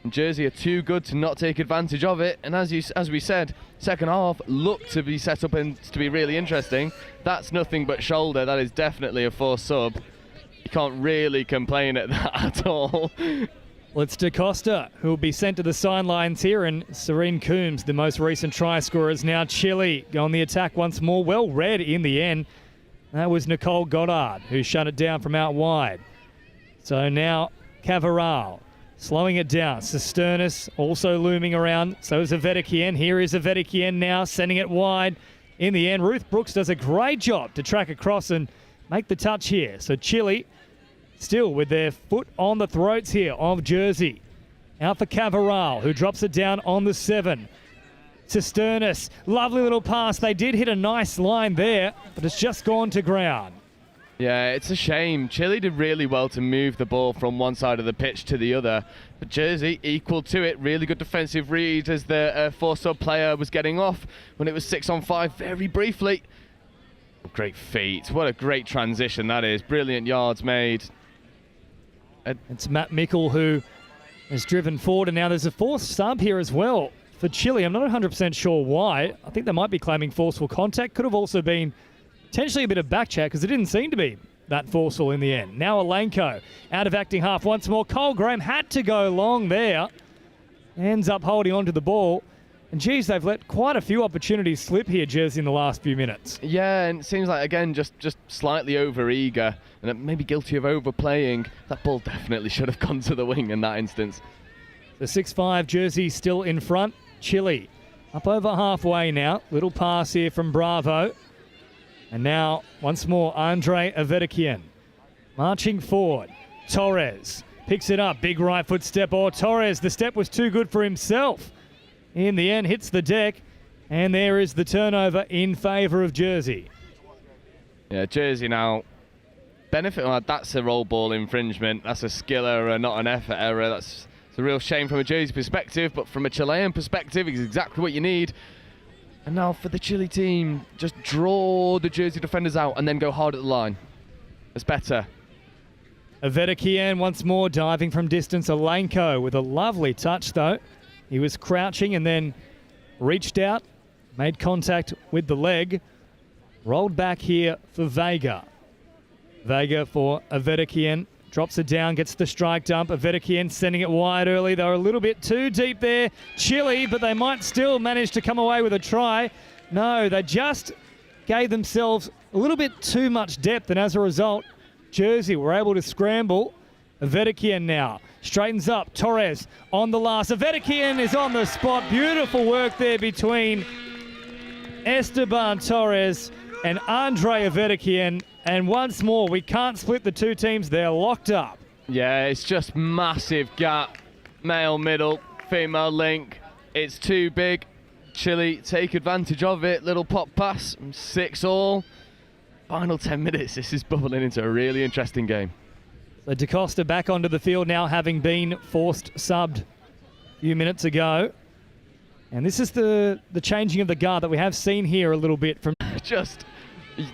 And Jersey are too good to not take advantage of it. And as we said, second half looked to be set up and to be really interesting. That's nothing but shoulder. That is definitely a forced sub. You can't really complain at that at all. Well, it's DaCosta who will be sent to the sidelines here, and Serene Coombs, the most recent try scorer, is now Chile on the attack once more. Well read in the end. That was Nicole Goddard who shut it down from out wide. So now Cavaral slowing it down. Cisternas also looming around. So is Avedikian. Here is Avedikian now sending it wide. In the end, Ruth Brooks does a great job to track across and make the touch here. So Chile still with their foot on the throats here of Jersey. Out for Cavaral, who drops it down on the 7. Cisternas, lovely little pass. They did hit a nice line there, but it's just gone to ground. Yeah, it's a shame. Chile did really well to move the ball from one side of the pitch to the other, but Jersey equal to it. Really good defensive read as the four-sub player was getting off when it was 6-on-5 very briefly. Great feet. What a great transition that is. Brilliant yards made. It's Matt Mikkel who has driven forward, and now there's a fourth sub here as well for Chile. I'm not 100% sure why. I think they might be claiming forceful contact. Could have also been potentially a bit of back chat because it didn't seem to be that forceful in the end. Now Alenko out of acting half once more. Cole Graham had to go long there. Ends up holding onto the ball. And geez, they've let quite a few opportunities slip here, Jersey, in the last few minutes. Yeah, and it seems like, again, just slightly over-eager and maybe guilty of overplaying. That ball definitely should have gone to the wing in that instance. The 6-5 Jersey still in front. Chile up over halfway now. Little pass here from Bravo. And now, once more, Andre Avedikian marching forward. Torres picks it up. Big right foot step. Torres, the step was too good for himself. In the end, hits the deck, and there is the turnover in favour of Jersey. Yeah, Jersey now benefit. Well, that's a roll ball infringement. That's a skill error, not an effort error. That's a real shame from a Jersey perspective, but from a Chilean perspective, it's exactly what you need. And now for the Chile team, just draw the Jersey defenders out and then go hard at the line. It's better. Avedikian once more diving from distance. Alenko with a lovely touch, though. He was crouching and then reached out, made contact with the leg, rolled back here for Vega. Vega for Avedikian, drops it down, gets the strike dump. Avedikian sending it wide early. They were a little bit too deep there. Chile, but they might still manage to come away with a try. No, they just gave themselves a little bit too much depth, and as a result, Jersey were able to scramble. Avedikian now straightens up. Torres on the last. Avedikian is on the spot. Beautiful work there between Esteban Torres and Andre Avedikian. And once more, we can't split the two teams. They're locked up. Yeah, it's just massive gap Male middle, female link. It's too big. Chile take advantage of it. Little pop pass. 6-all. Final 10 minutes. This is bubbling into a really interesting game. So DaCosta back onto the field now, having been forced subbed a few minutes ago. And this is the changing of the guard that we have seen here a little bit from just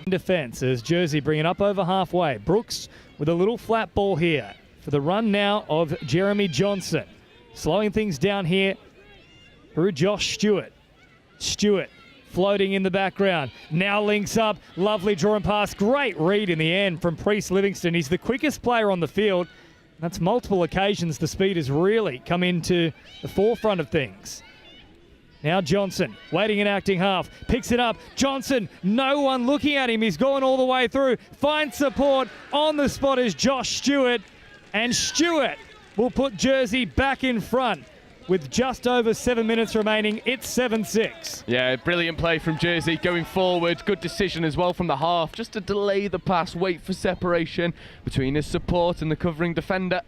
defence as Jersey bring it up over halfway. Brooks with a little flat ball here for the run now of Jeremy Johnson. Slowing things down here through Josh Stewart. Stewart floating in the background. Now links up. Lovely drawing pass. Great read in the end from Priest Livingston. He's the quickest player on the field. That's multiple occasions the speed has really come into the forefront of things. Now Johnson, waiting in acting half, picks it up. Johnson, no one looking at him. He's gone all the way through. Finds support. On the spot is Josh Stewart. And Stewart will put Jersey back in front with just over 7 minutes remaining. It's 7-6. Yeah, brilliant play from Jersey going forward. Good decision as well from the half, just to delay the pass, wait for separation between his support and the covering defender.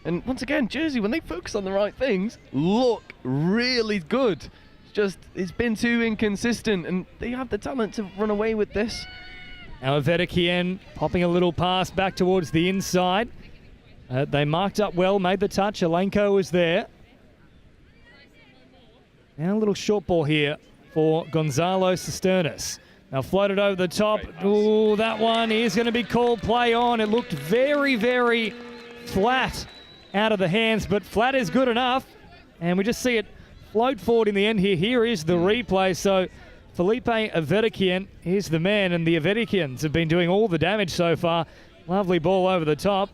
And once again, Jersey, when they focus on the right things, look really good. It's been too inconsistent, and they have the talent to run away with this. Now Avedikian popping a little pass back towards the inside. They marked up well, made the touch. Alenko was there. Now a little short ball here for Gonzalo Cisternas. Now floated over the top. Ooh, that one is going to be called play on. It looked very, very flat out of the hands, but flat is good enough. And we just see it float forward in the end here. Here is the replay. So Felipe Avedikian is the man, and the Avedikians have been doing all the damage so far. Lovely ball over the top.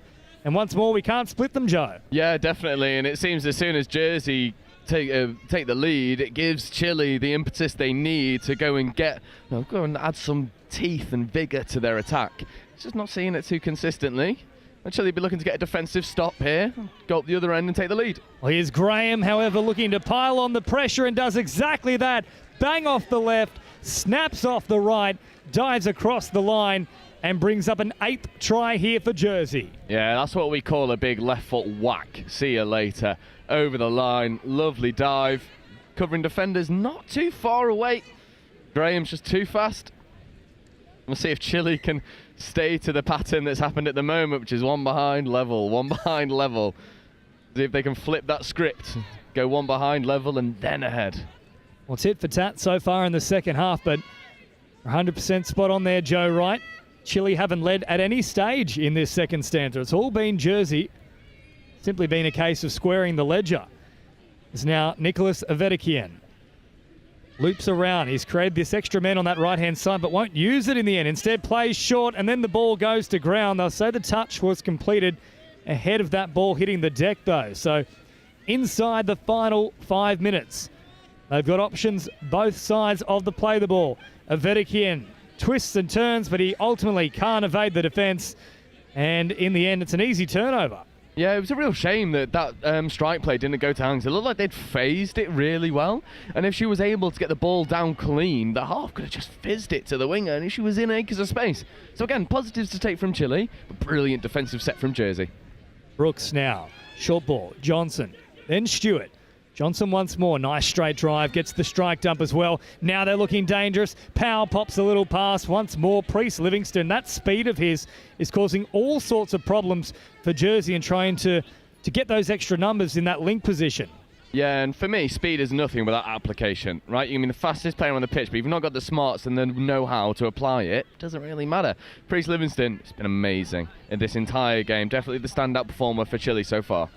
And once more, we can't split them, Joe. Yeah, definitely. And it seems as soon as Jersey take the lead, it gives Chile the impetus they need to go and go and add some teeth and vigour to their attack. It's just not seeing it too consistently. And Chile be looking to get a defensive stop here, go up the other end and take the lead. Well, here's Graham, however, looking to pile on the pressure and does exactly that. Bang off the left, snaps off the right, dives across the line, and brings up an 8th try here for Jersey. Yeah, that's what we call a big left foot whack. See you later. Over the line, lovely dive. Covering defenders not too far away. Graham's just too fast. We'll see if Chile can stay to the pattern that's happened at the moment, which is one behind, level, one behind, level. See if they can flip that script. Go one behind, level, and then ahead. Well, tit for tat so far in the second half, but 100% spot on there, Joe, right? Chile haven't led at any stage in this second stanza. It's all been Jersey. Simply been a case of squaring the ledger. It's now Nicholas Avedikian. Loops around. He's created this extra man on that right-hand side, but won't use it in the end. Instead, plays short, and then the ball goes to ground. They'll say the touch was completed ahead of that ball hitting the deck, though. So inside the final 5 minutes. They've got options both sides of the play the ball. Avedikian twists and turns, but he ultimately can't evade the defence. And in the end, it's an easy turnover. Yeah, it was a real shame that strike play didn't go to hands. It looked like they'd phased it really well. And if she was able to get the ball down clean, the half could have just fizzed it to the winger, and she was in acres of space. So again, positives to take from Chile, but brilliant defensive set from Jersey. Brooks now. Short ball. Johnson. Then Stewart. Johnson once more. Nice straight drive. Gets the strike dump as well. Now they're looking dangerous. Powell pops a little pass. Once more, Priest Livingston. That speed of his is causing all sorts of problems for Jersey and trying to get those extra numbers in that link position. Yeah, and for me, speed is nothing without application, right? You mean the fastest player on the pitch, but if you've not got the smarts and the know-how to apply it, it doesn't really matter. Priest Livingston has been amazing in this entire game. Definitely the standout performer for Chile so far.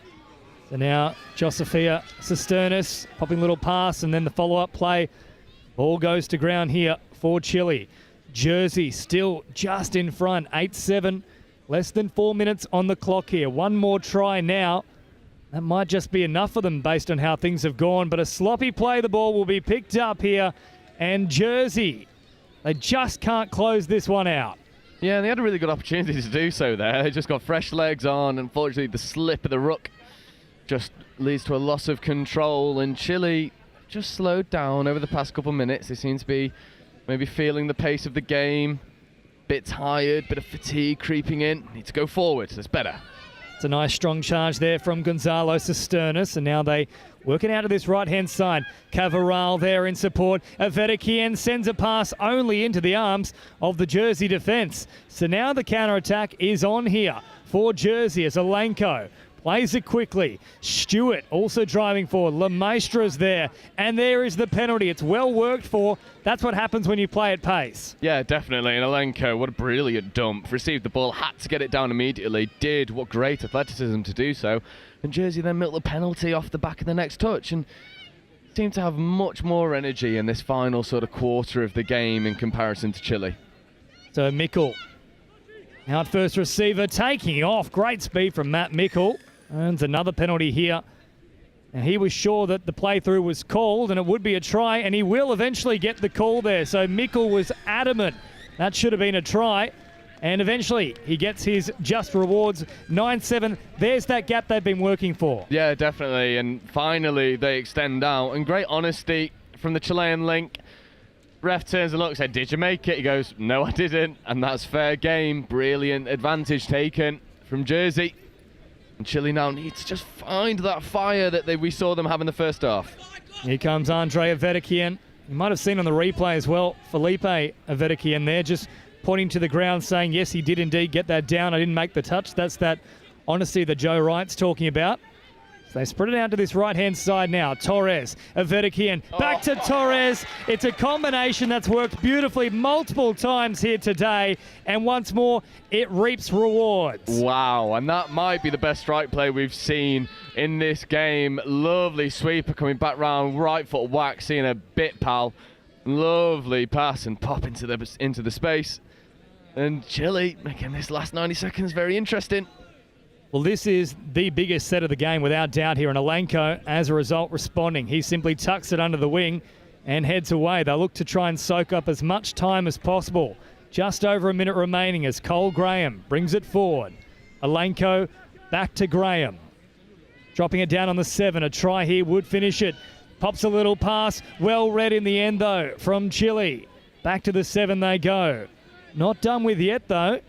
So now Josefia Cisternas popping a little pass, and then the follow-up play. Ball goes to ground here for Chile. Jersey still just in front, 8-7. Less than 4 minutes on the clock here. One more try now. That might just be enough for them based on how things have gone, but a sloppy play. The ball will be picked up here, and Jersey, they just can't close this one out. Yeah, they had a really good opportunity to do so there. They just got fresh legs on. Unfortunately, the slip of the ruck just leads to a loss of control, and Chile just slowed down over the past couple minutes. They seem to be maybe feeling the pace of the game. Bit tired, bit of fatigue creeping in. Need to go forward. That's better. It's a nice strong charge there from Gonzalo Cisternas, and now they working out of this right-hand side. Cavaral there in support. Avedikian sends a pass only into the arms of the Jersey defence. So now the counter-attack is on here for Jersey as Alenko plays it quickly. Stewart also driving forward. Lemaistra's there. And there is the penalty. It's well worked for. That's what happens when you play at pace. Yeah, definitely. And Alenko, what a brilliant dump. Received the ball, had to get it down immediately. Did. What great athleticism to do so. And Jersey then milked the penalty off the back of the next touch. And seemed to have much more energy in this final sort of quarter of the game in comparison to Chile. So Mickle, now at first receiver, taking off. Great speed from Matt Mickle. Earns another penalty here. And he was sure that the playthrough was called and it would be a try, and he will eventually get the call there. So Mickle was adamant that should have been a try. And eventually he gets his just rewards. 9-7. There's that gap they've been working for. Yeah, definitely. And finally they extend out. And great honesty from the Chilean link. Ref turns and looks, said, "Did you make it?" He goes, "No, I didn't." And that's fair game. Brilliant advantage taken from Jersey. And Chile now needs to just find that fire that we saw them have in the first half. Here comes Andre Avedikian. You might have seen on the replay as well, Felipe Avedikian there just pointing to the ground saying, yes, he did indeed get that down. I didn't make the touch. That's that honesty that Joe Wright's talking about. So they spread it out to this right-hand side now. Torres, Avedikian, back to Torres. It's a combination that's worked beautifully multiple times here today. And once more, it reaps rewards. Wow, and that might be the best strike play we've seen in this game. Lovely sweeper coming back round, right foot whack, seeing a bit, pal. Lovely pass and pop into the space. And Chile making this last 90 seconds very interesting. Well, this is the biggest set of the game without doubt here, and Alenko, as a result, responding. He simply tucks it under the wing and heads away. They'll look to try and soak up as much time as possible. Just over a minute remaining as Cole Graham brings it forward. Alenko back to Graham. Dropping it down on the 7. A try here would finish it. Pops a little pass. Well read in the end, though, from Chile. Back to the 7 they go. Not done with yet, though.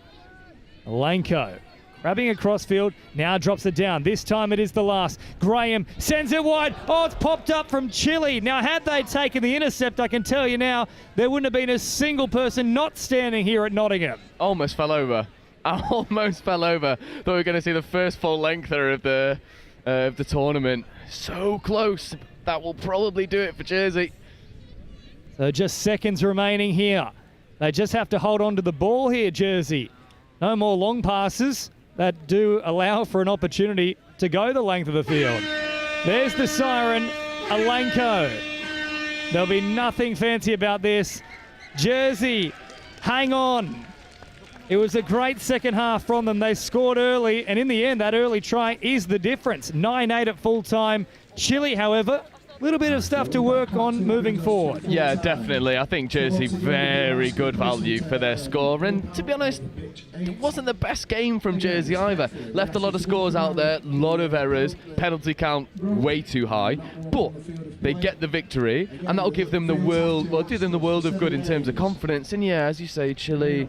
Alenko grabbing across field, now drops it down. This time it is the last. Graham sends it wide. Oh, it's popped up from Chile. Now, had they taken the intercept, I can tell you now, there wouldn't have been a single person not standing here at Nottingham. Almost fell over. Almost fell over. Thought we were going to see the first full lengther of the tournament. So close. That will probably do it for Jersey. So just seconds remaining here. They just have to hold on to the ball here, Jersey. No more long passes that do allow for an opportunity to go the length of the field. There's the siren, Alenko. There'll be nothing fancy about this. Jersey, hang on. It was a great second half from them. They scored early, and in the end, that early try is the difference. 9-8 at full time. Chile, however, a little bit of stuff to work on moving forward. Yeah, definitely. I think Jersey very good value for their score. And to be honest, it wasn't the best game from Jersey either. Left a lot of scores out there, a lot of errors, penalty count way too high. But they get the victory, and that'll give them the world, well, do them the world of good in terms of confidence. And yeah, as you say, Chile,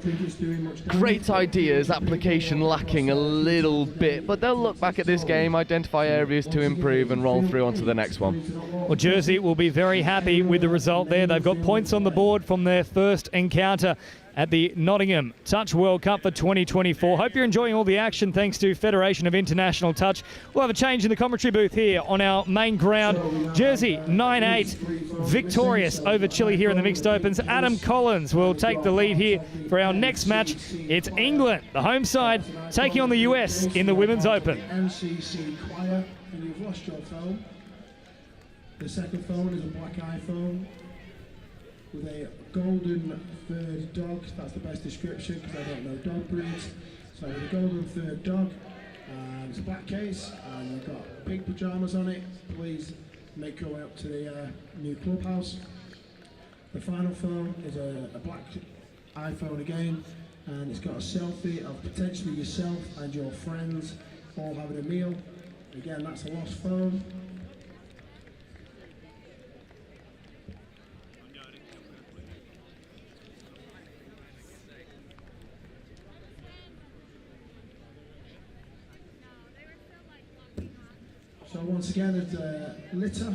great ideas, application lacking a little bit. But they'll look back at this game, identify areas to improve, and roll through onto the next one. Well, Jersey will be very happy with the result there. They've got points on the board from their first encounter at the Nottingham Touch World Cup for 2024. Hope you're enjoying all the action thanks to Federation of International Touch. We'll have a change in the commentary booth here on our main ground. Jersey 9-8 victorious over Chile here in the Mixed Opens. Adam Collins will take the lead here for our next match. It's England, the home side, taking on the US in the Women's Open. MCC Choir, and you've lost your phone. The second phone is a black iPhone with a golden third dog. That's the best description because I don't know dog breeds. So with a golden third dog, and it's a black case, and you've got pink pyjamas on it. Please make your way up to the new clubhouse. The final phone is a black iPhone again, and it's got a selfie of potentially yourself and your friends all having a meal. Again, that's a lost phone. once again, it's litter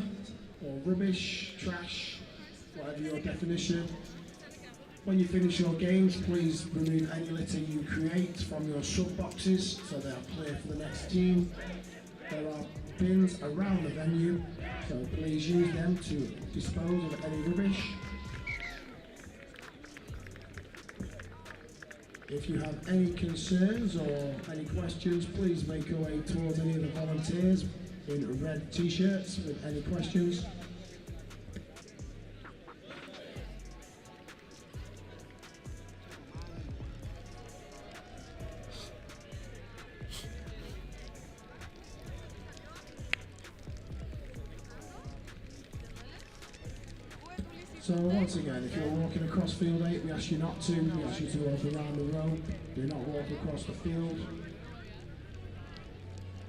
or rubbish, trash, whatever your definition. When you finish your games, please remove any litter you create from your sub boxes so they are clear for the next team. There are bins around the venue, so please use them to dispose of any rubbish. If you have any concerns or any questions, please make your way towards any of the volunteers in red t-shirts with any questions. So once again, if you're walking across field 8, we ask you not to. We ask you to walk around the rope. Do not walk across the field.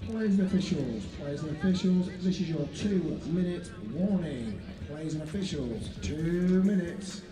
Players and officials. Players and officials, this is your 2-minute warning. Players and officials, 2 minutes.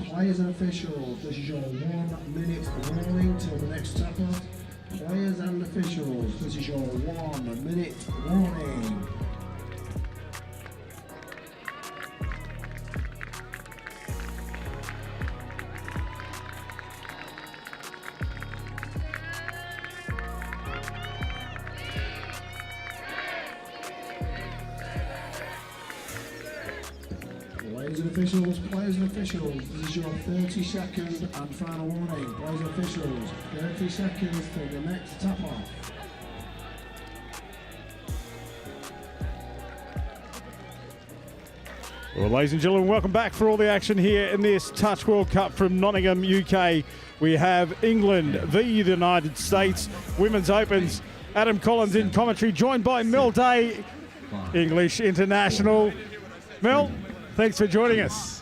Players and officials, this is your 1 minute warning till the next tap off. Players and officials, this is your 1 minute warning. Players and officials, this is your 30-second and final warning. Players and officials, 30 seconds till the next tap off. Well, ladies and gentlemen, welcome back for all the action here in this Touch World Cup from Nottingham, UK. We have England v the United States. Women's Opens. Adam Collins in commentary, joined by Mel Day, English international. Mel, thanks for joining us.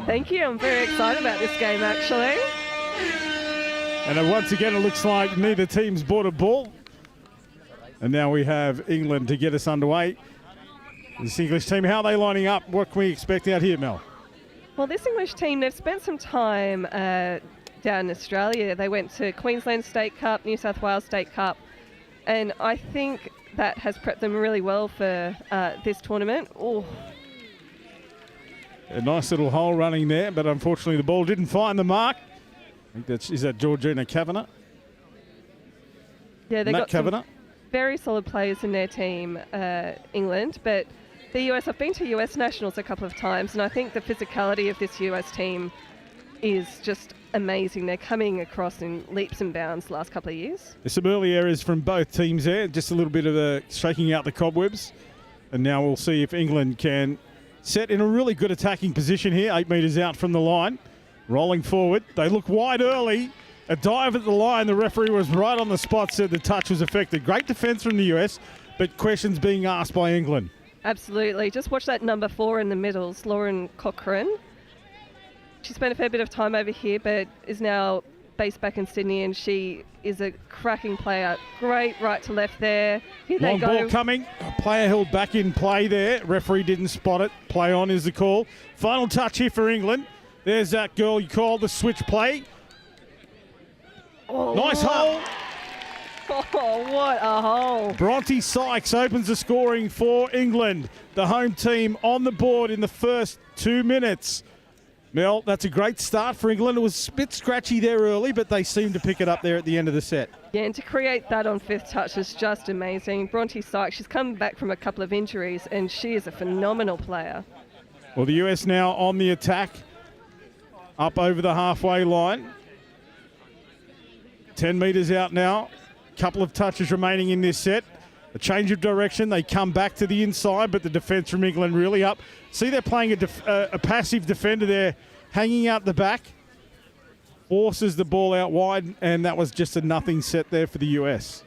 Thank you. I'm very excited about this game, actually. And once again, it looks like neither team's bought a ball. And now we have England to get us underway. This English team, how are they lining up? What can we expect out here, Mel? Well, this English team, they've spent some time down in Australia. They went to Queensland State Cup, New South Wales State Cup, and I think that has prepped them really well for this tournament. Oh. A nice little hole running there, but unfortunately the ball didn't find the mark. I think is that Georgina Kavanagh? Yeah, they've got Kavanagh. some very solid players in their team, England, but the US, I've been to US Nationals a couple of times, and I think the physicality of this US team is just amazing. They're coming across in leaps and bounds the last couple of years. There's some early errors from both teams there, just a little bit of shaking out the cobwebs. And now we'll see if England can set in a really good attacking position here, 8 metres out from the line. Rolling forward. They look wide early. A dive at the line. The referee was right on the spot, said the touch was affected. Great defence from the US, but questions being asked by England. Absolutely. Just watch that number 4 in the middles, Lauren Cochrane. She spent a fair bit of time over here, but is now based back in Sydney, and she is a cracking player. Great right to left there. Here they Long go. ball coming. A player held back in play there. Referee didn't spot it. Play on is the call. Final touch here for England. There's that girl you call the switch play. Oh, nice hole. Oh, what a hole. Bronte Sykes opens the scoring for England. The home team on the board in the first 2 minutes. Mel, that's a great start for England. It was a bit scratchy there early, but they seemed to pick it up there at the end of the set. Yeah, and to create that on fifth touch is just amazing. Bronte Sykes, she's come back from a couple of injuries, and she is a phenomenal player. Well, the US now on the attack. up over the halfway line. 10 metres out now. Couple of touches remaining in this set. A change of direction. They come back to the inside, but the defence from England really up. See, they're playing a passive defender there, hanging out the back. Forces the ball out wide, and that was just a nothing set there for the US.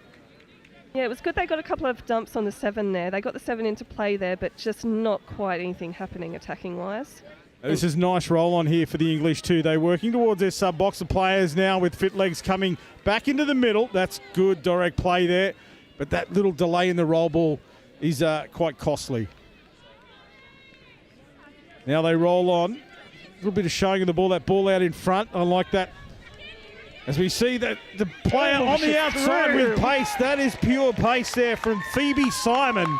Yeah, it was good they got a couple of dumps on the 7 there. They got the 7 into play there, but just not quite anything happening attacking-wise. This is nice roll on here for the English too. They're working towards their sub-box of players now with fit legs coming back into the middle. That's good direct play there. But that little delay in the roll ball is quite costly. Now they roll on. A little bit of showing of the ball. That ball out in front. I like that. As we see that the player on the outside with pace. That is pure pace there from Phoebe Simon.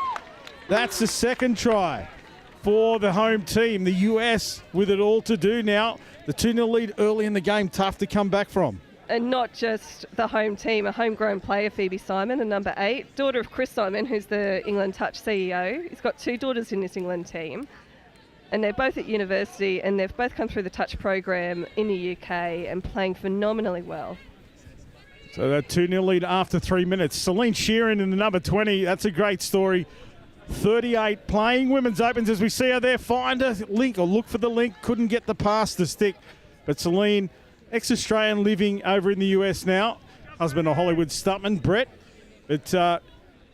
That's the second try for the home team. The US with it all to do now. The 2-0 lead early in the game, tough to come back from. And not just the home team, a homegrown player, Phoebe Simon, a number 8, daughter of Chris Simon, who's the England Touch CEO. He's got 2 daughters in this England team. And they're both at university, and they've both come through the Touch program in the UK and playing phenomenally well. So that 2-0 lead after 3 minutes. Celine Sheeran in the number 20, that's a great story. 38 playing women's opens as we see her there. Find a link or look for the link. Couldn't get the pass to stick. But Celine, ex-Australian living over in the US now. Husband of Hollywood stuntman, Brett. But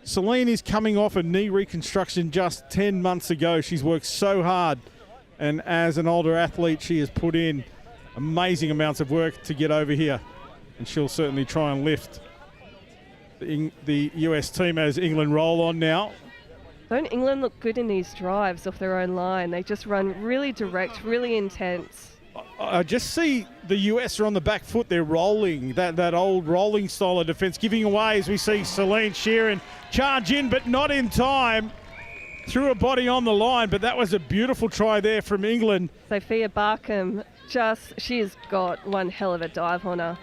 Celine is coming off a knee reconstruction just 10 months ago. She's worked so hard. And as an older athlete, she has put in amazing amounts of work to get over here. And she'll certainly try and lift the US team as England roll on now. Don't England look good in these drives off their own line? They just run really direct, really intense. I just see the US are on the back foot. They're rolling, that old rolling style of defence, giving away as we see Celine Sheeran charge in, but not in time. Threw a body on the line, but that was a beautiful try there from England. Sophia Barkham, she's got one hell of a dive on her.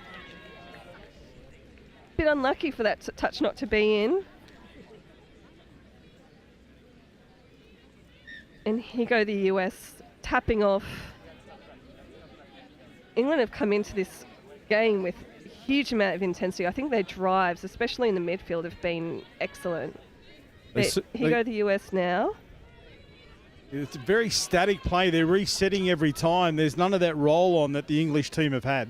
Bit unlucky for that touch not to be in. And here go the US tapping off. England have come into this game with a huge amount of intensity. I think their drives, especially in the midfield, have been excellent. But here go the US now. It's a very static play. They're resetting every time. There's none of that roll on that the English team have had.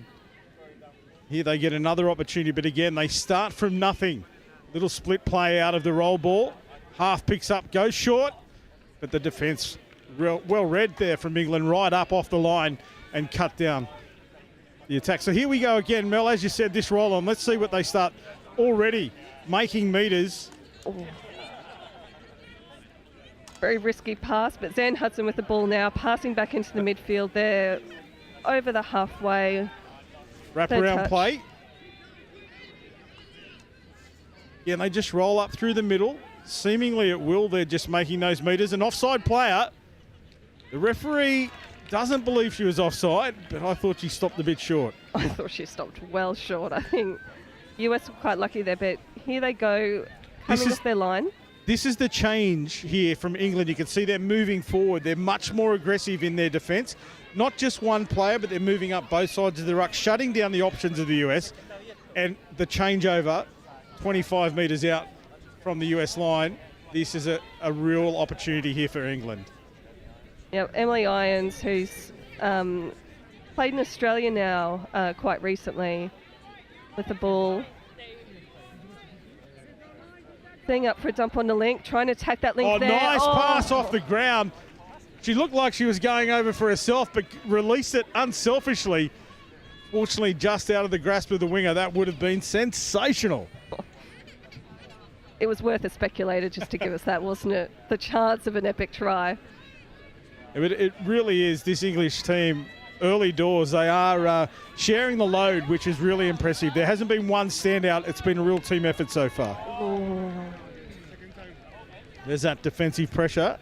Here they get another opportunity, but again, they start from nothing. Little split play out of the roll ball. Half picks up, goes short, but the defence well read there from England, right up off the line and cut down the attack. So here we go again, Mel. As you said, this roll on. Let's see what they start already making metres. Oh. Very risky pass, but Zan Hudson with the ball now, passing back into the midfield there, over the halfway. Wrap around play. Yeah, and they just roll up through the middle. Seemingly at will, they're just making those metres. An offside player. The referee doesn't believe she was offside, but I thought she stopped a bit short. I thought she stopped well short. I think US were quite lucky there, but here they go, coming off their line. This is the change here from England. You can see they're moving forward. They're much more aggressive in their defence. Not just one player, but they're moving up both sides of the ruck, shutting down the options of the US. And the changeover, 25 metres out from the US line. This is a real opportunity here for England. Yeah, Emily Irons, who's played in Australia now quite recently with the ball. Being up for a dump on the link, trying to attack that link there. Nice pass off the ground. She looked like she was going over for herself, but released it unselfishly. Fortunately, just out of the grasp of the winger. That would have been sensational. It was worth a speculator just to give us that, wasn't it? The chance of an epic try. It really is, this English team, early doors, they are sharing the load, which is really impressive. There hasn't been one standout. It's been a real team effort so far. Oh. There's that defensive pressure.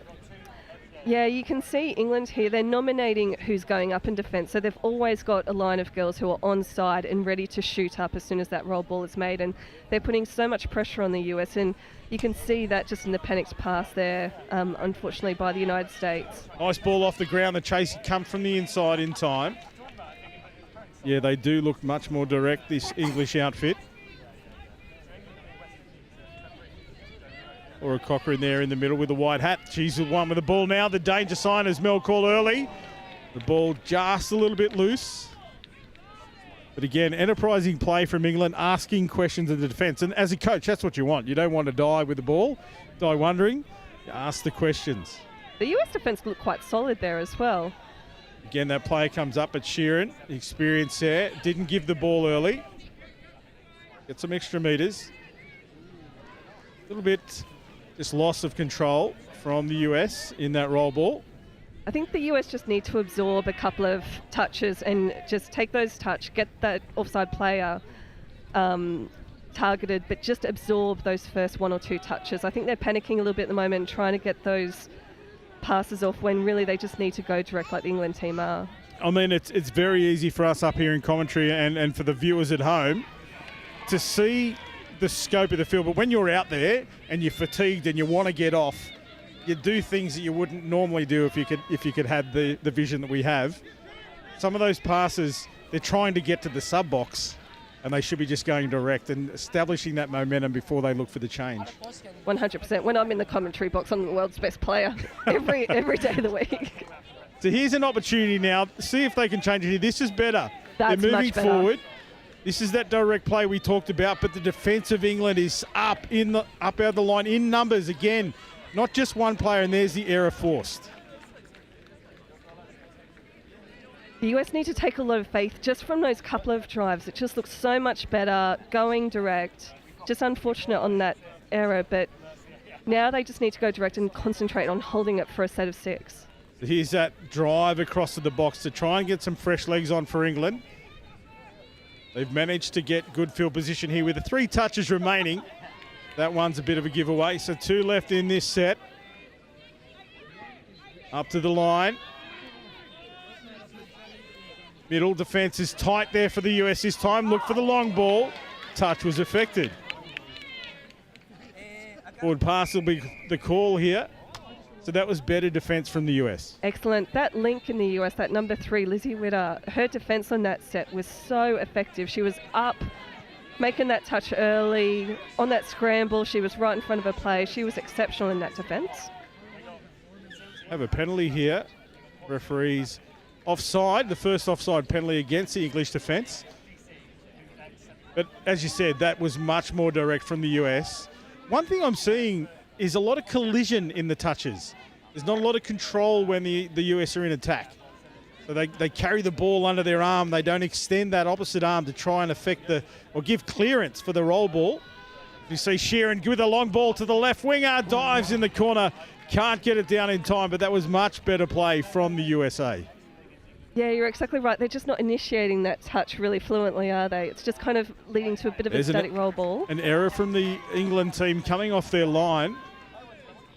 Yeah, you can see England here. They're nominating who's going up in defence. So they've always got a line of girls who are onside and ready to shoot up as soon as that roll ball is made. And they're putting so much pressure on the US. And you can see that just in the panicked pass there, unfortunately, by the United States. Nice ball off the ground. The chase come from the inside in time. Yeah, they do look much more direct, this English outfit. Or a Cocker in there in the middle with the white hat. She's the one with the ball now. The danger sign, as Mel called early. The ball just a little bit loose. But again, enterprising play from England, asking questions of the defence. And as a coach, that's what you want. You don't want to die with the ball, die wondering. You ask the questions. The US defence looked quite solid there as well. Again, that player comes up at Sheeran. Experience there. Didn't give the ball early. Get some extra metres. A little bit just loss of control from the US in that roll ball. I think the US just need to absorb a couple of touches and just take those get that offside player targeted, but just absorb those first 1 or 2 touches. I think they're panicking a little bit at the moment, trying to get those passes off when really they just need to go direct like the England team are. I mean, it's very easy for us up here in commentary and for the viewers at home to see the scope of the field, but when you're out there and you're fatigued and you want to get off, you do things that you wouldn't normally do if you could have the vision that we have. Some of those passes, they're trying to get to the sub box, and they should be just going direct and establishing that momentum before they look for the change. 100%. When I'm in the commentary box, I'm the world's best player every day of the week. So here's an opportunity now. See if they can change it here. This is better. That's they're moving much better. forward. This is that direct play we talked about, but the defence of England is up out of the line in numbers again. Not just one player, and there's the error forced. The US need to take a lot of faith just from those couple of drives. It just looks so much better going direct. Just unfortunate on that error, but now they just need to go direct and concentrate on holding it for a set of 6. Here's that drive across to the box to try and get some fresh legs on for England. They've managed to get good field position here with the 3 touches remaining. That one's a bit of a giveaway. So 2 left in this set. Up to the line. Middle defence is tight there for the US this time. Look for the long ball. Touch was affected. Forward pass will be the call here. So that was better defence from the US. Excellent. That link in the US, that number 3, Lizzie Witter, her defence on that set was so effective. She was up, making that touch early. On that scramble, she was right in front of her play. She was exceptional in that defence. Have a penalty here. Referees offside, the first offside penalty against the English defence. But as you said, that was much more direct from the US. One thing I'm seeing is a lot of collision in the touches. There's not a lot of control when the US are in attack. So they carry the ball under their arm. They don't extend that opposite arm to try and affect or give clearance for the roll ball. You see Sheeran with a long ball to the left winger, dives in the corner, can't get it down in time, but that was much better play from the USA. Yeah, you're exactly right. They're just not initiating that touch really fluently, are they? It's just kind of leading to a bit of a static roll ball. An error from the England team coming off their line.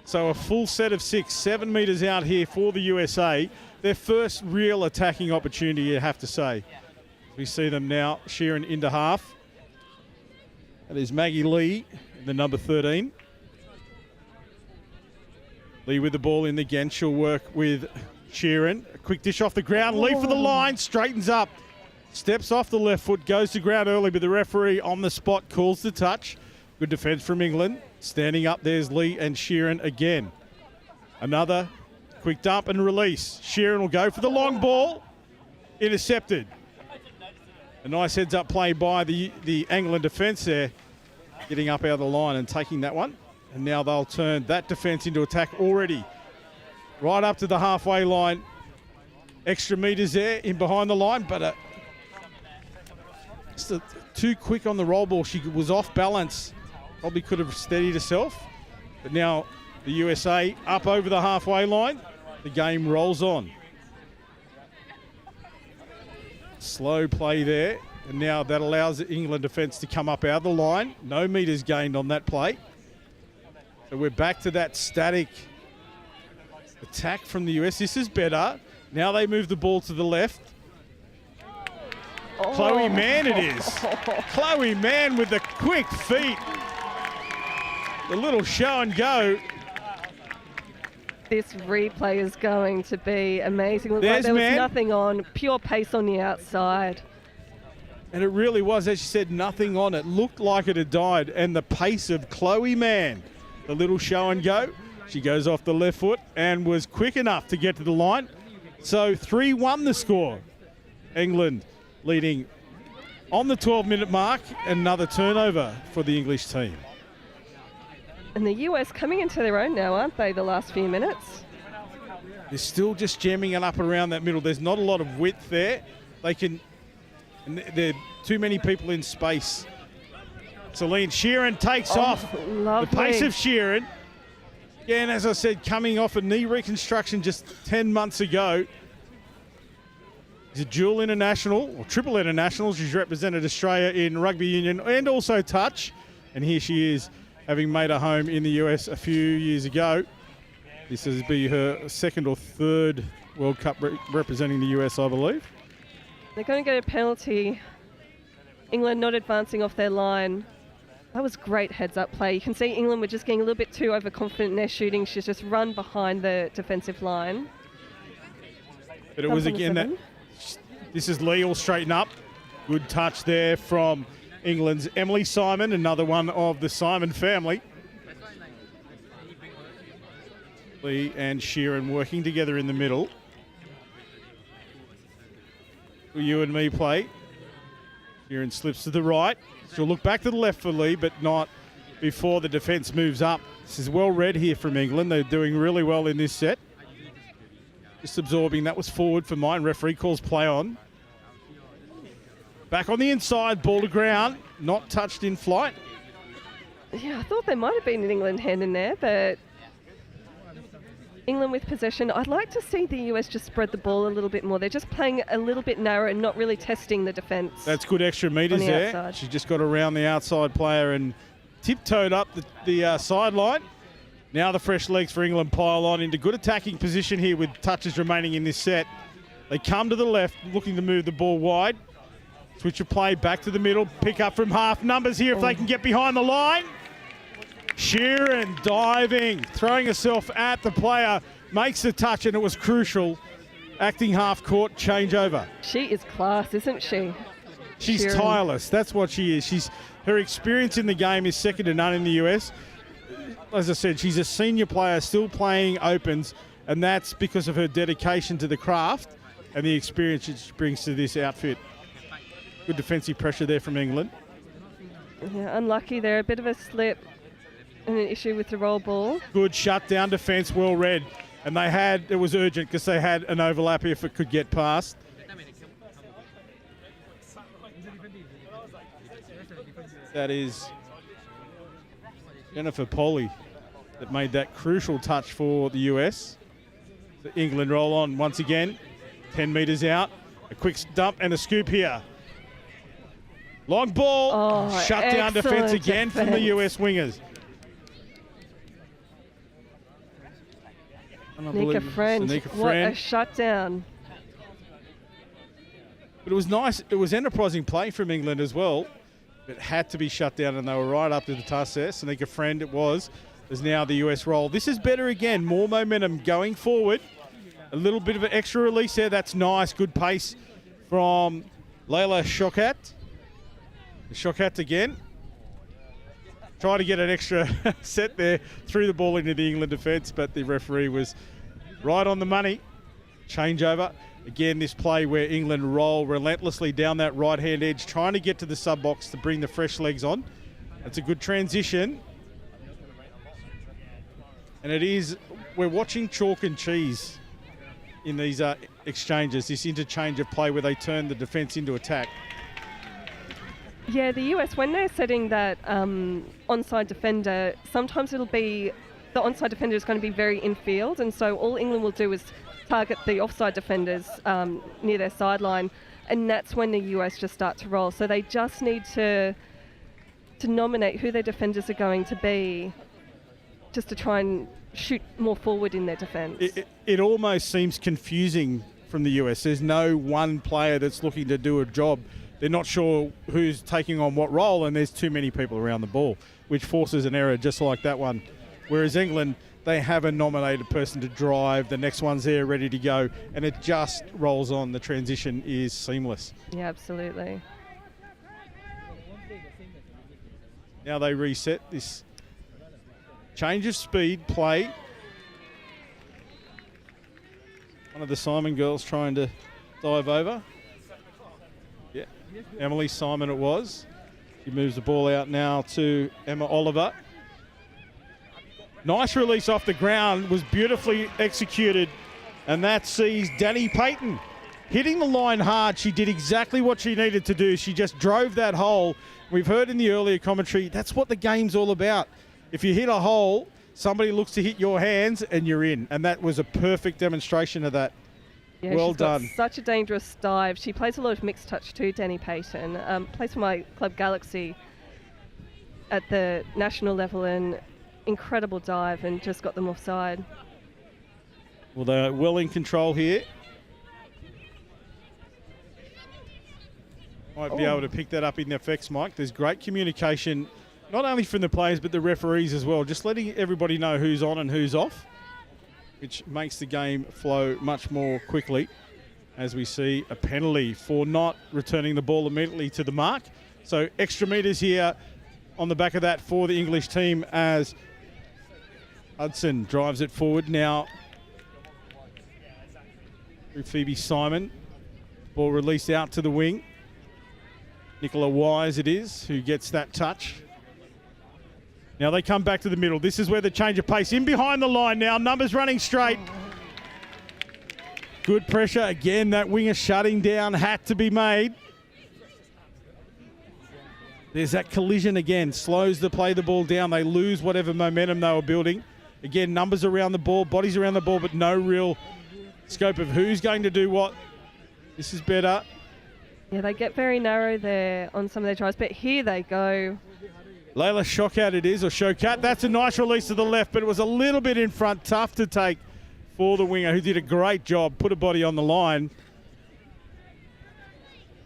So a full set of 6, 7 metres out here for the USA. Their first real attacking opportunity, you have to say. We see them now, Sheeran into half. That is Maggie Lee, the number 13. Lee with the ball in again. She'll work with Sheeran. A quick dish off the ground. Lee for the line, straightens up. Steps off the left foot, goes to ground early, but the referee on the spot calls the touch. Good defence from England. Standing up, there's Lee and Sheeran again. Another quick dump and release. Sheeran will go for the long ball. Intercepted. A nice heads-up play by the England defence there. Getting up out of the line and taking that one. And now they'll turn that defence into attack already. Right up to the halfway line. Extra metres there in behind the line, but just too quick on the roll ball. She was off balance. Probably could have steadied herself. But now the USA up over the halfway line. The game rolls on. Slow play there. And now that allows the England defence to come up out of the line. No metres gained on that play. So we're back to that static attack from the US. This is better. Now they move the ball to the left. Oh. Chloe Mann it is. Chloe Mann with the quick feet. The little show and go. This replay is going to be amazing. Looked There's like there was Mann. nothing on. Pure pace on the outside. And it really was, as you said, nothing on it. Looked like it had died. And the pace of Chloe Mann, the little show and go. She goes off the left foot and was quick enough to get to the line. So 3-1 the score. England leading on the 12-minute mark. Another turnover for the English team. And the US coming into their own now, aren't they, the last few minutes? They're still just jamming it up around that middle. There's not a lot of width there. They can, and there are too many people in space. Celine Sheeran takes off. Lovely. The pace of Sheeran. Yeah, and as I said, coming off a knee reconstruction just 10 months ago. She's a dual international, or triple international. She's represented Australia in rugby union and also touch. And here she is, having made a home in the US a few years ago. This will be her second or third World Cup representing the US, I believe. They're going to get a penalty. England not advancing off their line. That was great heads-up play. You can see England were just getting a little bit too overconfident in their shooting. She's just run behind the defensive line. But it was again that... This is Lee all straighten up. Good touch there from England's Emily Simon, another one of the Simon family. Lee and Sheeran working together in the middle. You and me play. Sheeran slips to the right. She'll look back to the left for Lee, but not before the defence moves up. This is well read here from England. They're doing really well in this set. Just absorbing. That was forward for mine. Referee calls play on. Back on the inside, ball to ground. Not touched in flight. Yeah, I thought there might have been an England hand in there, but England with possession. I'd like to see the US just spread the ball a little bit more. They're just playing a little bit narrow and not really testing the defence. That's good extra metres there. Outside. She just got around the outside player and tiptoed up the sideline. Now the fresh legs for England pile on into good attacking position here with touches remaining in this set. They come to the left, looking to move the ball wide. Switch of play back to the middle. Pick up from half numbers here if they can get behind the line. Sheeran diving, throwing herself at the player, makes the touch, and it was crucial. Acting half court changeover. She is class, isn't she? She's Sheeran. tireless. That's what she is. Her experience in the game is second to none in the US. As I said, she's a senior player still playing opens, and that's because of her dedication to the craft and the experience she brings to this outfit. Good defensive pressure there from England. Yeah, unlucky there. A bit of a slip and an issue with the roll ball. Good shutdown defence, well read. And it was urgent because they had an overlap if it could get past. That is Jennifer Polly that made that crucial touch for the US. So England roll on once again. 10 metres out. A quick dump and a scoop here. Long ball. Shutdown defence again from the US wingers. Nika Friend. What a shutdown. But it was nice. It was enterprising play from England as well. It had to be shut down, and they were right up to the task there. Nika Friend it was. As now the US roll. This is better again. More momentum going forward. A little bit of an extra release there. That's nice. Good pace from Layla Shokat. Shokat again. Try to get an extra set there. Threw the ball into the England defence, but the referee was right on the money. Changeover. Again, this play where England roll relentlessly down that right-hand edge, trying to get to the sub-box to bring the fresh legs on. That's a good transition. And we're watching chalk and cheese in these exchanges, this interchange of play where they turn the defence into attack. Yeah, the US, when they're setting that onside defender, sometimes it'll be the onside defender is going to be very infield, and so all England will do is target the offside defenders near their sideline, and that's when the US just start to roll. So they just need to nominate who their defenders are going to be, just to try and shoot more forward in their defence. It almost seems confusing from the US. There's no one player that's looking to do a job. They're not sure who's taking on what role, and there's too many people around the ball, which forces an error just like that one. Whereas England, they have a nominated person to drive, the next one's there ready to go, and it just rolls on. The transition is seamless. Yeah, absolutely. Now they reset this change of speed play. One of the Simon girls trying to dive over. Yeah, Emily Simon it was. She moves the ball out now to Emma Oliver. Nice release off the ground, was beautifully executed, and that sees Danny Payton hitting the line hard. She did exactly what she needed to do. She just drove that hole. We've heard in the earlier commentary, that's what the game's all about. If you hit a hole, somebody looks to hit your hands and you're in, and that was a perfect demonstration of that. Yeah, well she's got done. Such a dangerous dive. She plays a lot of mixed touch too, Danny Payton. Plays for my club Galaxy at the national level, and incredible dive and just got them offside. Well, they're well in control here. Might be able to pick that up in the effects, Mike. There's great communication, not only from the players, but the referees as well. Just letting everybody know who's on and who's off, which makes the game flow much more quickly, as we see a penalty for not returning the ball immediately to the mark. So extra metres here on the back of that for the English team as Hudson drives it forward now through Phoebe Simon. Ball released out to the wing. Nicola Wise it is who gets that touch. Now they come back to the middle. This is where the change of pace. In behind the line now. Numbers running straight. Good pressure. Again, that winger shutting down had to be made. There's that collision again. Slows the play the ball down. They lose whatever momentum they were building. Again, numbers around the ball, bodies around the ball, but no real scope of who's going to do what. This is better. Yeah, they get very narrow there on some of their tries, but here they go. Layla Shockout it is, or Showcat. That's a nice release to the left, but it was a little bit in front. Tough to take for the winger, who did a great job, put a body on the line.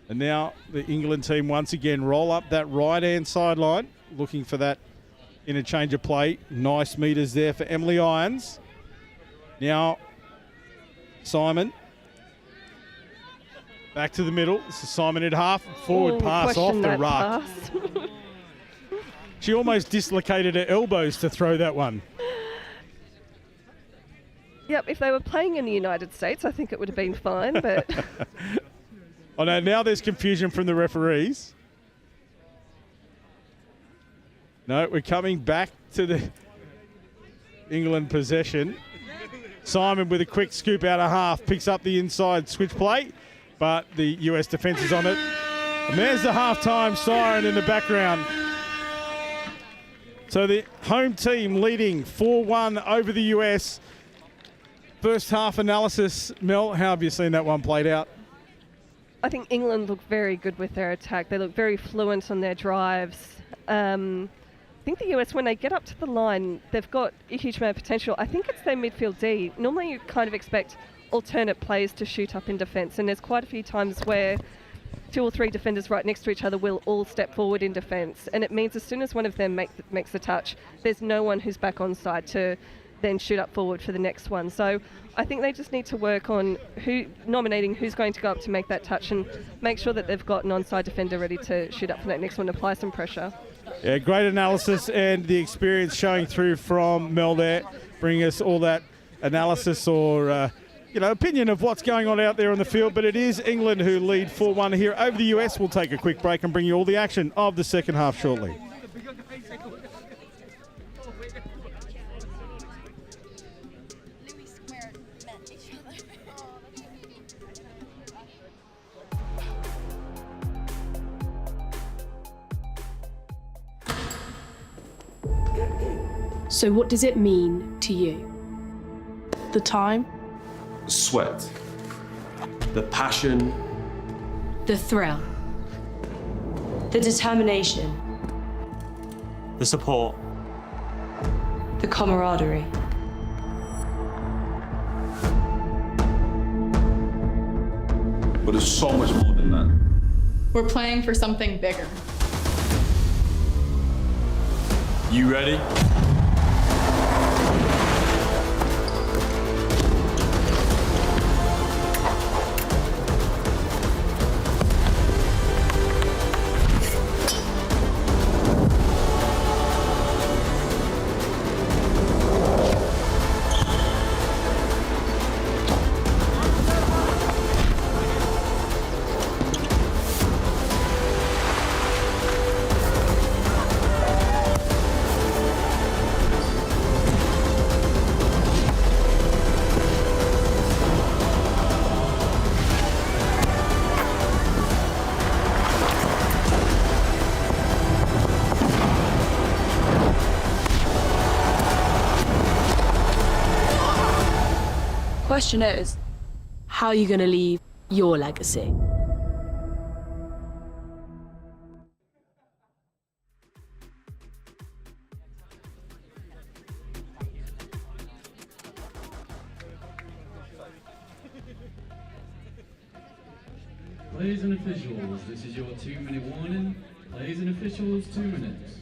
And now the England team once again roll up that right-hand sideline, looking for that interchange of play. Nice metres there for Emily Irons. Now Simon. Back to the middle. This is Simon at half. Forward pass off the ruck. She almost dislocated her elbows to throw that one. Yep, if they were playing in the United States, I think it would have been fine, but... Oh no, now there's confusion from the referees. No, we're coming back to the England possession. Simon with a quick scoop out of half, picks up the inside switch play, but the US defence is on it. And there's the half-time siren in the background. So the home team leading 4-1 over the US. First half analysis. Mel, how have you seen that one played out? I think England look very good with their attack. They look very fluent on their drives. I think the US, when they get up to the line, they've got a huge amount of potential. I think it's their midfield D. Normally you kind of expect alternate players to shoot up in defence, and there's quite a few times where 2 or 3 defenders right next to each other will all step forward in defence, and it means as soon as one of them makes the touch, there's no one who's back on side to then shoot up forward for the next one. So I think they just need to work on nominating who's going to go up to make that touch, and make sure that they've got an onside defender ready to shoot up for that next one, apply some pressure. Yeah, great analysis and the experience showing through from Mel there, bringing us all that analysis or opinion of what's going on out there on the field. But it is England who lead 4-1 here over the US. We'll take a quick break and bring you all the action of the second half shortly. So what does it mean to you? The time? The sweat, the passion, The thrill? The determination? The support. The camaraderie? but it's so much more than that. We're playing for something bigger. You ready? question is, how are you going to leave your legacy? Players and officials, this is your 2-minute warning. Players and officials, 2 minutes.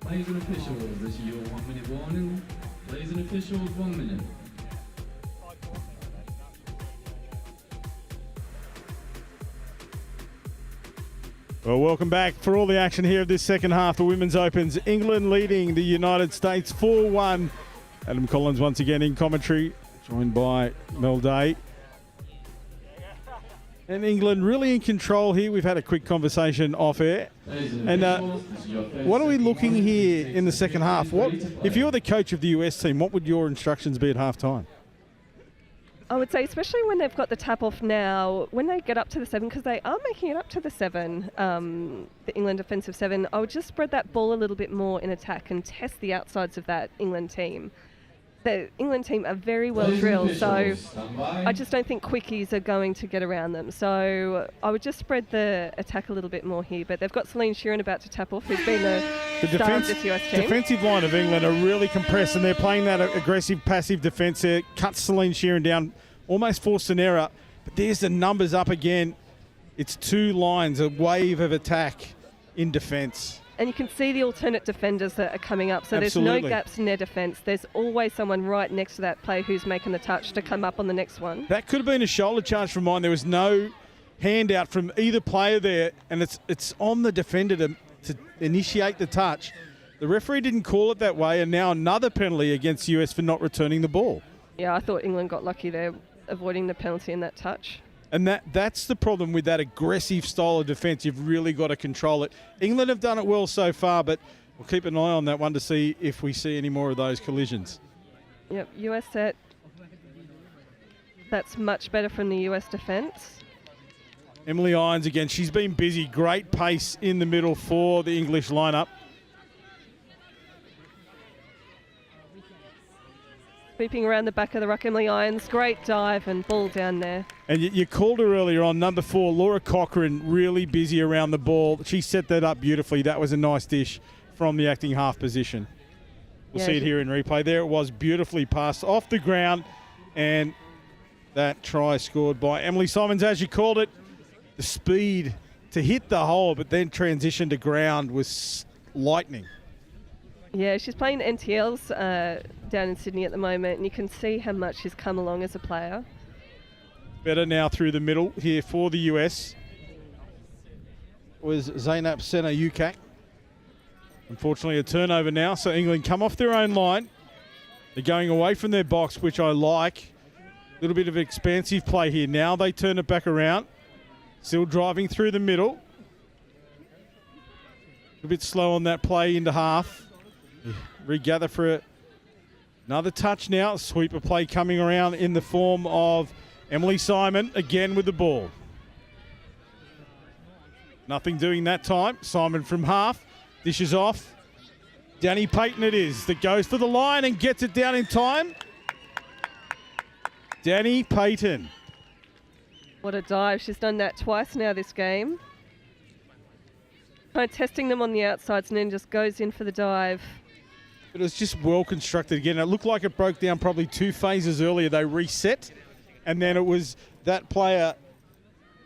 Players and officials, this is your 1-minute warning. Players and officials, 1 minute. Well, welcome back for all the action here of this second half. The Women's Opens, England leading the United States 4-1. Adam Collins once again in commentary, joined by Mel Day. And England really in control here. We've had a quick conversation off air. And what are we looking here in the second half? What, if you're the coach of the US team, what would your instructions be at half time? I would say, especially when they've got the tap off now, when they get up to the 7, because they are making it up to the 7, the England defensive 7, I would just spread that ball a little bit more in attack and test the outsides of that England team. The England team are very well drilled, so I just don't think quickies are going to get around them. So I would just spread the attack a little bit more here. But they've got Celine Sheeran about to tap off, who's been the star of this US team. Defensive line of England are really compressed, and they're playing that aggressive, passive defence there. Cuts Celine Sheeran down, almost forced an error. But there's the numbers up again. It's 2 lines, a wave of attack in defence. And you can see the alternate defenders that are coming up. So Absolutely. There's no gaps in their defence. There's always someone right next to that player who's making the touch to come up on the next one. That could have been a shoulder charge from mine. There was no handout from either player there, and it's on the defender to initiate the touch. The referee didn't call it that way, and now another penalty against the US for not returning the ball. Yeah, I thought England got lucky there, avoiding the penalty in that touch. And that's the problem with that aggressive style of defence. You've really got to control it. England have done it well so far, but we'll keep an eye on that one to see if we see any more of those collisions. Yep, US set. That's much better from the US defence. Emily Irons again. She's been busy. Great pace in the middle for the English lineup. Sweeping around the back of the ruck, Emily Irons. Great dive and ball down there. And you called her earlier on, number 4, Laura Cochrane, really busy around the ball. She set that up beautifully. That was a nice dish from the acting half position. We'll see it here in replay. There it was, beautifully passed off the ground. And that try scored by Emily Simons, as you called it. The speed to hit the hole, but then transition to ground was lightning. Yeah, she's playing NTLs down in Sydney at the moment, and you can see how much she's come along as a player. Better now through the middle here for the US was Zainab Sena Ukak. Unfortunately, a turnover now, so England come off their own line. They're going away from their box, which I like. A little bit of expansive play here. Now they turn it back around. Still driving through the middle. A bit slow on that play into half. Regather for another touch now. Sweeper play coming around in the form of Emily Simon again with the ball. Nothing doing that time. Simon from half. Dishes off. Danny Payton it is that goes to the line and gets it down in time. Danny Payton. What a dive. She's done that twice now this game. Kind of testing them on the outsides and then just goes in for the dive. It was just well constructed again. It looked like it broke down probably 2 phases earlier. They reset, and then it was that player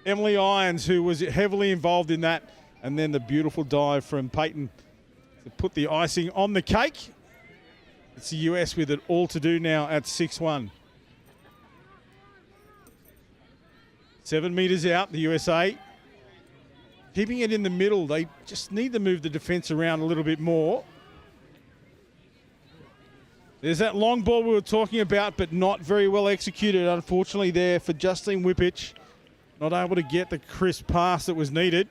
Emily Irons, who was heavily involved in that. And then the beautiful dive from Peyton to put the icing on the cake. It's the US with it all to do now at 6-1. 7 metres out, the USA. Keeping it in the middle. They just need to move the defence around a little bit more. There's that long ball we were talking about, but not very well executed, unfortunately, there for Justine Whippich. Not able to get the crisp pass that was needed.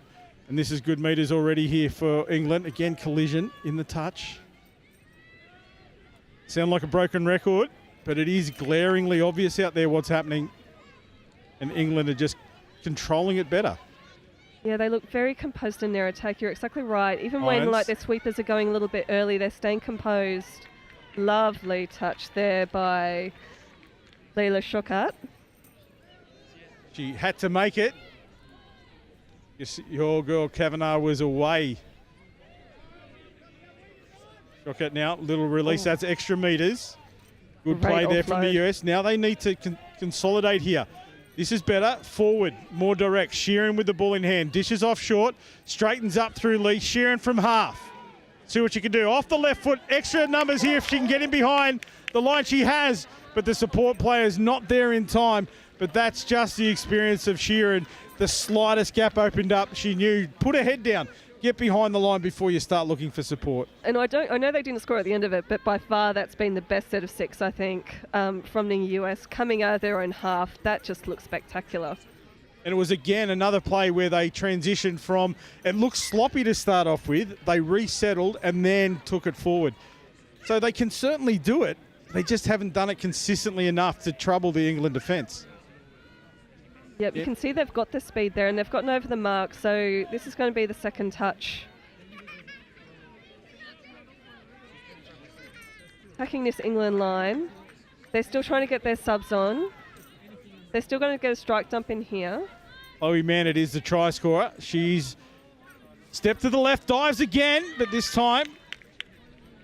And this is good metres already here for England. Again, collision in the touch. Sound like a broken record, but it is glaringly obvious out there what's happening. And England are just controlling it better. Yeah, they look very composed in their attack. You're exactly right. Even when like their sweepers are going a little bit early, they're staying composed. Lovely touch there by Leila Shokat. She had to make it. Your girl Kavanagh was away. Shokat now, little release. That's extra metres. Good play there from the US. Now they need to consolidate here. This is better. Forward, more direct. Sheeran with the ball in hand. Dishes off short. Straightens up through Lee. Sheeran from half. See what she can do. Off the left foot. Extra numbers here if she can get in behind the line she has. But the support player's not there in time. But that's just the experience of Sheeran. The slightest gap opened up. She knew. Put her head down. Get behind the line before you start looking for support. And I know they didn't score at the end of it, but by far that's been the best set of 6, I think, from the US. Coming out of their own half, that just looks spectacular. And it was, again, another play where they transitioned from, it looked sloppy to start off with, they resettled and then took it forward. So they can certainly do it. They just haven't done it consistently enough to trouble the England defence. Yep, you can see they've got the speed there and they've gotten over the mark, so this is going to be the second touch. Attacking this England line. They're still trying to get their subs on. They're still going to get a strike dump in here. Chloe Mann, it is the try scorer. She's stepped to the left, dives again, but this time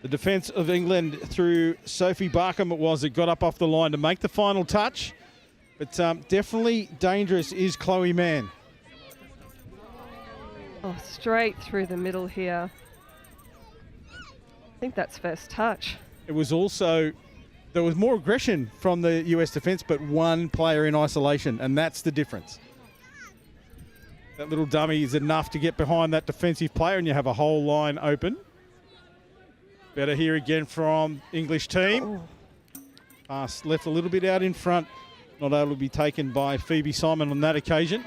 the defence of England through Sophie Barkham it was that got up off the line to make the final touch. But definitely dangerous is Chloe Mann. Oh, straight through the middle here. I think that's first touch. It was also, there was more aggression from the US defence, but one player in isolation, and that's the difference. That little dummy is enough to get behind that defensive player, and you have a whole line open. Better here again from English team. Pass left a little bit out in front. Not able to be taken by Phoebe Simon on that occasion.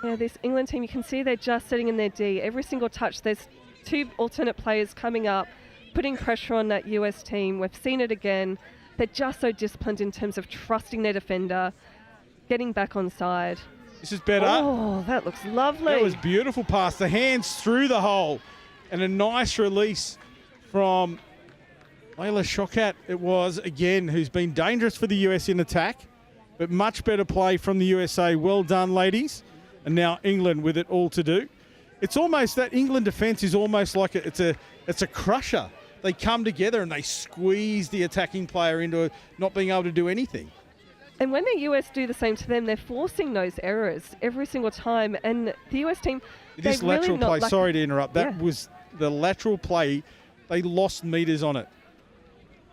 Yeah, this England team, you can see they're just sitting in their D. Every single touch, there's 2 alternate players coming up, putting pressure on that US team. We've seen it again. They're just so disciplined in terms of trusting their defender, getting back on side. This is better. Oh, that looks lovely. That was beautiful pass. The hands through the hole and a nice release from Leila Shokat, it was, again, who's been dangerous for the US in attack, but much better play from the USA. Well done, ladies. And now England with it all to do. It's almost, that England defence is almost like it's a crusher. They come together and they squeeze the attacking player into not being able to do anything. And when the US do the same to them, they're forcing those errors every single time. And the US team, this lateral play, sorry to interrupt, that was the lateral play. They lost metres on it.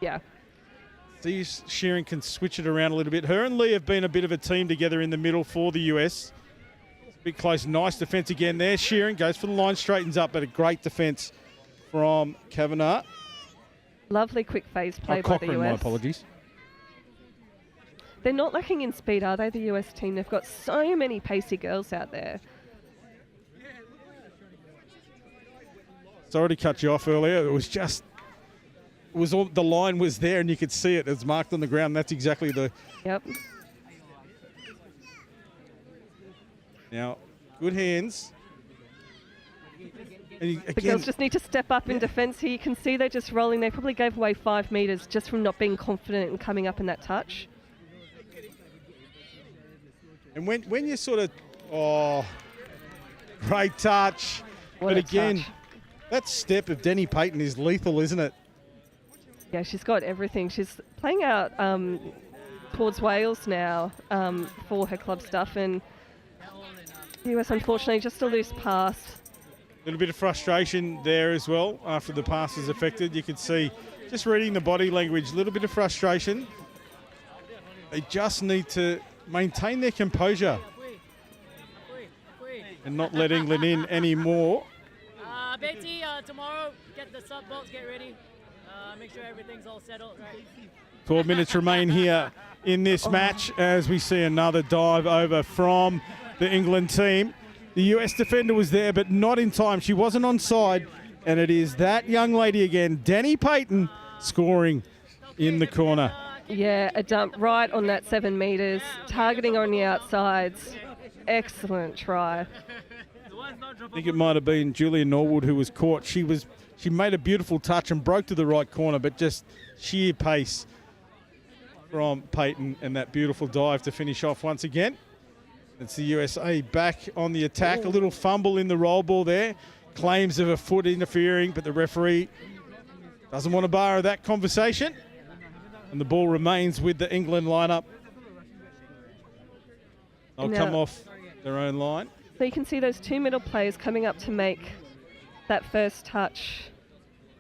Yeah. See, Sheeran can switch it around a little bit. Her and Lee have been a bit of a team together in the middle for the US. It's a bit close. Nice defence again there. Sheeran goes for the line, straightens up, but a great defence from Kavanagh. Lovely quick phase play by the US. My apologies. They're not lacking in speed, are they, the US team? They've got so many pacey girls out there. Sorry to cut you off earlier. It was just... the line was there and you could see it. It's marked on the ground. That's exactly the... Yep. Now, good hands. And the girls just need to step up in defence here. You can see they're just rolling. They probably gave away 5 metres just from not being confident in coming up in that touch. And when you sort of... Oh, great touch. What but again, touch. That step of Denny Payton is lethal, isn't it? Yeah, she's got everything. She's playing out towards Wales now for her club stuff, and US, unfortunately, just a loose pass. A little bit of frustration there as well after the pass is affected. You can see, just reading the body language, a little bit of frustration. They just need to maintain their composure and not let England in anymore. Betty, tomorrow, get the sub box, get ready. Make sure everything's all settled, right? 12 minutes remain here in this match as we see another dive over from the England team. The US defender was there, but not in time. She wasn't onside, and it is that young lady again, Danny Payton, scoring in the corner. Yeah, a dump right on that 7 metres, targeting on the outsides. Excellent try. I think it might have been Julia Norwood who was caught. She made a beautiful touch and broke to the right corner, but just sheer pace from Payton and that beautiful dive to finish off once again. It's the USA back on the attack. A little fumble in the roll ball there. Claims of a foot interfering, but the referee doesn't want to bar that conversation. And the ball remains with the England lineup. They'll come off their own line. So you can see those 2 middle players coming up to make that first touch.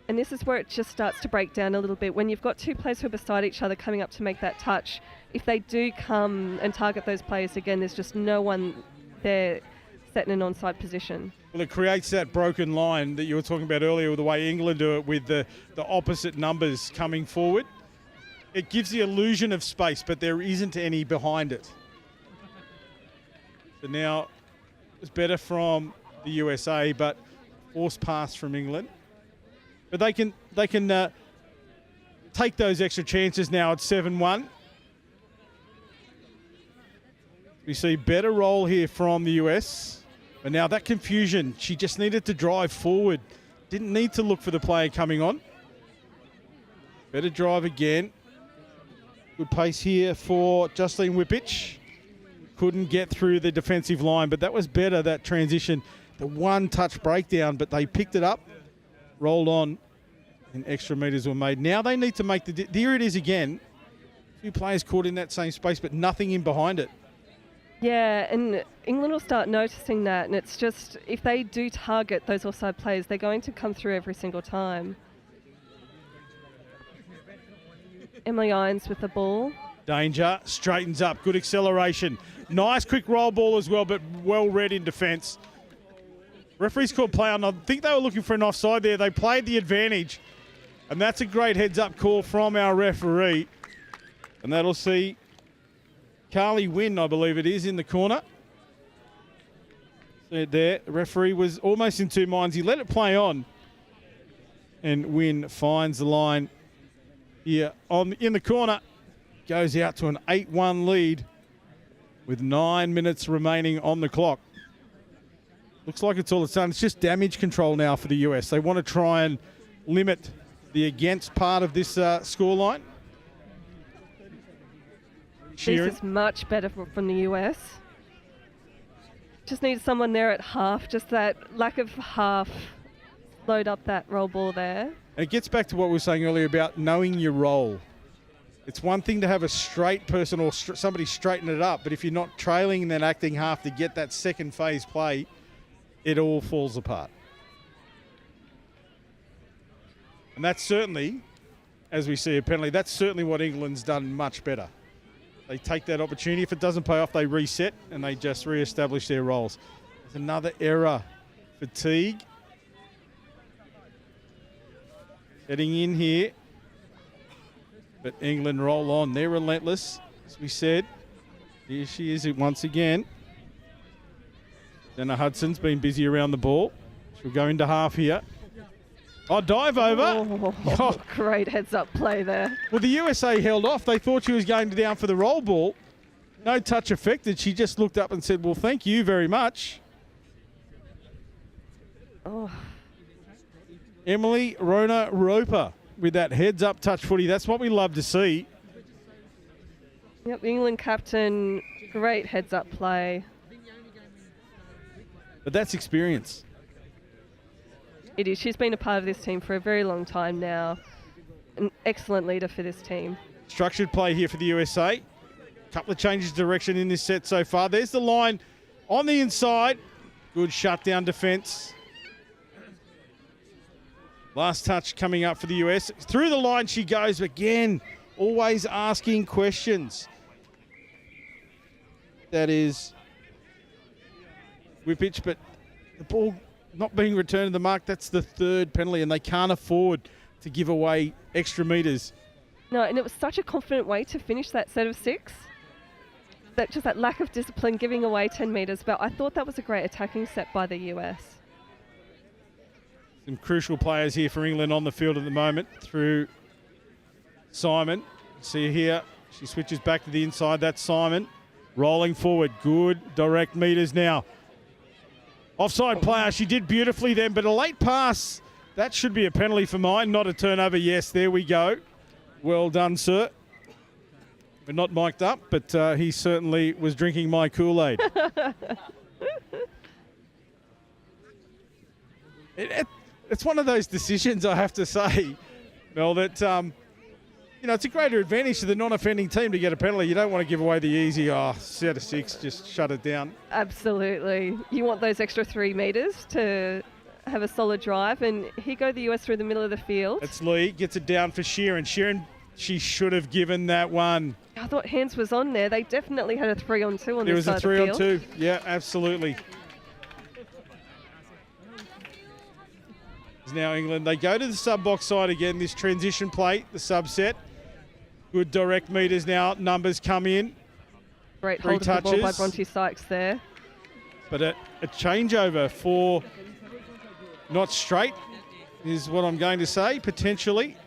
And this is where it just starts to break down a little bit. When you've got 2 players who are beside each other coming up to make that touch, if they do come and target those players again, there's just no one there set in an onside position. Well, it creates that broken line that you were talking about earlier with the way England do it with the opposite numbers coming forward. It gives the illusion of space, but there isn't any behind it. So now it's better from the USA, but forced pass from England. But they can take those extra chances now at 7-1. We see better roll here from the US. But now that confusion, she just needed to drive forward. Didn't need to look for the player coming on. Better drive again. Good pace here for Justine Whippich. Couldn't get through the defensive line, but that was better, that transition. The one touch breakdown, but they picked it up, rolled on, and extra metres were made. Now they need to make there it is again. 2 players caught in that same space, but nothing in behind it. Yeah, and England will start noticing that, and it's just, if they do target those offside players, they're going to come through every single time. Emily Irons with the ball. Danger, straightens up, good acceleration. Nice quick roll ball as well, but well read in defence. Referees called play on. I think they were looking for an offside there. They played the advantage, and that's a great heads-up call from our referee. And that'll see Carly Wynn, I believe it is, in the corner. See it there. The referee was almost in 2 minds. He let it play on, and Wynn finds the line here in the corner. Goes out to an 8-1 lead with 9 minutes remaining on the clock. Looks like it's all it's done. It's just damage control now for the US. They want to try and limit the against part of this scoreline. This is much better from the US. Just need someone there at half. Just that lack of half. Load up that roll ball there. And it gets back to what we were saying earlier about knowing your role. It's one thing to have a straight person or somebody straighten it up, but if you're not trailing and then acting half to get that second phase play, it all falls apart. And that's certainly, as we see a penalty, that's certainly what England's done much better. They take that opportunity. If it doesn't pay off, they reset and they just re-establish their roles. There's another error. Fatigue. Heading in here. But England roll on. They're relentless, as we said. Here she is once again. Jenna Hudson's been busy around the ball. She'll go into half here. Oh, dive over. Oh, great heads-up play there. Well, the USA held off. They thought she was going down for the roll ball. No touch affected. She just looked up and said, well, thank you very much. Oh. Emily Rona Roper with that heads-up touch footy. That's what we love to see. Yep, the England captain, great heads-up play. But that's experience. It is. She's been a part of this team for a very long time now. An excellent leader for this team. Structured play here for the USA. Couple of changes of direction in this set so far. There's the line On the inside, good shutdown defence. Last touch coming up for the US. Through the line she goes again, always asking questions. That is Whippich, but the ball not being returned to the mark, that's the third penalty, and they can't afford to give away extra metres. No, and it was such a confident way to finish that set of 6. That lack of discipline, giving away 10 metres, but I thought that was a great attacking set by the US. Some crucial players here for England on the field at the moment through Simon. See here, she switches back to the inside. That's Simon rolling forward. Good direct metres now. Offside player, she did beautifully then, but a late pass. That should be a penalty for mine, not a turnover. Yes, there we go. Well done, sir. We're not mic'd up, but he certainly was drinking my Kool-Aid. It's one of those decisions, I have to say, Mel, that, it's a greater advantage to the non-offending team to get a penalty. You don't want to give away the easy, set of 6, just shut it down. Absolutely. You want those extra 3 metres to have a solid drive, and here go the US through the middle of the field. It's Lee, gets it down for Sheeran. Sheeran, she should have given that one. I thought hands was on there. They definitely had a 3-on-2 on this side of the field. There was a 3-on-2. Yeah, absolutely. Now England, they go to the sub-box side again, this transition play, the subset. Good direct metres now, numbers come in. Great hold of the ball by Bronte Sykes there. But a changeover for not straight is what I'm going to say, potentially.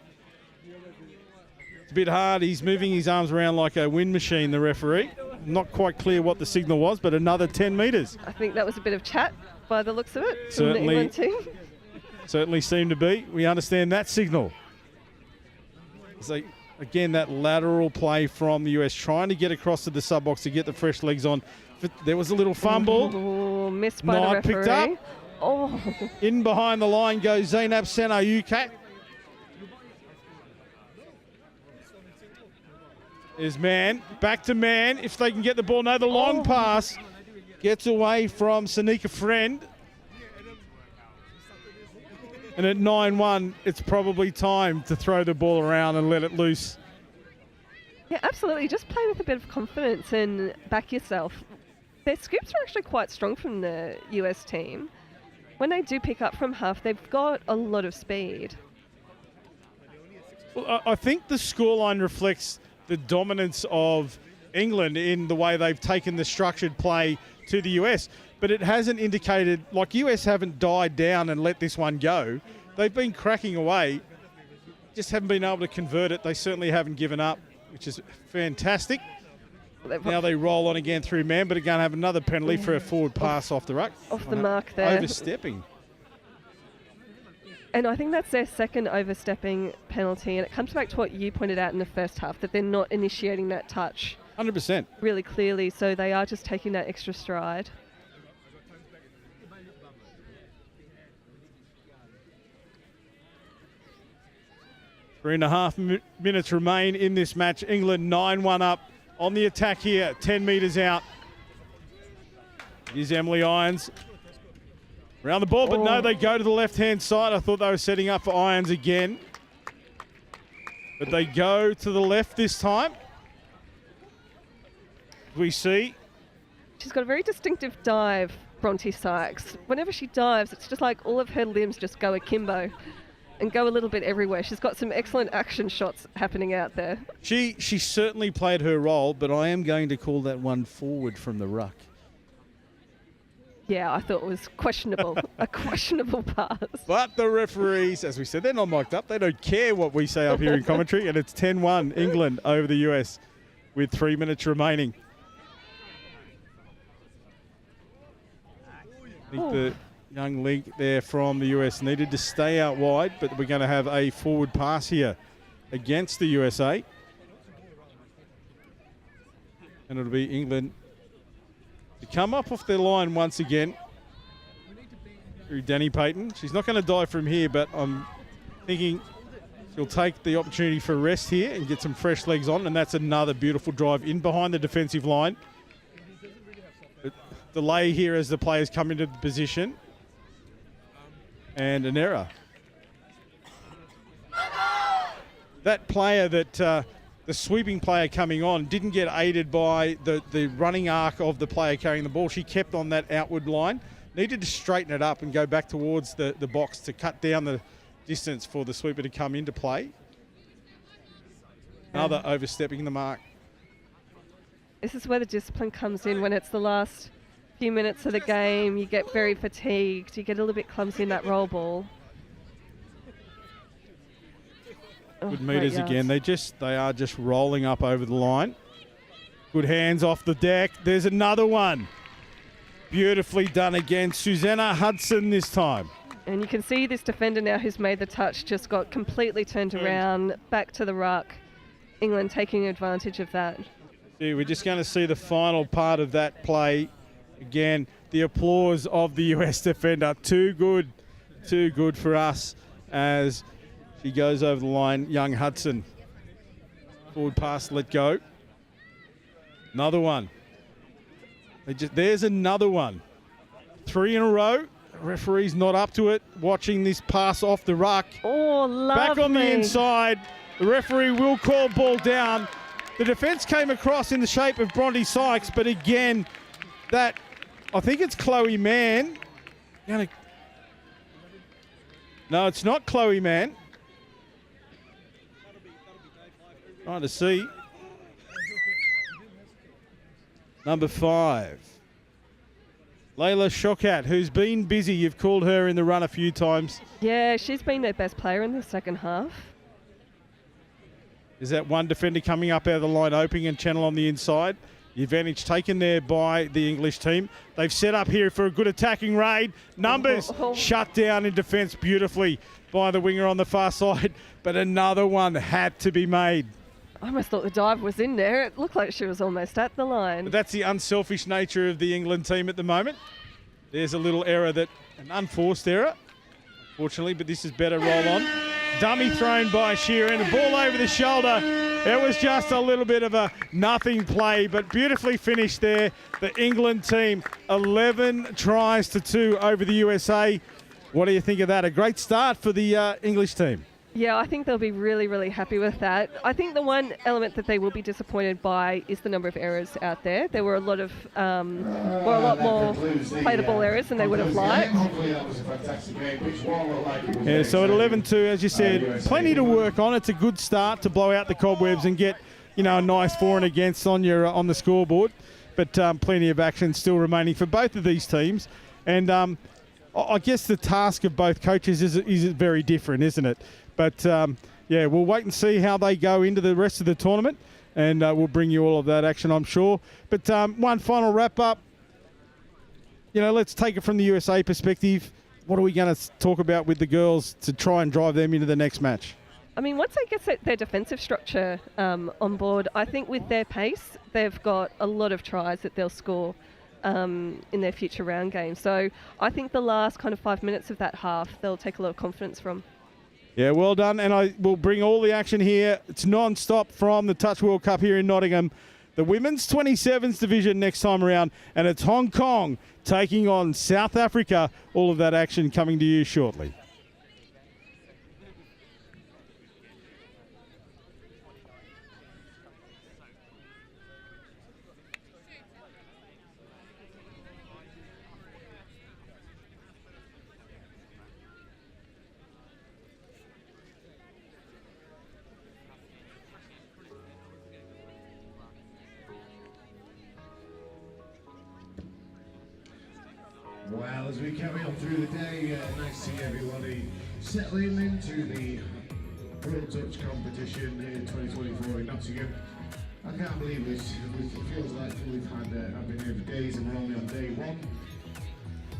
It's a bit hard, he's moving his arms around like a wind machine, the referee. Not quite clear what the signal was, but another 10 metres. I think that was a bit of chat by the looks of it from the England team. Certainly seemed to be. We understand that signal. So again, that lateral play from the US, trying to get across to the sub-box to get the fresh legs on. There was a little fumble. Oh, missed by the referee. Picked up. Oh. In behind the line goes Zainab Senayukat. There's Man. Back to Man. If they can get the ball. No, the long pass gets away from Sanika Friend. And at 9-1, it's probably time to throw the ball around and let it loose. Yeah, absolutely. Just play with a bit of confidence and back yourself. Their scoops are actually quite strong from the US team. When they do pick up from half, they've got a lot of speed. Well, I think the scoreline reflects the dominance of England in the way they've taken the structured play to the US. But it hasn't indicated, like US haven't died down and let this one go. They've been cracking away, just haven't been able to convert it. They certainly haven't given up, which is fantastic. Now they roll on again through Man, but again have another penalty for a forward pass off the ruck. Off the mark there. Overstepping. And I think that's their second overstepping penalty, and it comes back to what you pointed out in the first half, that they're not initiating that touch 100% really clearly, so they are just taking that extra stride. 3.5 minutes remain in this match. England 9-1 up on the attack here, 10 metres out. Here's Emily Irons. Around the ball, but no, they go to the left-hand side. I thought they were setting up for Irons again. But they go to the left this time. We see. She's got a very distinctive dive, Bronte Sykes. Whenever she dives, it's just like all of her limbs just go akimbo and go a little bit everywhere. She's got some excellent action shots happening out there. She certainly played her role, but I am going to call that one forward from the ruck. Yeah, I thought it was questionable, a questionable pass. But the referees, as we said, they're not mic'd up. They don't care what we say up here in commentary, and it's 10-1 England over the US with 3 minutes remaining. I think the young link there from the US needed to stay out wide, but we're going to have a forward pass here against the USA. And it'll be England to come up off their line once again through Danny Payton. She's not going to dive from here, but I'm thinking she'll take the opportunity for a rest here and get some fresh legs on, and that's another beautiful drive in behind the defensive line. delay here as the players come into the position. And an error. That player that, the sweeping player coming on, didn't get aided by the running arc of the player carrying the ball. She kept on that outward line. Needed to straighten it up and go back towards the box to cut down the distance for the sweeper to come into play. Another overstepping the mark. This is where the discipline comes in when it's the last few minutes of the game. You get very fatigued. You get a little bit clumsy in that roll ball. Good meters again. They are just rolling up over the line. Good hands off the deck. There's another one. Beautifully done again. Susanna Hudson this time. And you can see this defender now who's made the touch just got completely turned around, back to the ruck. England taking advantage of that. Yeah, we're just going to see the final part of that play. Again, the applause of the US defender. Too good for us as she goes over the line. Young Hudson. Forward pass, let go. Another one. There's another one. 3 in a row. The referee's not up to it. Watching this pass off the ruck. Oh, lovely. Back on the inside. The referee will call ball down. The defence came across in the shape of Bronte Sykes, but again, I think it's Chloe Mann. No, it's not Chloe Mann. Trying to see. Number 5. Layla Shokat, who's been busy. You've called her in the run a few times. Yeah, she's been their best player in the second half. Is that one defender coming up out of the line, opening and channel on the inside? The advantage taken there by the English team. They've set up here for a good attacking raid. Numbers shut down in defence beautifully by the winger on the far side, but another one had to be made. I almost thought the dive was in there. It looked like she was almost at the line. But that's the unselfish nature of the England team at the moment. There's a little error, an unforced error, fortunately, but this is better roll on. Dummy thrown by Sheeran, a ball over the shoulder. It was just a little bit of a nothing play, but beautifully finished there. The England team, 11 tries to 2 over the USA. What do you think of that? A great start for the English team. Yeah, I think they'll be really, really happy with that. I think the one element that they will be disappointed by is the number of errors out there. There were a lot more play the ball errors than they would have liked. Yeah, so at 11-2, as you said, plenty to work on. It's a good start to blow out the cobwebs and get, a nice for and against on the scoreboard. But plenty of action still remaining for both of these teams. And I guess the task of both coaches is very different, isn't it? But, we'll wait and see how they go into the rest of the tournament, and we'll bring you all of that action, I'm sure. But one final wrap-up. Let's take it from the USA perspective. What are we going to talk about with the girls to try and drive them into the next match? I mean, once they get their defensive structure on board, I think with their pace, they've got a lot of tries that they'll score in their future round games. So I think the last kind of 5 minutes of that half, they'll take a lot of confidence from. Yeah, well done, and I will bring all the action here. It's non-stop from the Touch World Cup here in Nottingham. The Women's 27s division next time around, and it's Hong Kong taking on South Africa. All of that action coming to you shortly. Well, as we carry on through the day, nice to see everybody settling into the World Touch competition in 2024 in Nottingham. I can't believe this. It feels like I've been here for days and we're only on day 1.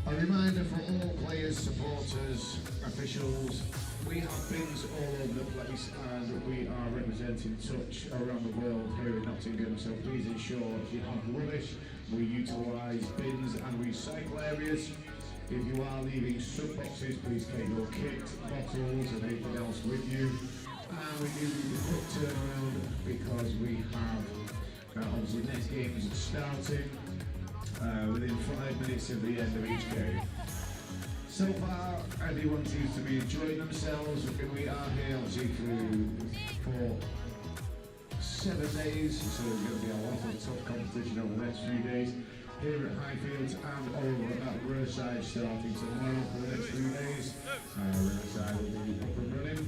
A reminder for all players, supporters, officials, we have bins all over the place and we are representing Touch around the world here in Nottingham, so please ensure if you have rubbish, we utilise bins and recycle areas. If you are leaving sub boxes, please take your kit, bottles and anything else with you. And we do need a quick turnaround because we have obviously next games starting. within 5 minutes of the end of each game. So far, everyone seems to be enjoying themselves. We are here obviously for 7 days, so there's going to be a lot of tough competition over the next few days. Here at Highfields and over at Riverside starting tomorrow for the next 3 days. Riverside will be up and running.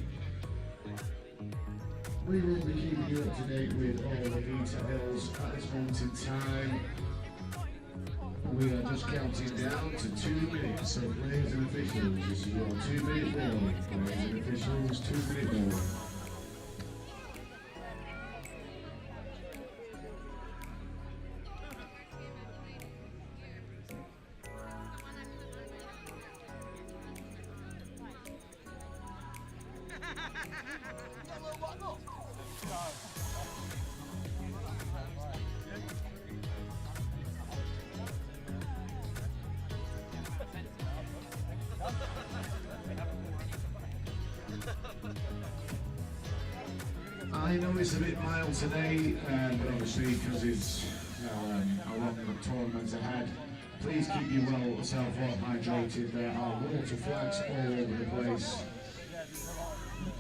We will be keeping you up to date with all the details at this moment in time. We are just counting down to 2 minutes, so players and officials, this is your 2-minute warning. Players and officials, 2-minute warning. I know it's a bit mild today, but obviously because it's a long tournament ahead, please keep yourself well hydrated. There are water flags all over the place.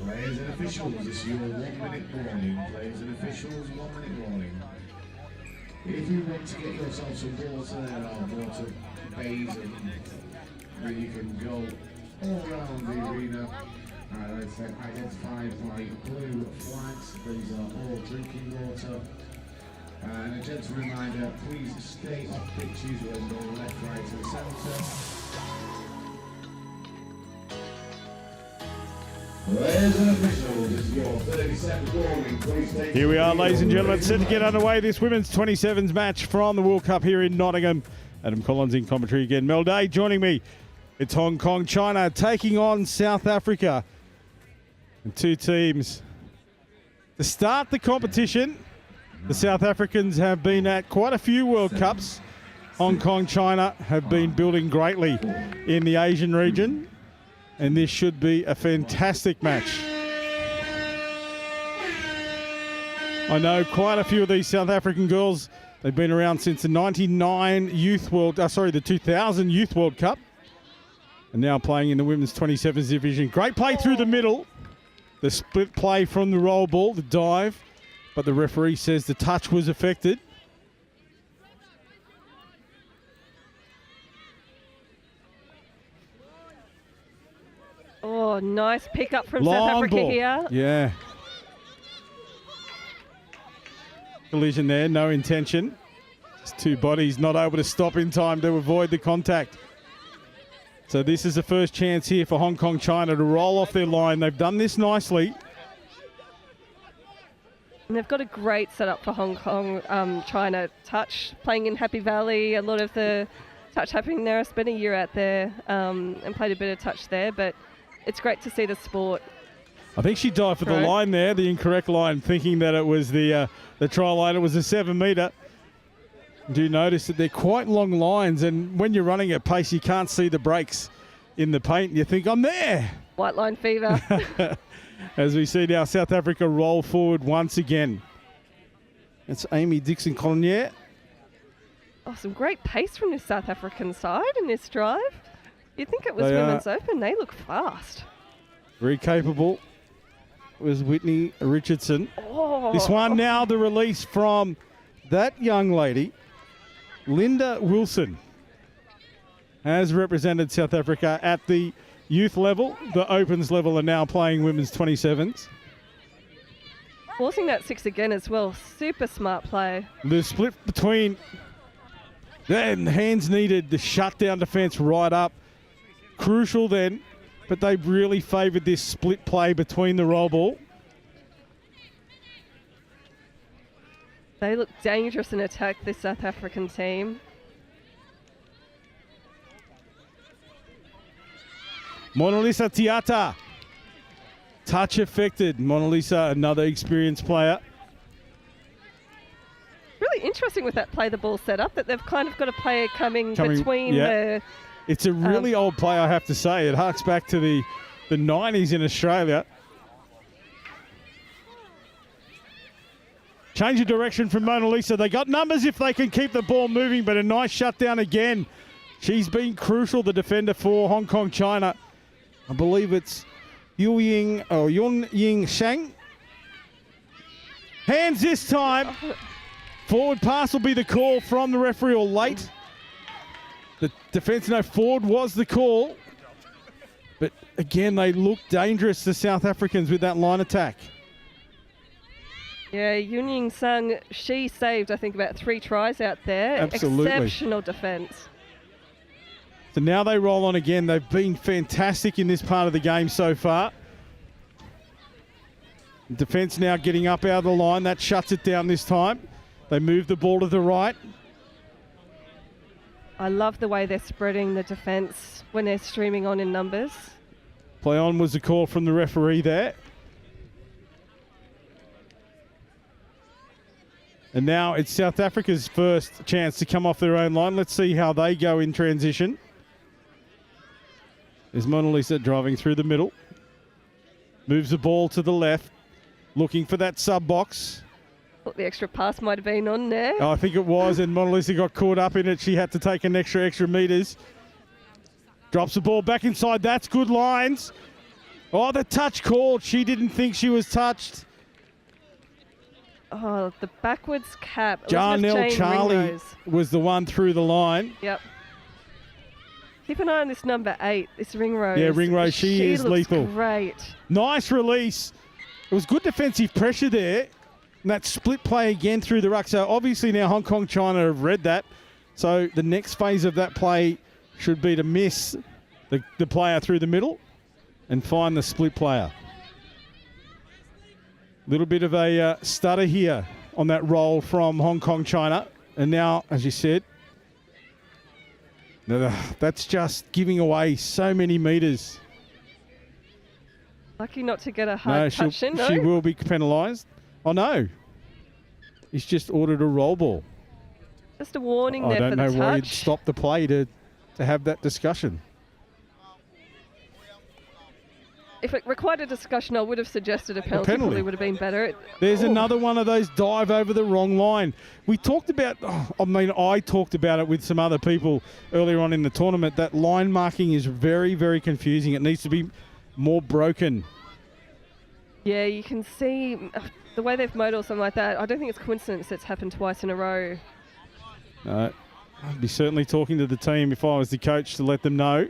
Players and officials, this is your 1-minute warning. Players and officials, 1-minute warning. If you want to get yourself some water, there are water bays where you can go all around the arena. It's identified by blue flags. These are all drinking water. And a gentle reminder, please stay off pitches when going left, right and centre. Players and officials, this is your 30-second warning. Please take Here we are, ladies and gentlemen, set to get underway this women's 27s match from the World Cup here in Nottingham. Adam Collins in commentary again. Mel Day joining me. It's Hong Kong, China taking on South Africa. And 2 teams to start the competition. The South Africans have been at quite a few World Cups. Hong Kong, China have been building greatly in the Asian region. And this should be a fantastic match. I know quite a few of these South African girls. They've been around since the 2000 Youth World Cup. And now playing in the women's 27s division. Great play through the middle. The split play from the roll ball, the dive. But the referee says the touch was affected. Oh, nice pick up from Long South Africa ball. here. Yeah. Collision there, no intention. Just 2 bodies not able to stop in time to avoid the contact. So this is the first chance here for Hong Kong, China to roll off their line. They've done this nicely. And they've got a great setup for Hong Kong, China. Touch, playing in Happy Valley, a lot of the touch happening there. I spent a year out there and played a bit of touch there, but it's great to see the sport. I think she dived for the line there, the incorrect line, thinking that it was the try line. It was a 7 metre. Do notice that they're quite long lines, and when you're running at pace, you can't see the breaks in the paint. You think, I'm there. White line fever. As we see now, South Africa roll forward once again. It's Amy Dixon-Collier. Oh, some great pace from this South African side in this drive. You'd think it was Women's Open. They look fast. Very capable was Whitney Richardson. Oh. This one now, the release from that young lady, Linda Wilson, has represented South Africa at the youth level. The Opens level are now playing women's 27s. Forcing that 6 again as well. Super smart play. The split between then hands needed, the shutdown defence right up. Crucial then, but they really favoured this split play between the roll ball. They look dangerous in attack, this South African team. Mona Lisa Tiata. Touch affected. Mona Lisa, another experienced player. Really interesting with that play the ball setup, that they've kind of got a player coming between the... It's a really old play, I have to say. It harks back to the 90s in Australia. Change of direction from Mona Lisa. They got numbers if they can keep the ball moving, but a nice shutdown again. She's been crucial, the defender for Hong Kong, China. I believe it's Yun Ying Shang. Hands this time. Forward pass will be the call from the referee, or late. The defence, no, forward was the call. But again, they look dangerous, the South Africans, with that line attack. Yeah, Yun Ying Sang, she saved, I think, about 3 tries out there. Absolutely. Exceptional defence. So now they roll on again. They've been fantastic in this part of the game so far. Defence now getting up out of the line. That shuts it down this time. They move the ball to the right. I love the way they're spreading the defence when they're streaming on in numbers. Play on was the call from the referee there. And now it's South Africa's first chance to come off their own line. Let's see how they go in transition. There's Mona Lisa driving through the middle. Moves the ball to the left. Looking for that sub box. Thought the extra pass might have been on there. Oh, I think it was, and Mona Lisa got caught up in it. She had to take an extra meters. Drops the ball back inside. That's good lines. Oh, the touch called. She didn't think she was touched. Oh, the backwards cap. Jarnell Charlie Ringrose was the one through the line. Yep. Keep an eye on this number 8, this Ringrose. Yeah, Ringrose, she is looks lethal. Great. Nice release. It was good defensive pressure there. And that split play again through the ruck. So obviously now Hong Kong, China have read that. So the next phase of that play should be to miss the player through the middle and find the split player. Little bit of a stutter here on that roll from Hong Kong, China. And now, as you said, that's just giving away so many metres. Lucky not to get a hard touch in, no? She will be penalised. Oh, no. He's just ordered a roll ball. Just a warning there for the touch. I don't know why you'd stop the play to have that discussion. If it required a discussion, I would have suggested a penalty. Probably would have been better. There's another one of those dive over the wrong line. We talked about, I talked about it with some other people earlier on in the tournament. That line marking is very, very confusing. It needs to be more broken. Yeah, you can see the way they've mowed or something like that. I don't think it's coincidence it's happened twice in a row. No, I'd be certainly talking to the team if I was the coach to let them know.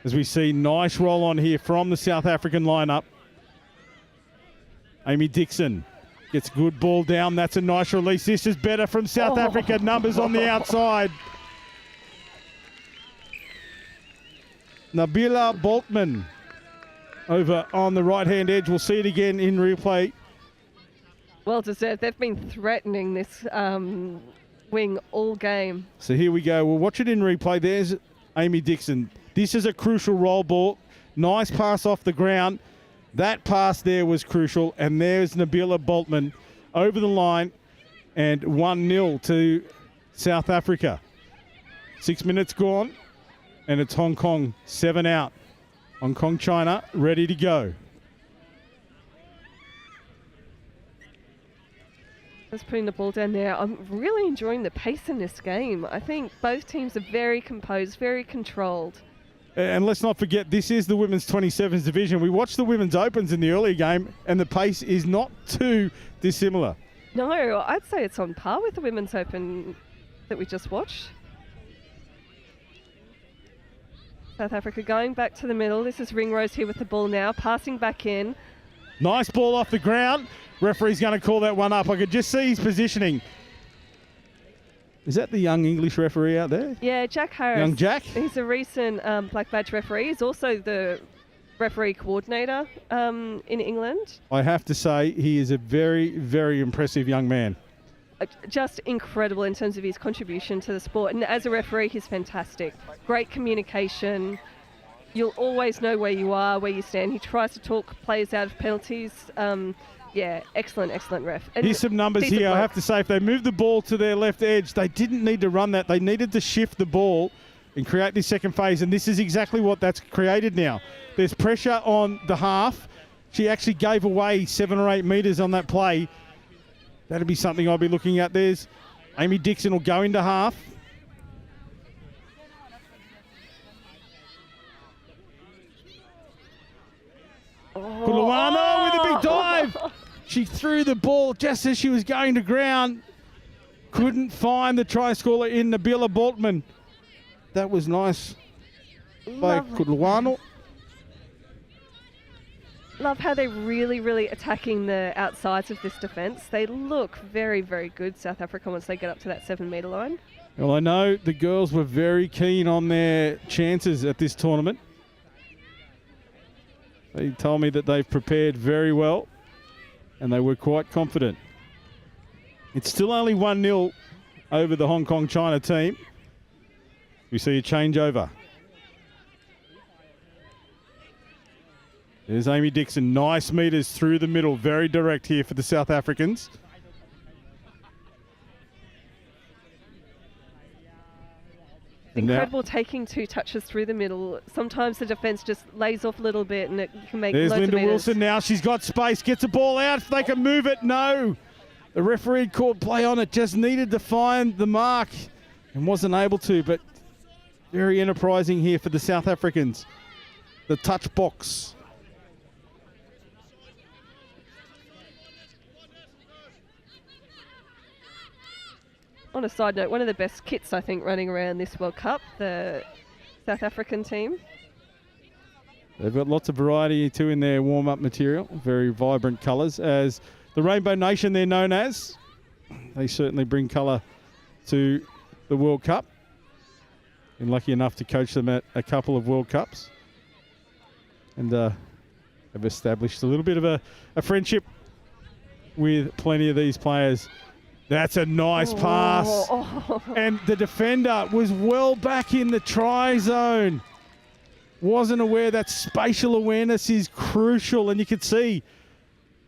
As we see, nice roll on here from the South African lineup. Amy Dixon gets a good ball down. That's a nice release. This is better from South Africa. Numbers on the outside. Nabila Boltman over on the right-hand edge. We'll see it again in replay. Well deserved. They've been threatening this wing all game. So here we go. We'll watch it in replay. There's Amy Dixon. This is a crucial roll ball. Nice pass off the ground. That pass there was crucial. And there's Nabila Boltman over the line. And 1-0 to South Africa. 6 minutes gone. And it's Hong Kong 7 out. Hong Kong, China, ready to go. Just putting the ball down there. I'm really enjoying the pace in this game. I think both teams are very composed, very controlled. And let's not forget, this is the Women's 27s division. We watched the Women's Opens in the earlier game, and the pace is not too dissimilar. No, I'd say it's on par with the Women's Open that we just watched. South Africa going back to the middle. This is Ringrose here with the ball now, passing back in. Nice ball off the ground. Referee's going to call that one up. I could just see his positioning. Is that the young English referee out there? Yeah, Jack Harris. Young Jack? He's a recent Black Badge referee. He's also the referee coordinator in England. I have to say, he is a very, very impressive young man. Just incredible in terms of his contribution to the sport. And as a referee, he's fantastic. Great communication. You'll always know where you are, where you stand. He tries to talk players out of penalties. Yeah, excellent ref. And here's some numbers here. I have to say, if they move the ball to their left edge, they didn't need to run that. They needed to shift the ball and create this second phase, and this is exactly what that's created now. There's pressure on the half. She actually gave away 7 or 8 metres on that play. That'd be something I'll be looking at. There's Amy Dixon will go into half. Kuluano with a big dive. She threw the ball just as she was going to ground. Couldn't find the try scorer in Nabila Boltman. That was nice by Kuluano. Love how they're really attacking the outsides of this defence. They look very, very good, South Africa, once they get up to that 7 metre line. Well, I know the girls were very keen on their chances at this tournament. They told me that they've prepared very well and they were quite confident. It's still only 1-0 over the Hong Kong China team. We see a changeover. There's Amy Dixon. Nice metres through the middle. Very direct here for the South Africans. Incredible taking 2 touches through the middle. Sometimes the defence just lays off a little bit and it can make There's loads Linda of meters. Wilson now. She's got space. Gets the ball out. If they can move it, no. The referee called play on it. Just needed to find the mark and wasn't able to. But very enterprising here for the South Africans. The touch box. On a side note, one of the best kits, I think, running around this World Cup, the South African team. They've got lots of variety too in their warm-up material. Very vibrant colours, as the Rainbow Nation they're known as. They certainly bring colour to the World Cup. Been lucky enough to coach them at a couple of World Cups. And have established a little bit of a friendship with plenty of these players. That's a nice pass. And the defender was well back in the try zone. Wasn't aware that spatial awareness is crucial. And you could see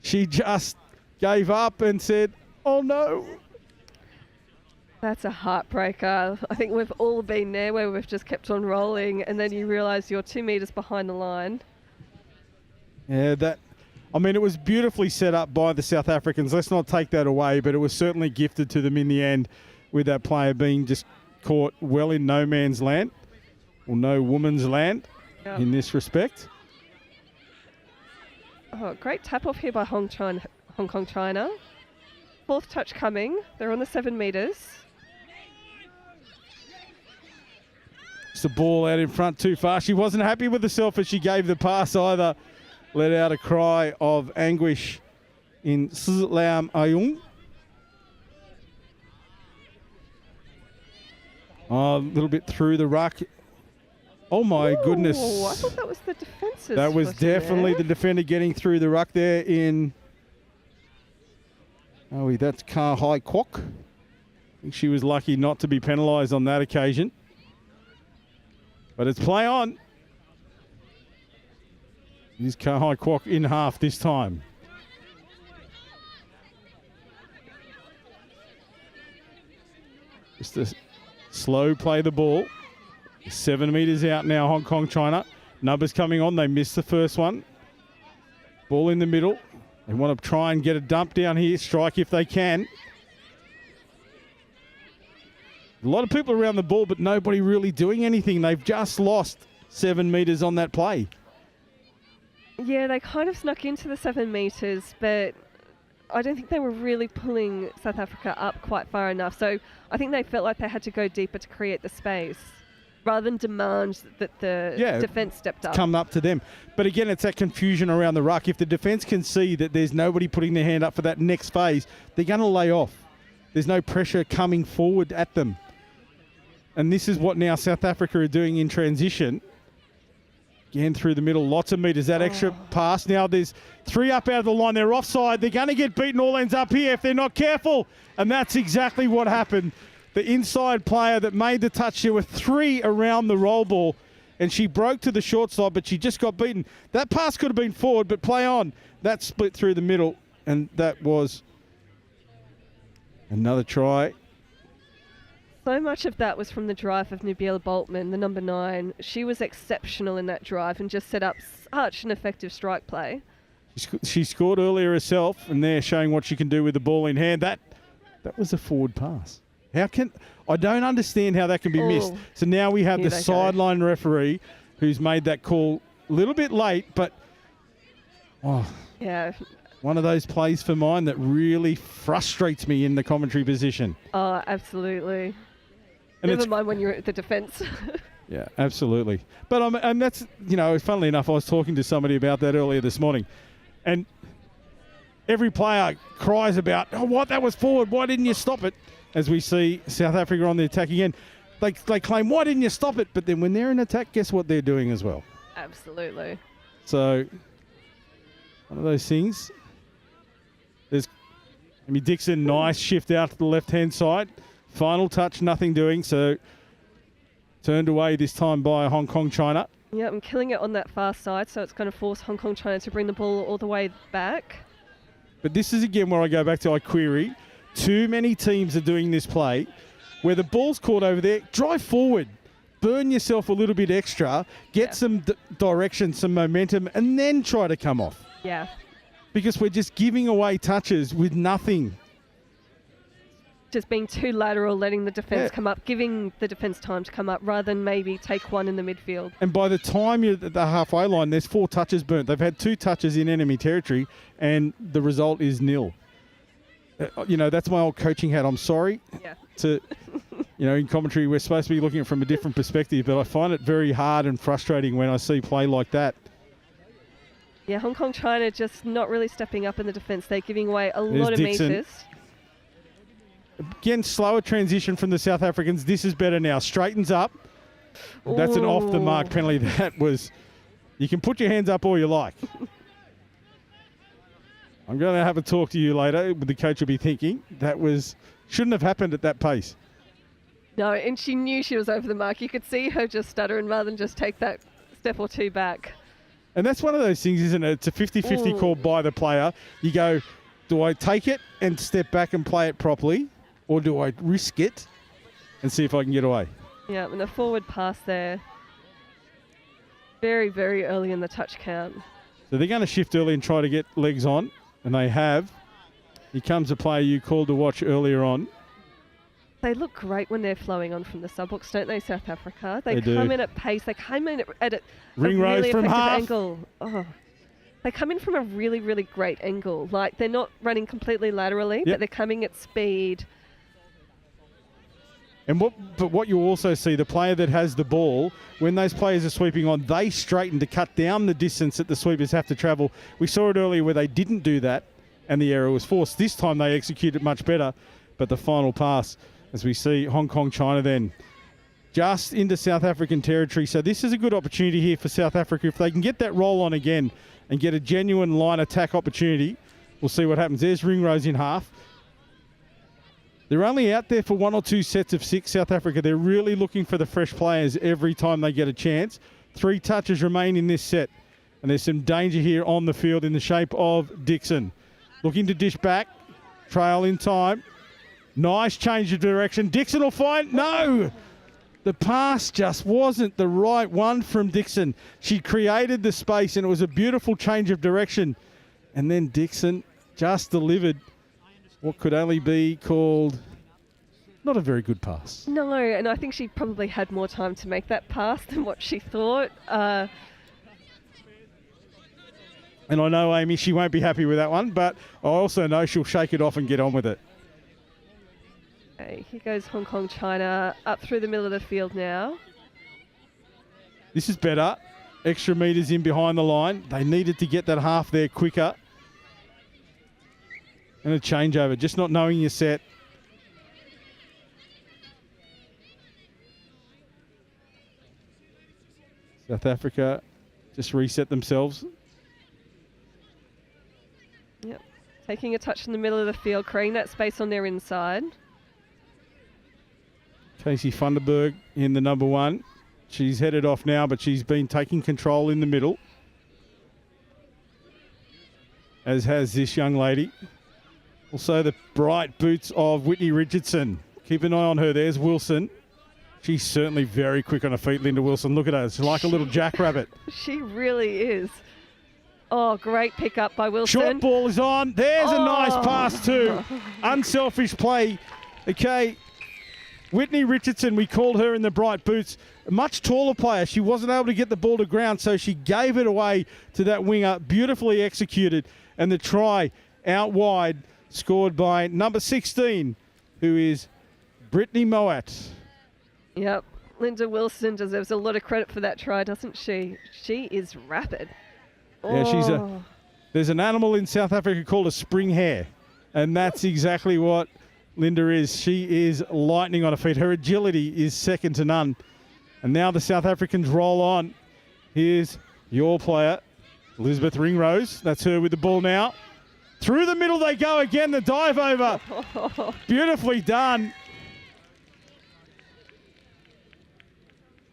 she just gave up and said, oh no. That's a heartbreaker. I think we've all been there where we've just kept on rolling and then you realise you're 2 metres behind the line. Yeah, it was beautifully set up by the South Africans. Let's not take that away, but it was certainly gifted to them in the end with that player being just caught well in no man's land, or no woman's land in this respect. Oh, great tap off here by Hong Kong China. 4th touch coming. They're on the 7 metres. Just the ball out in front too far. She wasn't happy with herself as she gave the pass either. Let out a cry of anguish in Lam Ayung. Oh, a little bit through the ruck. Oh my goodness. I thought that was the defences. That was definitely the defender getting through the ruck there in... Oh, that's Ka Hai Kwok. I think she was lucky not to be penalised on that occasion. But it's play on. It is Ka Hai Kwok in half this time. Just a slow play the ball. 7 metres out now, Hong Kong, China. Numbers coming on. They missed the first one. Ball in the middle. They want to try and get a dump down here. Strike if they can. A lot of people around the ball, but nobody really doing anything. They've just lost 7 metres on that play. Yeah, they kind of snuck into the 7 metres, but I don't think they were really pulling South Africa up quite far enough. So I think they felt like they had to go deeper to create the space, rather than demand that the defence stepped up. Come up to them. But again, it's that confusion around the ruck. If the defence can see that there's nobody putting their hand up for that next phase, they're going to lay off. There's no pressure coming forward at them. And this is what now South Africa are doing in transition. Again, through the middle, lots of metres. That extra pass. Now there's 3 up out of the line. They're offside. They're going to get beaten all ends up here if they're not careful. And that's exactly what happened. The inside player that made the touch, there were 3 around the roll ball, and she broke to the short side, but she just got beaten. That pass could have been forward, but play on. That split through the middle, and that was another try. So much of that was from the drive of Nabila Boltman, the number 9. She was exceptional in that drive and just set up such an effective strike play. She scored earlier herself, and they're showing what she can do with the ball in hand. That was a forward pass. I don't understand how that can be missed. So now we have the sideline referee who's made that call a little bit late, but yeah, one of those plays for mine that really frustrates me in the commentary position. Oh, absolutely. And Never mind when you're at the defence. Yeah, absolutely. But and that's, funnily enough, I was talking to somebody about that earlier this morning, and every player cries about, that was forward, why didn't you stop it? As we see South Africa on the attack again. They claim, why didn't you stop it? But then when they're in attack, guess what they're doing as well? Absolutely. So, one of those things. There's Amy Dixon, nice shift out to the left-hand side. Final touch, nothing doing. So, turned away this time by Hong Kong China. Yeah, I'm killing it on that far side, so it's going to force Hong Kong China to bring the ball all the way back. But this is again where I go back to I query. Too many teams are doing this play where the ball's caught over there. Drive forward. Burn yourself a little bit extra. Get some direction, some momentum, and then try to come off. Yeah. Because we're just giving away touches with nothing. Just being too lateral, letting the defence come up, giving the defence time to come up rather than maybe take one in the midfield. And by the time you're at the halfway line, there's 4 touches burnt. They've had 2 touches in enemy territory, and the result is 0. That's my old coaching hat. I'm sorry. Yeah. In commentary, we're supposed to be looking at it from a different perspective, but I find it very hard and frustrating when I see play like that. Yeah, Hong Kong China just not really stepping up in the defence. They're giving away a lot of metres. Again, slower transition from the South Africans. This is better now. Straightens up. That's an off-the-mark penalty. That was... You can put your hands up all you like. I'm going to have a talk to you later. The coach will be thinking that shouldn't have happened at that pace. No, and she knew she was over the mark. You could see her just stuttering rather than just take that step or 2 back. And that's one of those things, isn't it? It's a 50-50 call by the player. You go, do I take it and step back and play it properly, or do I risk it and see if I can get away? Yeah, and the forward pass there. Very, very early in the touch count. So they're going to shift early and try to get legs on. And they have. Here comes a player you called to watch earlier on. They look great when they're flowing on from the sub-box, don't they, South Africa? They do. come in at pace. They come in at a Ring really from effective half. angle. Oh. They come in from a really, really great angle. Like, they're not running completely laterally, but they're coming at speed. But what you also see, the player that has the ball, when those players are sweeping on, they straighten to cut down the distance that the sweepers have to travel. We saw it earlier where they didn't do that and the error was forced. This time they executed much better, but the final pass, as we see Hong Kong China then, just into South African territory. So this is a good opportunity here for South Africa. If they can get that roll on again and get a genuine line attack opportunity, we'll see what happens. There's Ringrose in half. They're only out there for 1 or 2 sets of 6, South Africa. They're really looking for the fresh players every time they get a chance. 3 touches remain in this set. And there's some danger here on the field in the shape of Dixon. Looking to dish back. Trail in time. Nice change of direction. Dixon will find... No! The pass just wasn't the right one from Dixon. She created the space and it was a beautiful change of direction. And then Dixon just delivered what could only be called not a very good pass. No, and I think she probably had more time to make that pass than what she thought. And I know, Amy, she won't be happy with that one, but I also know she'll shake it off and get on with it. Okay, here goes Hong Kong China up through the middle of the field now. This is better. Extra metres in behind the line. They needed to get that half there quicker. And a changeover, just not knowing your set. South Africa just reset themselves. Yep, taking a touch in the middle of the field, creating that space on their inside. Casey Funderburg in the number 1. She's headed off now, but she's been taking control in the middle. As has this young lady. Also the bright boots of Whitney Richardson. Keep an eye on her. There's Wilson. She's certainly very quick on her feet, Linda Wilson. Look at her. She's like a little jackrabbit. She really is. Oh, great pick up by Wilson. Short ball is on. There's a nice pass too. Unselfish play. Okay. Whitney Richardson, we called her in the bright boots. A much taller player. She wasn't able to get the ball to ground, so she gave it away to that winger. Beautifully executed. And the try out wide, scored by number 16, who is Brittany Moat. Yep. Linda Wilson deserves a lot of credit for that try, doesn't she? She is rapid. Yeah, there's an animal in South Africa called a spring hare, and that's exactly what Linda is. She is lightning on her feet. Her agility is second to none. And now the South Africans roll on. Here's your player, Elizabeth Ringrose. That's her with the ball now. Through the middle they go again, the dive over. Beautifully done.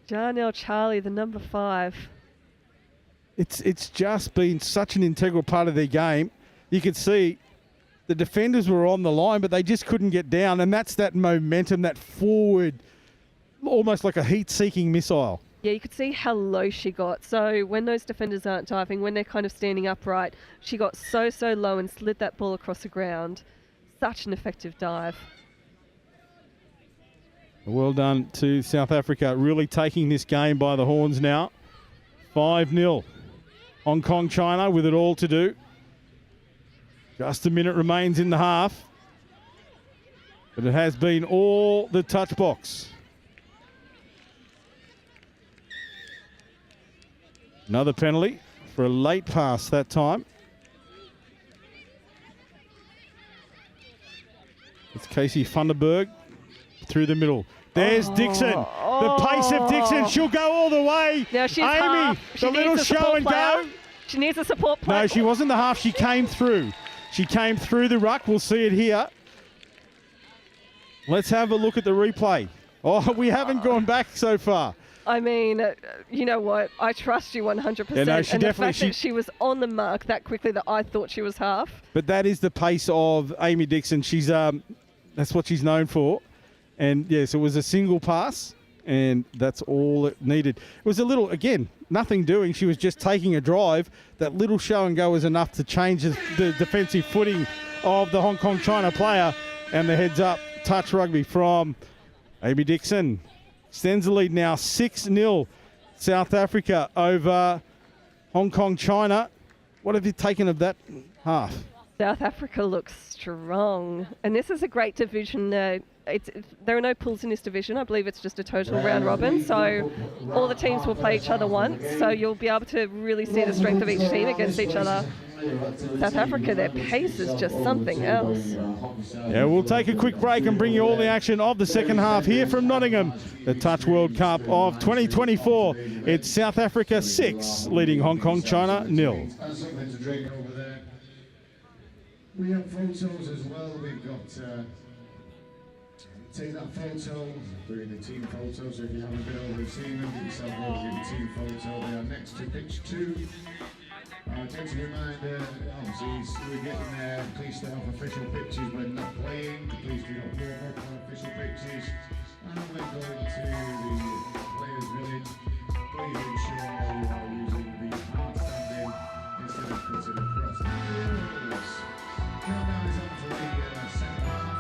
Jarnell Charlie, the number 5. It's just been such an integral part of their game. You could see the defenders were on the line, but they just couldn't get down. And that's that momentum, that forward, almost like a heat-seeking missile. Yeah, you could see how low she got. So when those defenders aren't diving, when they're kind of standing upright, she got so low and slid that ball across the ground. Such an effective dive. Well done to South Africa, really taking this game by the horns now. 5-0. Hong Kong, China with it all to do. Just a minute remains in the half. But it has been all the touch box. Another penalty for a late pass that time. It's Casey Funderburg through the middle. There's Dixon. The pace of Dixon. She'll go all the way. Now she's Amy, half. She the little needs a show and player. go. She needs a support player. No, she wasn't the half. She came through. She came through the ruck. We'll see it here. Let's have a look at the replay. Oh, we haven't gone back so far. I mean, you know what? I trust you 100%. Yeah, no, she and the definitely- fact that she was on the mark that quickly that I thought she was half. But that is the pace of Amy Dixon. She's that's what she's known for. And yes, it was a single pass, and that's all it needed. It was a little, again, nothing doing. She was just taking a drive. That little show and go was enough to change the defensive footing of the Hong Kong China player. And the heads up touch rugby from Amy Dixon. Extends the lead now 6-0. South Africa over Hong Kong China. What have you taken of that half? South Africa looks strong. And this is a great division. There are no pools in this division. I believe it's just a total round robin. So all the teams will play each other once. So you'll be able to really see the strength of each team against each other. South Africa, their pace is just something else. Yeah, we'll take a quick break and bring you all the action of the second half here from Nottingham. The Touch World Cup of 2024. It's South Africa 6, leading Hong Kong China 0. Something to drink over there. We have photos as well. We've got take that photo, doing the team photo. So if you haven't been over and seen them, get yourself over to the team photo. They are next to pitch 2. Just a reminder, obviously, we're getting there. Please stay off official pitches when not playing. Please do not warm up on official pitches. And we're going to the players' village. Please ensure you are using the hard standing instead of cutting across the fields. Countdown is on for the second half.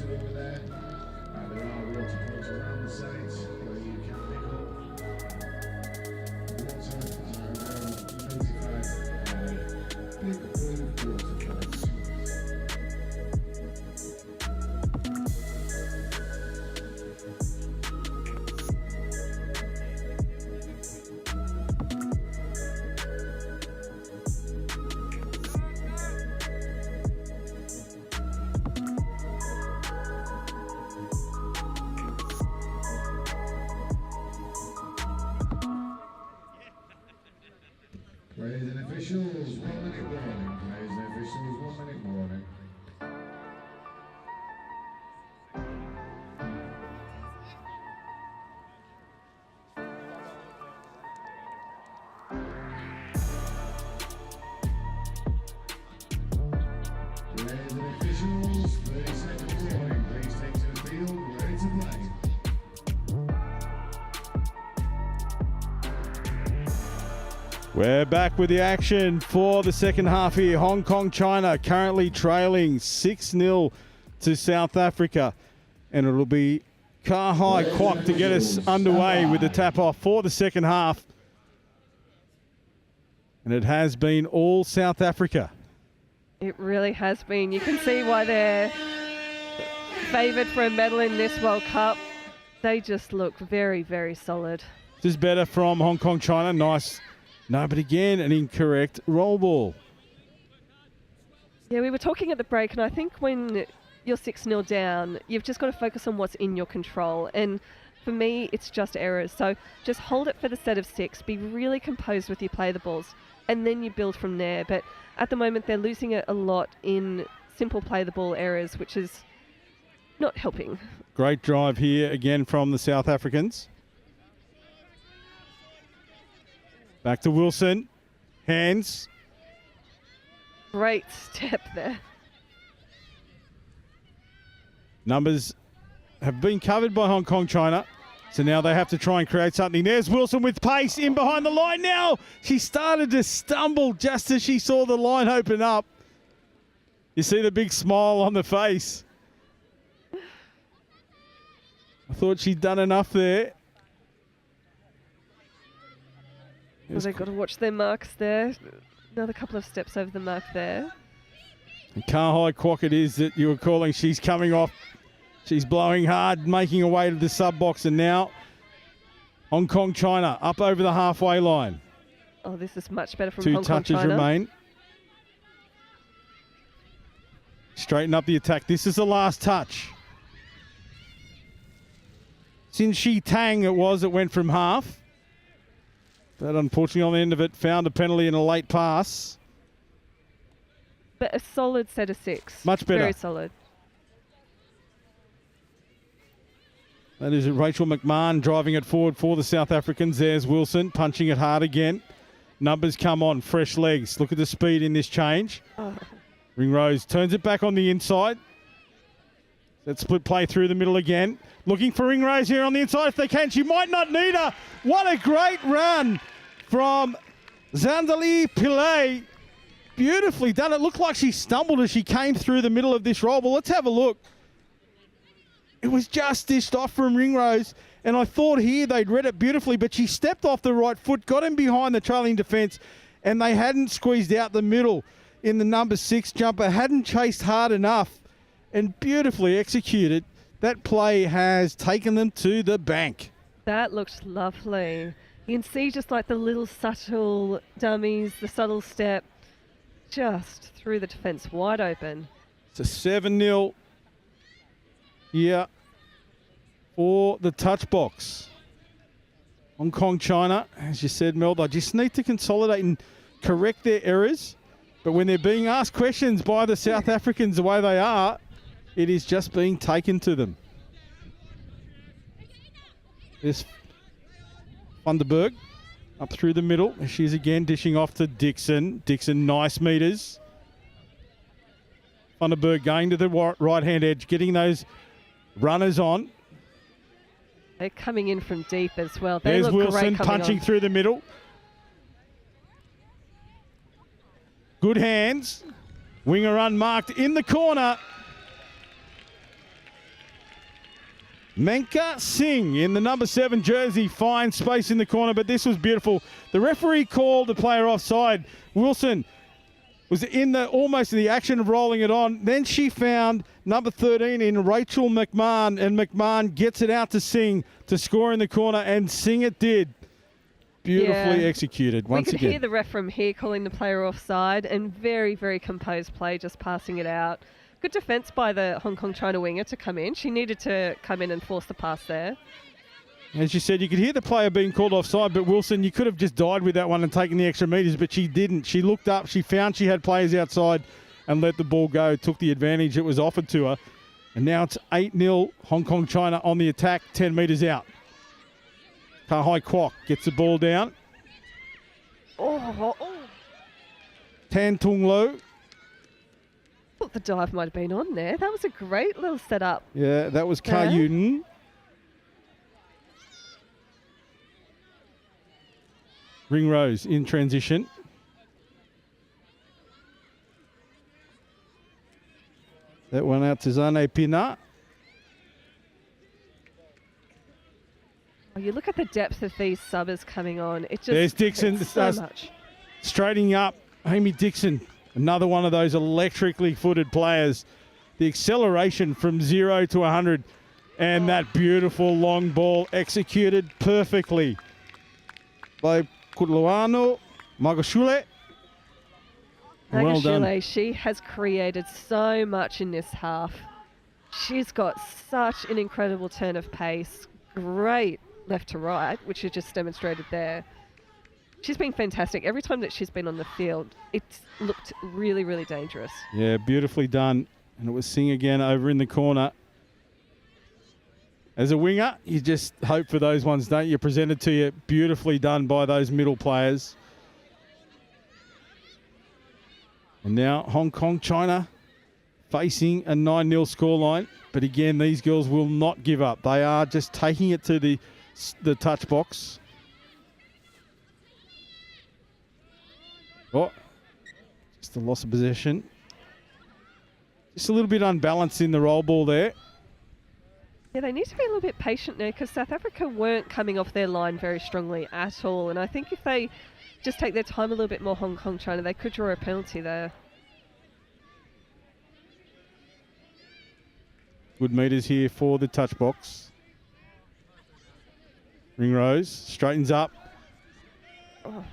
posted over there. There are water points around the site where you can pick up water. Notified big blue water points. Players and officials, 1 minute warning. Players and officials, 1 minute warning. Players and officials, 30-second warning. Please take to the field, ready to play. We're back with the action for the second half here. Hong Kong, China currently trailing 6-0 to South Africa. And it'll be Kahai Kwok to get us underway with the tap-off for the second half. And it has been all South Africa. It really has been. You can see why they're favoured for a medal in this World Cup. They just look very, very solid. This is better from Hong Kong, China. Nice. No, but again, an incorrect roll ball. Yeah, we were talking at the break, and I think when you're 6-0 down, you've just got to focus on what's in your control. And for me, it's just errors. So just hold it for the set of 6. Be really composed with your play the balls, and then you build from there. But at the moment, they're losing it a lot in simple play the ball errors, which is not helping. Great drive here again from the South Africans. Back to Wilson. Hands. Great step there. Numbers have been covered by Hong Kong, China. So now they have to try and create something. There's Wilson with pace in behind the line now. She started to stumble just as she saw the line open up. You see the big smile on the face. I thought she'd done enough there. Well, they've got to watch their marks there. Another couple of steps over the mark there. And Kahai Kwok it is that you were calling. She's coming off. She's blowing hard, making her way to the sub box. And now Hong Kong, China up over the halfway line. Oh, this is much better from 2 Hong Kong, touches China. remain. Straighten up the attack. This is the last touch. Sin Shi Tang it was that went from half. But unfortunately on the end of it, found a penalty and a late pass. But a solid set of 6. Much better. Very solid. That is Rachel McMahon driving it forward for the South Africans. There's Wilson punching it hard again. Numbers come on, fresh legs. Look at the speed in this change. Oh. Ringrose turns it back on the inside. That split play through the middle again. Looking for Ringrose here on the inside if they can. She might not need her. What a great run from Zandali Pillay. Beautifully done. It looked like she stumbled as she came through the middle of this roll. But let's have a look. It was just dished off from Ringrose. And I thought here they'd read it beautifully, but she stepped off the right foot, got him behind the trailing defence, and they hadn't squeezed out the middle in the number 6 jumper, hadn't chased hard enough, and beautifully executed. That play has taken them to the bank. That looked lovely. You can see just like the little subtle dummies, the subtle step, just through the defence wide open. It's a 7-0 here for the touch box. Hong Kong, China, as you said, Mel, they just need to consolidate and correct their errors. But when they're being asked questions by the South Africans the way they are, it is just being taken to them. This Van der Berg up through the middle. She's again dishing off to Dixon. Dixon, nice meters. Van der Berg going to the right-hand edge, getting those runners on. They're coming in from deep as well. They There's look Wilson great coming punching on. through the middle. Good hands. Winger unmarked in the corner. Menka Singh in the number 7 jersey finds space in the corner, but this was beautiful. The referee called the player offside. Wilson was almost in the action of rolling it on. Then she found number 13 in Rachel McMahon, and McMahon gets it out to Singh to score in the corner, and Singh it did. Beautifully executed once again. We could hear the ref from here calling the player offside, and very, very composed play, just passing it out. Good defence by the Hong Kong China winger to come in. She needed to come in and force the pass there. As you said, you could hear the player being called offside, but Wilson, you could have just died with that one and taken the extra metres, but she didn't. She looked up, she found she had players outside and let the ball go, took the advantage that was offered to her. And now it's 8-0 Hong Kong China on the attack, 10 metres out. Kahai Kwok gets the ball down. Tan Tung Lo. Thought the dive might have been on there. That was a great little setup. Yeah, that was Ka Yuden. Ringrose in transition. That one out to Zane Pina. Oh, you look at the depth of these subbers coming on. It just There's Dixon. so much. Straightening up, Amy Dixon. Another one of those electrically footed players. The acceleration from 0 to 100. And that beautiful long ball executed perfectly by Kutluano Magashule. Well done. Magashule, she has created so much in this half. She's got such an incredible turn of pace. Great left to right, which she just demonstrated there. She's been fantastic. Every time that she's been on the field, it's looked really, really dangerous. Yeah, beautifully done. And it was Singh again over in the corner. As a winger, you just hope for those ones, don't you? Presented to you, beautifully done by those middle players. And now Hong Kong, China facing a 9-0 scoreline. But again, these girls will not give up. They are just taking it to the touch box. Oh, just a loss of possession. Just a little bit unbalanced in the roll ball there. Yeah, they need to be a little bit patient now because South Africa weren't coming off their line very strongly at all. And I think if they just take their time a little bit more, Hong Kong, China, they could draw a penalty there. Good meters here for the touch box. Ringrose straightens up. Oh.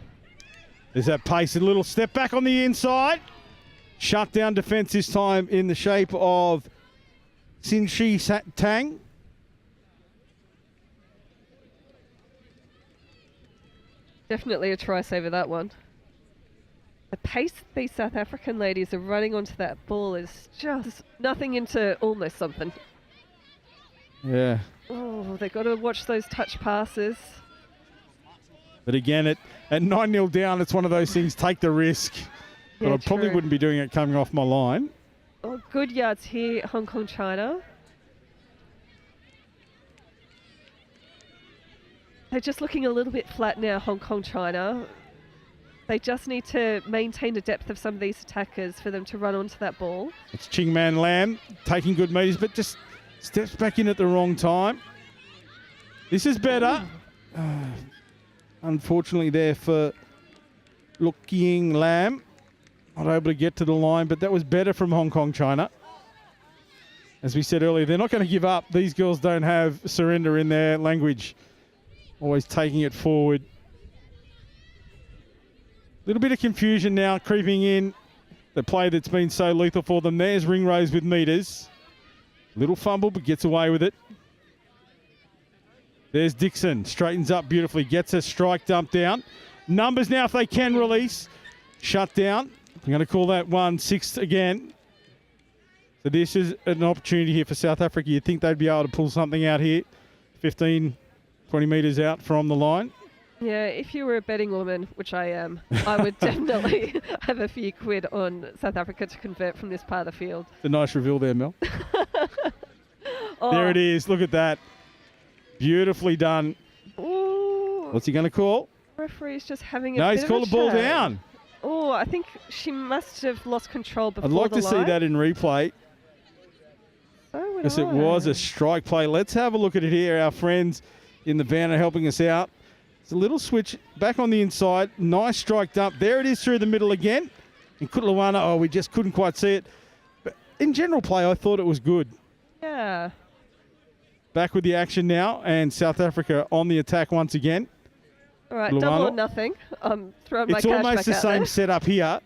There's that pace, a little step back on the inside. Shut down defence this time in the shape of Sin Shi Tang. Definitely a try saver, that one. The pace these South African ladies are running onto that ball is just nothing into almost something. Yeah. Oh, they've got to watch those touch passes. But again, at 9-0 down, it's one of those things, take the risk. But Yeah, I probably true. wouldn't be doing it coming off my line. Oh, good yards here, Hong Kong, China. They're just looking a little bit flat now, Hong Kong, China. They just need to maintain the depth of some of these attackers for them to run onto that ball. It's Ching Man Lam taking good meters, but just steps back in at the wrong time. This is better. Unfortunately there for Luk Ying Lam. Not able to get to the line, but that was better from Hong Kong, China. As we said earlier, they're not going to give up. These girls don't have surrender in their language. Always taking it forward. Little bit of confusion now creeping in. The play that's been so lethal for them. There's Ringrose with meters. Little fumble, but gets away with it. There's Dixon. Straightens up beautifully. Gets a strike dump down. Numbers now if they can release. Shut down. I'm going to call that 1-6 again. So this is an opportunity here for South Africa. You'd think they'd be able to pull something out here. 15, 20 metres out from the line. Yeah, if you were a betting woman, which I am, I would definitely have a few quid on South Africa to convert from this part of the field. It's a nice reveal there, Mel. Oh. There it is. Look at that. Beautifully done. Ooh. What's he going to call? Referee's just having a No, bit he's of called a the ball show. down. Oh, I think she must have lost control before I'd like the to see line. that in replay. So Yes, it was a strike play. Let's have a look at it here. Our friends in the van are helping us out. It's a little switch back on the inside. Nice strike dump. There it is through the middle again. And Kutluwana, we just couldn't quite see it. But in general play, I thought it was good. Yeah. Back with the action now, and South Africa on the attack once again. All right, double or nothing. I'm throwing my cash It's almost back the out same there. setup here.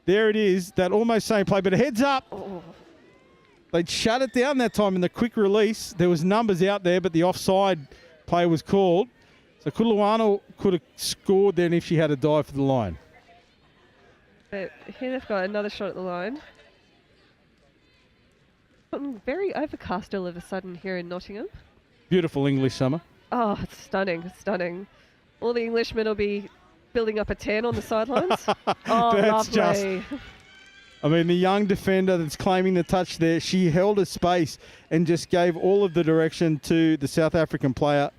There it is, that almost same play, but a heads up. Oh. They'd shut it down that time in the quick release. There was numbers out there, but the offside play was called. So Kutluwana could have scored then if she had a dive for the line. But here they've got another shot at the line. Very overcast all of a sudden here in Nottingham. Beautiful English summer. Oh, it's stunning, stunning. All the Englishmen will be building up a tan on the sidelines. Oh, That's lovely. I mean, the young defender that's claiming the touch there, she held a space and just gave all of the direction to the South African player,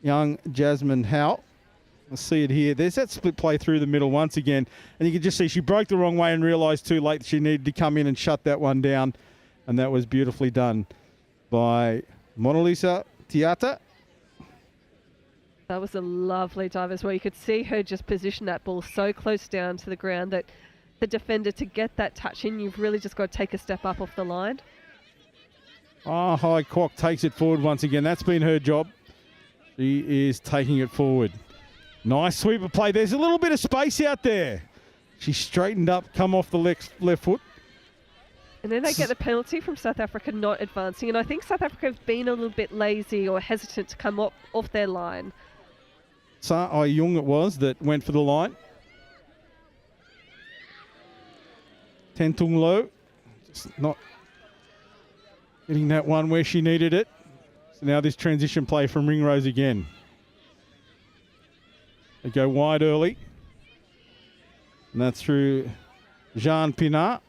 young Jasmine Howe. Let's see it here. There's that split play through the middle once again. And you can just see she broke the wrong way and realised too late that she needed to come in and shut that one down. And that was beautifully done by Mona Lisa Tiata. That was a lovely dive as well. You could see her just position that ball so close down to the ground that the defender, to get that touch in, you've really just got to take a step up off the line. Oh, High Kwok takes it forward once again. That's been her job. She is taking it forward. Nice sweep of play. There's a little bit of space out there. She straightened up, come off the left foot. And then they get the penalty from South Africa not advancing. And I think South Africa have been a little bit lazy or hesitant to come off their line. Sa Young it was that went for the line. Tentung Lo, just not getting that one where she needed it. So now this transition play from Ringrose again. They go wide early. And that's through Jean Pinard.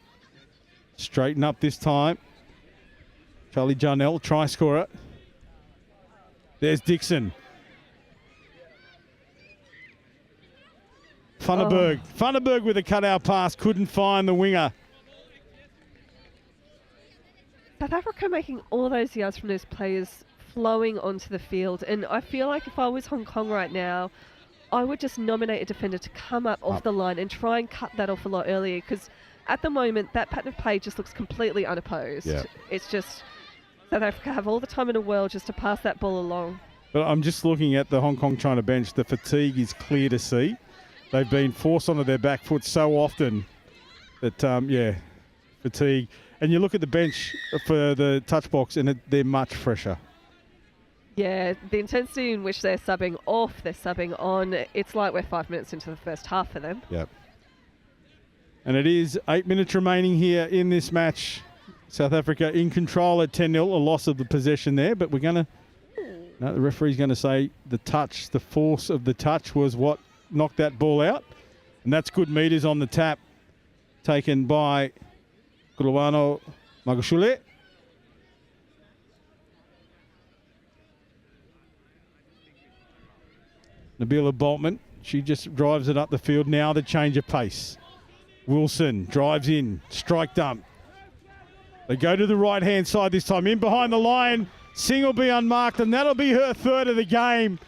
Straighten up this time. Charlie Jarnell, try scorer. There's Dixon. Funderburg. Funderburg with a cutout pass. Couldn't find the winger. South Africa making all those yards from those players flowing onto the field. And I feel like if I was Hong Kong right now, I would just nominate a defender to come up off the line and try and cut that off a lot earlier, because at the moment that pattern of play just looks completely unopposed. Yeah. It's just South Africa have all the time in the world just to pass that ball along. But I'm just looking at the Hong Kong China bench. The fatigue is clear to see. They've been forced onto their back foot so often that, fatigue. And you look at the bench for the touch box and they're much fresher. Yeah, the intensity in which they're subbing off, they're subbing on, it's like we're 5 minutes into the first half for them. Yep. And it is 8 minutes remaining here in this match. South Africa in control at 10-0, a loss of the possession there, but we're going to... No, the referee's going to say the touch, the force of the touch was what knocked that ball out. And that's good meters on the tap taken by Kutluwana Magashule. Nabila Boltman, she just drives it up the field. Now the change of pace. Wilson drives in, strike dump. They go to the right-hand side this time, in behind the line. Singh will be unmarked, and that'll be her third of the game.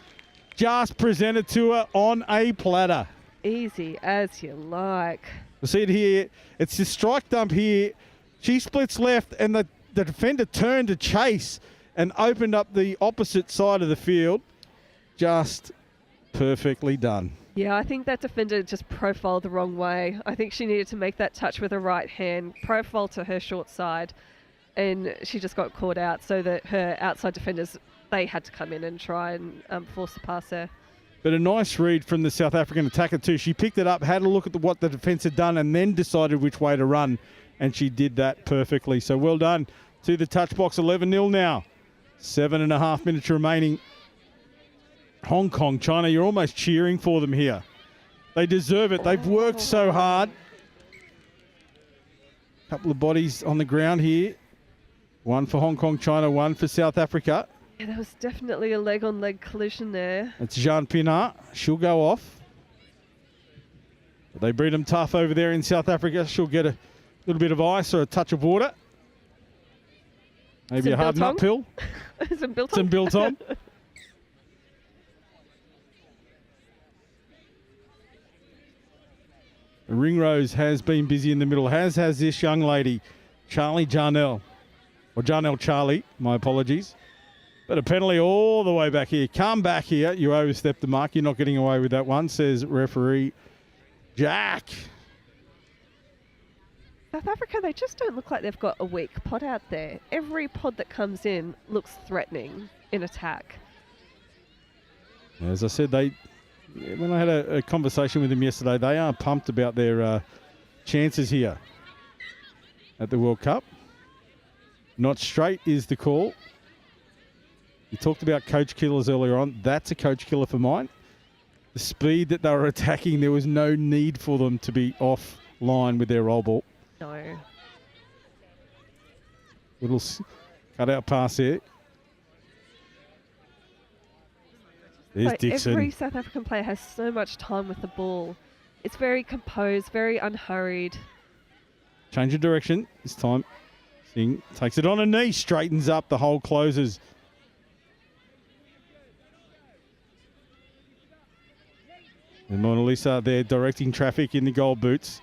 Just presented to her on a platter. Easy as you like. We'll see it here. It's the strike dump here. She splits left, and the defender turned to chase and opened up the opposite side of the field. Just perfectly done. Yeah, I think that defender just profiled the wrong way. I think she needed to make that touch with her right hand, profile to her short side, and she just got caught out so that her outside defenders, they had to come in and try and force the pass there. But a nice read from the South African attacker too. She picked it up, had a look at what the defence had done, and then decided which way to run, and she did that perfectly. So well done to the touch box. 11-0 now. 7.5 minutes remaining. Hong Kong, China, you're almost cheering for them here. They deserve it. They've worked so hard. Couple of bodies on the ground here. One for Hong Kong, China, one for South Africa. Yeah, there was definitely a leg-on-leg collision there. It's Jean Pinard. She'll go off. They breed them tough over there in South Africa. She'll get a little bit of ice or a touch of water. Maybe a hard nut pill. Some biltong. Some biltong. Ringrose has been busy in the middle, has this young lady, Charlie Jarnell, or Jarnell Charlie, my apologies. But a penalty all the way back here. Come back here. You overstepped the mark. You're not getting away with that one, says referee Jack. South Africa, they just don't look like they've got a weak pod out there. Every pod that comes in looks threatening in attack. As I said, when I had a conversation with them yesterday, they are pumped about their chances here at the World Cup. Not straight is the call. You talked about coach killers earlier on. That's a coach killer for mine. The speed that they were attacking, there was no need for them to be offline with their roll ball. No. Little cut out pass there. There's Dixon. Every South African player has so much time with the ball. It's very composed, very unhurried. Change of direction this time. Singh takes it on a knee, straightens up, the hole closes. And Mona Lisa there directing traffic in the gold boots.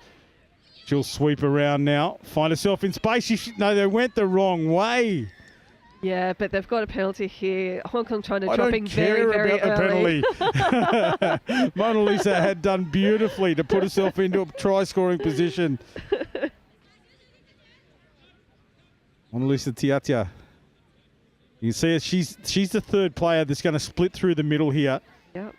She'll sweep around now, find herself in space. No, they went the wrong way. Yeah, but they've got a penalty here. Hong Kong trying to I dropping don't very, care very about early. the penalty. Mona Lisa had done beautifully to put herself into a try-scoring position. Mona Lisa Tiatia. You can see her, she's the third player that's going to split through the middle here. Yep.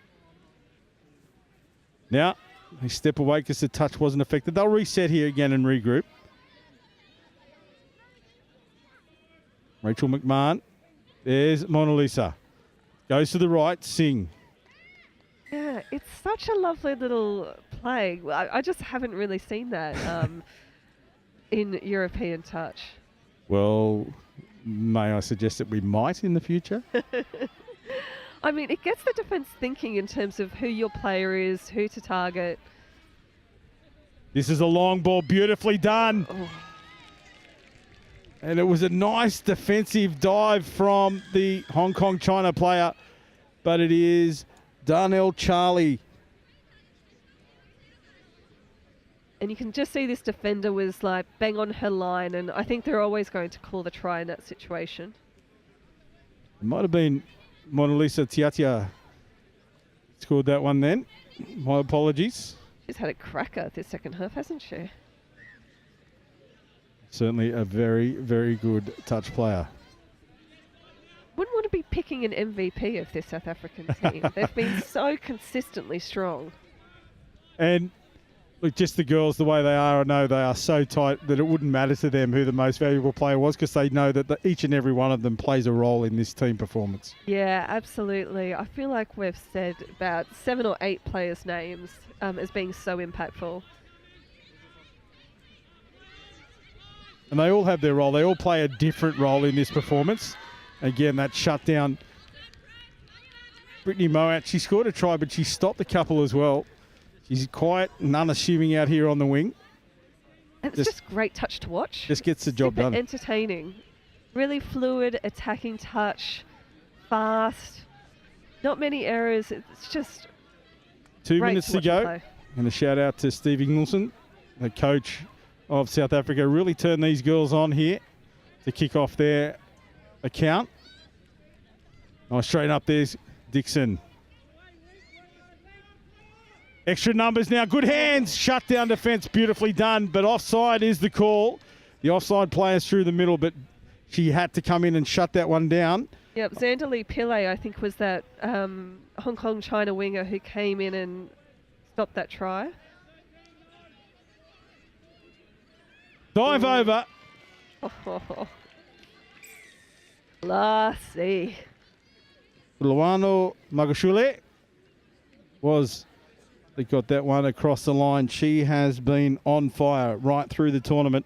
Now, they step away because the touch wasn't affected. They'll reset here again and regroup. Rachel McMahon. There's Mona Lisa. Goes to the right, Singh. Yeah, it's such a lovely little play. I just haven't really seen that in European touch. Well, may I suggest that we might in the future? I mean, it gets the defence thinking in terms of who your player is, who to target. This is a long ball, beautifully done. Oh. And it was a nice defensive dive from the Hong Kong China player, but it is Darnell Charlie. And you can just see this defender was like bang on her line, and I think they're always going to call the try in that situation. It might have been Mona Lisa Tiatia scored that one then. My apologies. She's had a cracker this second half, hasn't she? Certainly a very, very good touch player. Wouldn't want to be picking an MVP of this South African team. They've been so consistently strong. And look, just the girls, the way they are, I know they are so tight that it wouldn't matter to them who the most valuable player was, because they know that each and every one of them plays a role in this team performance. Yeah, absolutely. I feel like we've said about 7 or 8 players' names as being so impactful. And they all have their role. They all play a different role in this performance. Again, that shutdown. Brittany Moat, she scored a try, but she stopped a couple as well. She's quiet and unassuming out here on the wing. And it's just great touch to watch. Just gets the job done. Entertaining. Really fluid, attacking touch, fast. Not many errors. It's just 2 minutes to go. Play. And a shout out to Steve Ingleson, the coach of South Africa. Really turned these girls on here to kick off their account. Oh, straight up there's Dixon. Extra numbers now. Good hands. Shut down defence. Beautifully done. But offside is the call. The offside player's through the middle, but she had to come in and shut that one down. Yep, Zanderli Pillay, I think, was that Hong Kong China winger who came in and stopped that try. Dive over. Oh. Lassie. Luano Magashule they got that one across the line. She has been on fire right through the tournament.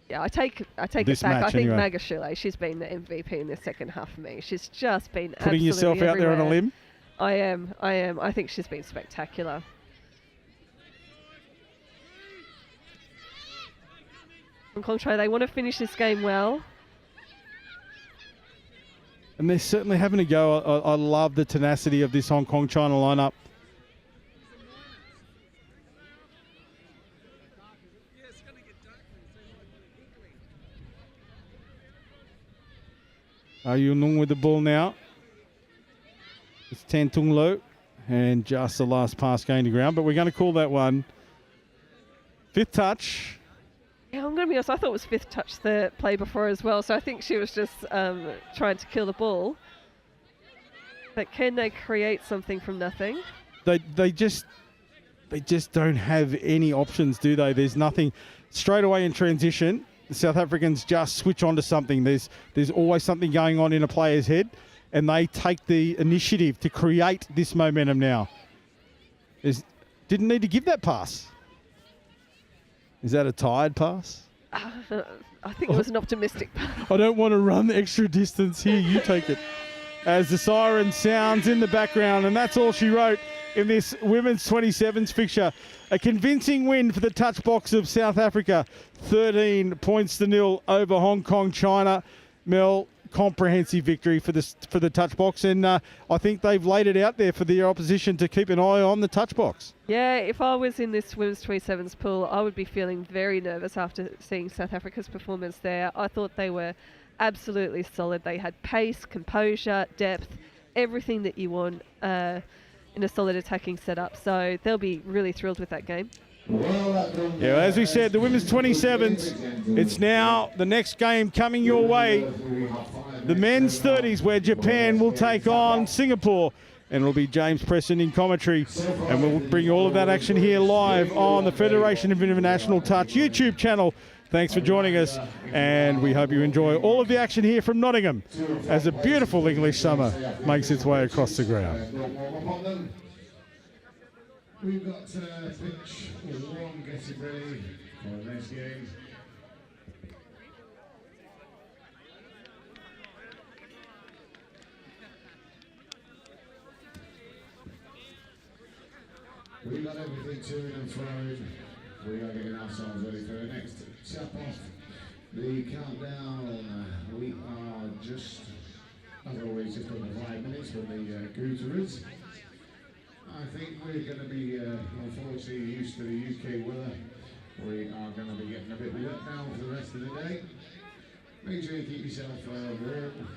Yeah, I take This it back. match, I think anyway. Magashule, she's been the MVP in the second half for me. She's just been Putting yourself out everywhere. there on a limb? I am. I think she's been spectacular. Hong Kong China, they want to finish this game well. And they're certainly having a go. I love the tenacity of this Hong Kong-China lineup. Yunung with the ball now. It's Tan Tung Lo. And just the last pass going to ground. But we're going to call that one fifth touch. Yeah, I'm going to be honest, I thought it was fifth touch the play before as well, so I think she was just trying to kill the ball. But can they create something from nothing? They just don't have any options, do they? There's nothing. Straight away in transition, the South Africans just switch on to something. There's always something going on in a player's head, and they take the initiative to create this momentum now. Didn't need to give that pass. Is that a tired pass? I think it was an optimistic pass. I don't want to run the extra distance here. You take it. As the siren sounds in the background, and that's all she wrote in this women's 27s fixture. A convincing win for the touch box of South Africa. 13 points to 0 over Hong Kong, China. Mel, comprehensive victory for the touch box, and I think they've laid it out there for the opposition to keep an eye on the touch box. Yeah, if I was in this women's 27s pool, I would be feeling very nervous after seeing South Africa's performance there. I thought they were absolutely solid. They had pace, composure, depth, everything that you want in a solid attacking setup. So they'll be really thrilled with that game. Yeah, as we said, the women's 27s, it's now the next game coming your way. The men's 30s, where Japan will take on Singapore. And it'll be James Preston in commentary. And we'll bring all of that action here live on the Federation of International Touch YouTube channel. Thanks for joining us, and we hope you enjoy all of the action here from Nottingham as a beautiful English summer makes its way across the ground. We've got pitch 1 getting ready for the next game. We've got everything to and froing. We are getting ourselves ready for the next tap off. The countdown, we are just, as always, just under 5 minutes for the Gooterers. I think we're going to be, unfortunately, used to the UK weather. We are going to be getting a bit wet now for the rest of the day. Make sure you keep yourself warm.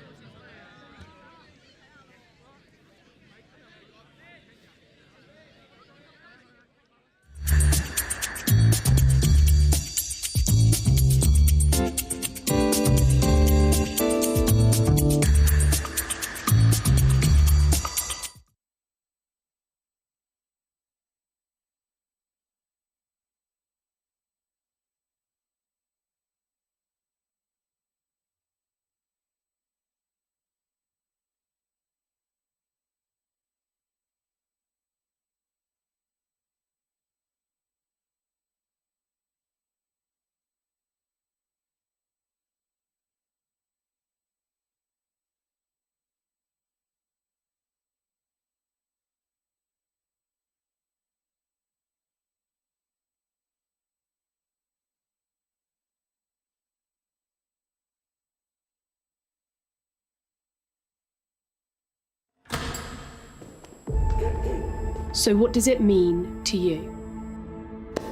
So what does it mean to you?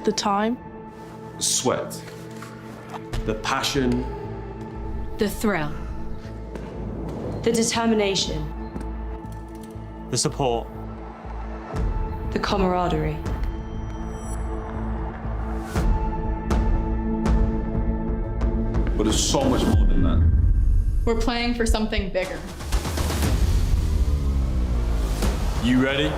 The time? The sweat, the passion, The thrill? The determination? the support, The camaraderie? but there's so much more than that. We're playing for something bigger. You ready?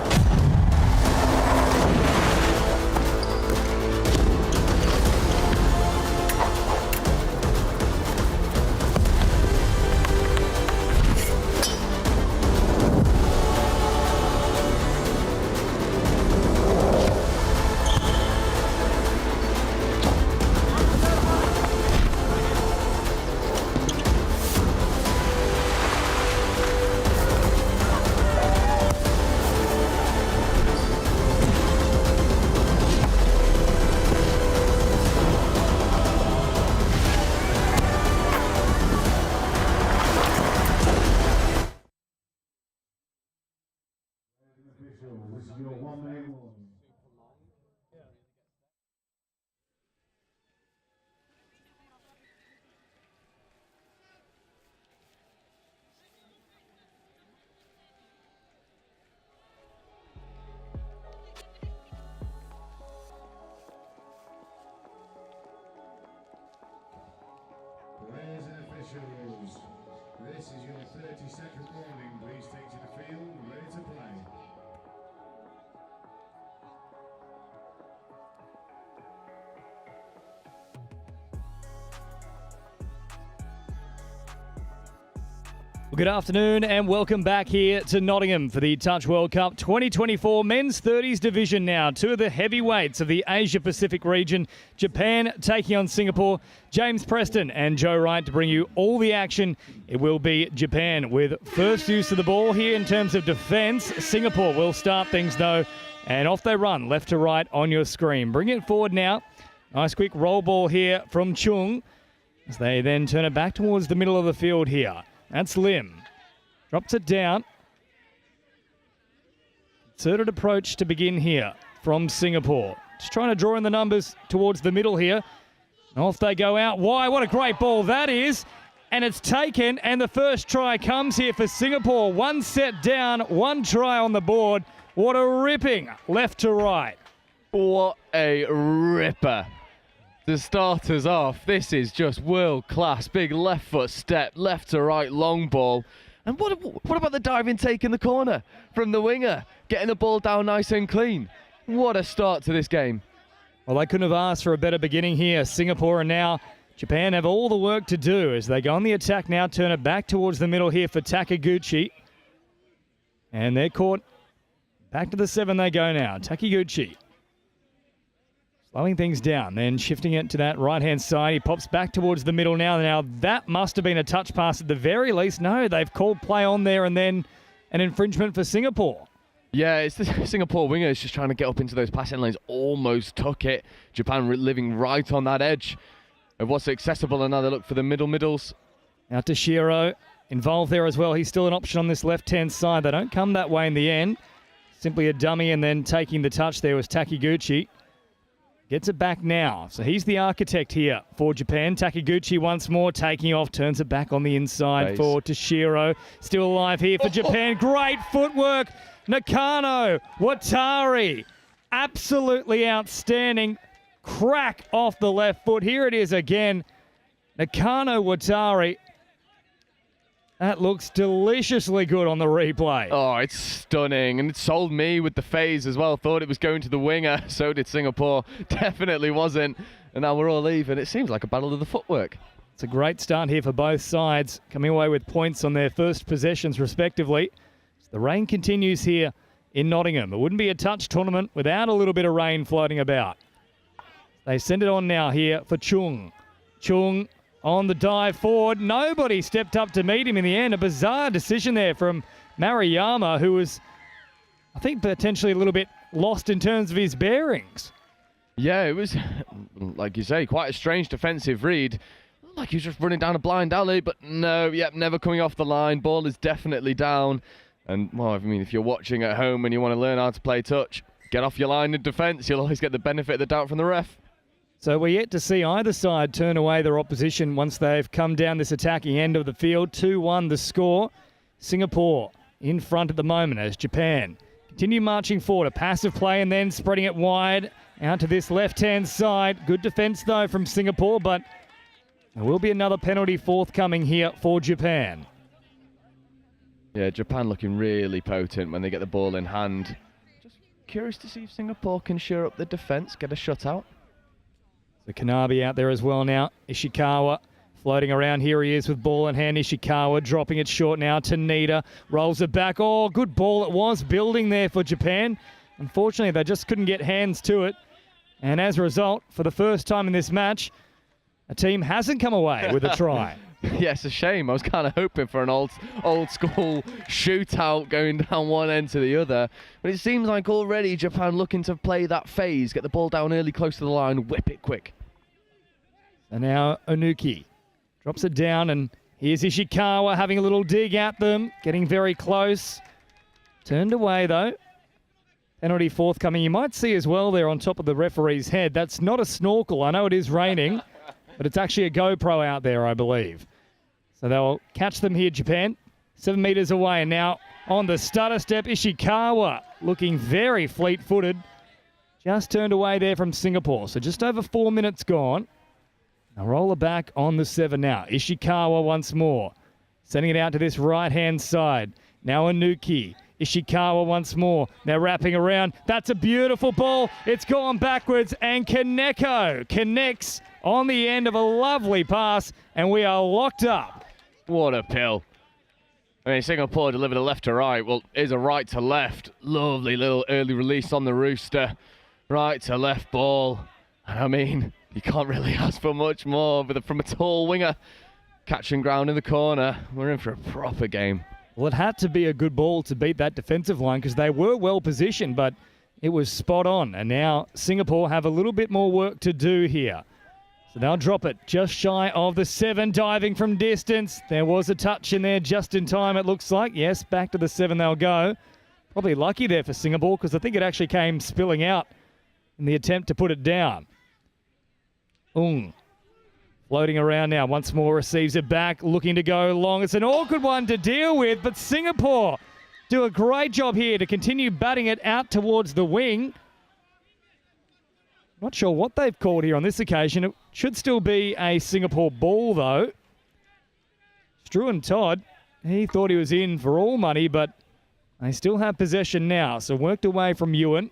This is your 1 minute warning. Players and officials, this is your 30-second warning. Please take to the field, ready to play. Well, good afternoon and welcome back here to Nottingham for the Touch World Cup 2024 Men's 30s Division now. Two of the heavyweights of the Asia-Pacific region, Japan taking on Singapore. James Preston and Joe Wright to bring you all the action. It will be Japan with first use of the ball here in terms of defence. Singapore will start things though, and off they run left to right on your screen. Bring it forward now. Nice quick roll ball here from Chung as they then turn it back towards the middle of the field here. That's Lim. Drops it down. Concerted approach to begin here from Singapore. Just trying to draw in the numbers towards the middle here. Off they go out. Why? What a great ball that is. And it's taken, and the first try comes here for Singapore. One set down, one try on the board. What a ripping left to right. What a ripper. To start us off, this is just world class. Big left foot step, left to right, long ball. And what about the diving take in the corner from the winger? Getting the ball down nice and clean. What a start to this game. Well, they couldn't have asked for a better beginning here. Singapore and now Japan have all the work to do as they go on the attack now. Turn it back towards the middle here for Takiguchi. And they're caught. Back to the 7 they go now. Takiguchi. Slowing things down, then shifting it to that right-hand side. He pops back towards the middle now. Now, that must have been a touch pass at the very least. No, they've called play on there and then an infringement for Singapore. Yeah, it's the Singapore winger is just trying to get up into those passing lanes. Almost took it. Japan living right on that edge of what's accessible. And now they look for the middles. Now to Shiro, involved there as well. He's still an option on this left-hand side. They don't come that way in the end. Simply a dummy, and then taking the touch there was Takiguchi. Gets it back now. So he's the architect here for Japan. Takiguchi once more taking off. Turns it back on the inside for Toshiro. Still alive here for Japan. Great footwork. Nakano. Watari. Absolutely outstanding. Crack off the left foot. Here it is again. Nakano Watari. That looks deliciously good on the replay. Oh, it's stunning. And it sold me with the phase as well. Thought it was going to the winger. So did Singapore. Definitely wasn't. And now we're all even. It seems like a battle of the footwork. It's a great start here for both sides. Coming away with points on their first possessions, respectively. So the rain continues here in Nottingham. It wouldn't be a touch tournament without a little bit of rain floating about. They send it on now here for Chung. Chung on the dive forward. Nobody stepped up to meet him in the end. A bizarre decision there from Maruyama, who was, I think, potentially a little bit lost in terms of his bearings. Yeah, it was, like you say, quite a strange defensive read. Like he was just running down a blind alley, but no, never coming off the line. Ball is definitely down. And, well, I mean, if you're watching at home and you want to learn how to play touch, get off your line in defence. You'll always get the benefit of the doubt from the ref. So we're yet to see either side turn away their opposition once they've come down this attacking end of the field. 2-1 the score. Singapore in front at the moment as Japan continue marching forward. A passive play and then spreading it wide out to this left-hand side. Good defence, though, from Singapore, but there will be another penalty forthcoming here for Japan. Yeah, Japan looking really potent when they get the ball in hand. Just curious to see if Singapore can shore up the defence, get a shutout. So Kanabe out there as well now. Ishikawa floating around. Here he is with ball in hand. Ishikawa dropping it short now to Nida. Rolls it back. Oh, good ball it was. Building there for Japan. Unfortunately, they just couldn't get hands to it. And as a result, for the first time in this match, a team hasn't come away with a try. Yeah, it's a shame. I was kind of hoping for an old school shootout going down one end to the other. But it seems like already Japan looking to play that phase, get the ball down early, close to the line, whip it quick. And now Onuki drops it down, and here's Ishikawa having a little dig at them, getting very close. Turned away, though. Penalty forthcoming. You might see as well there on top of the referee's head. That's not a snorkel. I know it is raining, but it's actually a GoPro out there, I believe. So they'll catch them here, Japan. 7 metres away, and now on the stutter step, Ishikawa looking very fleet-footed. Just turned away there from Singapore. So just over 4 minutes gone. Now roller back on the 7 now. Ishikawa once more. Sending it out to this right-hand side. Now Anuki. Ishikawa once more. Now wrapping around. That's a beautiful ball. It's gone backwards, and Kaneko connects on the end of a lovely pass, and we are locked up. What a pill. I mean, Singapore delivered a left to right. Well, here's a right to left. Lovely little early release on the rooster. Right to left ball. And I mean, you can't really ask for much more from a tall winger. Catching ground in the corner. We're in for a proper game. Well, it had to be a good ball to beat that defensive line because they were well positioned, but it was spot on. And now Singapore have a little bit more work to do here. So they'll drop it just shy of the 7, diving from distance. There was a touch in there just in time, it looks like. Yes, back to the 7 they'll go. Probably lucky there for Singapore because I think it actually came spilling out in the attempt to put it down. Floating around now. Once more receives it back, looking to go long. It's an awkward one to deal with, but Singapore do a great job here to continue batting it out towards the wing. Not sure what they've called here on this occasion. It should still be a Singapore ball, though. Struan Todd, he thought he was in for all money, but they still have possession now. So worked away from Ewan.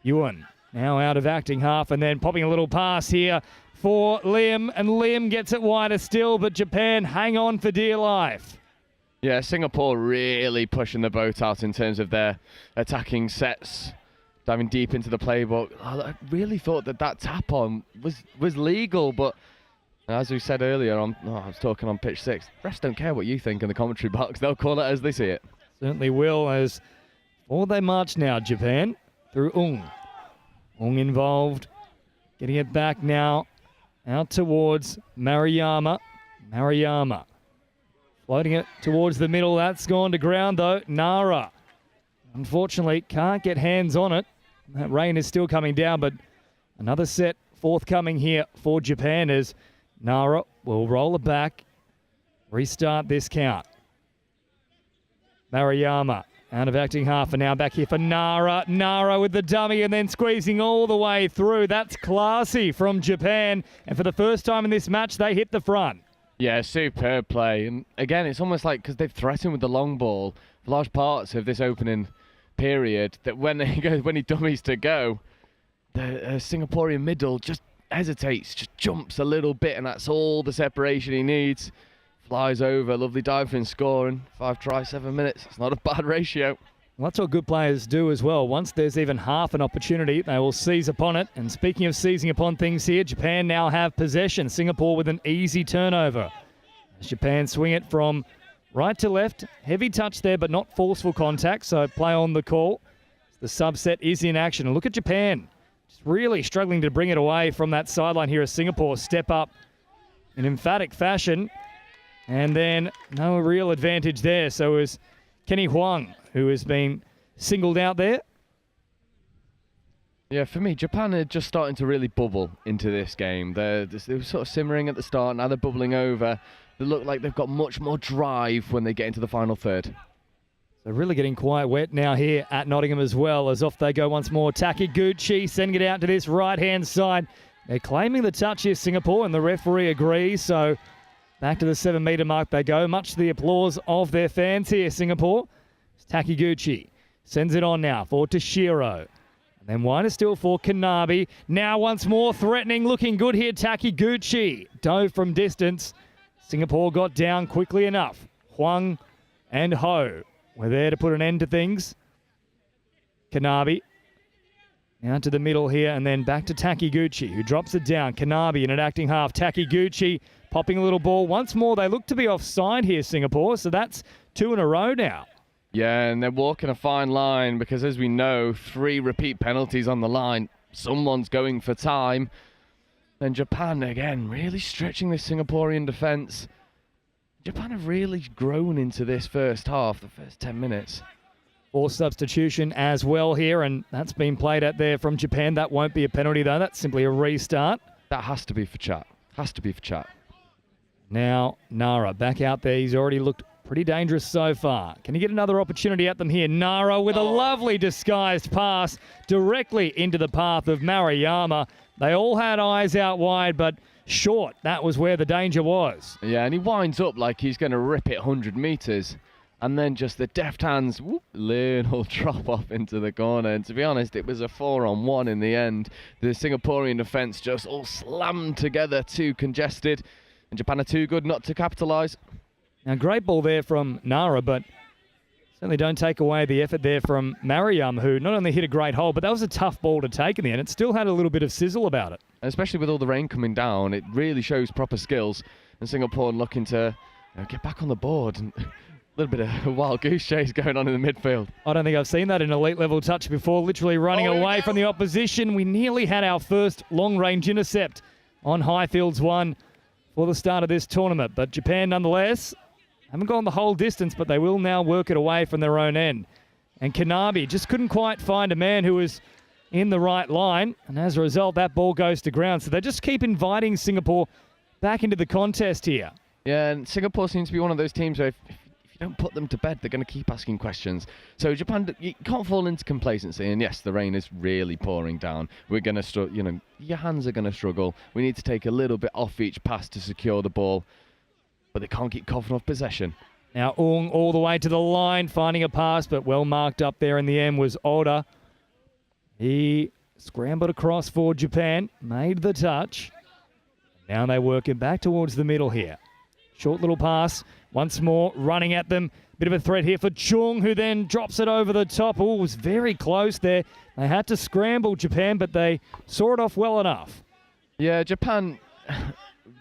Ewan now out of acting half and then popping a little pass here for Lim. And Lim gets it wider still, but Japan hang on for dear life. Yeah, Singapore really pushing the boat out in terms of their attacking sets. Diving deep into the playbook. I really thought that tap on was legal, but as we said earlier, I was talking on pitch 6. Refs don't care what you think in the commentary box. They'll call it as they see it. Certainly will, as forward they march now, Japan, through Ung. Ung involved. Getting it back now out towards Mariyama. Mariyama floating it towards the middle. That's gone to ground, though. Nara, unfortunately, can't get hands on it. That rain is still coming down, but another set forthcoming here for Japan as Nara will roll it back, restart this count. Mariyama out of acting half, and now back here for Nara. Nara with the dummy and then squeezing all the way through. That's classy from Japan, and for the first time in this match, they hit the front. Yeah, superb play. And again, it's almost like because they've threatened with the long ball for large parts of this opening period, that when he dummies to go, the Singaporean middle just hesitates, just jumps a little bit, and that's all the separation he needs. Flies over, lovely dive and scoring. 5 tries, 7 minutes. It's not a bad ratio. Well, that's what good players do as well. Once there's even half an opportunity, they will seize upon it. And speaking of seizing upon things here, Japan now have possession. Singapore with an easy turnover. As Japan swing it from right to left. Heavy touch there, but not forceful contact, so play on the call. The subset is in action. And look at Japan. Just really struggling to bring it away from that sideline here as Singapore step up in emphatic fashion. And then no real advantage there. So it was Kenny Huang who has been singled out there. Yeah, for me, Japan are just starting to really bubble into this game. They were sort of simmering at the start, now they're bubbling over. They look like they've got much more drive when they get into the final third. So really getting quite wet now here at Nottingham as well, as off they go once more. Takiguchi sending it out to this right-hand side. They're claiming the touch here, Singapore, and the referee agrees, so back to the 7-metre mark they go. Much to the applause of their fans here, Singapore. Takiguchi sends it on now for Toshiro. And then wider still for Kanabe. Now once more threatening, looking good here, Takiguchi. Dove from distance. Singapore got down quickly enough. Huang and Ho were there to put an end to things. Kanabe now to the middle here, and then back to Takiguchi, who drops it down. Kanabe in an acting half. Takiguchi popping a little ball. Once more, they look to be offside here, Singapore, so that's 2 in a row now. Yeah, and they're walking a fine line because, as we know, 3 repeat penalties on the line. Someone's going for time. And Japan, again, really stretching this Singaporean defence. Japan have really grown into this first half, the first 10 minutes. Forced substitution as well here, and that's been played out there from Japan. That won't be a penalty, though. That's simply a restart. That has to be for chat. Has to be for chat. Now, Nara back out there. He's already looked pretty dangerous so far. Can he get another opportunity at them here? Nara with a lovely disguised pass directly into the path of Maruyama. They all had eyes out wide, but short. That was where the danger was. Yeah, and he winds up like he's going to rip it 100 metres. And then just the deft hands, little drop off into the corner. And to be honest, it was a 4-on-1 in the end. The Singaporean defence just all slammed together, too congested. And Japan are too good not to capitalise. Now, great ball there from Nara, but certainly don't take away the effort there from Maruyama, who not only hit a great hole, but that was a tough ball to take in the end. It still had a little bit of sizzle about it. Especially with all the rain coming down, it really shows proper skills. And Singapore looking to get back on the board. And a little bit of a wild goose chase going on in the midfield. I don't think I've seen that in elite level touch before, literally running away from the opposition. We nearly had our first long-range intercept on Highfields 1 for the start of this tournament. But Japan, nonetheless, haven't gone the whole distance, but they will now work it away from their own end. And Kanabi just couldn't quite find a man who was in the right line. And as a result, that ball goes to ground. So they just keep inviting Singapore back into the contest here. Yeah, and Singapore seems to be one of those teams where if you don't put them to bed, they're going to keep asking questions. So Japan, you can't fall into complacency. And yes, the rain is really pouring down. We're going to, your hands are going to struggle. We need to take a little bit off each pass to secure the ball. But they can't keep coughing off possession. Now Ong all the way to the line, finding a pass, but well marked up there in the end was Oda. He scrambled across for Japan, made the touch. Now they work it back towards the middle here. Short little pass, once more running at them. Bit of a threat here for Chung, who then drops it over the top. Oh, was very close there. They had to scramble Japan, but they saw it off well enough. Yeah, Japan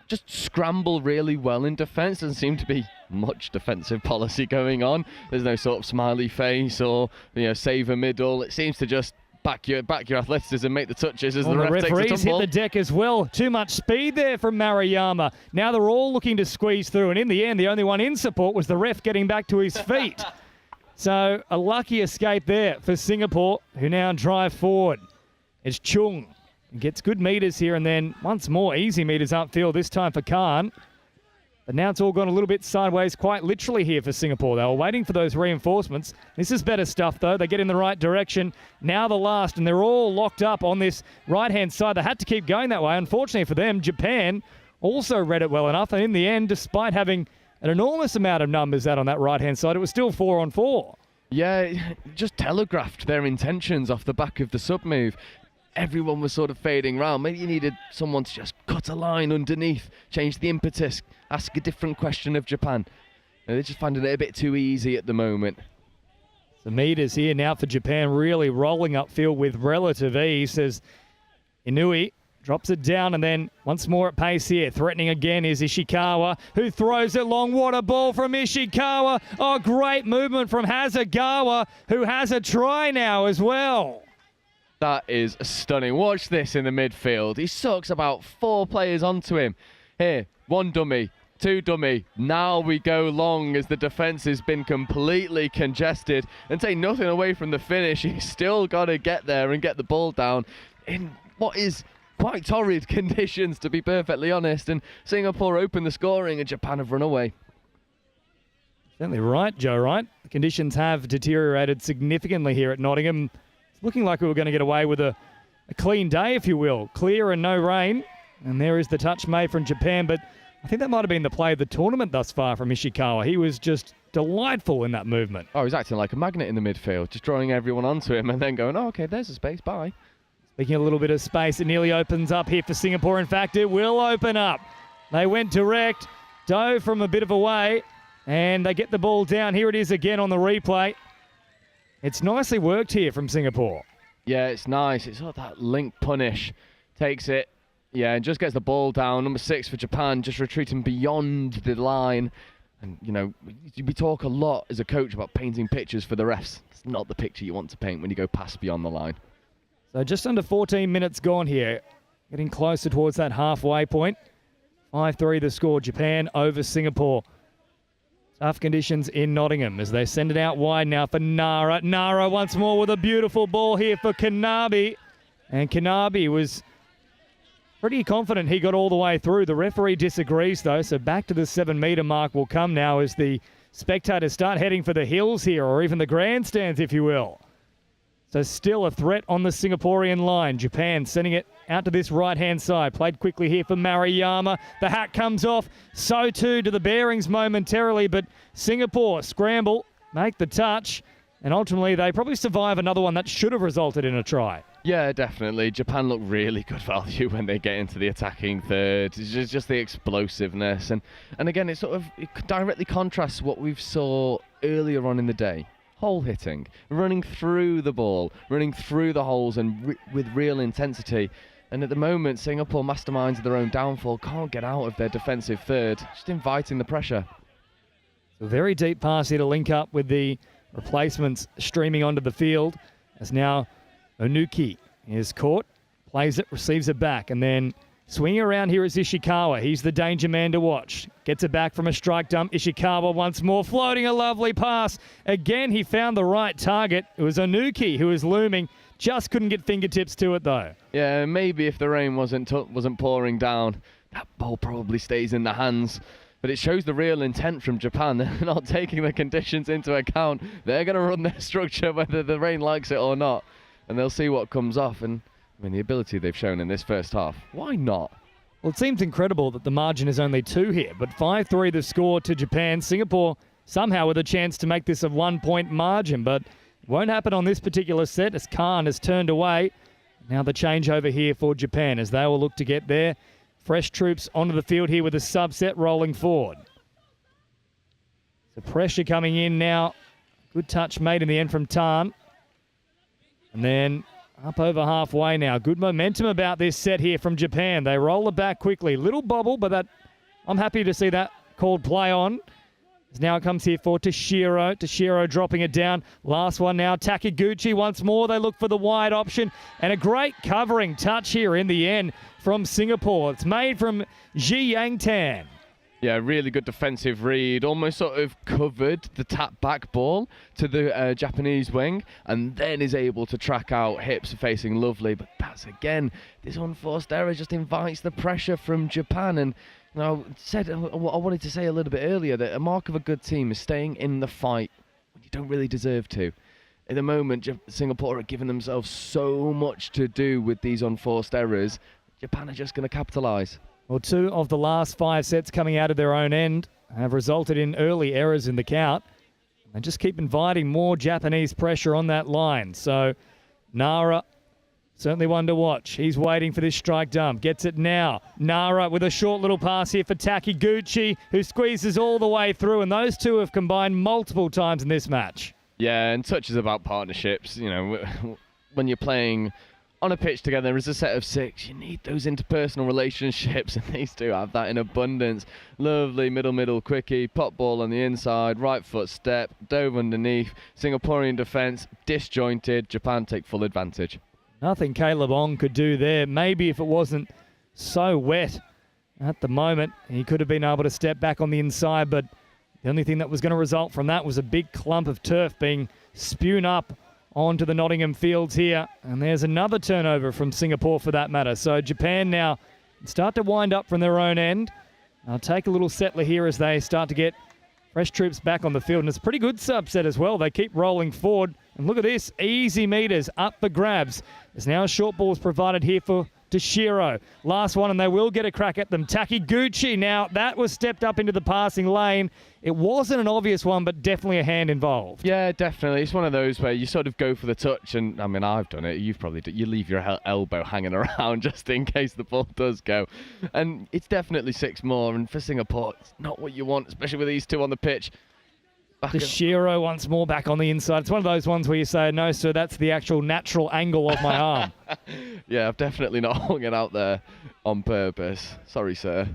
just scramble really well in defence. Doesn't seem to be much defensive policy going on. There's no sort of smiley face or save a middle. It seems to just back your athleticism, make the touches as the referees hit the deck as well. Too much speed there from Maruyama. Now they're all looking to squeeze through, and in the end, the only one in support was the ref getting back to his feet. So a lucky escape there for Singapore, who now drive forward. It's Chung. Gets good meters here, and then once more easy meters upfield, this time for Khan. But now it's all gone a little bit sideways, quite literally here for Singapore. They were waiting for those reinforcements. This is better stuff, though. They get in the right direction. Now the last, and they're all locked up on this right-hand side. They had to keep going that way. Unfortunately for them, Japan also read it well enough, and in the end, despite having an enormous amount of numbers out on that right-hand side, it was still 4-on-4. Yeah, just telegraphed their intentions off the back of the sub-move. Everyone was sort of fading round. Maybe you needed someone to just cut a line underneath, change the impetus, ask a different question of Japan. They're just finding it a bit too easy at the moment. The meters here now for Japan, really rolling upfield with relative ease as Inui drops it down, and then once more at pace here. Threatening again is Ishikawa, who throws it long. What a ball from Ishikawa. Oh, great movement from Hasegawa, who has a try now as well. That is stunning. Watch this in the midfield. He sucks about 4 players onto him. Here, 1 dummy, 2 dummy. Now we go long as the defence has been completely congested. And take nothing away from the finish, he's still got to get there and get the ball down in what is quite torrid conditions, to be perfectly honest. And Singapore open the scoring and Japan have run away. Certainly right, Joe, right? The conditions have deteriorated significantly here at Nottingham. Looking like we were going to get away with a clean day, if you will. Clear and no rain. And there is the touch made from Japan. But I think that might have been the play of the tournament thus far from Ishikawa. He was just delightful in that movement. Oh, he's acting like a magnet in the midfield, just drawing everyone onto him and then going, oh, okay, there's a space, bye. Speaking of a little bit of space, it nearly opens up here for Singapore. In fact, it will open up. They went direct, dove from a bit of a way, and they get the ball down. Here it is again on the replay. It's nicely worked here from Singapore. Yeah, it's nice. It's not that link punish. Takes it, yeah, and just gets the ball down. Number 6 for Japan, just retreating beyond the line. And, we talk a lot as a coach about painting pictures for the refs. It's not the picture you want to paint when you go past beyond the line. So just under 14 minutes gone here. Getting closer towards that halfway point. 5-3 the score. Japan over Singapore. Tough conditions in Nottingham as they send it out wide now for Nara. Nara once more with a beautiful ball here for Kanabi. And Kanabi was pretty confident he got all the way through. The referee disagrees though, so back to the 7-metre mark will come now as the spectators start heading for the hills here, or even the grandstands, if you will. So still a threat on the Singaporean line. Japan sending it out to this right-hand side. Played quickly here for Maruyama. The hat comes off. So too do the bearings momentarily, but Singapore scramble, make the touch, and ultimately they probably survive another one that should have resulted in a try. Yeah, definitely. Japan look really good value when they get into the attacking third. It's just the explosiveness. And again, it directly contrasts what we've saw earlier on in the day. Hole hitting, running through the ball, running through the holes and with real intensity. And at the moment, Singapore masterminds their own downfall, can't get out of their defensive third, just inviting the pressure. A very deep pass here to link up with the replacements streaming onto the field. As now Onuki is caught, plays it, receives it back, and then swinging around here is Ishikawa. He's the danger man to watch. Gets it back from a strike dump. Ishikawa once more, floating a lovely pass. Again, he found the right target. It was Onuki who was looming. Just couldn't get fingertips to it, though. Yeah, maybe if the rain wasn't pouring down, that ball probably stays in the hands. But it shows the real intent from Japan. They're not taking the conditions into account. They're going to run their structure whether the rain likes it or not. And they'll see what comes off. And I mean, the ability they've shown in this first half, why not? Well, it seems incredible that the margin is only 2 here, but 5-3 the score to Japan. Singapore somehow with a chance to make this a 1-point margin, but it won't happen on this particular set as Khan has turned away. Now the changeover here for Japan as they will look to get their fresh troops onto the field here with a subset rolling forward. So pressure coming in now. Good touch made in the end from Tan. And then up over halfway now. Good momentum about this set here from Japan. They roll it back quickly. Little bobble, but I'm happy to see that called play on. As now it comes here for Toshiro. Toshiro dropping it down. Last one now. Takiguchi once more. They look for the wide option. And a great covering touch here in the end from Singapore. It's made from Ji Yangtan. Yeah, really good defensive read. Almost sort of covered the tap back ball to the Japanese wing and then is able to track out hips facing lovely. But that's, again, this unforced error just invites the pressure from Japan. And I wanted to say a little bit earlier that a mark of a good team is staying in the fight when you don't really deserve to. At the moment, Singapore are giving themselves so much to do with these unforced errors. Japan are just going to capitalise. Well, 2 of the last 5 sets coming out of their own end have resulted in early errors in the count. They just keep inviting more Japanese pressure on that line. So Nara, certainly one to watch. He's waiting for this strike dump. Gets it now. Nara with a short little pass here for Takiguchi, who squeezes all the way through. And those two have combined multiple times in this match. Yeah, and touch is about partnerships. You know, when you're playing on a pitch together as a set of 6, you need those interpersonal relationships, and these two have that in abundance. Lovely middle quickie, pop ball on the inside, right foot step, dove underneath, Singaporean defence, disjointed, Japan take full advantage. Nothing Caleb Ong could do there. Maybe if it wasn't so wet at the moment, he could have been able to step back on the inside, but the only thing that was going to result from that was a big clump of turf being spewed up onto the Nottingham fields here. And there's another turnover from Singapore for that matter. So Japan now start to wind up from their own end. I'll take a little settler here as they start to get fresh troops back on the field. And it's a pretty good subset as well. They keep rolling forward. And look at this, easy meters up for grabs. There's now short balls provided here for Toshiro. Last one, and they will get a crack at them. Takiguchi, now that was stepped up into the passing lane. It wasn't an obvious one, but definitely a hand involved. Yeah, definitely. It's one of those where you sort of go for the touch, and I mean, I've done it. You've probably done. You leave your elbow hanging around just in case the ball does go. And it's definitely 6 more, and for Singapore, it's not what you want, especially with these two on the pitch. Toshiro once more back on the inside. It's one of those ones where you say, no, sir, that's the actual natural angle of my arm. Yeah, I've definitely not hung it out there on purpose. Sorry, sir.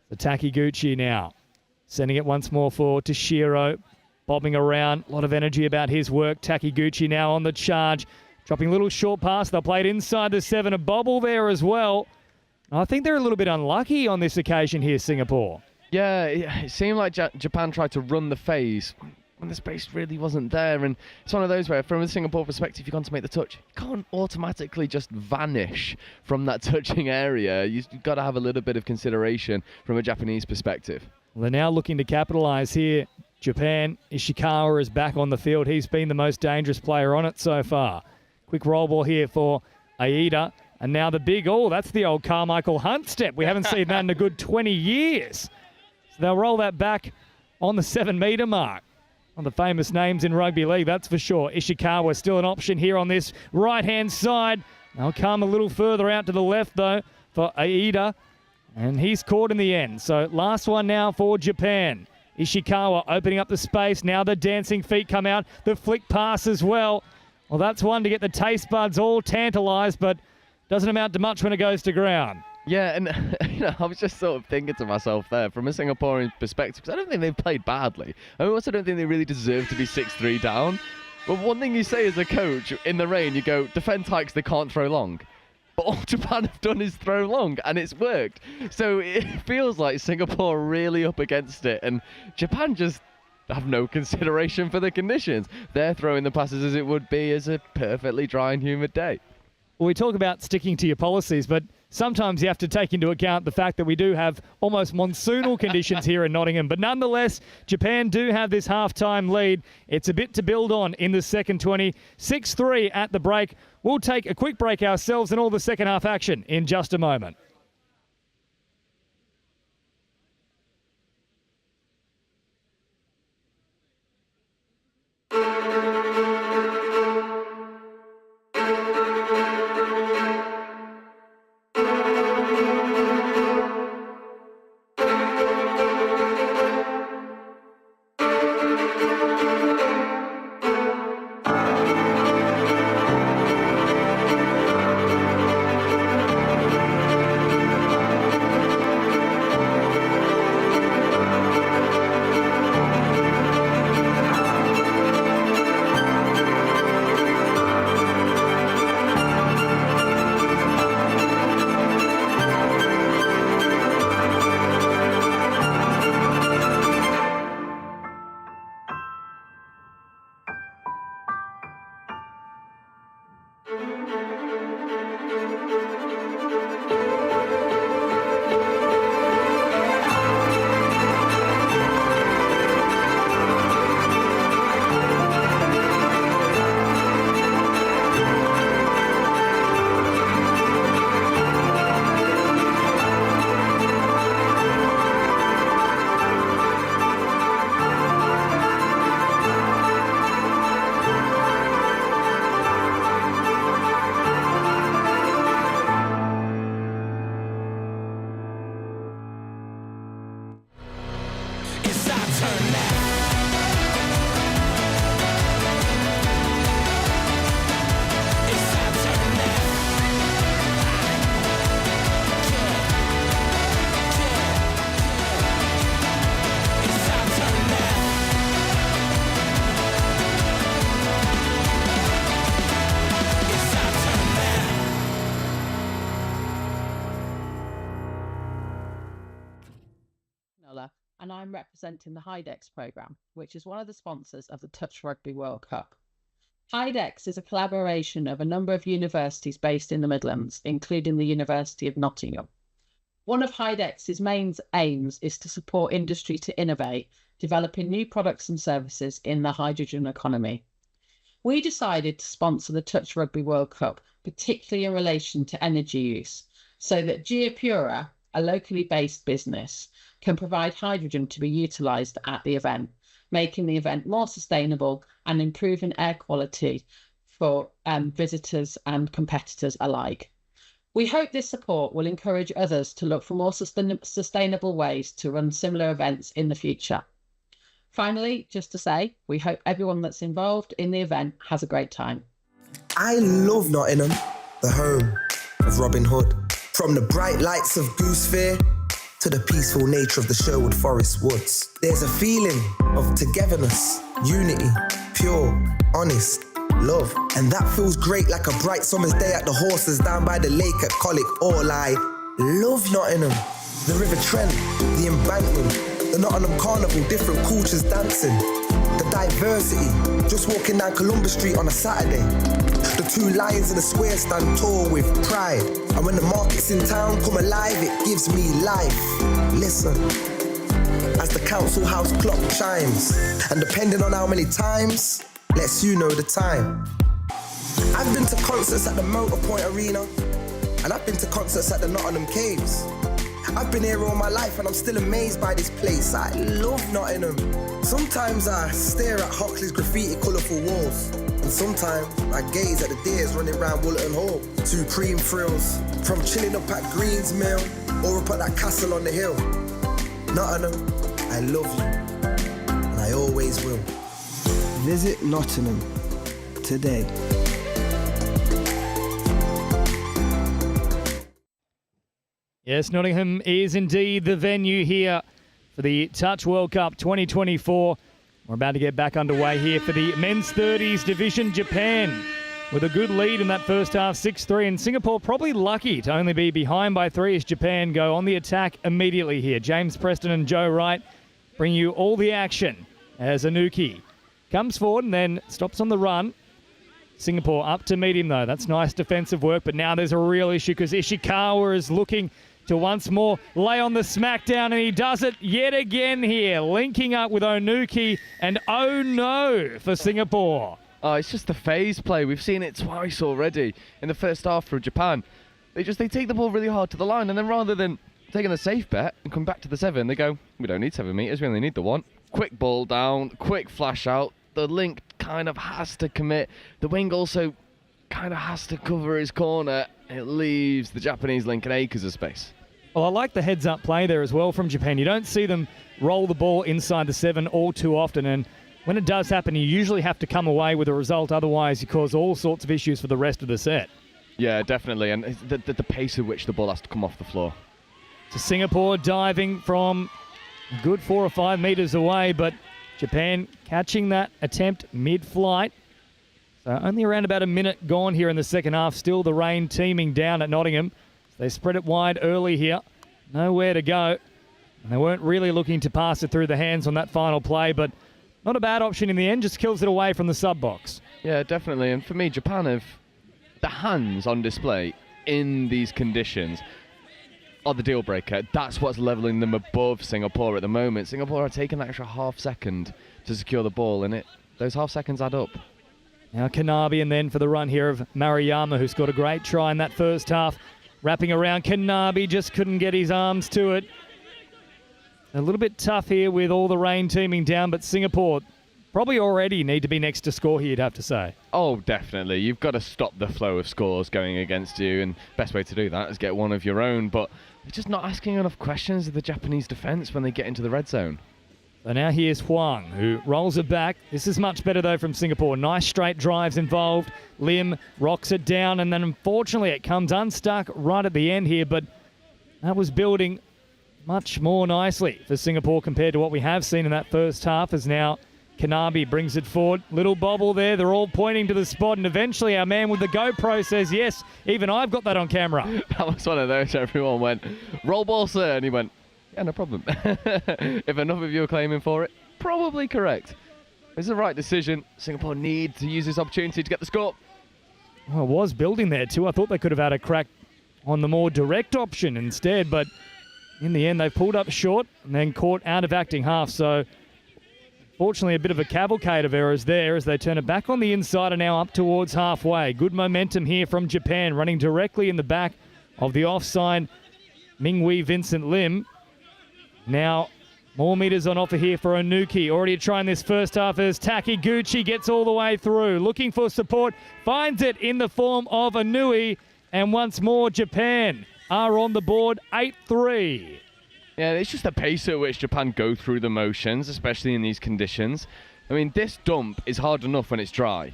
The Takiguchi now. Sending it once more for Toshiro. Bobbing around. A lot of energy about his work. Takiguchi now on the charge. Dropping a little short pass. They'll play it inside the 7. A bobble there as well. I think they're a little bit unlucky on this occasion here, Singapore. Yeah, it seemed like Japan tried to run the phase when the space really wasn't there, and it's one of those where, from a Singapore perspective, you've gone to make the touch, you can't automatically just vanish from that touching area. You've got to have a little bit of consideration from a Japanese perspective. Well, they're now looking to capitalise here. Japan, Ishikawa is back on the field. He's been the most dangerous player on it so far. Quick roll ball here for Aida, and now the big, that's the old Carmichael Hunt step. We haven't seen that in a good 20 years. So they'll roll that back on the 7-metre mark. One of the famous names in rugby league, that's for sure. Ishikawa still an option here on this right-hand side. They'll come a little further out to the left, though, for Aida. And he's caught in the end. So last one now for Japan. Ishikawa opening up the space. Now the dancing feet come out. The flick pass as well. Well, that's one to get the taste buds all tantalised, but doesn't amount to much when it goes to ground. Yeah, and I was just sort of thinking to myself there, from a Singaporean perspective, because I don't think they've played badly. I also don't think they really deserve to be 6-3 down. But one thing you say as a coach, in the rain, you go, defend hikes, they can't throw long. But all Japan have done is throw long, and it's worked. So it feels like Singapore are really up against it, and Japan just have no consideration for the conditions. They're throwing the passes as it would be as a perfectly dry and humid day. Well, we talk about sticking to your policies, but sometimes you have to take into account the fact that we do have almost monsoonal conditions here in Nottingham. But nonetheless, Japan do have this half-time lead. It's a bit to build on in the second 20. 6-3 at the break. We'll take a quick break ourselves and all the second half action in just a moment. And I'm representing the HYDEX program, which is one of the sponsors of the Touch Rugby World Cup. HYDEX is a collaboration of a number of universities based in the Midlands, including the University of Nottingham. One of HYDEX's main aims is to support industry to innovate, developing new products and services in the hydrogen economy. We decided to sponsor the Touch Rugby World Cup, particularly in relation to energy use, so that Geopura, a locally based business, can provide hydrogen to be utilised at the event, making the event more sustainable and improving air quality for visitors and competitors alike. We hope this support will encourage others to look for more sustainable ways to run similar events in the future. Finally, just to say, we hope everyone that's involved in the event has a great time. I love Nottingham, the home of Robin Hood. From the bright lights of Goose Fair to the peaceful nature of the Sherwood Forest woods, there's a feeling of togetherness, unity, pure, honest, love. And that feels great like a bright summer's day at the horses down by the lake at Colic. All I love Nottingham. The River Trent, the embankment, the Nottingham Carnival, different cultures dancing. The diversity, just walking down Columbus Street on a Saturday. The two lions in the square stand tall with pride. And when the market's in town come alive, it gives me life. Listen, as the council house clock chimes, and depending on how many times, lets you know the time. I've been to concerts at the Motorpoint Arena, and I've been to concerts at the Nottingham Caves. I've been here all my life and I'm still amazed by this place. I love Nottingham. Sometimes I stare at Hoxley's graffiti colourful walls, and sometimes I gaze at the deers running round Woollerton Hall. Two cream frills, from chilling up at Green's Mill or up at that castle on the hill. Nottingham, I love you, and I always will. Visit Nottingham today. Yes, Nottingham is indeed the venue here for the Touch World Cup 2024. We're about to get back underway here for the men's 30s division. Japan with a good lead in that first half, 6-3. And Singapore probably lucky to only be behind by 3 as Japan go on the attack immediately here. James Preston and Joe Wright bring you all the action as Anuki comes forward and then stops on the run. Singapore up to meet him though. That's nice defensive work, but now there's a real issue because Ishikawa is looking to once more lay on the smackdown, and he does it yet again here, linking up with Onuki, and oh no for Singapore. Oh, it's just the phase play. We've seen it twice already in the first half for Japan. They take the ball really hard to the line, and then rather than taking the safe bet and come back to the 7, they go, we don't need 7 meters, we only need the 1. Quick ball down, quick flash out. The link kind of has to commit. The wing also kind of has to cover his corner. It leaves the Japanese link an acres of space. Well, I like the heads-up play there as well from Japan. You don't see them roll the ball inside the 7 all too often, and when it does happen, you usually have to come away with a result. Otherwise, you cause all sorts of issues for the rest of the set. Yeah, definitely, and the pace at which the ball has to come off the floor. So Singapore diving from a good 4 or 5 meters away, but Japan catching that attempt mid-flight. So only around about a minute gone here in the second half. Still the rain teeming down at Nottingham. They spread it wide early here. Nowhere to go. And they weren't really looking to pass it through the hands on that final play, but not a bad option in the end. Just kills it away from the sub-box. Yeah, definitely. And for me, Japan have the hands on display in these conditions are the deal breaker. That's what's levelling them above Singapore at the moment. Singapore are taking that extra half second to secure the ball, and those half seconds add up. Now Kanabe, and then for the run here of Maruyama, who scored a great try in that first half. Wrapping around Kanabe, just couldn't get his arms to it. A little bit tough here with all the rain teeming down, but Singapore probably already need to be next to score here, you'd have to say. Oh, definitely. You've got to stop the flow of scores going against you, and best way to do that is get one of your own, but they're just not asking enough questions of the Japanese defence when they get into the red zone. So now here's Huang, who rolls it back. This is much better, though, from Singapore. Nice straight drives involved. Lim rocks it down, and then unfortunately it comes unstuck right at the end here, but that was building much more nicely for Singapore compared to what we have seen in that first half, as now Kanabe brings it forward. Little bobble there. They're all pointing to the spot, and eventually our man with the GoPro says, yes, even I've got that on camera. That was one of those. Everyone went, roll ball, sir, and he went, yeah, no problem. If enough of you are claiming for it, probably correct. It's the right decision. Singapore need to use this opportunity to get the score. Well, it was building there too. I thought they could have had a crack on the more direct option instead, but in the end they pulled up short and then caught out of acting half. So fortunately a bit of a cavalcade of errors there as they turn it back on the inside and now up towards halfway. Good momentum here from Japan, running directly in the back of the offside Mingwei Vincent Lim. Now, more meters on offer here for Onuki. Already trying this first half as Takiguchi gets all the way through. Looking for support. Finds it in the form of Anui. And once more, Japan are on the board, 8-3. Yeah, it's just the pace at which Japan go through the motions, especially in these conditions. I mean, this dump is hard enough when it's dry.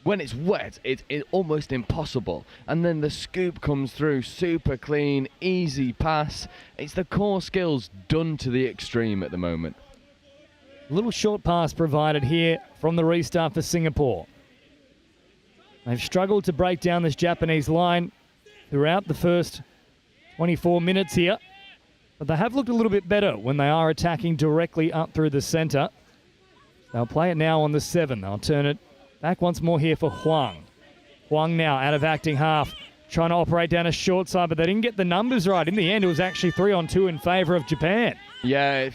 When it's wet, it's almost impossible. And then the scoop comes through, super clean, easy pass. It's the core skills done to the extreme at the moment. A little short pass provided here from the restart for Singapore. They've struggled to break down this Japanese line throughout the first 24 minutes here. But they have looked a little bit better when they are attacking directly up through the centre. They'll play it now on the 7. They'll turn it back once more here for Huang. Huang now out of acting half, trying to operate down a short side, but they didn't get the numbers right. In the end, it was actually 3-on-2 in favour of Japan. Yeah, it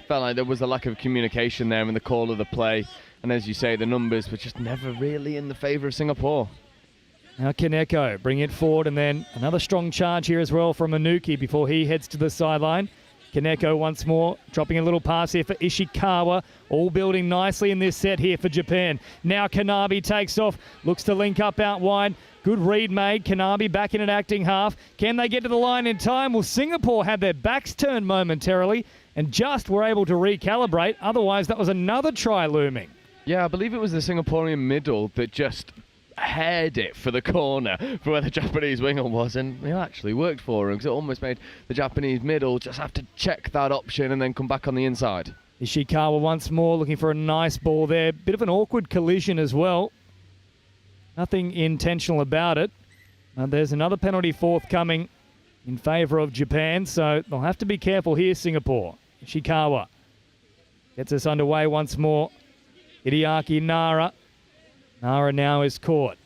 felt like there was a lack of communication there in the call of the play. And as you say, the numbers were just never really in the favour of Singapore. Now Kaneko bring it forward, and then another strong charge here as well from Anuki before he heads to the sideline. Kaneko once more, dropping a little pass here for Ishikawa. All building nicely in this set here for Japan. Now Kanabe takes off, looks to link up out wide. Good read made. Kanabe back in at acting half. Can they get to the line in time? Well, Singapore had their backs turned momentarily and just were able to recalibrate. Otherwise, that was another try looming. Yeah, I believe it was the Singaporean middle that just haired it for the corner for where the Japanese winger was, and it actually worked for him because it almost made the Japanese middle just have to check that option and then come back on the inside. Ishikawa once more looking for a nice ball there. Bit of an awkward collision as well. Nothing intentional about it. There's another penalty forthcoming in favour of Japan, so they'll have to be careful here, Singapore. Ishikawa gets us underway once more. Hideaki Nara. Nara now is caught.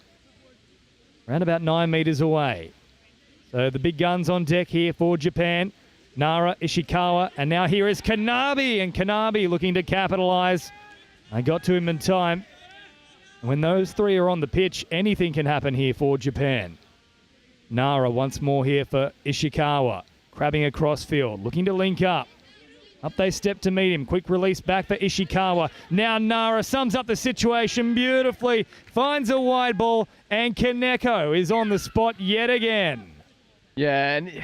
Around about 9 metres away. So the big guns on deck here for Japan. Nara, Ishikawa, and now here is Kanabe. And Kanabe looking to capitalise. I got to him in time. When those three are on the pitch, anything can happen here for Japan. Nara once more here for Ishikawa. Crabbing across field, looking to link up. Up they step to meet him. Quick release back for Ishikawa. Now Nara sums up the situation beautifully. Finds a wide ball, and Kaneko is on the spot yet again. Yeah, and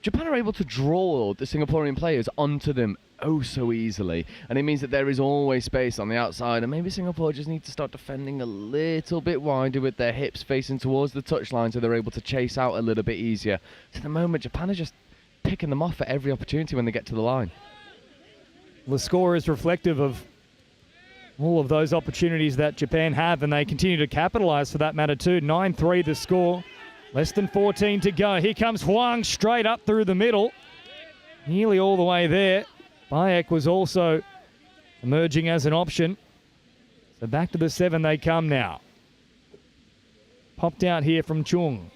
Japan are able to draw the Singaporean players onto them oh so easily. And it means that there is always space on the outside. And maybe Singapore just need to start defending a little bit wider with their hips facing towards the touchline so they're able to chase out a little bit easier. So at the moment, Japan are just picking them off at every opportunity when they get to the line. The score is reflective of all of those opportunities that Japan have, and they continue to capitalise for that matter too. 9-3 the score. Less than 14 to go. Here comes Huang straight up through the middle. Nearly all the way there. Bayek was also emerging as an option. So back to the 7 they come now. Popped out here from Chung.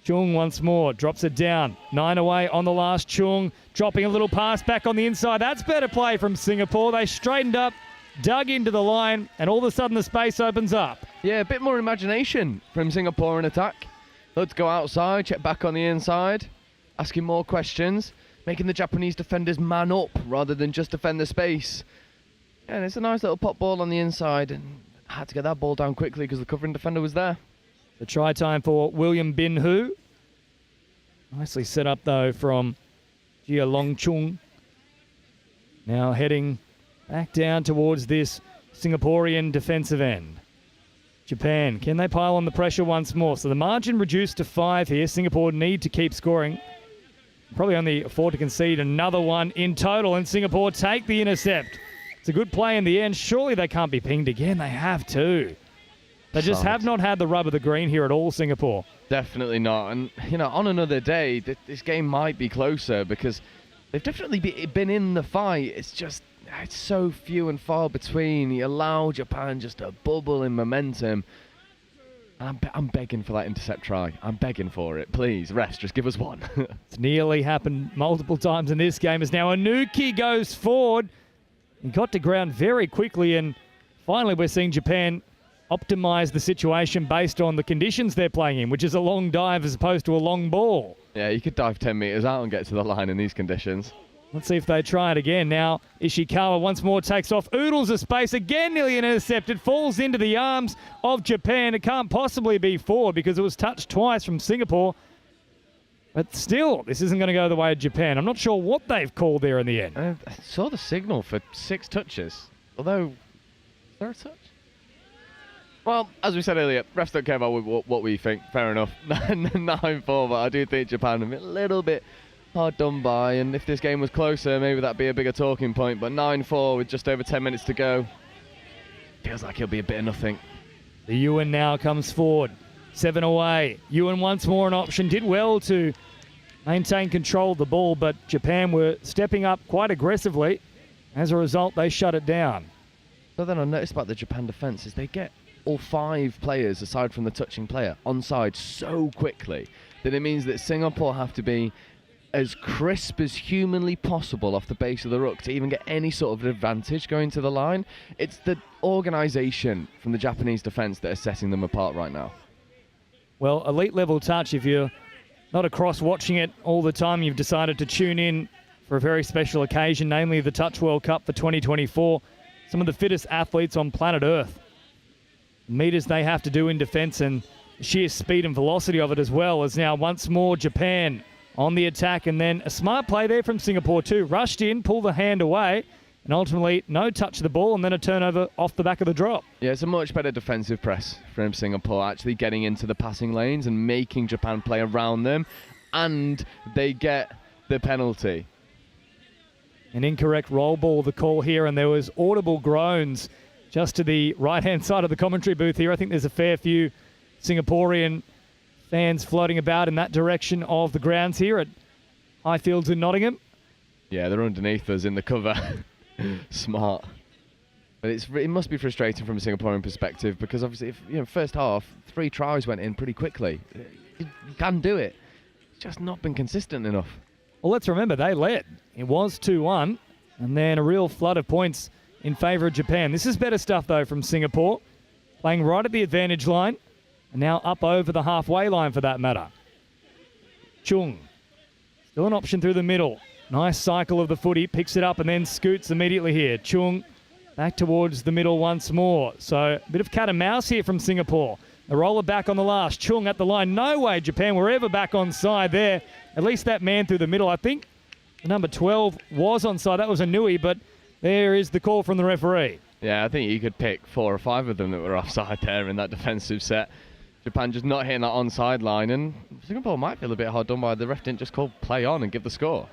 Chung once more, drops it down. 9 away on the last Chung. Dropping a little pass back on the inside. That's better play from Singapore. They straightened up, dug into the line, and all of a sudden the space opens up. Yeah, a bit more imagination from Singapore in attack. Let's go outside, check back on the inside, asking more questions, making the Japanese defenders man up rather than just defend the space. Yeah, and it's a nice little pop ball on the inside, and I had to get that ball down quickly because the covering defender was there. The try time for William Bin Hu. Nicely set up though from Jia Long Chung. Now heading back down towards this Singaporean defensive end. Japan, can they pile on the pressure once more? So the margin reduced to 5 here. Singapore need to keep scoring. Probably only afford to concede another one in total, and Singapore take the intercept. It's a good play in the end. Surely they can't be pinged again. They have to. They just have not had the rub of the green here at all, Singapore. Definitely not. And, you know, on another day, this game might be closer because they've definitely been in the fight. It's just, it's so few and far between. You allow Japan just to bubble in momentum. I'm begging for that intercept try. I'm begging for it. Please, refs, just give us one. It's nearly happened multiple times in this game as now Anuki goes forward. He got to ground very quickly, and finally we're seeing Japan optimise the situation based on the conditions they're playing in, which is a long dive as opposed to a long ball. Yeah, you could dive 10 metres out and get to the line in these conditions. Let's see if they try it again. Now Ishikawa once more takes off, oodles of space, again nearly intercepted, falls into the arms of Japan. It can't possibly be forward because it was touched twice from Singapore. But still, this isn't going to go the way of Japan. I'm not sure what they've called there in the end. I saw the signal for 6 touches, although, is there a touch? Well, as we said earlier, refs don't care about what we think. Fair enough. 9-4, but I do think Japan are a little bit hard done by, and if this game was closer, maybe that'd be a bigger talking point. But 9-4 with just over 10 minutes to go, feels like it'll be a bit of nothing. The Ewan now comes forward. 7 away. Ewan once more an option. Did well to maintained control of the ball, but Japan were stepping up quite aggressively. As a result, they shut it down. Something I noticed about the Japan defence is they get all 5 players, aside from the touching player, onside so quickly that it means that Singapore have to be as crisp as humanly possible off the base of the ruck to even get any sort of advantage going to the line. It's the organisation from the Japanese defence that are setting them apart right now. Well, elite level touch, if you're not across watching it all the time, you've decided to tune in for a very special occasion, namely the Touch World Cup for 2024. Some of the fittest athletes on planet Earth. The meters they have to do in defence and the sheer speed and velocity of it as well, as now once more Japan on the attack, and then a smart play there from Singapore too. Rushed in, pulled the hand away, and ultimately no touch of the ball, and then a turnover off the back of the drop. Yeah, it's a much better defensive press from Singapore, actually getting into the passing lanes and making Japan play around them, and they get the penalty. An incorrect roll ball, the call here, and there was audible groans just to the right-hand side of the commentary booth here. I think there's a fair few Singaporean fans floating about in that direction of the grounds here at Highfields in Nottingham. Yeah, they're underneath us in the cover. Smart. But it must be frustrating from a Singaporean perspective, because obviously, if first half, 3 tries went in pretty quickly. You can do it. It's just not been consistent enough. Well, let's remember, they led. It was 2-1, and then a real flood of points in favour of Japan. This is better stuff, though, from Singapore, playing right at the advantage line, and now up over the halfway line for that matter. Chung, still an option through the middle. Nice cycle of the footy, picks it up and then scoots immediately here. Chung back towards the middle once more. So a bit of cat and mouse here from Singapore. The roller back on the last. Chung at the line. No way Japan were ever back on side there. At least that man through the middle. I think the number 12 was on side. That was a Nui, but there is the call from the referee. Yeah, I think you could pick 4 or 5 of them that were offside there in that defensive set. Japan just not hitting that onside line, and Singapore might feel a bit hard done by. The ref didn't just call play on and give the score.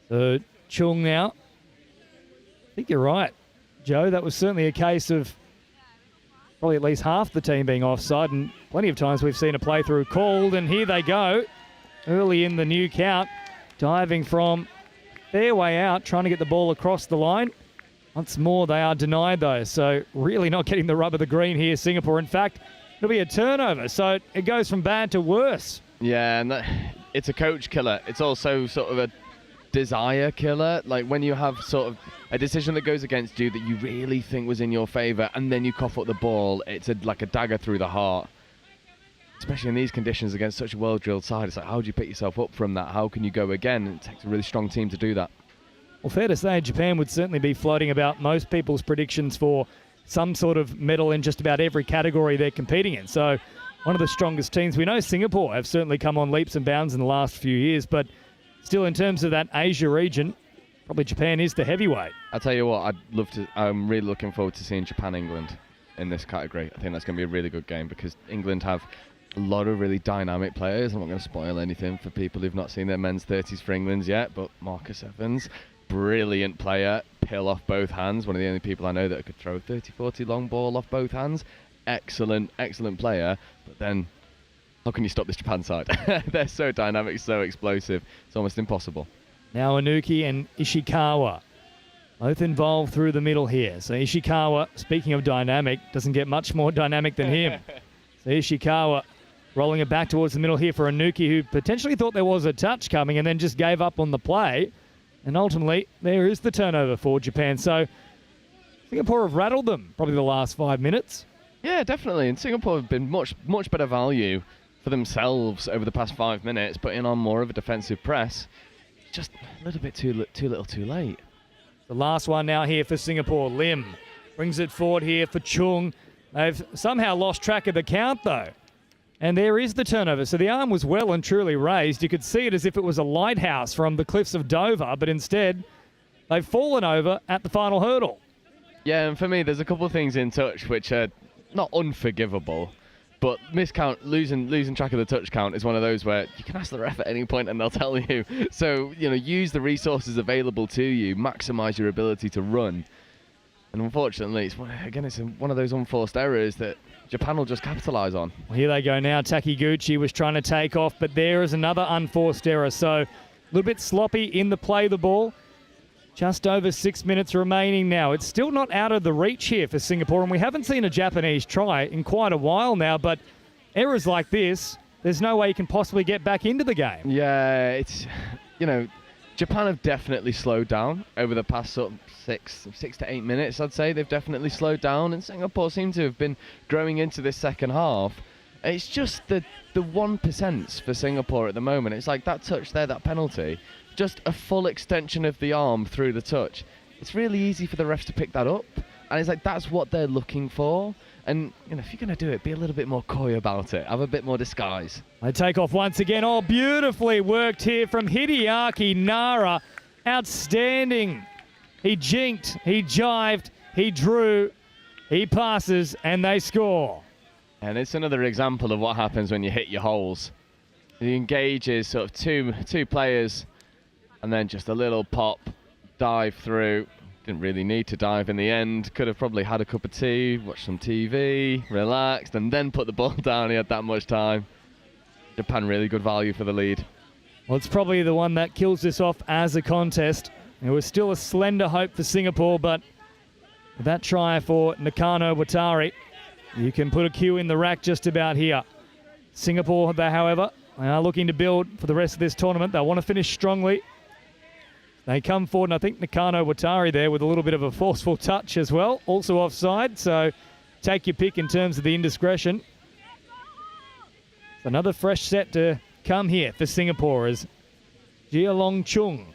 So Chung now. I think you're right, Joe. That was certainly a case of probably at least half the team being offside, and plenty of times we've seen a play-through called, and here they go early in the new count, diving from their way out, trying to get the ball across the line. Once more, they are denied, though, so really not getting the rub of the green here, Singapore. In fact, it'll be a turnover, so it goes from bad to worse. Yeah, and it's a coach killer. It's also sort of a desire killer. Like when you have sort of a decision that goes against you that you really think was in your favour, and then you cough up the ball, it's like a dagger through the heart. Especially in these conditions against such a well-drilled side. It's like, how do you pick yourself up from that? How can you go again? It takes a really strong team to do that. Well, fair to say, Japan would certainly be floating about most people's predictions for some sort of medal in just about every category they're competing in. So one of the strongest teams. We know Singapore have certainly come on leaps and bounds in the last few years, but still in terms of that Asia region, probably Japan is the heavyweight. I'll tell you what, I'm really looking forward to seeing Japan-England in this category. I think that's going to be a really good game because England have a lot of really dynamic players. I'm not going to spoil anything for people who've not seen their men's 30s for England yet, but Marcus Evans, brilliant player, pill off both hands, one of the only people I know that could throw a 30-40 long ball off both hands. Excellent player, but then how can you stop this Japan side? They're so dynamic, so explosive, it's almost impossible. Now Anuki and Ishikawa, both involved through the middle here. So Ishikawa, speaking of dynamic, doesn't get much more dynamic than him. So Ishikawa rolling it back towards the middle here for Anuki, who potentially thought there was a touch coming and then just gave up on the play. And ultimately, there is the turnover for Japan. So Singapore have rattled them probably the last 5 minutes. Yeah, definitely. And Singapore have been much better value for themselves over the past 5 minutes, putting on more of a defensive press. Just a little bit too little too late. The last one now here for Singapore. Lim brings it forward here for Chung. They've somehow lost track of the count, though. And there is the turnover. So the arm was well and truly raised. You could see it as if it was a lighthouse from the cliffs of Dover, but instead they've fallen over at the final hurdle. Yeah, and for me, there's a couple of things in touch which are not unforgivable, but miscount, losing track of the touch count is one of those where you can ask the ref at any point and they'll tell you. So, use the resources available to you, maximise your ability to run. And unfortunately, it's one of those unforced errors that Japan will just capitalise on. Well, here they go now. Takiguchi was trying to take off, but there is another unforced error. So a little bit sloppy in the play of the ball. Just over 6 minutes remaining now. It's still not out of the reach here for Singapore, and we haven't seen a Japanese try in quite a while now, but errors like this, there's no way you can possibly get back into the game. Yeah, it's, Japan have definitely slowed down over the past sort of 6 to 8 minutes, I'd say. They've definitely slowed down, and Singapore seem to have been growing into this second half. It's just the 1% for Singapore at the moment. It's like that touch there, that penalty, just a full extension of the arm through the touch. It's really easy for the refs to pick that up, and it's like that's what they're looking for. And if you're going to do it, be a little bit more coy about it. Have a bit more disguise. They take off once again. Oh, beautifully worked here from Hideaki Nara. Outstanding. He jinked, he jived, he drew, he passes, and they score. And it's another example of what happens when you hit your holes. He engages sort of two players, and then just a little pop, dive through. Didn't really need to dive in the end. Could have probably had a cup of tea, watched some TV, relaxed, and then put the ball down. He had that much time. Japan really good value for the lead. Well, it's probably the one that kills this off as a contest. It was still a slender hope for Singapore, but with that try for Nakano Watari, you can put a cue in the rack just about here. Singapore, however, they are looking to build for the rest of this tournament. They want to finish strongly. They come forward, and I think Nakano Watari there with a little bit of a forceful touch as well. Also offside, so take your pick in terms of the indiscretion. Another fresh set to come here for Singapore as Jia Long Chung.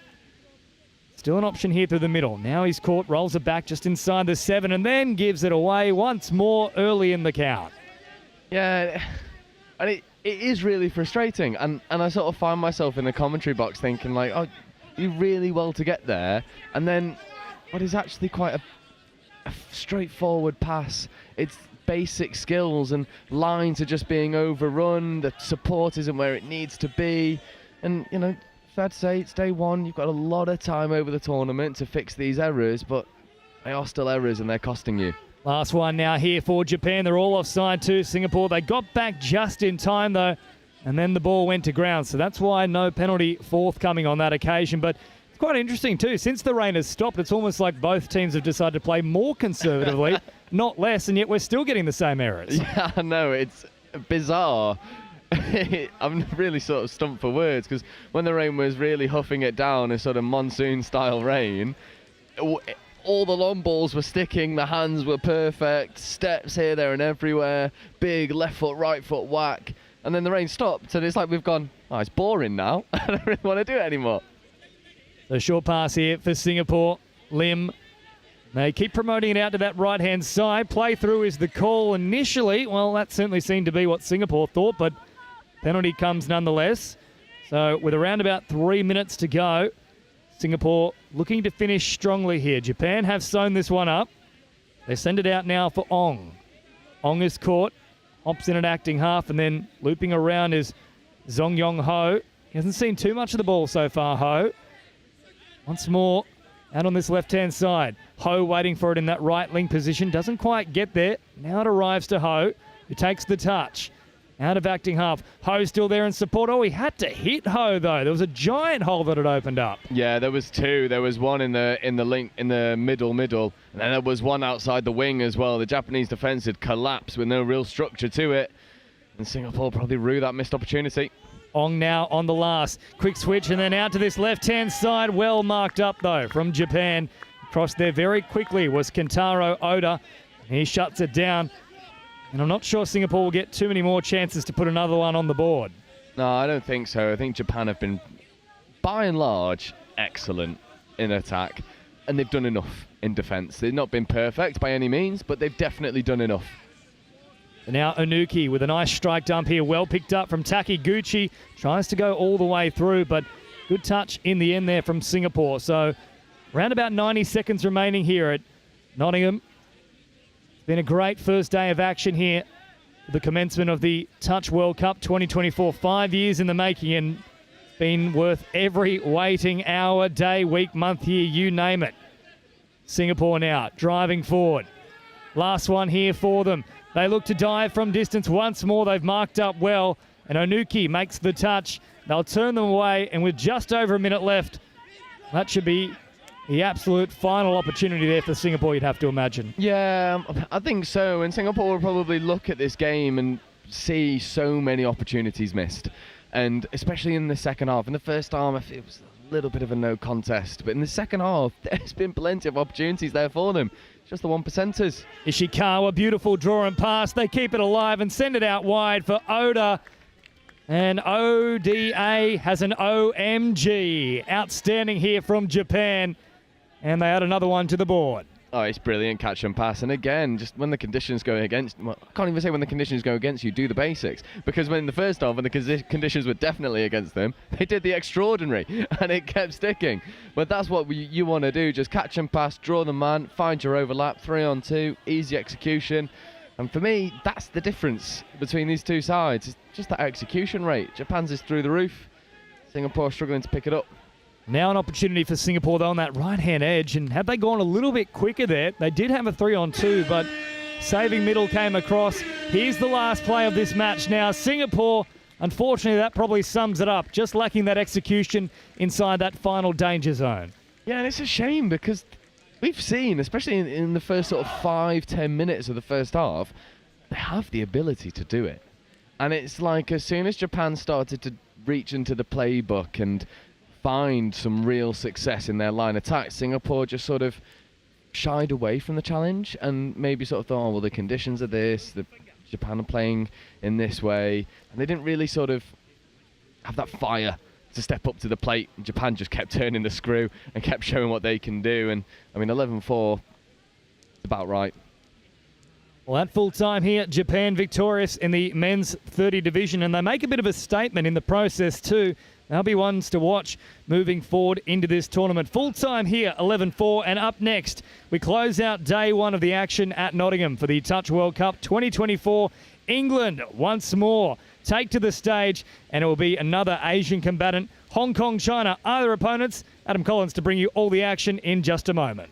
Still an option here through the middle. Now he's caught, rolls it back just inside the 7, and then gives it away once more early in the count. Yeah, and it is really frustrating. And I sort of find myself in the commentary box thinking like, oh, you really well to get there, and then what is actually quite a straightforward pass. It's basic skills, and lines are just being overrun. The support isn't where it needs to be, and fair to say, it's day one. You've got a lot of time over the tournament to fix these errors, but they are still errors and they're costing you. Last one now here for Japan. They're all offside too. Singapore, they got back just in time though, and then the ball went to ground. So that's why no penalty forthcoming on that occasion. But it's quite interesting too. Since the rain has stopped, it's almost like both teams have decided to play more conservatively, not less, and yet we're still getting the same errors. Yeah, I know. It's bizarre. I'm really sort of stumped for words, because when the rain was really huffing it down, a sort of monsoon-style rain, all the long balls were sticking, the hands were perfect, steps here, there and everywhere, big left foot, right foot whack, and then the rain stopped, and it's like we've gone, oh, it's boring now. I don't really want to do it anymore. So short pass here for Singapore. Lim. They keep promoting it out to that right-hand side. Play through is the call initially. Well, that certainly seemed to be what Singapore thought, but penalty comes nonetheless. So with around about 3 minutes to go, Singapore looking to finish strongly here. Japan have sewn this one up. They send it out now for Ong. Ong is caught, hops in at acting half, and then looping around is Zong Yong Ho. He hasn't seen too much of the ball so far, Ho. Once more, out on this left-hand side. Ho waiting for it in that right link position. Doesn't quite get there. Now it arrives to Ho, who takes the touch. Out of acting half. Ho still there in support. Oh, he had to hit Ho, though. There was a giant hole that had opened up. Yeah, there was two. There was one in the link in the middle, and then there was one outside the wing as well. The Japanese defence had collapsed with no real structure to it, and Singapore probably rue that missed opportunity. Ong now on the last. Quick switch and then out to this left-hand side. Well marked up, though, from Japan. Across there very quickly was Kentaro Oda. He shuts it down. And I'm not sure Singapore will get too many more chances to put another one on the board. No, I don't think so. I think Japan have been, by and large, excellent in attack. And they've done enough in defence. They've not been perfect by any means, but they've definitely done enough. And now Onuki with a nice strike dump here. Well picked up from Takiguchi. Tries to go all the way through, but good touch in the end there from Singapore. So around about 90 seconds remaining here at Nottingham. It's been a great first day of action here. The commencement of the Touch World Cup 2024. 5 years in the making, and been worth every waiting hour, day, week, month, year, you name it. Singapore now driving forward. Last one here for them. They look to dive from distance once more. They've marked up well, and Onuki makes the touch. They'll turn them away, and with just over a minute left, that should be the absolute final opportunity there for Singapore, you'd have to imagine. Yeah, I think so. And Singapore will probably look at this game and see so many opportunities missed. And especially in the second half. In the first half, it was a little bit of a no contest. But in the second half, there's been plenty of opportunities there for them. Just the 1%ers. Ishikawa, beautiful draw and pass. They keep it alive and send it out wide for Oda. And ODA has an OMG. Outstanding here from Japan. And they add another one to the board. Oh, it's brilliant catch and pass. And again, just when the conditions go against... Well, I can't even say when the conditions go against you, do the basics. Because when in the first half, when the conditions were definitely against them, they did the extraordinary. And it kept sticking. But that's what you want to do. Just catch and pass, draw the man, find your overlap, 3-on-2, easy execution. And for me, that's the difference between these two sides. It's just that execution rate. Japan's is through the roof. Singapore struggling to pick it up. Now an opportunity for Singapore, though, on that right-hand edge. And had they gone a little bit quicker there, they did have a 3-on-2, but saving middle came across. Here's the last play of this match now. Singapore, unfortunately, that probably sums it up. Just lacking that execution inside that final danger zone. Yeah, and it's a shame because we've seen, especially in the first sort of 5-10 minutes of the first half, they have the ability to do it. And it's like as soon as Japan started to reach into the playbook and find some real success in their line attack, Singapore just sort of shied away from the challenge and maybe sort of thought, oh, well, the conditions are this, Japan are playing in this way, and they didn't really sort of have that fire to step up to the plate. Japan just kept turning the screw and kept showing what they can do, and I mean 11-4, about right. Well, at full time here, Japan victorious in the men's 30 division, and they make a bit of a statement in the process too. They'll be ones to watch moving forward into this tournament. Full time here, 11-4, and up next, we close out day one of the action at Nottingham for the Touch World Cup 2024. England once more take to the stage, and it will be another Asian combatant. Hong Kong, China are their opponents. Adam Collins to bring you all the action in just a moment.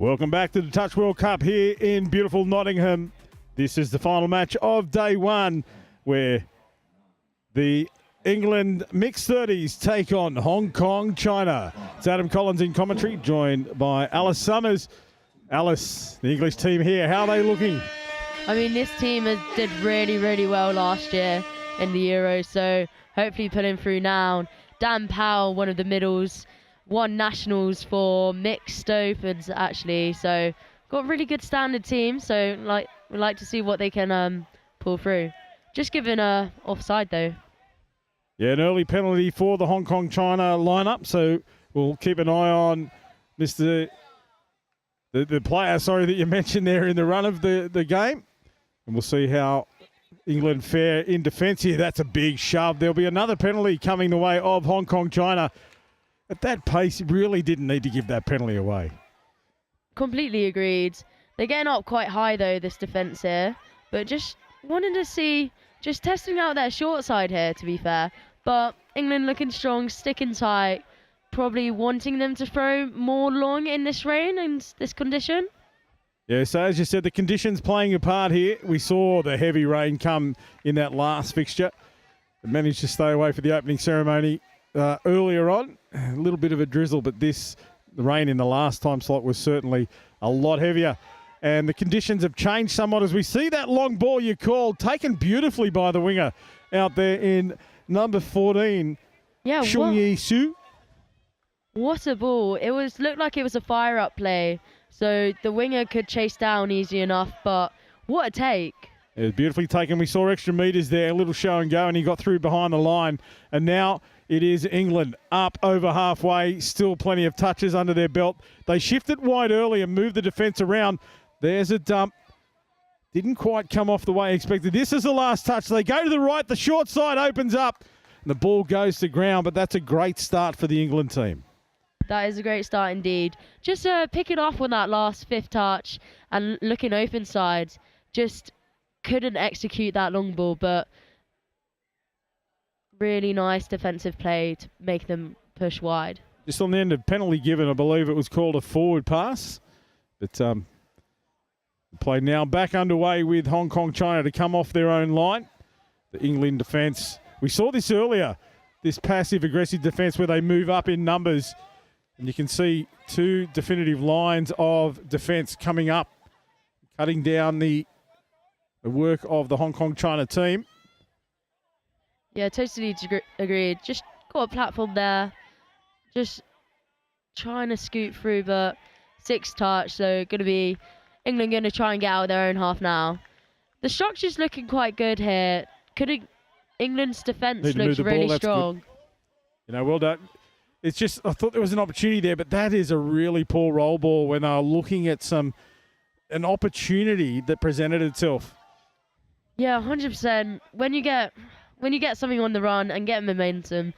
Welcome back to the Touch World Cup here in beautiful Nottingham. This is the final match of day one, where the England mixed 30s take on Hong Kong, China. It's Adam Collins in commentary, joined by Alice Summers. Alice, the English team here, how are they looking? I mean, this team did really, really well last year in the Euros, so hopefully putting through now. Dan Powell, one of the middles, won nationals for mixed opens actually, so got a really good standard team, so we'd like to see what they can pull through. Just given a offside though. Yeah, an early penalty for the Hong Kong China lineup, so we'll keep an eye on the player that you mentioned there in the run of the game, and we'll see how England fare in defence here. That's a big shove. There'll be another penalty coming the way of Hong Kong China. At that pace, you really didn't need to give that penalty away. Completely agreed. They're getting up quite high though, this defence here, but just wanting to see, just testing out their short side here, to be fair. But England looking strong, sticking tight, probably wanting them to throw more long in this rain and this condition. Yeah, so as you said, the conditions playing a part here. We saw the heavy rain come in that last fixture. They managed to stay away for the opening ceremony earlier on. A little bit of a drizzle, but the rain in the last time slot was certainly a lot heavier. And the conditions have changed somewhat as we see that long ball you called, taken beautifully by the winger out there in number 14, Yeah, Shung Yi Su. What a ball. Looked like it was a fire-up play, so the winger could chase down easy enough, but what a take. It was beautifully taken. We saw extra metres there, a little show and go, and he got through behind the line. And now it is England up over halfway, still plenty of touches under their belt. They shifted wide early and moved the defence around. There's a dump. Didn't quite come off the way expected. This is the last touch. They go to the right. The short side opens up. And the ball goes to ground, but that's a great start for the England team. That is a great start indeed. Just pick it off on that last fifth touch and looking open side. Just couldn't execute that long ball, but really nice defensive play to make them push wide. Just on the end of penalty given, I believe it was called a forward pass. But the play now back underway with Hong Kong China to come off their own line. The England defence, we saw this earlier, this passive aggressive defence where they move up in numbers. And you can see two definitive lines of defence coming up, cutting down the work of the Hong Kong China team. Yeah, totally agreed. Just got a platform there. Just trying to scoot through, but sixth touch. So England going to try and get out of their own half now. The structure's looking quite good here. England's defence looks really strong. Good. Well done. It's just, I thought there was an opportunity there, but that is a really poor roll ball when they're looking at an opportunity that presented itself. Yeah, 100%. When you get something on the run and get momentum,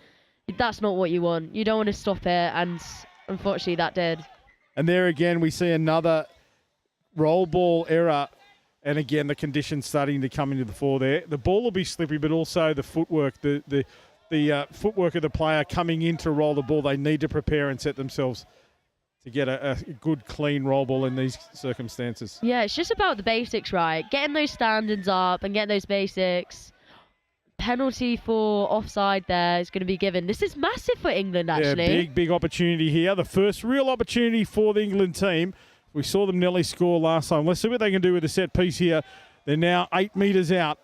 that's not what you want. You don't want to stop it, and unfortunately that did. And there again, we see another roll ball error, and again, the conditions starting to come into the fore there. The ball will be slippery, but also the footwork, the footwork of the player coming in to roll the ball. They need to prepare and set themselves to get a good, clean roll ball in these circumstances. Yeah, it's just about the basics, right? Getting those standards up and getting those basics. Penalty for offside there is going to be given. This is massive for England, actually. Yeah, big opportunity here. The first real opportunity for the England team. We saw them nearly score last time. Let's see what they can do with the set piece here. They're now 8 metres out.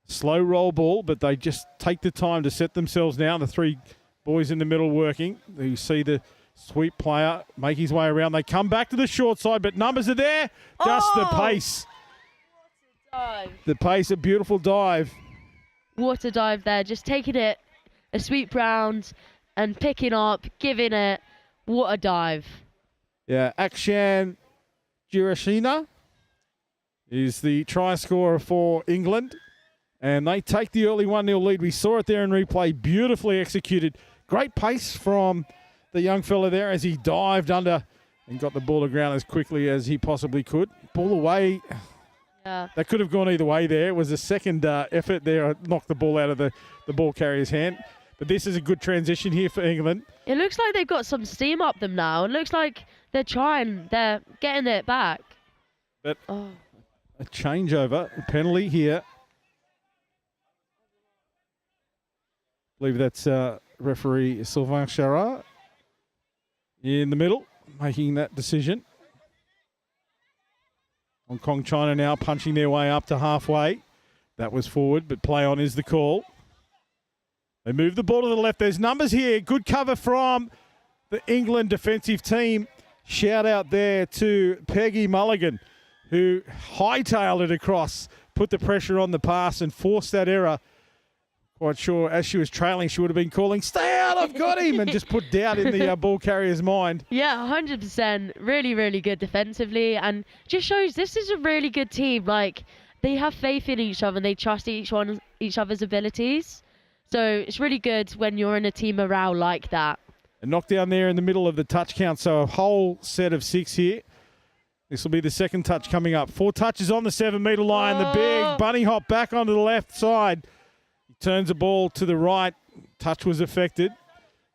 Slow roll ball, but they just take the time to set themselves now. The three boys in the middle working. You see the sweep player make his way around. They come back to the short side, but numbers are there. Just the pace. What a dive. The pace, a beautiful dive. What a dive there. Just taking it a sweep round and picking up, giving it. What a dive. Yeah, Akshan Girashina is the try scorer for England. And they take the early 1-0 lead. We saw it there in replay. Beautifully executed. Great pace from the young fella there as he dived under and got the ball to ground as quickly as he possibly could. Ball away. Yeah. That could have gone either way there. It was a second effort there. Knocked the ball out of the ball carrier's hand. But this is a good transition here for England. It looks like they've got some steam up them now. It looks like They're trying. They're getting it back. But a changeover, a penalty here. I believe that's referee Sylvain Charard in the middle, making that decision. Hong Kong, China now punching their way up to halfway. That was forward, but play on is the call. They move the ball to the left. There's numbers here. Good cover from the England defensive team. Shout out there to Peggy Mulligan, who hightailed it across, put the pressure on the pass and forced that error. Quite sure as she was trailing, she would have been calling, "Stay out, I've got him," and just put doubt in the ball carrier's mind. Yeah, 100%. Really, really good defensively, and just shows this is a really good team. Like, they have faith in each other and they trust each other's abilities. So it's really good when you're in a team morale like that. A knockdown there in the middle of the touch count, so a whole set of 6 here. This will be the second touch coming up. 4 touches on the 7-metre line. The big bunny hop back onto the left side. Turns the ball to the right. Touch was affected.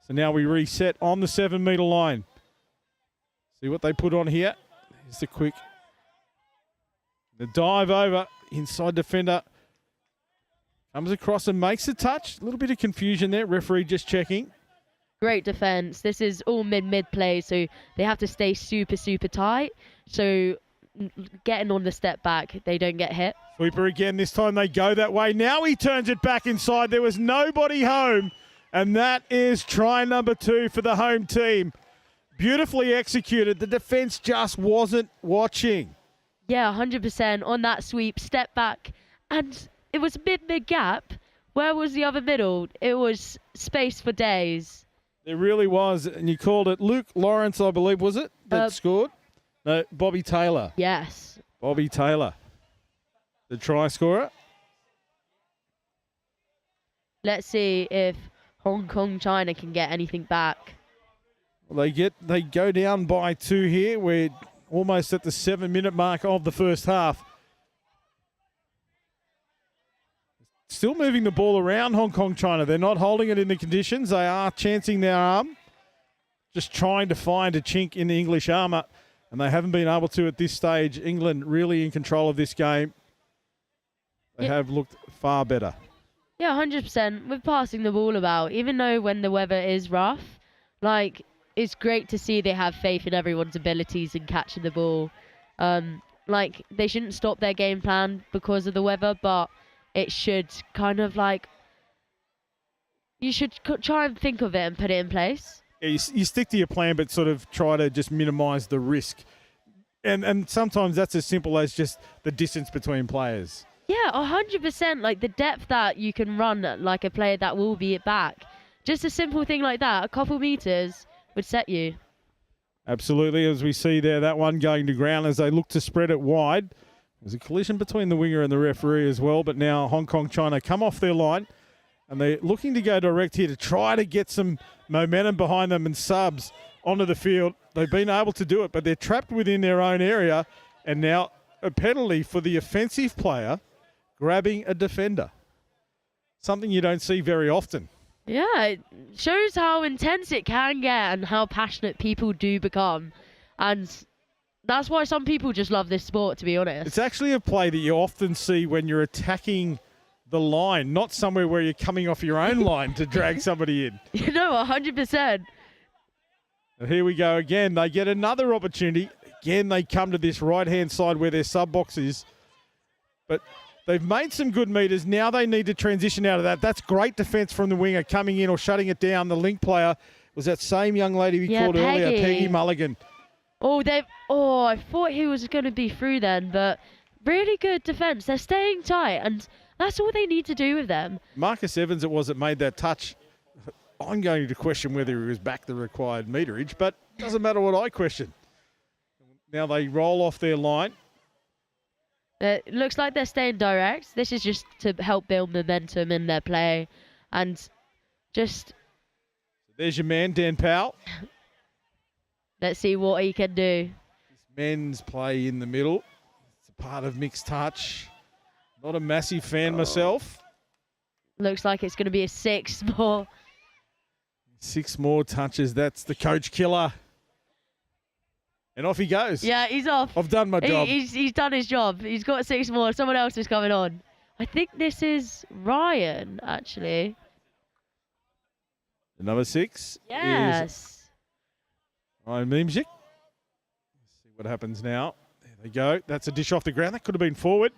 So now we reset on the 7-metre line. See what they put on here. Here's the quick. The dive over. Inside defender. Comes across and makes a touch. A little bit of confusion there. Referee just checking. Great defence. This is all mid play, so they have to stay super, super tight. So getting on the step back, they don't get hit. Sweeper again. This time they go that way. Now he turns it back inside. There was nobody home. And that is try number 2 for the home team. Beautifully executed. The defence just wasn't watching. Yeah, 100% on that sweep. Step back. And it was mid gap. Where was the other middle? It was space for days. There really was. And you called it Luke Lawrence, I believe, was it, that scored? No, Bobby Taylor. Yes. Bobby Taylor, the try scorer. Let's see if Hong Kong, China can get anything back. Well, they go down by 2 here. We're almost at the 7-minute mark of the first half. Still moving the ball around, Hong Kong, China. They're not holding it in the conditions. They are chancing their arm, just trying to find a chink in the English armour. And they haven't been able to at this stage. England really in control of this game. They have looked far better. Yeah, 100%. We're passing the ball about, even though when the weather is rough. Like, it's great to see they have faith in everyone's abilities in catching the ball. Like, they shouldn't stop their game plan because of the weather, but it should kind of like, you should try and think of it and put it in place. Yeah, you stick to your plan, but sort of try to just minimise the risk. And sometimes that's as simple as just the distance between players. Yeah, 100%. Like the depth that you can run like a player that will be it back. Just a simple thing like that, a couple meters would set you. Absolutely, as we see there, that one going to ground as they look to spread it wide. There's a collision between the winger and the referee as well, but now Hong Kong, China come off their line. And they're looking to go direct here to try to get some momentum behind them and subs onto the field. They've been able to do it, but they're trapped within their own area. And now a penalty for the offensive player grabbing a defender. Something you don't see very often. Yeah, it shows how intense it can get and how passionate people do become. And that's why some people just love this sport, to be honest. It's actually a play that you often see when you're attacking the line, not somewhere where you're coming off your own line to drag somebody in. You know, 100%. And here we go again. They get another opportunity. Again, they come to this right-hand side where their sub-box is. But they've made some good meters. Now they need to transition out of that. That's great defence from the winger coming in or shutting it down. The link player was that same young lady we called earlier, Peggy Mulligan. Oh, I thought he was going to be through then, but really good defence. They're staying tight, and that's all they need to do with them. Marcus Evans it was that made that touch. I'm going to question whether he was back the required meterage, but doesn't matter what I question. Now they roll off their line. It looks like they're staying direct. This is just to help build momentum in their play. And just... There's your man, Dan Powell. Let's see what he can do. This men's play in the middle. It's a part of mixed touch. Not a massive fan myself. Looks like it's going to be a 6 more. 6 more touches. That's the coach killer. And off he goes. Yeah, he's off. I've done my job. He's done his job. He's got 6 more. Someone else is coming on. I think this is Ryan, actually. The number 6 is Yes. Ryan Meemsik. Let's see what happens now. There they go. That's a dish off the ground. That could have been forward.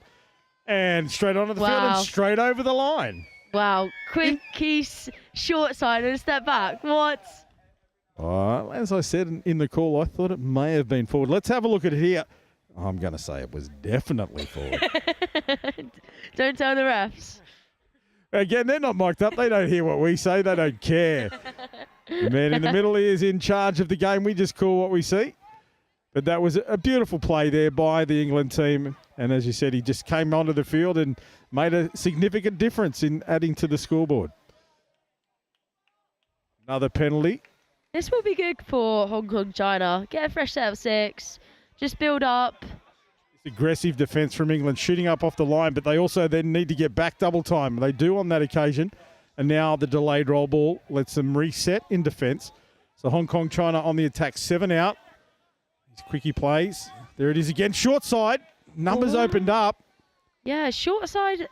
And straight onto the field and straight over the line. Wow. Quick short side and a step back. What? As I said in the call, I thought it may have been forward. Let's have a look at it here. I'm going to say it was definitely forward. Don't tell the refs. Again, they're not mic'd up. They don't hear what we say. They don't care. The man in the middle is in charge of the game. We just call what we see. But that was a beautiful play there by the England team. And as you said, he just came onto the field and made a significant difference in adding to the scoreboard. Another penalty. This will be good for Hong Kong, China. Get a fresh set of 6. Just build up. It's aggressive defence from England, shooting up off the line, but they also then need to get back double time. They do on that occasion. And now the delayed roll ball lets them reset in defence. So Hong Kong, China on the attack, 7 out. These quickie plays. There it is again, short side. Numbers opened up. Yeah, short side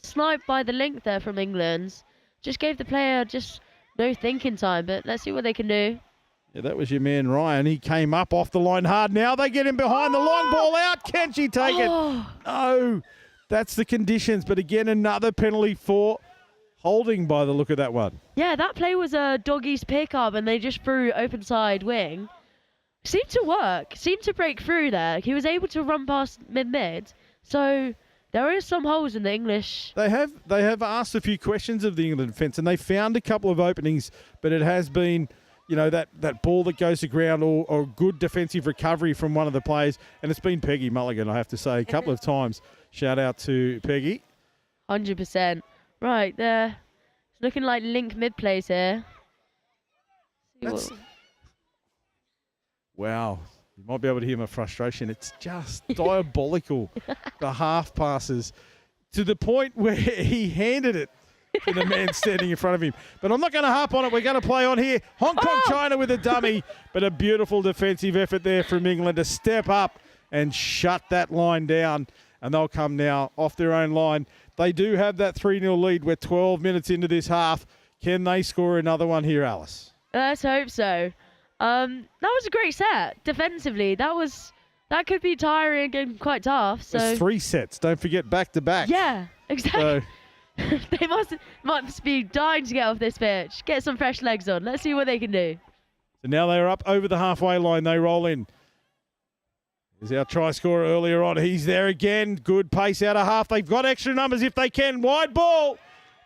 sniped by the length there from England. Just gave the player just no thinking time, but let's see what they can do. Yeah, that was your man Ryan. He came up off the line hard. Now they get him behind the long ball out. Can she take it? No, that's the conditions. But again, another penalty for holding by the look of that one. Yeah, that play was a doggies pickup and they just threw open side wing. Seemed to work. Seemed to break through there. He was able to run past mid-mid. So there is some holes in the English. They have asked a few questions of the England defence and they found a couple of openings, but it has been, you know, that ball that goes to ground or good defensive recovery from one of the players. And it's been Peggy Mulligan, I have to say, a couple of times. Shout out to Peggy. 100%. Right, there. It's looking like link mid-plays here. Wow. You might be able to hear my frustration. It's just diabolical, the half passes, to the point where he handed it to the man standing in front of him. But I'm not going to harp on it. We're going to play on here. Hong Kong, China with a dummy, but a beautiful defensive effort there from England to step up and shut that line down. And they'll come now off their own line. They do have that 3-0 lead. We're 12 minutes into this half. Can they score another one here, Alice? Let's hope so. That was a great set. Defensively, that could be tiring and quite tough. So it's 3 sets. Don't forget back-to-back. Yeah, exactly. So they must be dying to get off this pitch. Get some fresh legs on. Let's see what they can do. So now they're up over the halfway line. They roll in. Here's our try scorer earlier on. He's there again. Good pace out of half. They've got extra numbers if they can. Wide ball.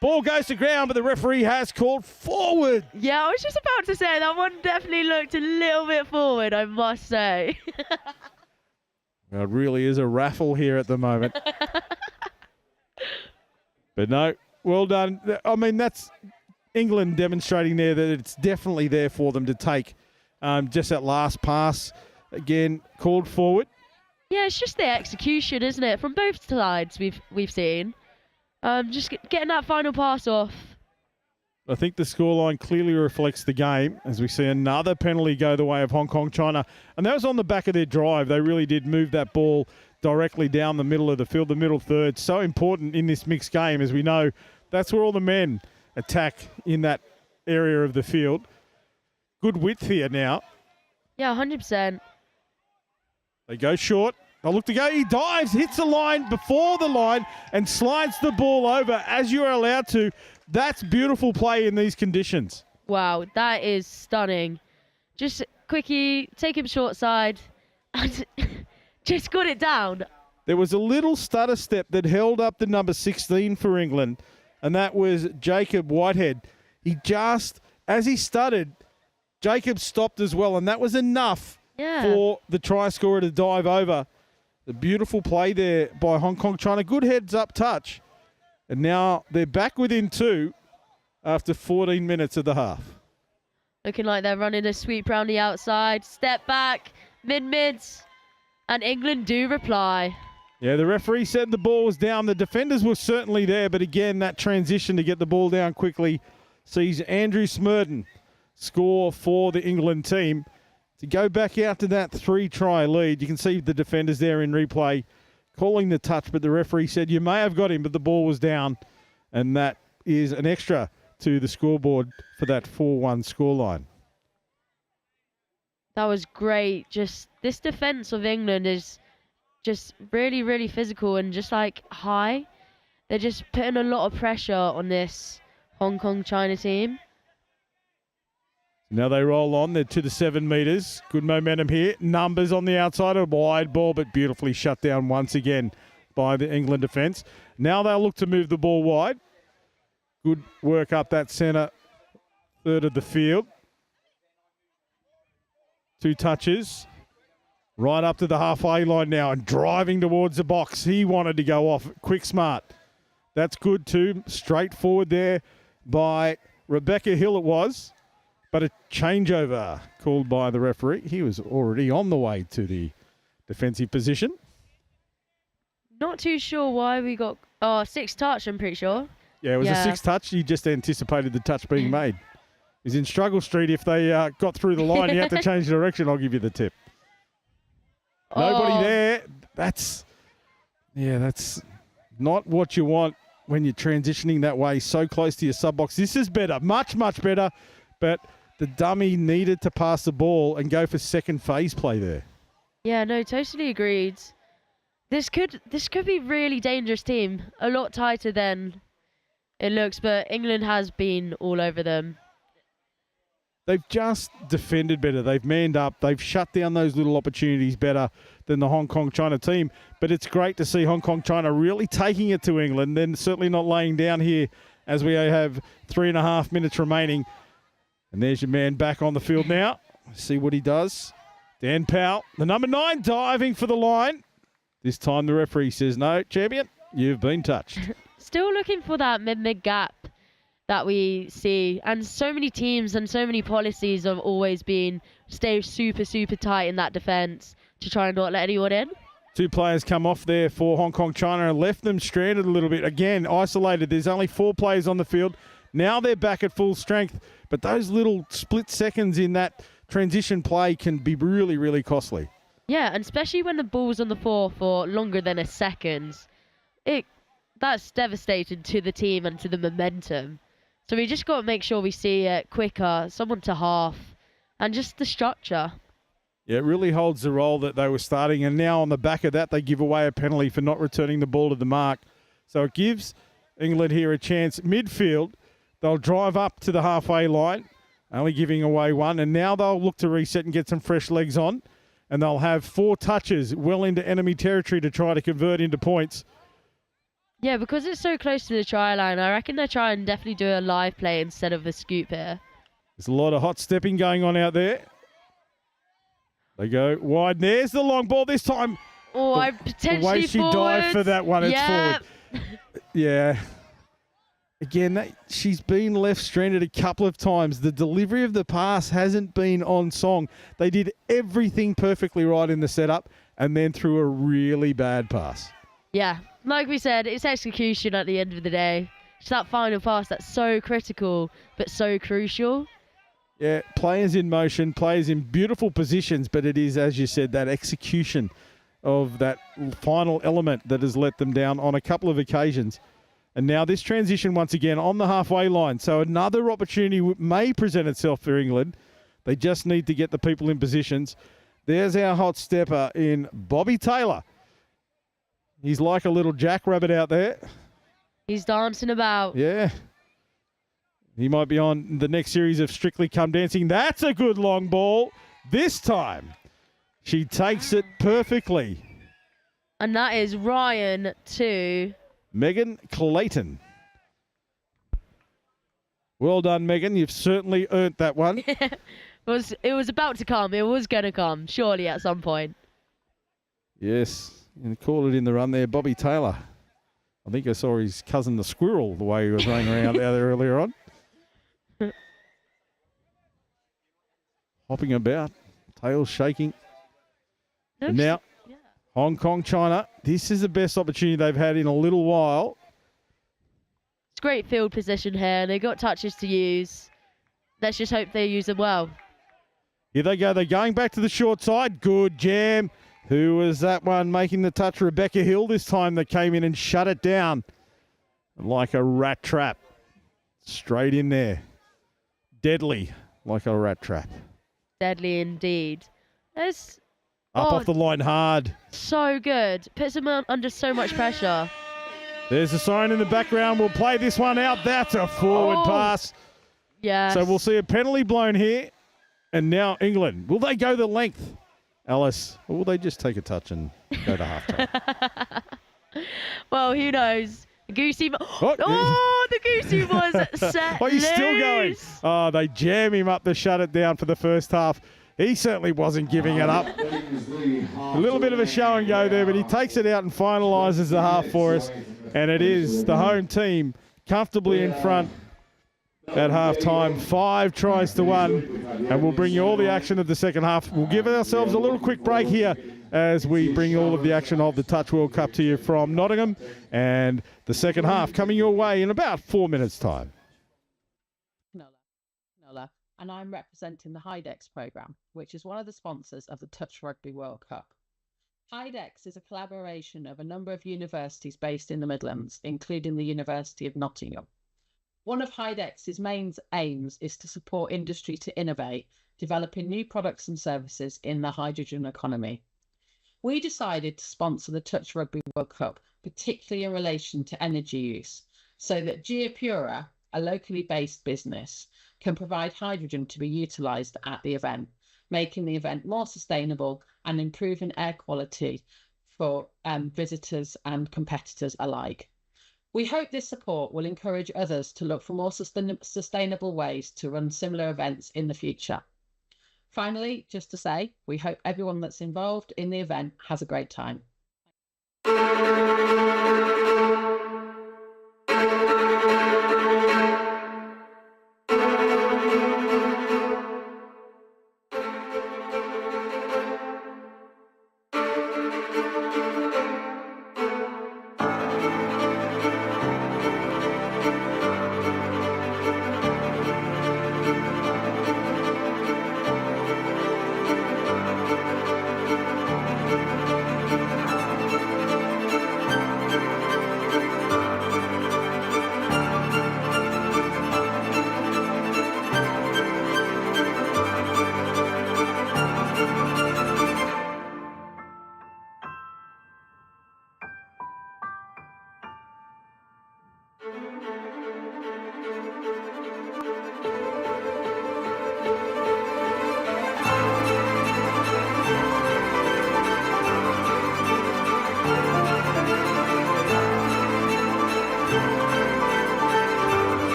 Ball goes to ground, but the referee has called forward. Yeah, I was just about to say that one definitely looked a little bit forward, I must say. Well, it really is a raffle here at the moment. But no, well done. I mean, that's England demonstrating there that it's definitely there for them to take. Just that last pass, again, called forward. Yeah, it's just the execution, isn't it? From both sides we've seen. Just getting that final pass off. I think the scoreline clearly reflects the game as we see another penalty go the way of Hong Kong, China. And that was on the back of their drive. They really did move that ball directly down the middle of the field, the middle third. So important in this mixed game, as we know. That's where all the men attack in that area of the field. Good width here now. Yeah, 100%. They go short. They'll look to go. He dives, hits the line before the line, and slides the ball over as you are allowed to. That's beautiful play in these conditions. Wow, that is stunning. Just quickie, take him short side, and just got it down. There was a little stutter step that held up the number 16 for England, and that was Jacob Whitehead. He just, as he stuttered, Jacob stopped as well, and that was enough for the try scorer to dive over. The beautiful play there by Hong Kong, China. Good heads-up touch. And now they're back within 2 after 14 minutes of the half. Looking like they're running a sweep round the outside. Step back, mid-mids, and England do reply. Yeah, the referee said the ball was down. The defenders were certainly there, but again, that transition to get the ball down quickly sees Andrew Smurden score for the England team to go back out to that 3-try lead. You can see the defenders there in replay calling the touch, but the referee said you may have got him, but the ball was down, and that is an extra to the scoreboard for that 4-1 scoreline. That was great. Just this defence of England is just really, really physical and just like high. They're just putting a lot of pressure on this Hong Kong China team. Now they roll on. They're to the 7 metres. Good momentum here. Numbers on the outside. A wide ball, but beautifully shut down once again by the England defence. Now they'll look to move the ball wide. Good work up that centre third of the field. 2 touches. Right up to the halfway line now and driving towards the box. He wanted to go off. Quick smart. That's good too. Straight forward there by Rebecca Hill it was. But a changeover called by the referee. He was already on the way to the defensive position. Not too sure why we got 6 touch, I'm pretty sure. Yeah, it was a 6 touch. He just anticipated the touch being made. He's in struggle street. If they got through the line, you had to change direction. I'll give you the tip. Nobody there. That's not what you want when you're transitioning that way, so close to your sub box. This is better, much, much better. But the dummy needed to pass the ball and go for second phase play there. Yeah, no, totally agreed. This could be really dangerous team. A lot tighter than it looks, but England has been all over them. They've just defended better. They've manned up. They've shut down those little opportunities better than the Hong Kong China team. But it's great to see Hong Kong China really taking it to England, then certainly not laying down here as we have 3.5 minutes remaining. And there's your man back on the field now. See what he does. Dan Powell, the number 9, diving for the line. This time the referee says, no, champion, you've been touched. Still looking for that mid gap that we see. And so many teams and so many policies have always been stay super, super tight in that defence to try and not let anyone in. 2 players come off there for Hong Kong China and left them stranded a little bit. Again, isolated. There's only 4 players on the field. Now they're back at full strength. But those little split seconds in that transition play can be really, really costly. Yeah, and especially when the ball's on the floor for longer than a second. That's devastating to the team and to the momentum. So we just got to make sure we see it quicker, someone to half, and just the structure. Yeah, it really holds the role that they were starting. And now on the back of that, they give away a penalty for not returning the ball to the mark. So it gives England here a chance. Midfield, they'll drive up to the halfway line, only giving away 1. And now they'll look to reset and get some fresh legs on. And they'll have 4 touches well into enemy territory to try to convert into points. Yeah, because it's so close to the try line, I reckon they'll try and definitely do a live play instead of a scoop here. There's a lot of hot stepping going on out there. They go wide. There's the long ball this time. Oh, I potentially the way she dived for that one, it's forward. Yeah. Again, she's been left stranded a couple of times. The delivery of the pass hasn't been on song. They did everything perfectly right in the setup and then threw a really bad pass. Yeah, like we said, it's execution at the end of the day. It's that final pass that's so critical but so crucial. Yeah, players in motion, players in beautiful positions, but it is, as you said, that execution of that final element that has let them down on a couple of occasions. And now this transition once again on the halfway line. So another opportunity may present itself for England. They just need to get the people in positions. There's our hot stepper in Bobby Taylor. He's like a little jackrabbit out there. He's dancing about. Yeah. He might be on the next series of Strictly Come Dancing. That's a good long ball. This time, she takes it perfectly. And that is Ryan to Megan Clayton. Well done, Megan. You've certainly earned that one. It was about to come. It was going to come, surely, at some point. Yes. And call it in the run there. Bobby Taylor. I think I saw his cousin the squirrel the way he was running around out there earlier on. Hopping about. Tail shaking. And now, Hong Kong, China. This is the best opportunity they've had in a little while. It's great field position here. They got touches to use. Let's just hope they use them well. Here they go. They're going back to the short side. Good jam. Who was that one making the touch? Rebecca Hill this time that came in and shut it down like a rat trap. Straight in there. Deadly like a rat trap. Deadly indeed. It's Off the line hard. so good. Puts them under so much pressure. There's a sign in the background. We'll play this one out. That's a forward pass. Yeah. So we'll see a penalty blown here. And now England. Will they go the length, Alice? Or will they just take a touch and go to half-time? Well, who knows? Goosey. The Goosey was set. Oh, he's loose. still going. Oh, they jam him up to shut it down for the first half. He certainly wasn't giving it up. A little bit of a show and go there, but he takes it out and finalises the half for us. And it is the home team comfortably in front at half-time. 5 tries to 1. And we'll bring you all the action of the second half. We'll give ourselves a little quick break here as we bring all of the action of the Touch World Cup to you from Nottingham. And the second half coming your way in about 4 minutes' time. Nola, and I'm representing the HIDEX programme, which is one of the sponsors of the Touch Rugby World Cup. HIDEX is a collaboration of a number of universities based in the Midlands, including the University of Nottingham. One of HIDEX's main aims is to support industry to innovate, developing new products and services in the hydrogen economy. We decided to sponsor the Touch Rugby World Cup, particularly in relation to energy use, so that Geopura, a locally based business, can provide hydrogen to be utilised at the event, making the event more sustainable and improving air quality for visitors and competitors alike. We hope this support will encourage others to look for more sustainable ways to run similar events in the future. Finally, just to say, we hope everyone that's involved in the event has a great time.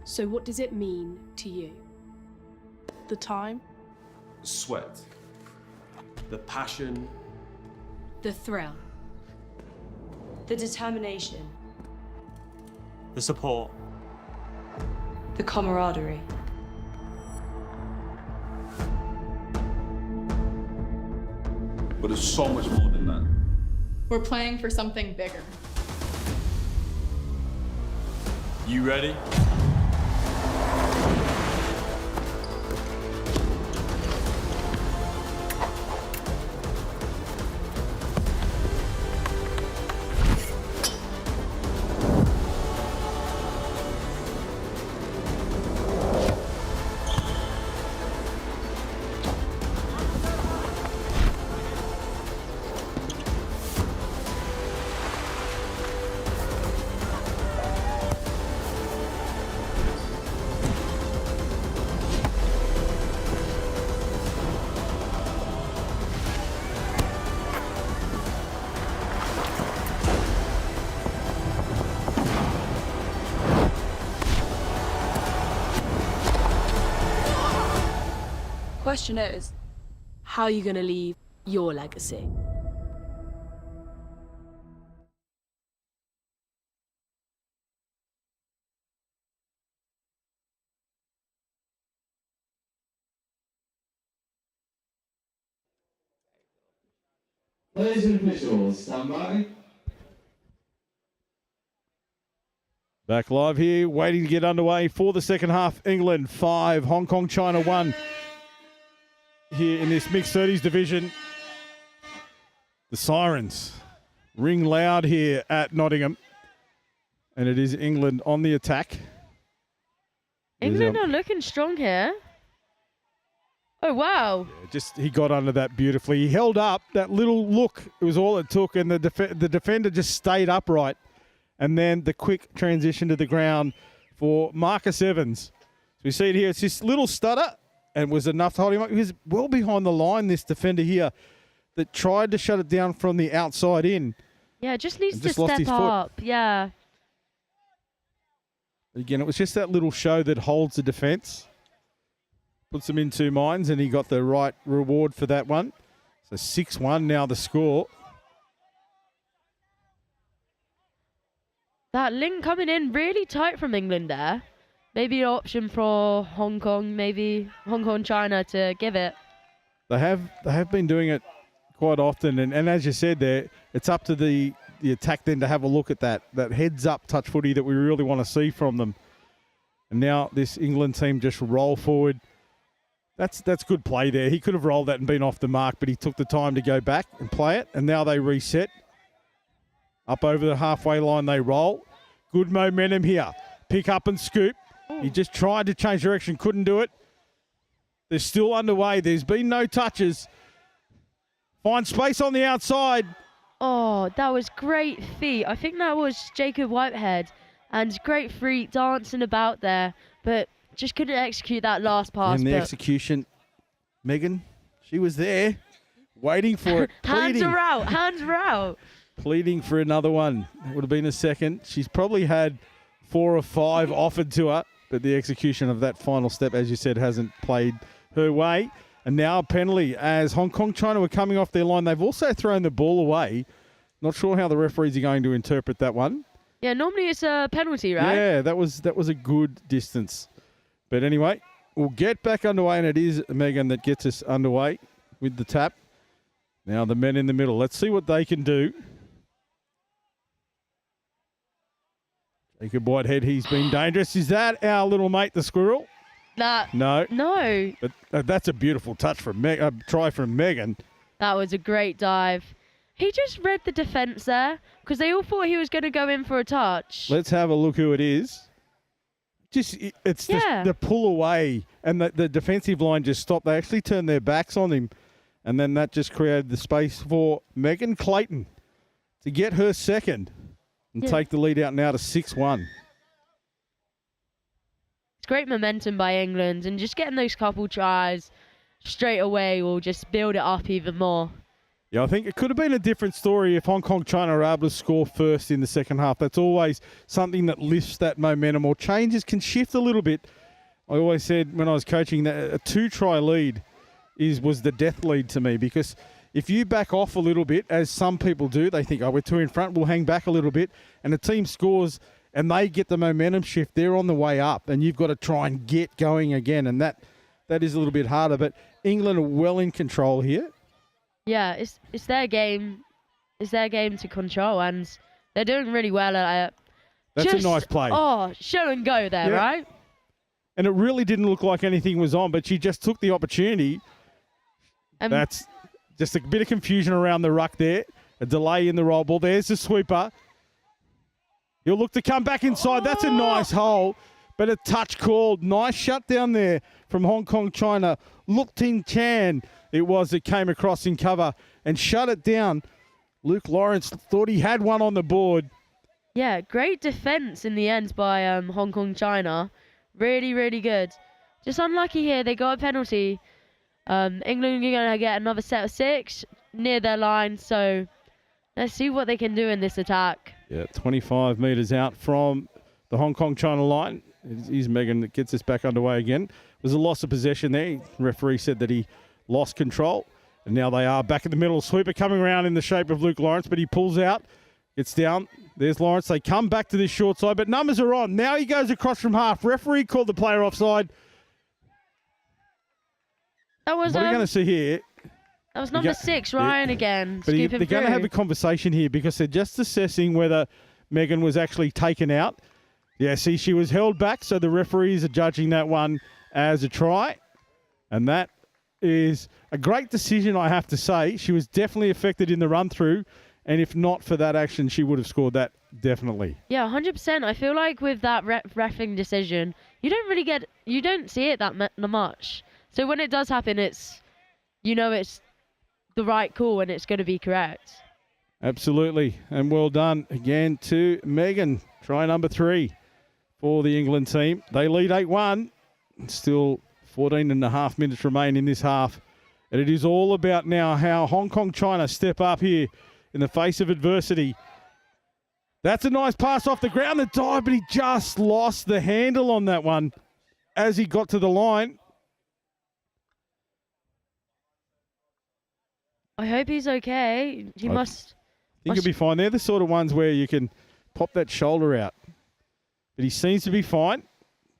So what does it mean to you? The time? The sweat, the passion, The thrill? The determination? the support, The camaraderie? But it's so much more than that. We're playing for something bigger. You ready? Question is, how are you going to leave your legacy? Players and officials, stand by. Back live here, waiting to get underway for the second half. England 5, Hong Kong, China 1. Here in this mixed 30s division. The sirens ring loud here at Nottingham. And it is England on the attack. England are looking strong here. Oh, wow. Just he got under that beautifully. He held up that little look. It was all it took. And the defender just stayed upright. And then the quick transition to the ground for Marcus Evans. So we see it here. It's this little stutter and was enough to hold him up. He was well behind the line, this defender here, that tried to shut it down from the outside in. Yeah, just needs to lost step his foot. up. Yeah. Again, it was just that little show that holds the defence. Puts them in two minds, and he got the right reward for that one. So 6-1 now the score. That link coming in really tight from England there. Maybe an option for Hong Kong, maybe Hong Kong, China to give it. They have been doing it quite often, and as you said there, it's up to the attack then to have a look at that heads up touch footy that we really want to see from them. And now this England team just roll forward. That's good play there. He could have rolled that and been off the mark, but he took the time to go back and play it, and now they reset. Up over the halfway line they roll. Good momentum here. Pick up and scoop. He just tried to change direction, couldn't do it. They're still underway. There's been no touches. Find space on the outside. Oh, that was great feet. I think that was Jacob Whitehead. And great feet dancing about there, but just couldn't execute that last pass. And the execution, Megan, she was there, waiting for it. Hands are out. Hands are out. Pleading for another one. It would have been a second. She's probably had 4 or 5 offered to her, but the execution of that final step, as you said, hasn't played her way. And now a penalty as Hong Kong, China were coming off their line. They've also thrown the ball away. Not sure how the referees are going to interpret that one. Yeah, normally it's a penalty, right? Yeah, that was a good distance. But anyway, we'll get back underway, and it is Megan that gets us underway with the tap. Now the men in the middle. Let's see what they can do. Jacob Whitehead, he's been dangerous. Is that our little mate, the squirrel? No. No. But that's a beautiful touch from try from Megan. That was a great dive. He just read the defence there because they all thought he was going to go in for a touch. Let's have a look who it is. It's the pull away, and the defensive line just stopped. They actually turned their backs on him, and then that just created the space for Megan Clayton to get her second and take the lead out now to 6-1. It's great momentum by England, and just getting those couple tries straight away will just build it up even more. Yeah, I think it could have been a different story if Hong Kong, China are able to score first in the second half. That's always something that lifts that momentum, or changes can shift a little bit. I always said when I was coaching that a 2-try lead was the death lead to me, because if you back off a little bit, as some people do, they think, oh, we're 2 in front, we'll hang back a little bit, and the team scores and they get the momentum shift, they're on the way up, and you've got to try and get going again, and that is a little bit harder. But England are well in control here. Yeah, it's their game. It's their game to control, and they're doing really well at it. That's a nice play. Oh, show and go there, right? And it really didn't look like anything was on, but she just took the opportunity. That's just a bit of confusion around the ruck there. A delay in the roll ball. There's the sweeper. He'll look to come back inside. That's a nice hole, but a touch called. Nice shutdown there from Hong Kong, China. Look Ting Chan. It was that came across in cover and shut it down. Luke Lawrence thought he had one on the board. Yeah, great defence in the end by Hong Kong, China. Really, really good. Just unlucky here. They got a penalty. England are going to get another set of 6 near their line. So let's see what they can do in this attack. Yeah, 25 metres out from the Hong Kong, China line. It is Megan that gets us back underway again. There's a loss of possession there. The referee said that he lost control. And now they are back in the middle. Sweeper coming around in the shape of Luke Lawrence, but he pulls out. Gets down. There's Lawrence. They come back to this short side, but numbers are on. Now he goes across from half. Referee called the player offside. That was. What are you going to see here? That was number 6, Ryan again. But they're going to have a conversation here because they're just assessing whether Megan was actually taken out. Yeah, see, she was held back, so the referees are judging that one as a try. And that is a great decision, I have to say. She was definitely affected in the run-through, and if not for that action, she would have scored that, definitely. Yeah, 100%. I feel like with that reffing decision, you don't see it that much. So when it does happen, it's the right call and it's going to be correct. Absolutely, and well done again to Megan. Try number 3 for the England team. They lead 8-1. Still 14 and a half minutes remain in this half. And it is all about now how Hong Kong, China step up here in the face of adversity. That's a nice pass off the ground, the dive, but he just lost the handle on that one as he got to the line. I hope he's okay. He must... I think he'll be fine. They're the sort of ones where you can pop that shoulder out. But he seems to be fine.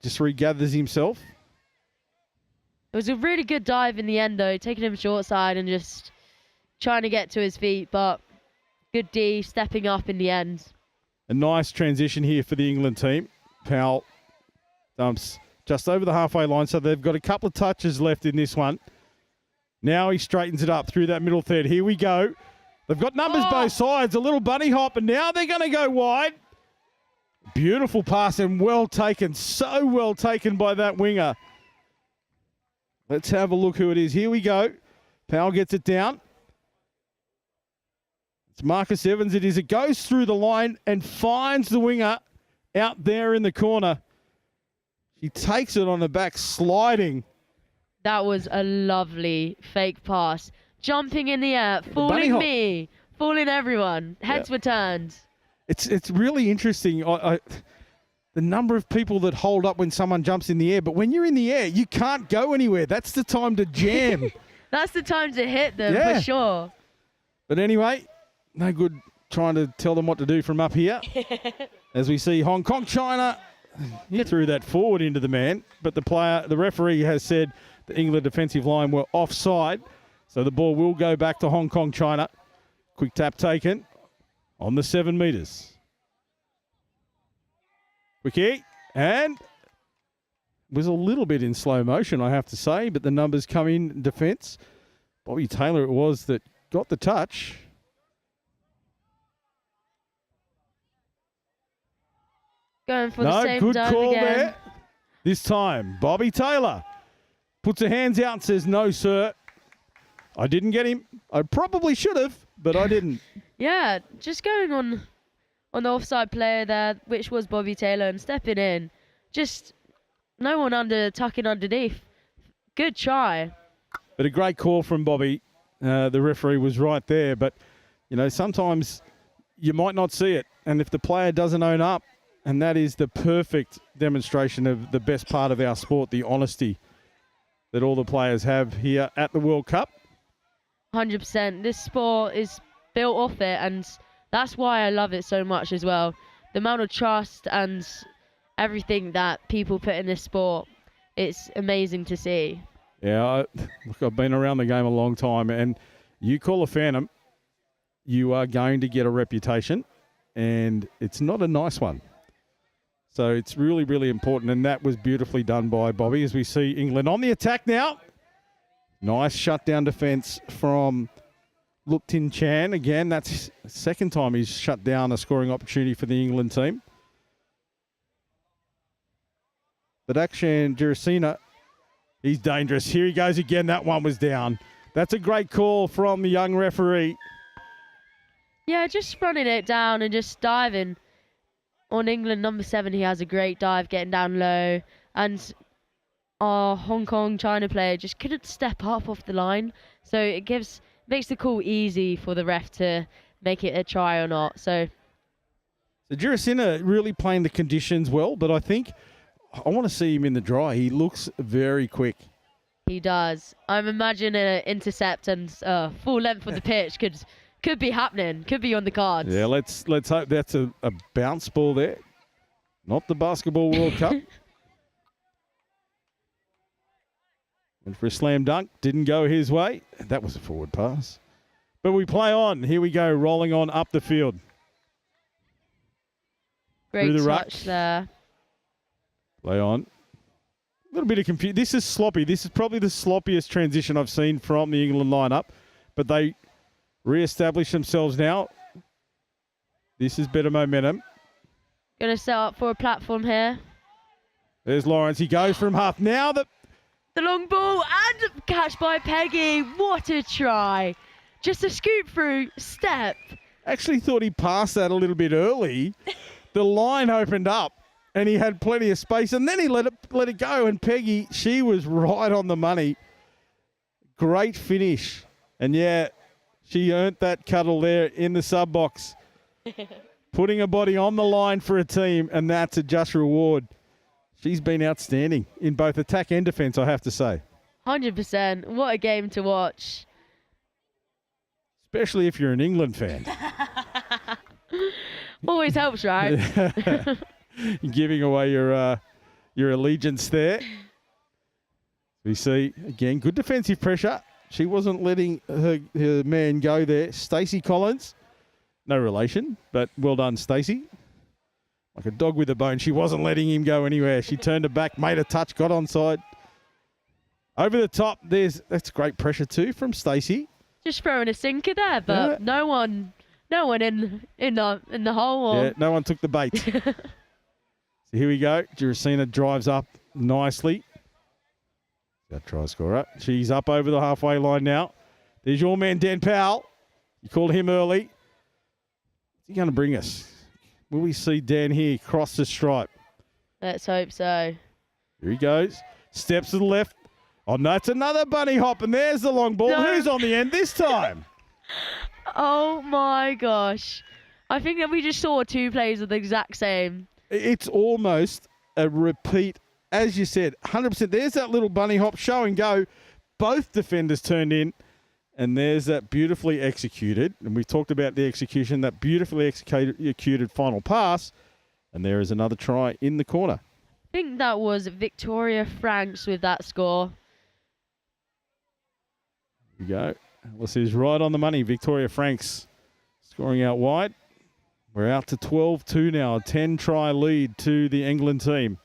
Just regathers himself. It was a really good dive in the end, though, taking him short side and just trying to get to his feet. But good D, stepping up in the end. A nice transition here for the England team. Powell dumps just over the halfway line, so they've got a couple of touches left in this one. Now he straightens it up through that middle third. Here we go. They've got numbers both sides, a little bunny hop, and now they're going to go wide. Beautiful pass and well taken, so well taken by that winger. Let's have a look who it is. Here we go. Powell gets it down. It's Marcus Evans. It is. It goes through the line and finds the winger out there in the corner. He takes it on the back, sliding. That was a lovely fake pass. Jumping in the air, fooling me, fooling everyone. Heads were turned. It's really interesting. The number of people that hold up when someone jumps in the air, but when you're in the air, you can't go anywhere. That's the time to jam. That's the time to hit them, for sure. But anyway, no good trying to tell them what to do from up here. As we see Hong Kong, China, he threw that forward into the man, but the referee has said the England defensive line were offside. So the ball will go back to Hong Kong, China. Quick tap taken on the 7 metres. Quickie, and was a little bit in slow motion, I have to say, but the numbers come in defence. Bobby Taylor it was that got the touch. Going for the same good dive call again. there. This time, Bobby Taylor puts her hands out and says, "No, sir. I didn't get him. I probably should have, but I didn't." Yeah, just going on the offside player there, which was Bobby Taylor, and stepping in. Just no one tucking underneath. Good try. But a great call from Bobby. The referee was right there, but sometimes you might not see it, and if the player doesn't own up, and that is the perfect demonstration of the best part of our sport, the honesty that all the players have here at the World Cup. 100%. This sport is built off it, and that's why I love it so much as well. The amount of trust and everything that people put in this sport, it's amazing to see. Yeah, look, I've been around the game a long time, and you call a phantom, you are going to get a reputation, and it's not a nice one. So it's really, really important, and that was beautifully done by Bobby as we see England on the attack now. Nice shutdown defence from Lup Tin Chan. Again, that's the second time he's shut down a scoring opportunity for the England team. But Akshan Jirasena, he's dangerous. Here he goes again. That one was down. That's a great call from the young referee. Yeah, just running it down and just diving. On England, number 7, he has a great dive getting down low. And our Hong Kong China player just couldn't step up off the line. So it makes the call easy for the ref to make it a try or not. So Jirasena really playing the conditions well, but I think I want to see him in the dry. He looks very quick. He does. I'm imagining an intercept and full length of the pitch could be happening. Could be on the cards. Yeah, let's hope that's a bounce ball there. Not the Basketball World Cup. Went for a slam dunk. Didn't go his way. That was a forward pass. But we play on. Here we go, rolling on up the field. Great Through the touch ruck. there. Play on. A little bit of confusion. This is sloppy. This is probably the sloppiest transition I've seen from the England lineup. But they re-establish themselves now. This is better momentum. Going to set up for a platform here. There's Lawrence. He goes from half. Now the long ball and catch by Peggy. What a try. Just a scoop through step. Actually thought he passed that a little bit early. The line opened up and he had plenty of space, and then he let it go. And Peggy, she was right on the money. Great finish. And yeah, she earned that cuddle there in the sub box. Putting her body on the line for a team, and that's a just reward. She's been outstanding in both attack and defence, I have to say. 100%. What a game to watch. Especially if you're an England fan. Always helps, right? You're giving away your allegiance there. We see, again, good defensive pressure. She wasn't letting her man go there. Stacey Collins, no relation, but well done, Stacey. Like a dog with a bone. She wasn't letting him go anywhere. She turned her back, made a touch, got onside. Over the top, that's great pressure too from Stacey. Just throwing a sinker there, but no one in the hole. Or... Yeah, no one took the bait. So here we go. Girasina drives up nicely. That try scorer. She's up over the halfway line now. There's your man, Dan Powell. You called him early. What's he going to bring us? Will we see Dan here cross the stripe? Let's hope so. Here he goes. Steps to the left. Oh, no, it's another bunny hop, and there's the long ball. No. Who's on the end this time? Oh, my gosh. I think that we just saw two plays of the exact same. It's almost a repeat. As you said, 100%. There's that little bunny hop, show and go. Both defenders turned in, and there's that beautifully executed. And we've talked about the execution, that beautifully executed final pass. And there is another try in the corner. I think that was Victoria Franks with that score. Here we go. This is right on the money. Victoria Franks scoring out wide. We're out to 12-2 now. A 10-try lead to the England team.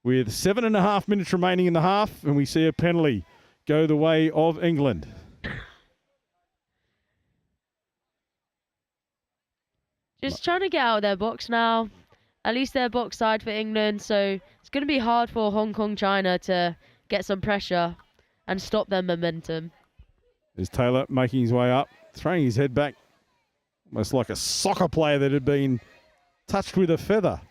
With 7.5 minutes remaining in the half, and we see a penalty go the way of England. Just trying to get out of their box now. At least they're box side for England, so it's going to be hard for Hong Kong China to get some pressure and stop their momentum. There's Taylor making his way up, throwing his head back, almost like a soccer player that had been touched with a feather.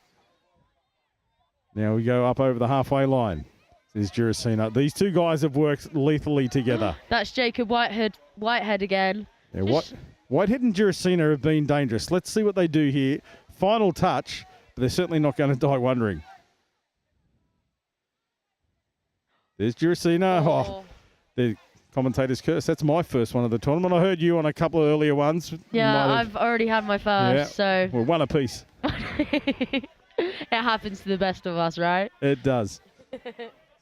Now we go up over the halfway line. There's Girasina. These two guys have worked lethally together. That's Jacob Whitehead again. Yeah, Whitehead and Girasina have been dangerous. Let's see what they do here. Final touch, but they're certainly not going to die wondering. There's Girasina. Oh, the commentator's curse. That's my first one of the tournament. I heard you on a couple of earlier ones. Yeah, I've already had my first, so... Well, one apiece. It happens to the best of us, right? It does.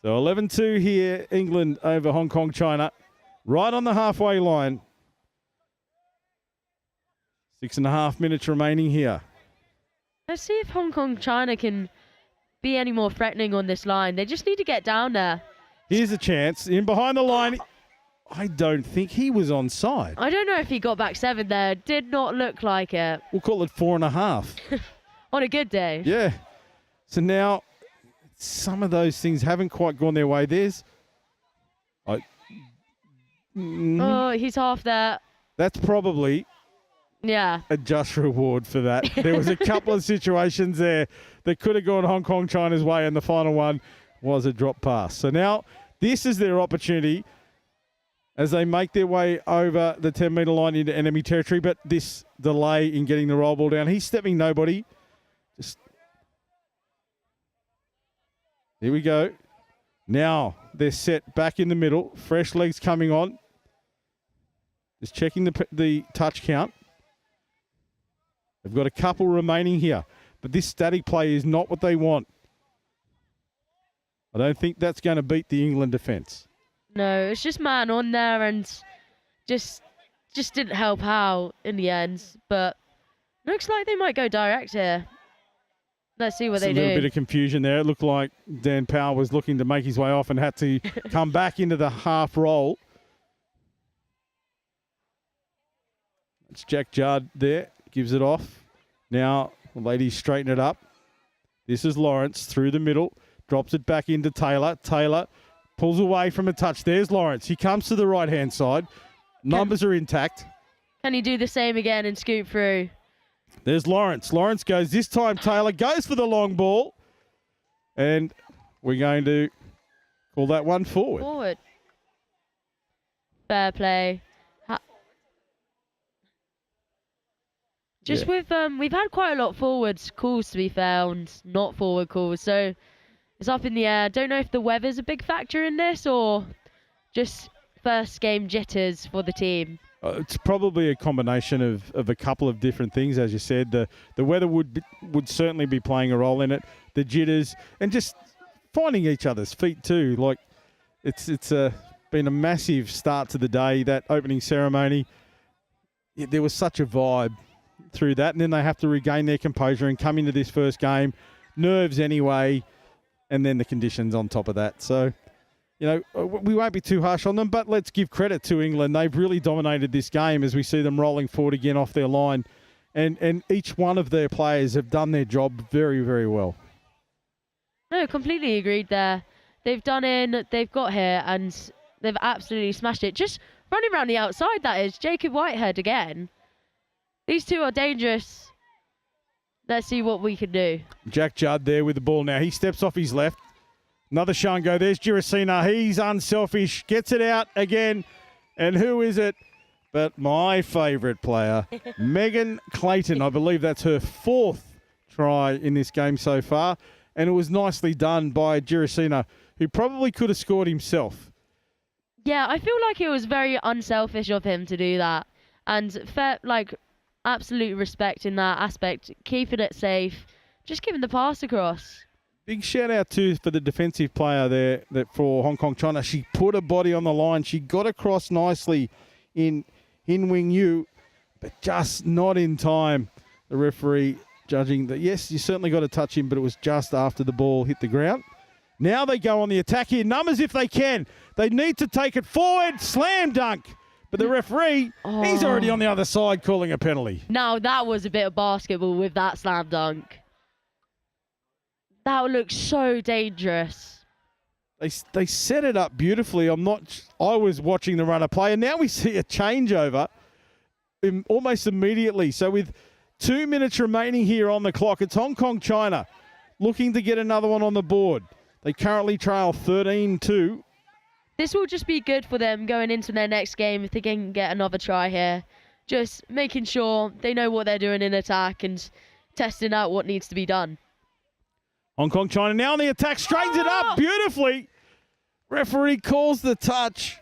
So 11-2 here, England over Hong Kong, China. Right on the halfway line. 6.5 minutes remaining here. Let's see if Hong Kong, China can be any more threatening on this line. They just need to get down there. Here's a chance. In behind the line. I don't think he was onside. I don't know if he got back 7 there. Did not look like it. We'll call it 4.5. On a good day. Yeah. So now, some of those things haven't quite gone their way. There's... Oh, he's half there. That's probably... Yeah. A just reward for that. There was a couple of situations there that could have gone Hong Kong, China's way, and the final one was a drop pass. So now, this is their opportunity as they make their way over the 10-metre line into enemy territory, but this delay in getting the roll ball down. He's stepping nobody. Just here we go. Now they're set back in the middle. Fresh legs coming on. Just checking the touch count. They've got a couple remaining here, but this static play is not what they want. I don't think that's going to beat the England defence. No, it's just man on there and just didn't help out in the end. But looks like they might go direct here. Let's see what they do. A little bit of confusion there. It looked like Dan Powell was looking to make his way off and had to come back into the half roll. It's Jack Judd there. Gives it off. Now the ladies straighten it up. This is Lawrence through the middle. Drops it back into Taylor. Taylor pulls away from a touch. There's Lawrence. He comes to the right-hand side. Numbers are intact. Can he do the same again and scoop through? There's Lawrence. Lawrence goes this time. Taylor goes for the long ball. And we're going to call that one forward. Forward. Fair play. We've had quite a lot of forwards calls, to be fair, and not forward calls. So it's up in the air. Don't know if the weather's a big factor in this or just first game jitters for the team. It's probably a combination of a couple of different things, as you said. The weather would certainly be playing a role in it. The jitters and just finding each other's feet too. Like it's been a massive start to the day. That opening ceremony, there was such a vibe through that, and then they have to regain their composure and come into this first game, nerves anyway, and then the conditions on top of that. So, you know, we won't be too harsh on them, but let's give credit to England. They've really dominated this game as we see them rolling forward again off their line, and each one of their players have done their job very, very well. No, completely agreed there. They've done in, they've got here, and they've absolutely smashed it. Just running around the outside, that is. Jacob Whitehead again. These two are dangerous. Let's see what we can do. Jack Judd there with the ball now. He steps off his left. Another show and go. There's Girasina. He's unselfish. Gets it out again. And who is it but my favourite player, Megan Clayton. I believe that's her 4th try in this game so far. And it was nicely done by Girasina, who probably could have scored himself. Yeah, I feel like it was very unselfish of him to do that. And fair, absolute respect in that aspect, keeping it safe, just giving the pass across. Big shout out too for the defensive player there that for Hong Kong China. She put her body on the line. She got across nicely in Wing Yu, but just not in time. The referee judging that, yes, you certainly got to touch him, but it was just after the ball hit the ground. Now they go on the attack here. Numbers if they can. They need to take it forward. Slam dunk. But the referee, he's already on the other side calling a penalty. Now that was a bit of basketball with that slam dunk. That looks so dangerous. They set it up beautifully. I was watching the runner play, and now we see a changeover almost immediately. So with 2 minutes remaining here on the clock, it's Hong Kong China looking to get another one on the board. They currently trail 13-2. This will just be good for them going into their next game if they can get another try here. Just making sure they know what they're doing in attack and testing out what needs to be done. Hong Kong China now on the attack, straightens it up beautifully. Referee calls the touch.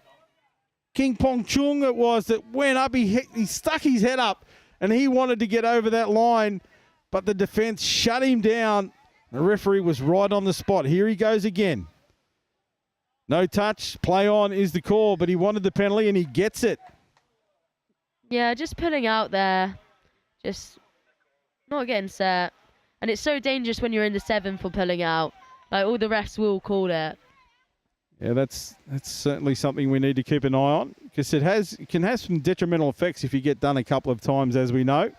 King Pong Chung it was that went up. He stuck his head up and he wanted to get over that line, but the defense shut him down. The referee was right on the spot. Here he goes again. No touch, play on is the call, but he wanted the penalty and he gets it. Yeah, just pulling out there, just not getting set. And it's so dangerous when you're in the 7 for pulling out. Like, all the refs will call it. Yeah, that's certainly something we need to keep an eye on, because it can have some detrimental effects if you get done a couple of times, as we know.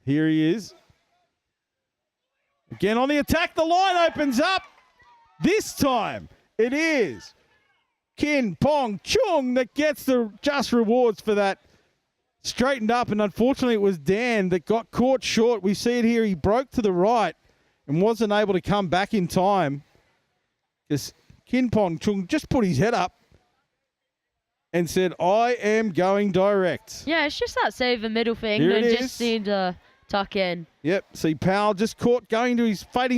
Here he is. Again on the attack, the line opens up. This time it is Kin Pong Chung that gets the just rewards for that. Straightened up, and unfortunately it was Dan that got caught short. We see it here. He broke to the right and wasn't able to come back in time, because Kin Pong Chung just put his head up and said, I am going direct. Yeah, it's just that save the middle thing. Here And it just seemed to tuck in. Yep, see Powell just caught fading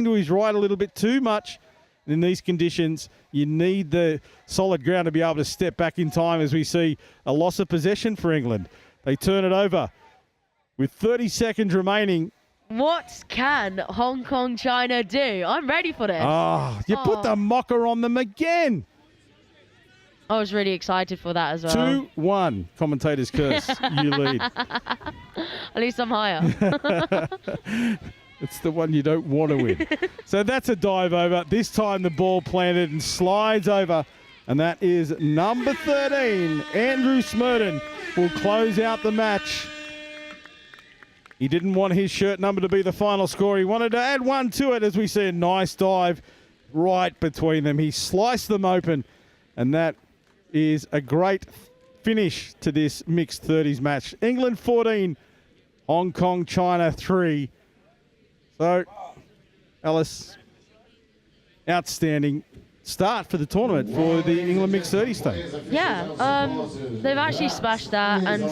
to his right a little bit too much. And in these conditions, you need the solid ground to be able to step back in time, as we see a loss of possession for England. They turn it over with 30 seconds remaining. What can Hong Kong China do? I'm ready for this. You put the mocker on them again. I was really excited for that as well. 2-1. Commentator's curse. You lead. At least I'm higher. It's the one you don't want to win. So that's a dive over. This time the ball planted and slides over. And that is number 13. Andrew Smurden will close out the match. He didn't want his shirt number to be the final score. He wanted to add one to it as we see a nice dive right between them. He sliced them open. And that is a great finish to this mixed 30s match. England 14, Hong Kong, China 3. So, Alice, outstanding start for the tournament for the England mixed 30s team. Yeah, they've actually smashed that, and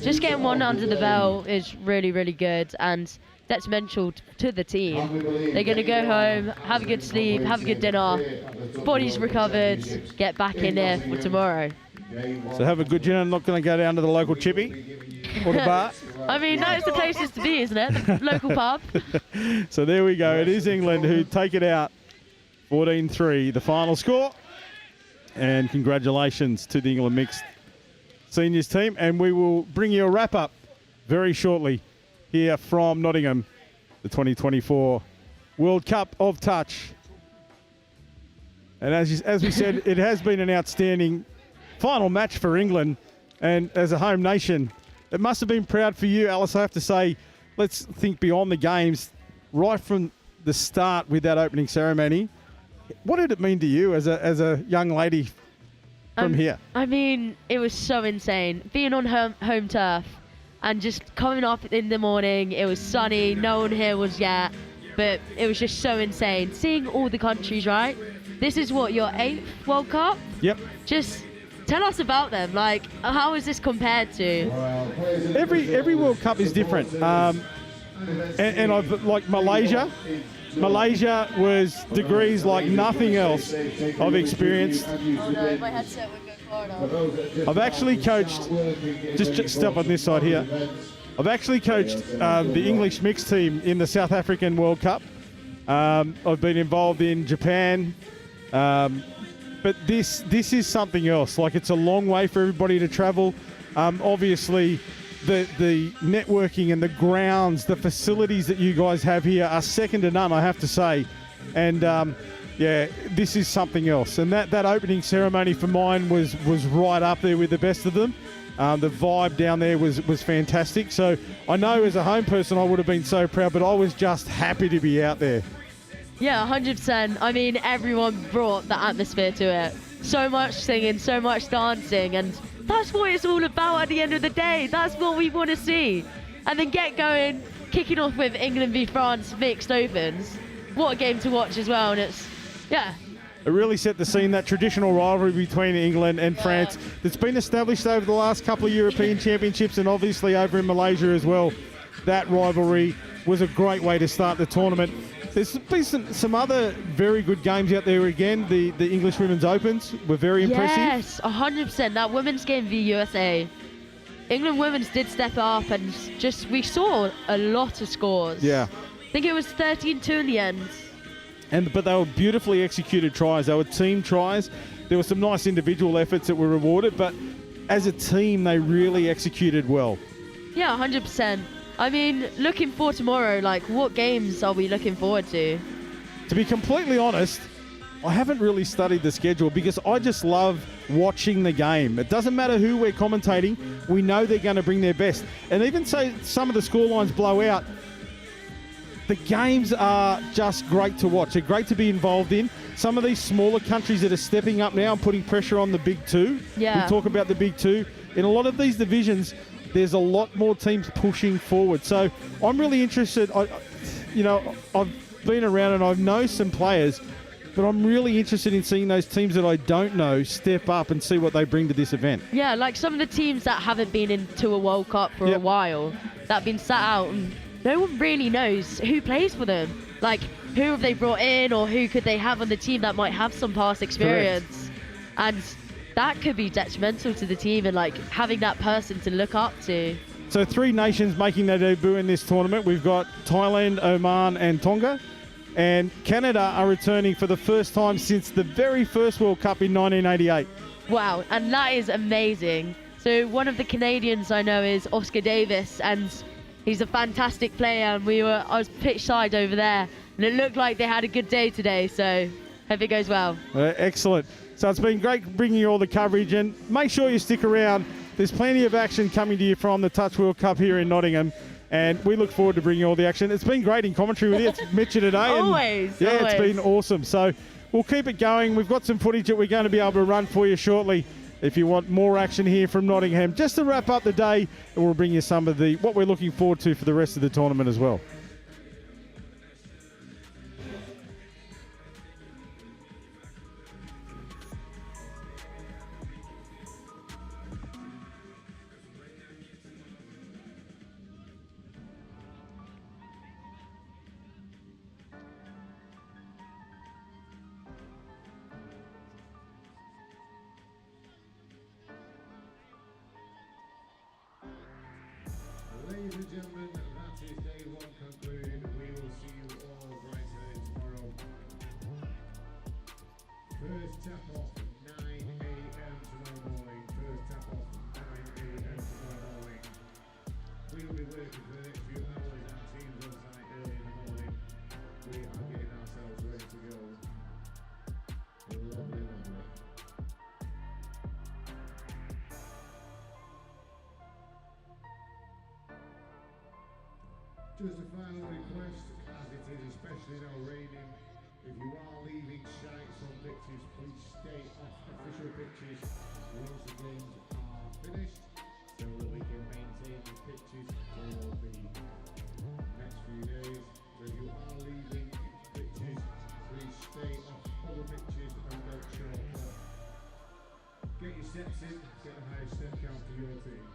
just getting one under the belt is really, really good and detrimental to the team. They're going to go home, have a good sleep, have a good dinner, body's recovered, get back in there for tomorrow. So have a good dinner, not going to go down to the local chippy or the bar. I mean, that's the closest to be, isn't it? The local pub. So there we go. It is England who take it out 14-3, the final score. And congratulations to the England mixed seniors team. And we will bring you a wrap-up very shortly here from Nottingham, the 2024 World Cup of Touch. And as we said, it has been an outstanding final match for England. And as a home nation, it must have been proud for you, Alice. I have to say, let's think beyond the games. Right from the start with that opening ceremony, what did it mean to you as a young lady from here? I mean, it was so insane. Being on home turf and just coming up in the morning, it was sunny, no one here was yet, but it was just so insane. Seeing all the countries, right? This is what, your 8th World Cup? Yep. Just tell us about them. Like, how is this compared to? Every World Cup is different. And I've, like Malaysia was degrees like nothing else I've experienced. My headset would go far. I've actually coached, just step on this side here. I've actually coached the English mixed team in the South African World Cup. I've been involved in Japan. But this is something else. Like, it's a long way for everybody to travel. Obviously, the networking and the grounds, the facilities that you guys have here are second to none, I have to say. And yeah, this is something else. And that opening ceremony for mine was right up there with the best of them. The vibe down there was fantastic. So I know as a home person I would have been so proud, but I was just happy to be out there. Yeah, 100%. I mean, everyone brought the atmosphere to it. So much singing, so much dancing, and that's what it's all about at the end of the day. That's what we want to see. And then get going, kicking off with England v France mixed opens. What a game to watch as well, and it's, yeah. It really set the scene, that traditional rivalry between England and France that's been established over the last couple of European Championships and obviously over in Malaysia as well. That rivalry was a great way to start the tournament. There's been some other very good games out there again. The English Women's Opens were very impressive. Yes, 100%. That women's game v USA. England women's did step up, and just we saw a lot of scores. Yeah. I think it was 13-2 in the end. But they were beautifully executed tries. They were team tries. There were some nice individual efforts that were rewarded, but as a team, they really executed well. Yeah, 100%. I mean, looking for tomorrow, like, what games are we looking forward to? To be completely honest, I haven't really studied the schedule because I just love watching the game. It doesn't matter who we're commentating. We know they're going to bring their best. And even so some of the scorelines blow out, the games are just great to watch. They're great to be involved in. Some of these smaller countries that are stepping up now and putting pressure on the big two. Yeah. We talk about the big two. In a lot of these divisions, there's a lot more teams pushing forward. So I'm really interested. I've been around and I know some players, but I'm really interested in seeing those teams that I don't know step up and see what they bring to this event. Yeah, like some of the teams that haven't been into a World Cup for a while, that have been sat out, and no one really knows who plays for them. Like, who have they brought in, or who could they have on the team that might have some past experience? Correct. And that could be detrimental to the team, and like having that person to look up to. So 3 nations making their debut in this tournament. We've got Thailand, Oman and Tonga. And Canada are returning for the first time since the very first World Cup in 1988. Wow, and that is amazing. So one of the Canadians I know is Oscar Davis, and he's a fantastic player, and I was pitch side over there, and it looked like they had a good day today, so hope it goes well. Excellent. So it's been great bringing you all the coverage, and make sure you stick around. There's plenty of action coming to you from the Touch World Cup here in Nottingham, and we look forward to bringing all the action. It's been great in commentary with you. It's met you today. Always. It's been awesome. So we'll keep it going. We've got some footage that we're going to be able to run for you shortly if you want more action here from Nottingham. Just to wrap up the day, and we'll bring you some of what we're looking forward to for the rest of the tournament as well. Ladies and gentlemen, that is day one concluded. We will see you all bright and early tomorrow. First tap off 9 a.m. tomorrow morning. First tap off 9 a.m. tomorrow morning. We will be working for the next few hours. Our teams on site early in the morning. We are getting ourselves ready to go. Lovely, lovely. Just a final request, as it is especially now raining, if you are leaving sites on pitches, please stay off official pitches once the games are finished, so that we can maintain the pitches for the next few days. So if you are leaving pitches, please stay off other pitches and don't show up. Get your steps in, get the highest step count for your team.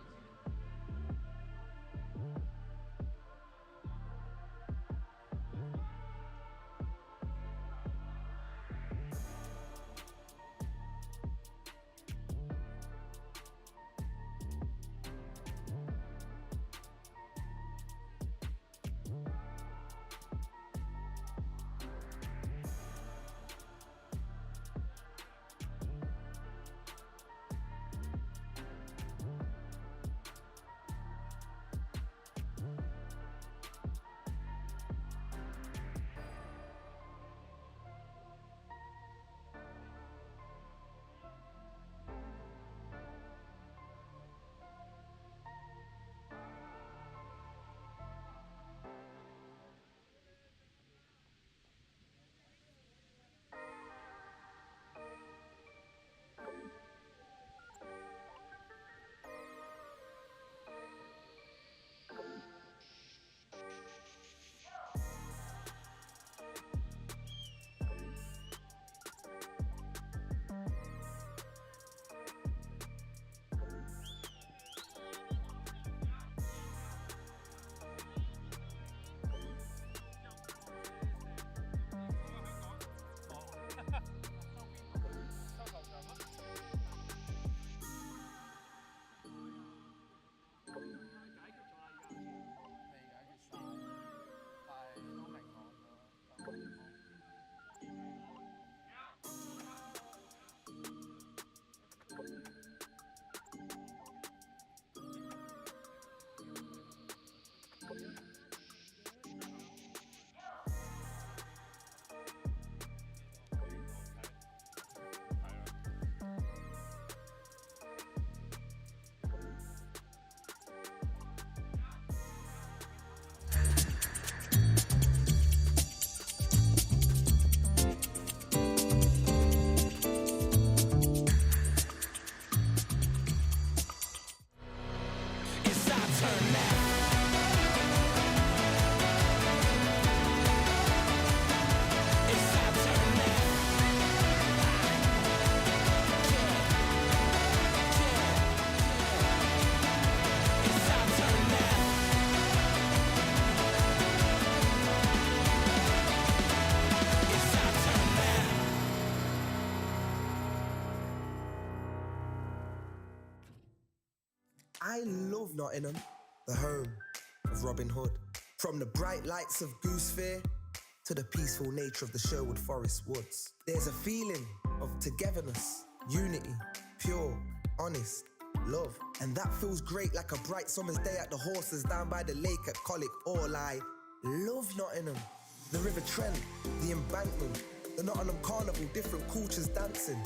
I love Nottingham, the home of Robin Hood. From the bright lights of Goose Fair to the peaceful nature of the Sherwood Forest woods. There's a feeling of togetherness, unity, honest. Love. And that feels great like a bright summer's day at the horses down by the lake at Colic. All I love Nottingham. The River Trent, the embankment, the Nottingham Carnival, different cultures dancing.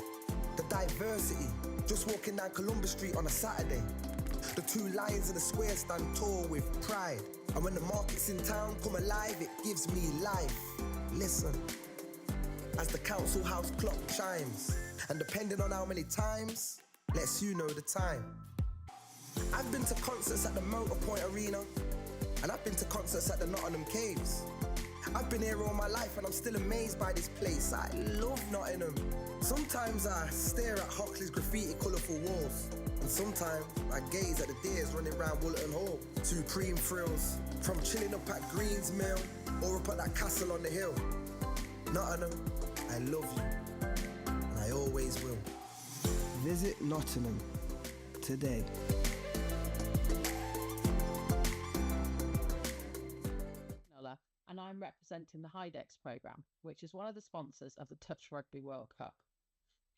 The diversity, just walking down Columbus Street on a Saturday. The two lions in the square stand tall with pride. And when the markets in town come alive, it gives me life. Listen, as the council house clock chimes, and depending on how many times, lets you know the time. I've been to concerts at the Motorpoint Arena, and I've been to concerts at the Nottingham Caves. I've been here all my life and I'm still amazed by this place. I love Nottingham. Sometimes I stare at Hockley's graffiti colourful walls, and sometimes I gaze at the deers running round Woolton Hall. Supreme thrills, from chilling up at Green's Mill or up at that castle on the hill. Nottingham, I love you, and I always will. Visit Nottingham today. And I'm representing the HYDEX programme, which is one of the sponsors of the Touch Rugby World Cup.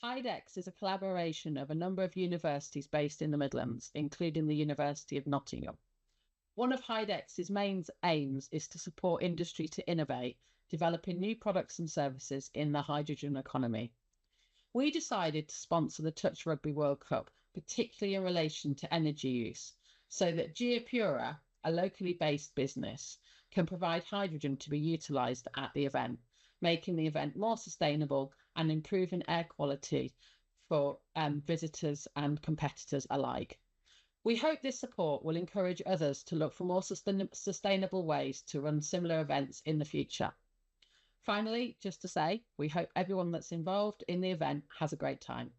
HYDEX is a collaboration of a number of universities based in the Midlands, including the University of Nottingham. One of HYDEX's main aims is to support industry to innovate, developing new products and services in the hydrogen economy. We decided to sponsor the Touch Rugby World Cup, particularly in relation to energy use, so that Geopura, a locally based business, can provide hydrogen to be utilised at the event, making the event more sustainable and improving air quality for visitors and competitors alike. We hope this support will encourage others to look for more sustainable ways to run similar events in the future. Finally, just to say, we hope everyone that's involved in the event has a great time.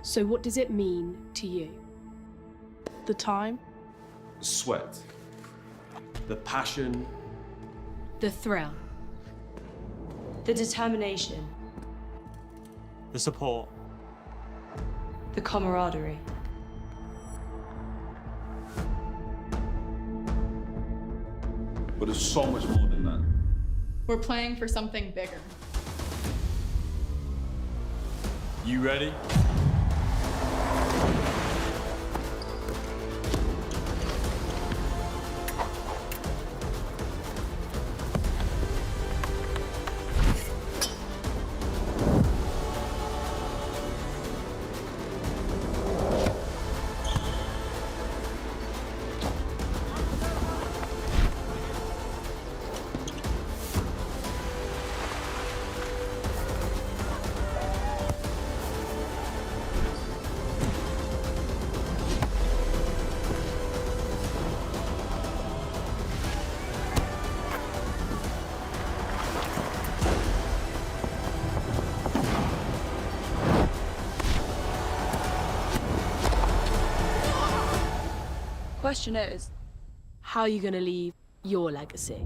So what does it mean to you? The time? Sweat. The passion. The thrill. The determination. The support. The camaraderie. But it's so much more than that. We're playing for something bigger. You ready? Question is, how are you going to leave your legacy?